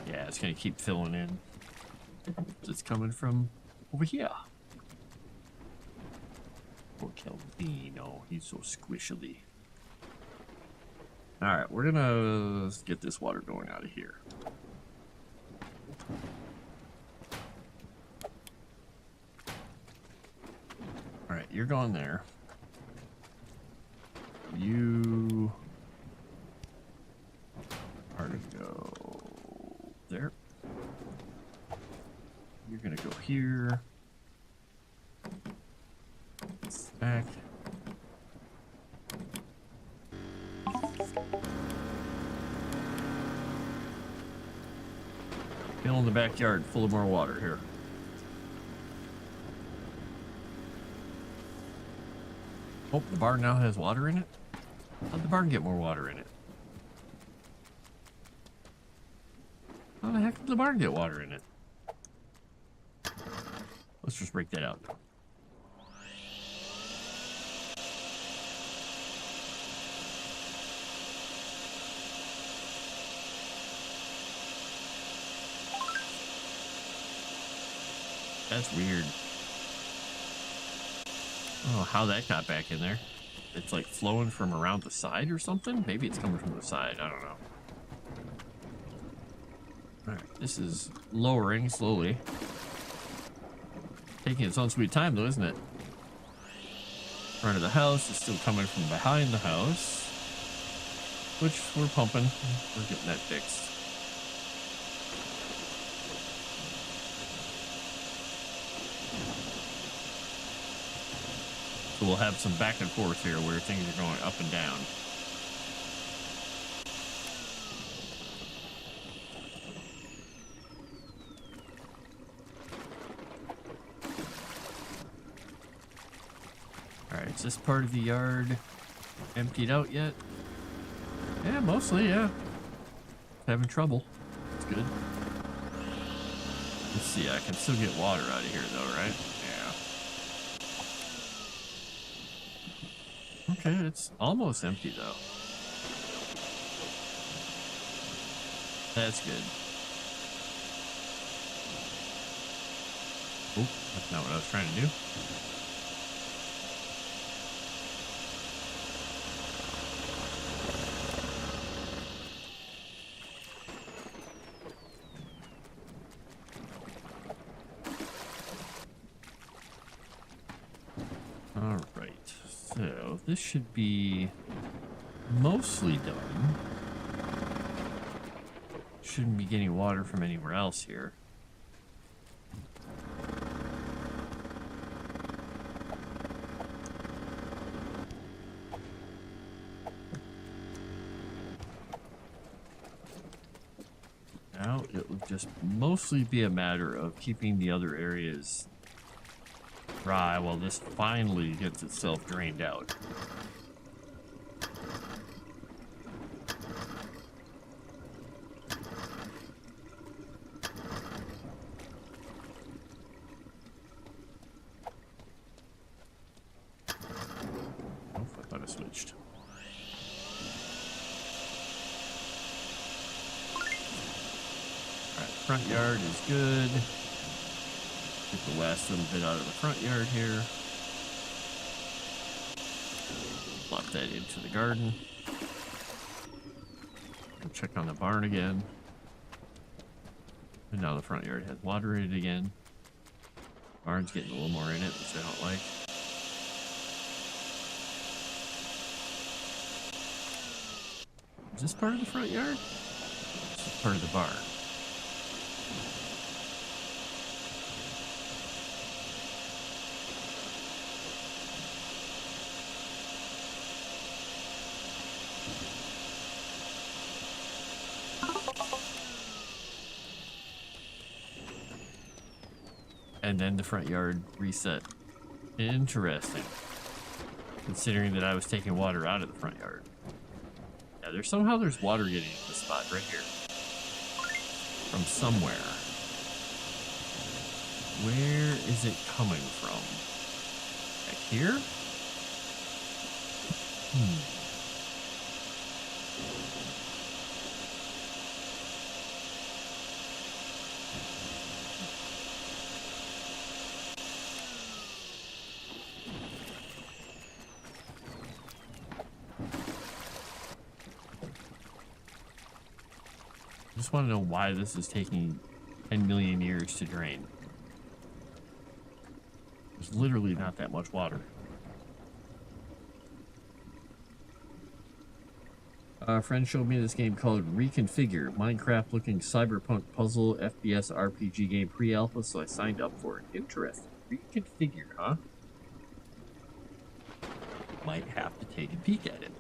Yeah, it's going to keep filling in. It's coming from over here. Poor Calvino, he's so squishily. Alright, we're gonna get this water going out of here. Alright, you're going there. You are to go there. You're gonna go here. Back. Fill in the backyard full of more water here. Oh, the barn now has water in it? How'd the barn get more water in it? How the heck did the barn get water in it? Let's just break that out. That's weird. I don't know how that got back in there. It's like flowing from around the side or something? Maybe it's coming from the side. I don't know. Alright, this is lowering slowly. Taking its own sweet time though, isn't it? Front of the house is still coming from behind the house. Which we're pumping. We're getting that fixed. So we'll have some back and forth here where things are going up and down. Alright, is this part of the yard emptied out yet? Yeah, mostly, yeah. Having trouble. It's good. Let's see, I can still get water out of here though, right? Yeah. Okay, it's almost empty though. That's good. Oh, that's not what I was trying to do. Alright, so this should be mostly done. Shouldn't be getting water from anywhere else here. Now it will just mostly be a matter of keeping the other areas dry while this finally gets itself drained out. Oh, I thought I switched. Alright, front yard is good. Get the last little bit out of the front yard here. Plop that into the garden. Go check on the barn again. And now the front yard has water in it again. Barn's getting a little more in it, which I don't like. Is this part of the front yard? This is part of the barn. And then the front yard reset. Interesting. Considering that I was taking water out of the front yard. Yeah, there's water getting in this spot right here. From somewhere. Where is it coming from? Back here? just want to know why this is taking 10 million years to drain. There's literally not that much water. A friend showed me this game called Reconfigure, Minecraft-looking cyberpunk puzzle FPS RPG game pre-alpha, so I signed up for it. Interesting. Reconfigure, huh? Might have to take a peek at it.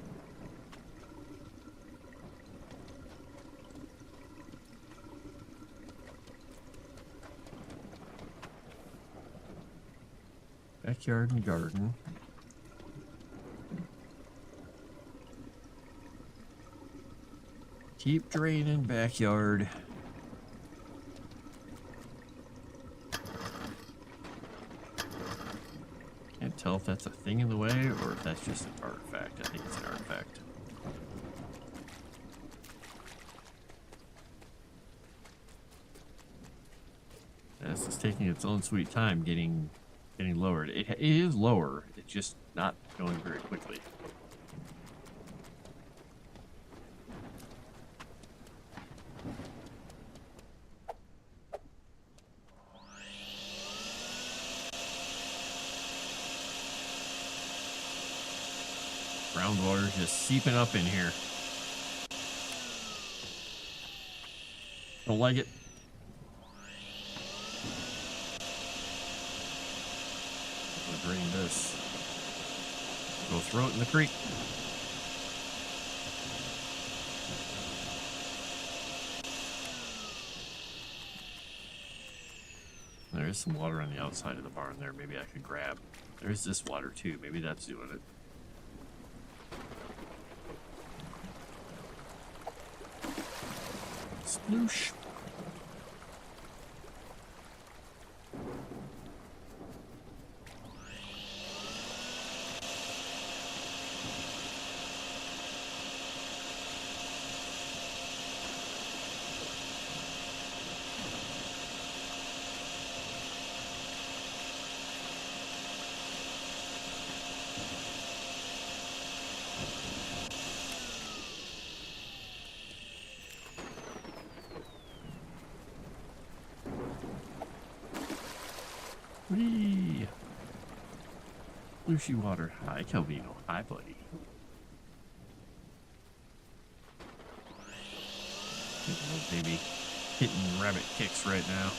Backyard and garden. Keep draining, backyard. Can't tell if that's a thing in the way or if that's just an artifact. I think it's an artifact. This is taking its own sweet time getting lowered. It is lower. It's just not going very quickly. Groundwater just seeping up in here. Don't like it. I'm gonna drain this. Go throw it in the creek. There is some water on the outside of the barn there. Maybe I could grab. There's this water too. Maybe that's doing it. Sploosh. Whee! Splooshy water. Hi, Calvino. Hi, buddy. Little baby hitting rabbit kicks right now.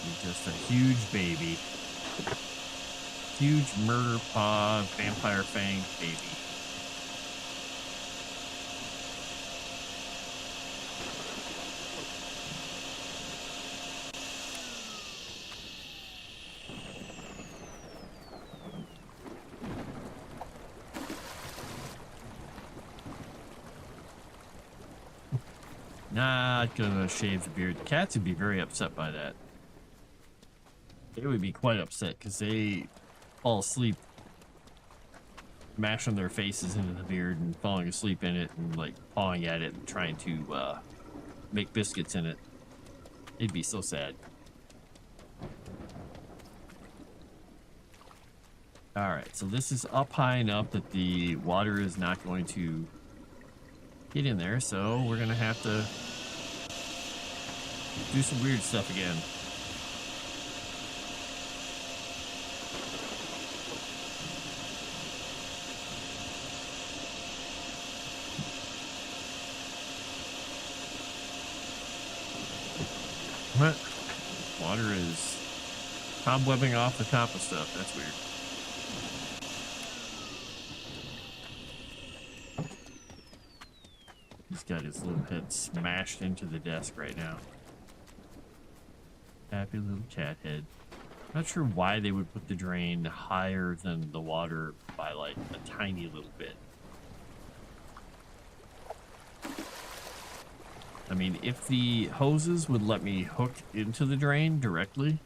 He's just a huge baby. Huge murder paw, vampire fang baby. Not gonna shave the beard. The cats would be very upset by that. They would be quite upset because they fall asleep mashing their faces into the beard and falling asleep in it and like pawing at it and trying to make biscuits in it. It'd be so sad. Alright, so this is up high enough that the water is not going to get in there, so we're gonna have to do some weird stuff again. What? Water is cobwebbing off the top of stuff. That's weird. He's got his little head smashed into the desk right now. Happy little cat head. Not sure why they would put the drain higher than the water by like a tiny little bit. I mean, if the hoses would let me hook into the drain directly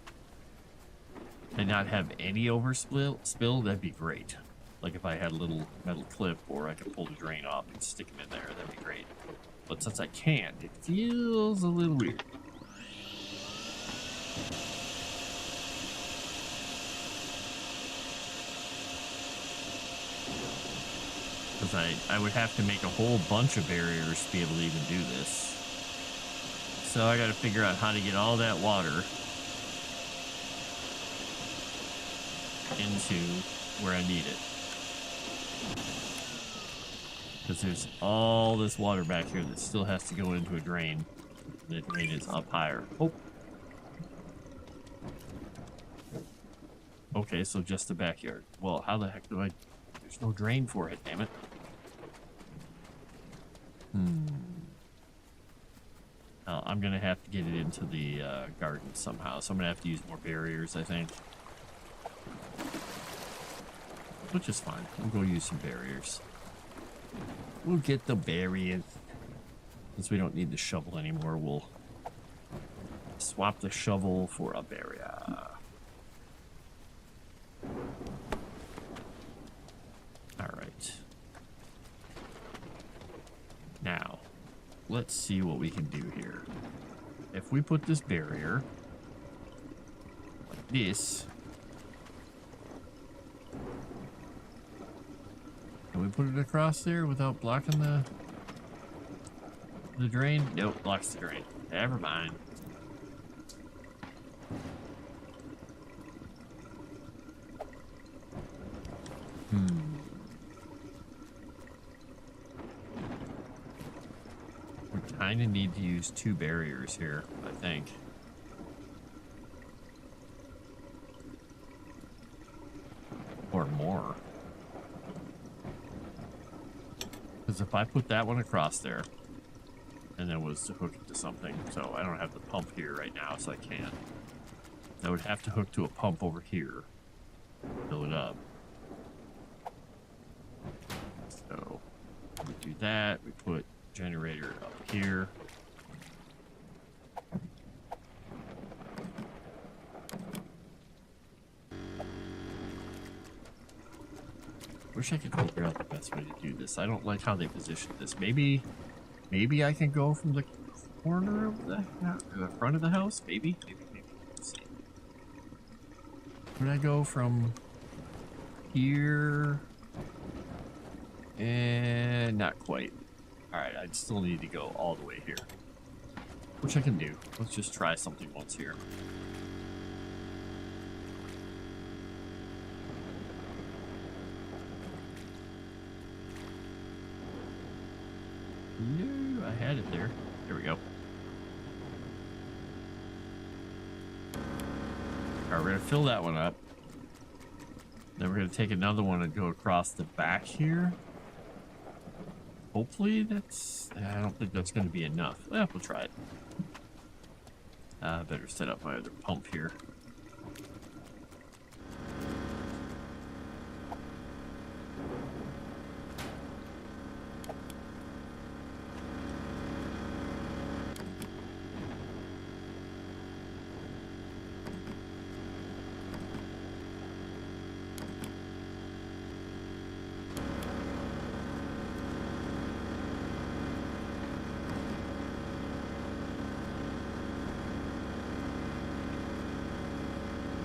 and not have any overspill, that'd be great. Like if I had a little metal clip or I could pull the drain off and stick them in there, that'd be great. But since I can't, it feels a little weird. Because I would have to make a whole bunch of barriers to be able to even do this. So I got to figure out how to get all that water into where I need it. Because there's all this water back here that still has to go into a drain. The drain is up higher. Oh. Okay, so just the backyard. Well, how the heck do I... There's no drain for it, damn it. Oh, I'm going to have to get it into the garden somehow. So I'm going to have to use more barriers, I think. Which is fine. We'll go use some barriers. We'll get the barriers. Since we don't need the shovel anymore, we'll swap the shovel for a barrier. Alright. Now, let's see what we can do here. If we put this barrier like this, can we put it across there without blocking the drain? Nope, blocks the drain. Never mind. We kind of need to use 2 barriers here, I think. Or more. Because if I put that one across there, and then was to hook it to something, so I don't have the pump here right now, so I can't. I would have to hook to a pump over here, fill it up. So we do that. We put generator up here. Wish I could figure out the best way to do this. I don't like how they positioned this. Maybe I can go from the corner of the front of the house. Maybe. Let's see. Could I go from here? And not quite. All right, I'd still need to go all the way here, which I can do. Let's just try something once here. No, I had it there. There we go. All right, we're gonna fill that one up. Then we're gonna take another one and go across the back here. Hopefully that's... I don't think that's gonna be enough. Yeah, we'll try it. Better set up my other pump here.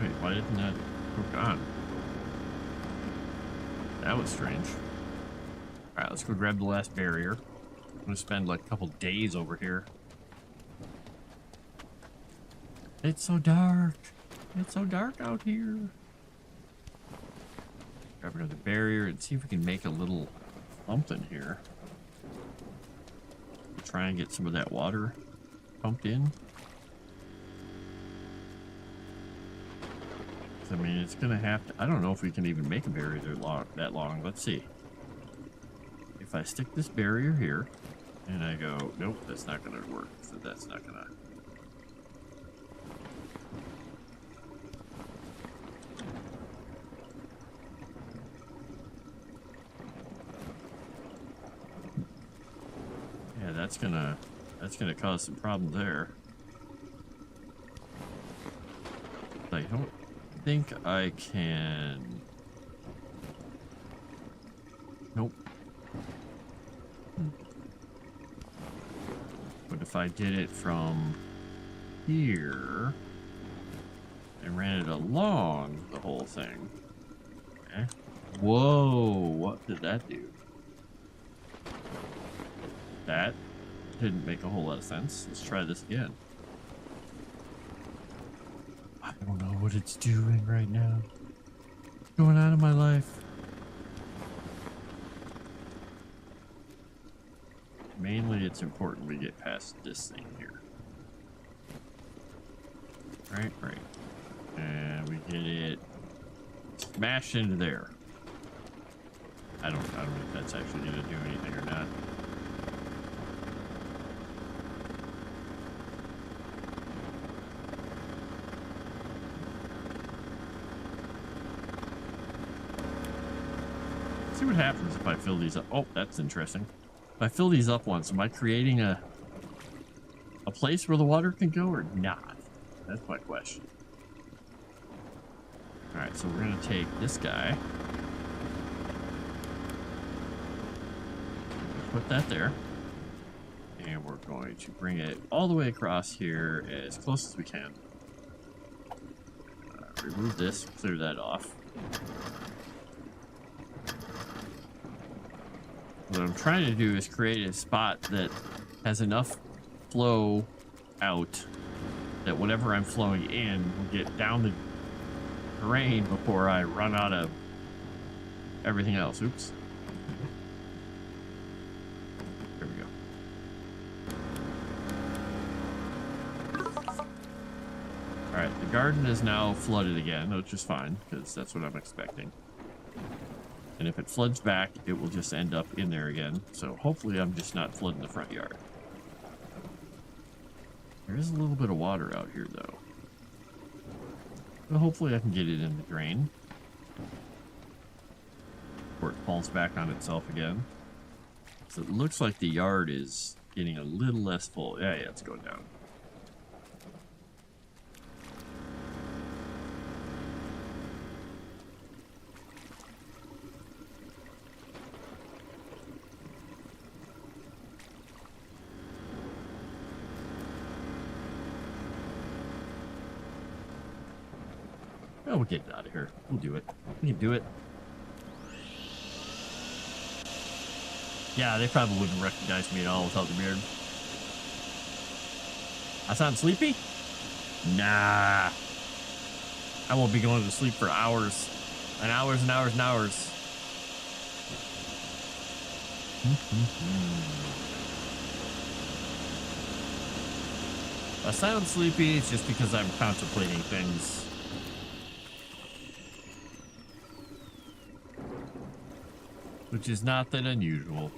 Wait, why didn't that hook on? That was strange. Alright, let's go grab the last barrier. I'm gonna spend like a couple days over here. It's so dark. It's so dark out here. Grab another barrier and see if we can make a little something here. Try and get some of that water pumped in. I mean, it's gonna have to... I don't know if we can even make a barrier that long. Let's see. If I stick this barrier here, and I go, nope, that's not gonna work. So that's not gonna... Yeah, that's gonna cause some problems there. I don't think I can... Nope. But if I did it from here and ran it along the whole thing. Okay. Whoa, what did that do? That didn't make a whole lot of sense. Let's try this again. I don't know what it's doing right now. What's going on in my life? Mainly, it's important we get past this thing here. Right. And we get it smashed into there. I don't know if that's actually gonna do anything or not. See what happens if I fill these up. Oh, that's interesting. If I fill these up once, am I creating a place where the water can go or not? That's my question. All right, so we're gonna take this guy, put that there, and we're going to bring it all the way across here as close as we can. Remove this, clear that off. What I'm trying to do is create a spot that has enough flow out that whatever I'm flowing in will get down the drain before I run out of everything else. Oops. There we go. Alright, the garden is now flooded again, which is fine, because that's what I'm expecting. And if it floods back, it will just end up in there again. So hopefully I'm just not flooding the front yard. There is a little bit of water out here, though. But hopefully I can get it in the drain. Before it falls back on itself again. So it looks like the yard is getting a little less full. Yeah, it's going down. Oh, we'll get it out of here. We'll do it. We can do it. Yeah, they probably wouldn't recognize me at all without the beard. I sound sleepy? Nah. I won't be going to sleep for hours. And hours and hours and hours. If I sound sleepy, it's just because I'm contemplating things. Which is not that unusual.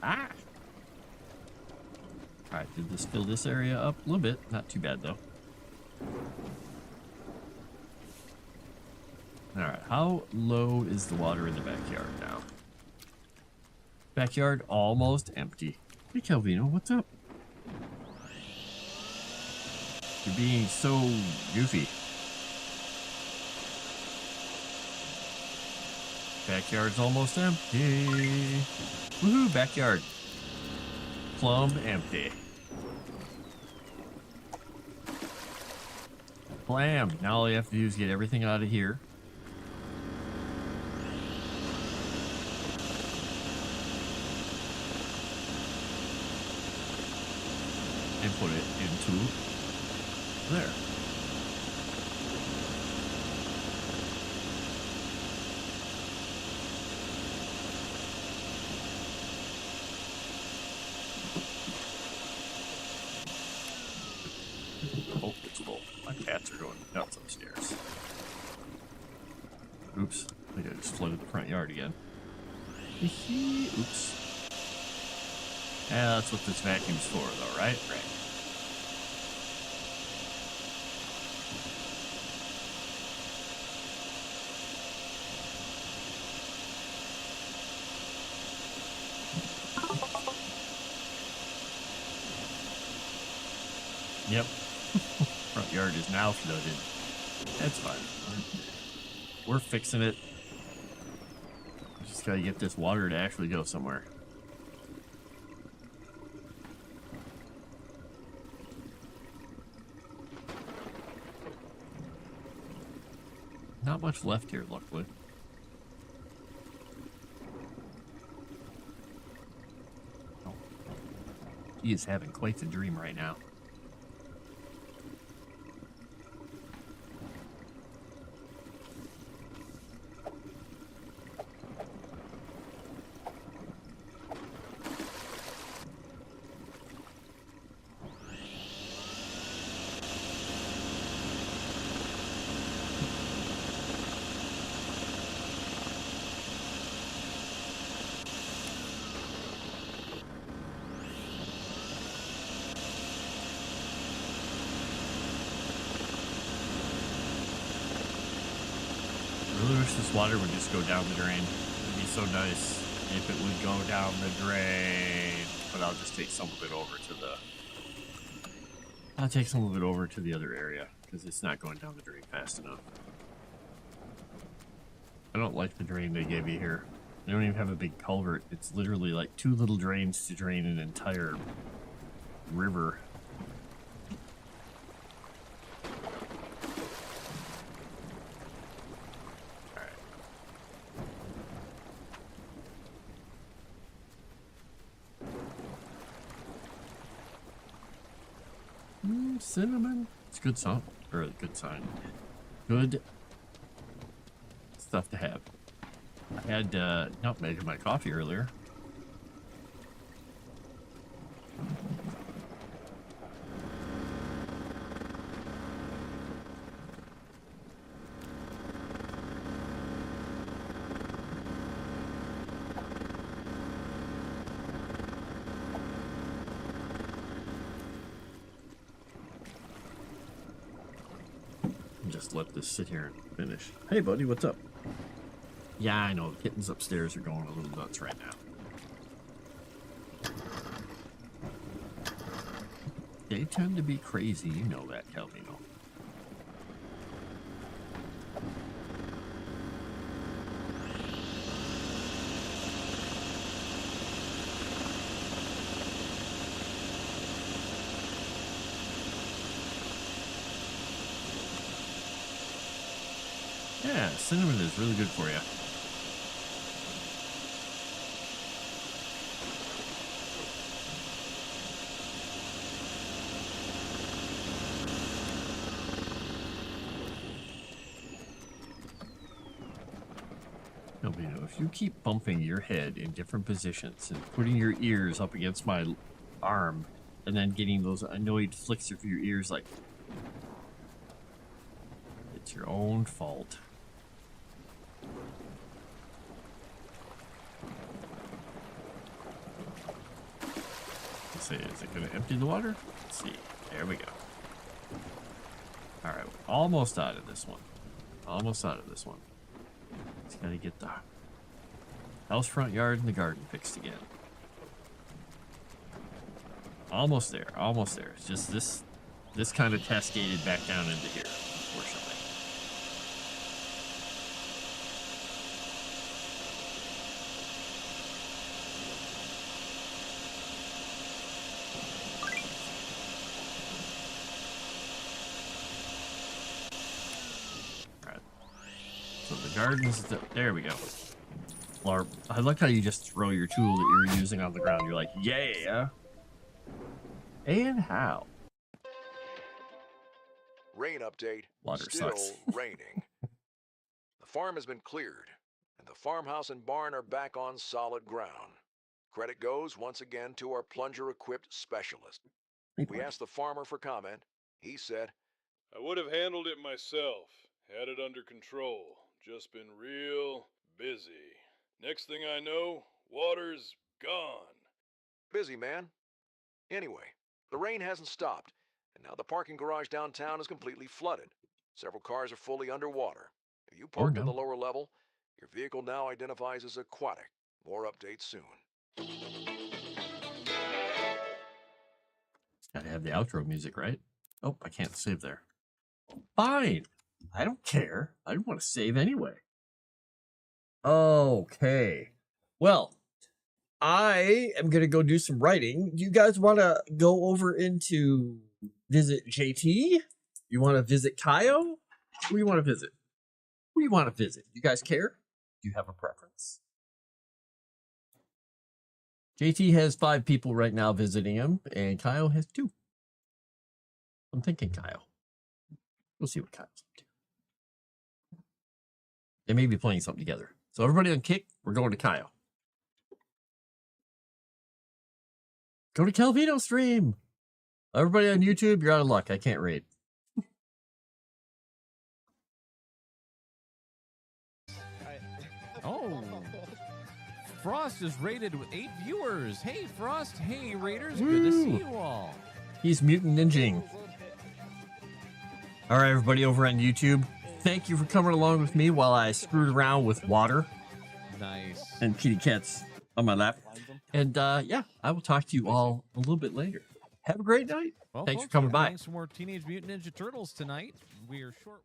Ah! Alright, did this fill this area up a little bit? Not too bad, though. Alright, how low is the water in the backyard now? Backyard almost empty. Hey, Calvino, what's up? You're being so goofy. Backyard's almost empty. Woohoo, backyard. Plumb empty. Blam. Now all you have to do is get everything out of here. And put it into there. Nuts upstairs. Oops. I think I just flooded the front yard again. Oops. Yeah, that's what this vacuum's for, though, right? Right. Yep. Front yard is now flooded. That's fine. We're fixing it. Just gotta get this water to actually go somewhere. Not much left here, luckily. He is having quite the dream right now. I really wish this water would just go down the drain. It'd be so nice if it would go down the drain. But I'll just take some of it over to the... I'll take some of it over to the other area, because it's not going down the drain fast enough. I don't like the drain they gave you here. They don't even have a big culvert. It's literally like 2 little drains to drain an entire river. Cinnamon. It's a good song, or a good sign. Good stuff to have. I had nutmeg in my coffee earlier. Just let this sit here and finish. Hey, buddy, what's up? Yeah, I know. The kittens upstairs are going a little nuts right now. They tend to be crazy. You know that, Calvino. Yeah, cinnamon is really good for you. You know, if you keep bumping your head in different positions and putting your ears up against my arm and then getting those annoyed flicks of your ears like, it's your own fault. Let's see, is it going to empty the water? Let's see. There we go. Alright, we're almost out of this one. Almost out of this one. Just gotta get the house front yard and the garden fixed again. Almost there, almost there. It's just this kind of cascaded back down into here, unfortunately. Alright. So the garden's there we go. Or I like how you just throw your tool that you're using on the ground. You're like, yeah. And how? Rain update. Water Still sucks. raining. The farm has been cleared, and the farmhouse and barn are back on solid ground. Credit goes once again to our plunger-equipped specialist. We asked the farmer for comment. He said, I would have handled it myself. Had it under control. Just been real busy. Next thing I know, water's gone. busy, man. Anyway, the rain hasn't stopped, and now the parking garage downtown is completely flooded. Several cars are fully underwater. If you parked on the lower level, your vehicle now identifies as aquatic. More updates soon. Gotta have the outro music, right? Oh, I can't save there. Fine. I don't care. I don't want to save anyway. Okay. Well, I am going to go do some writing. Do you guys want to go over into visit JT? You want to visit Kaio? Who do you want to visit? Who do you want to visit? You guys care? Do you have a preference? JT has 5 people right now visiting him, and Kyle has 2. I'm thinking Kyle. We'll see what Kyle's up to. They may be playing something together. So everybody on Kick, we're going to Kyle. Go to Calvino stream. Everybody on YouTube, you're out of luck. I can't rate. Oh. Frost is rated with 8 viewers. Hey, Frost. Hey, Raiders. Good to see you all. He's mutant ninjing. All right, everybody over on YouTube, thank you for coming along with me while I screwed around with water. Nice. And kitty cats on my lap. And yeah, I will talk to you all a little bit later. Have a great night. Well, Thanks folks, for coming we're by. playing some more Teenage Mutant Ninja Turtles tonight. We are short.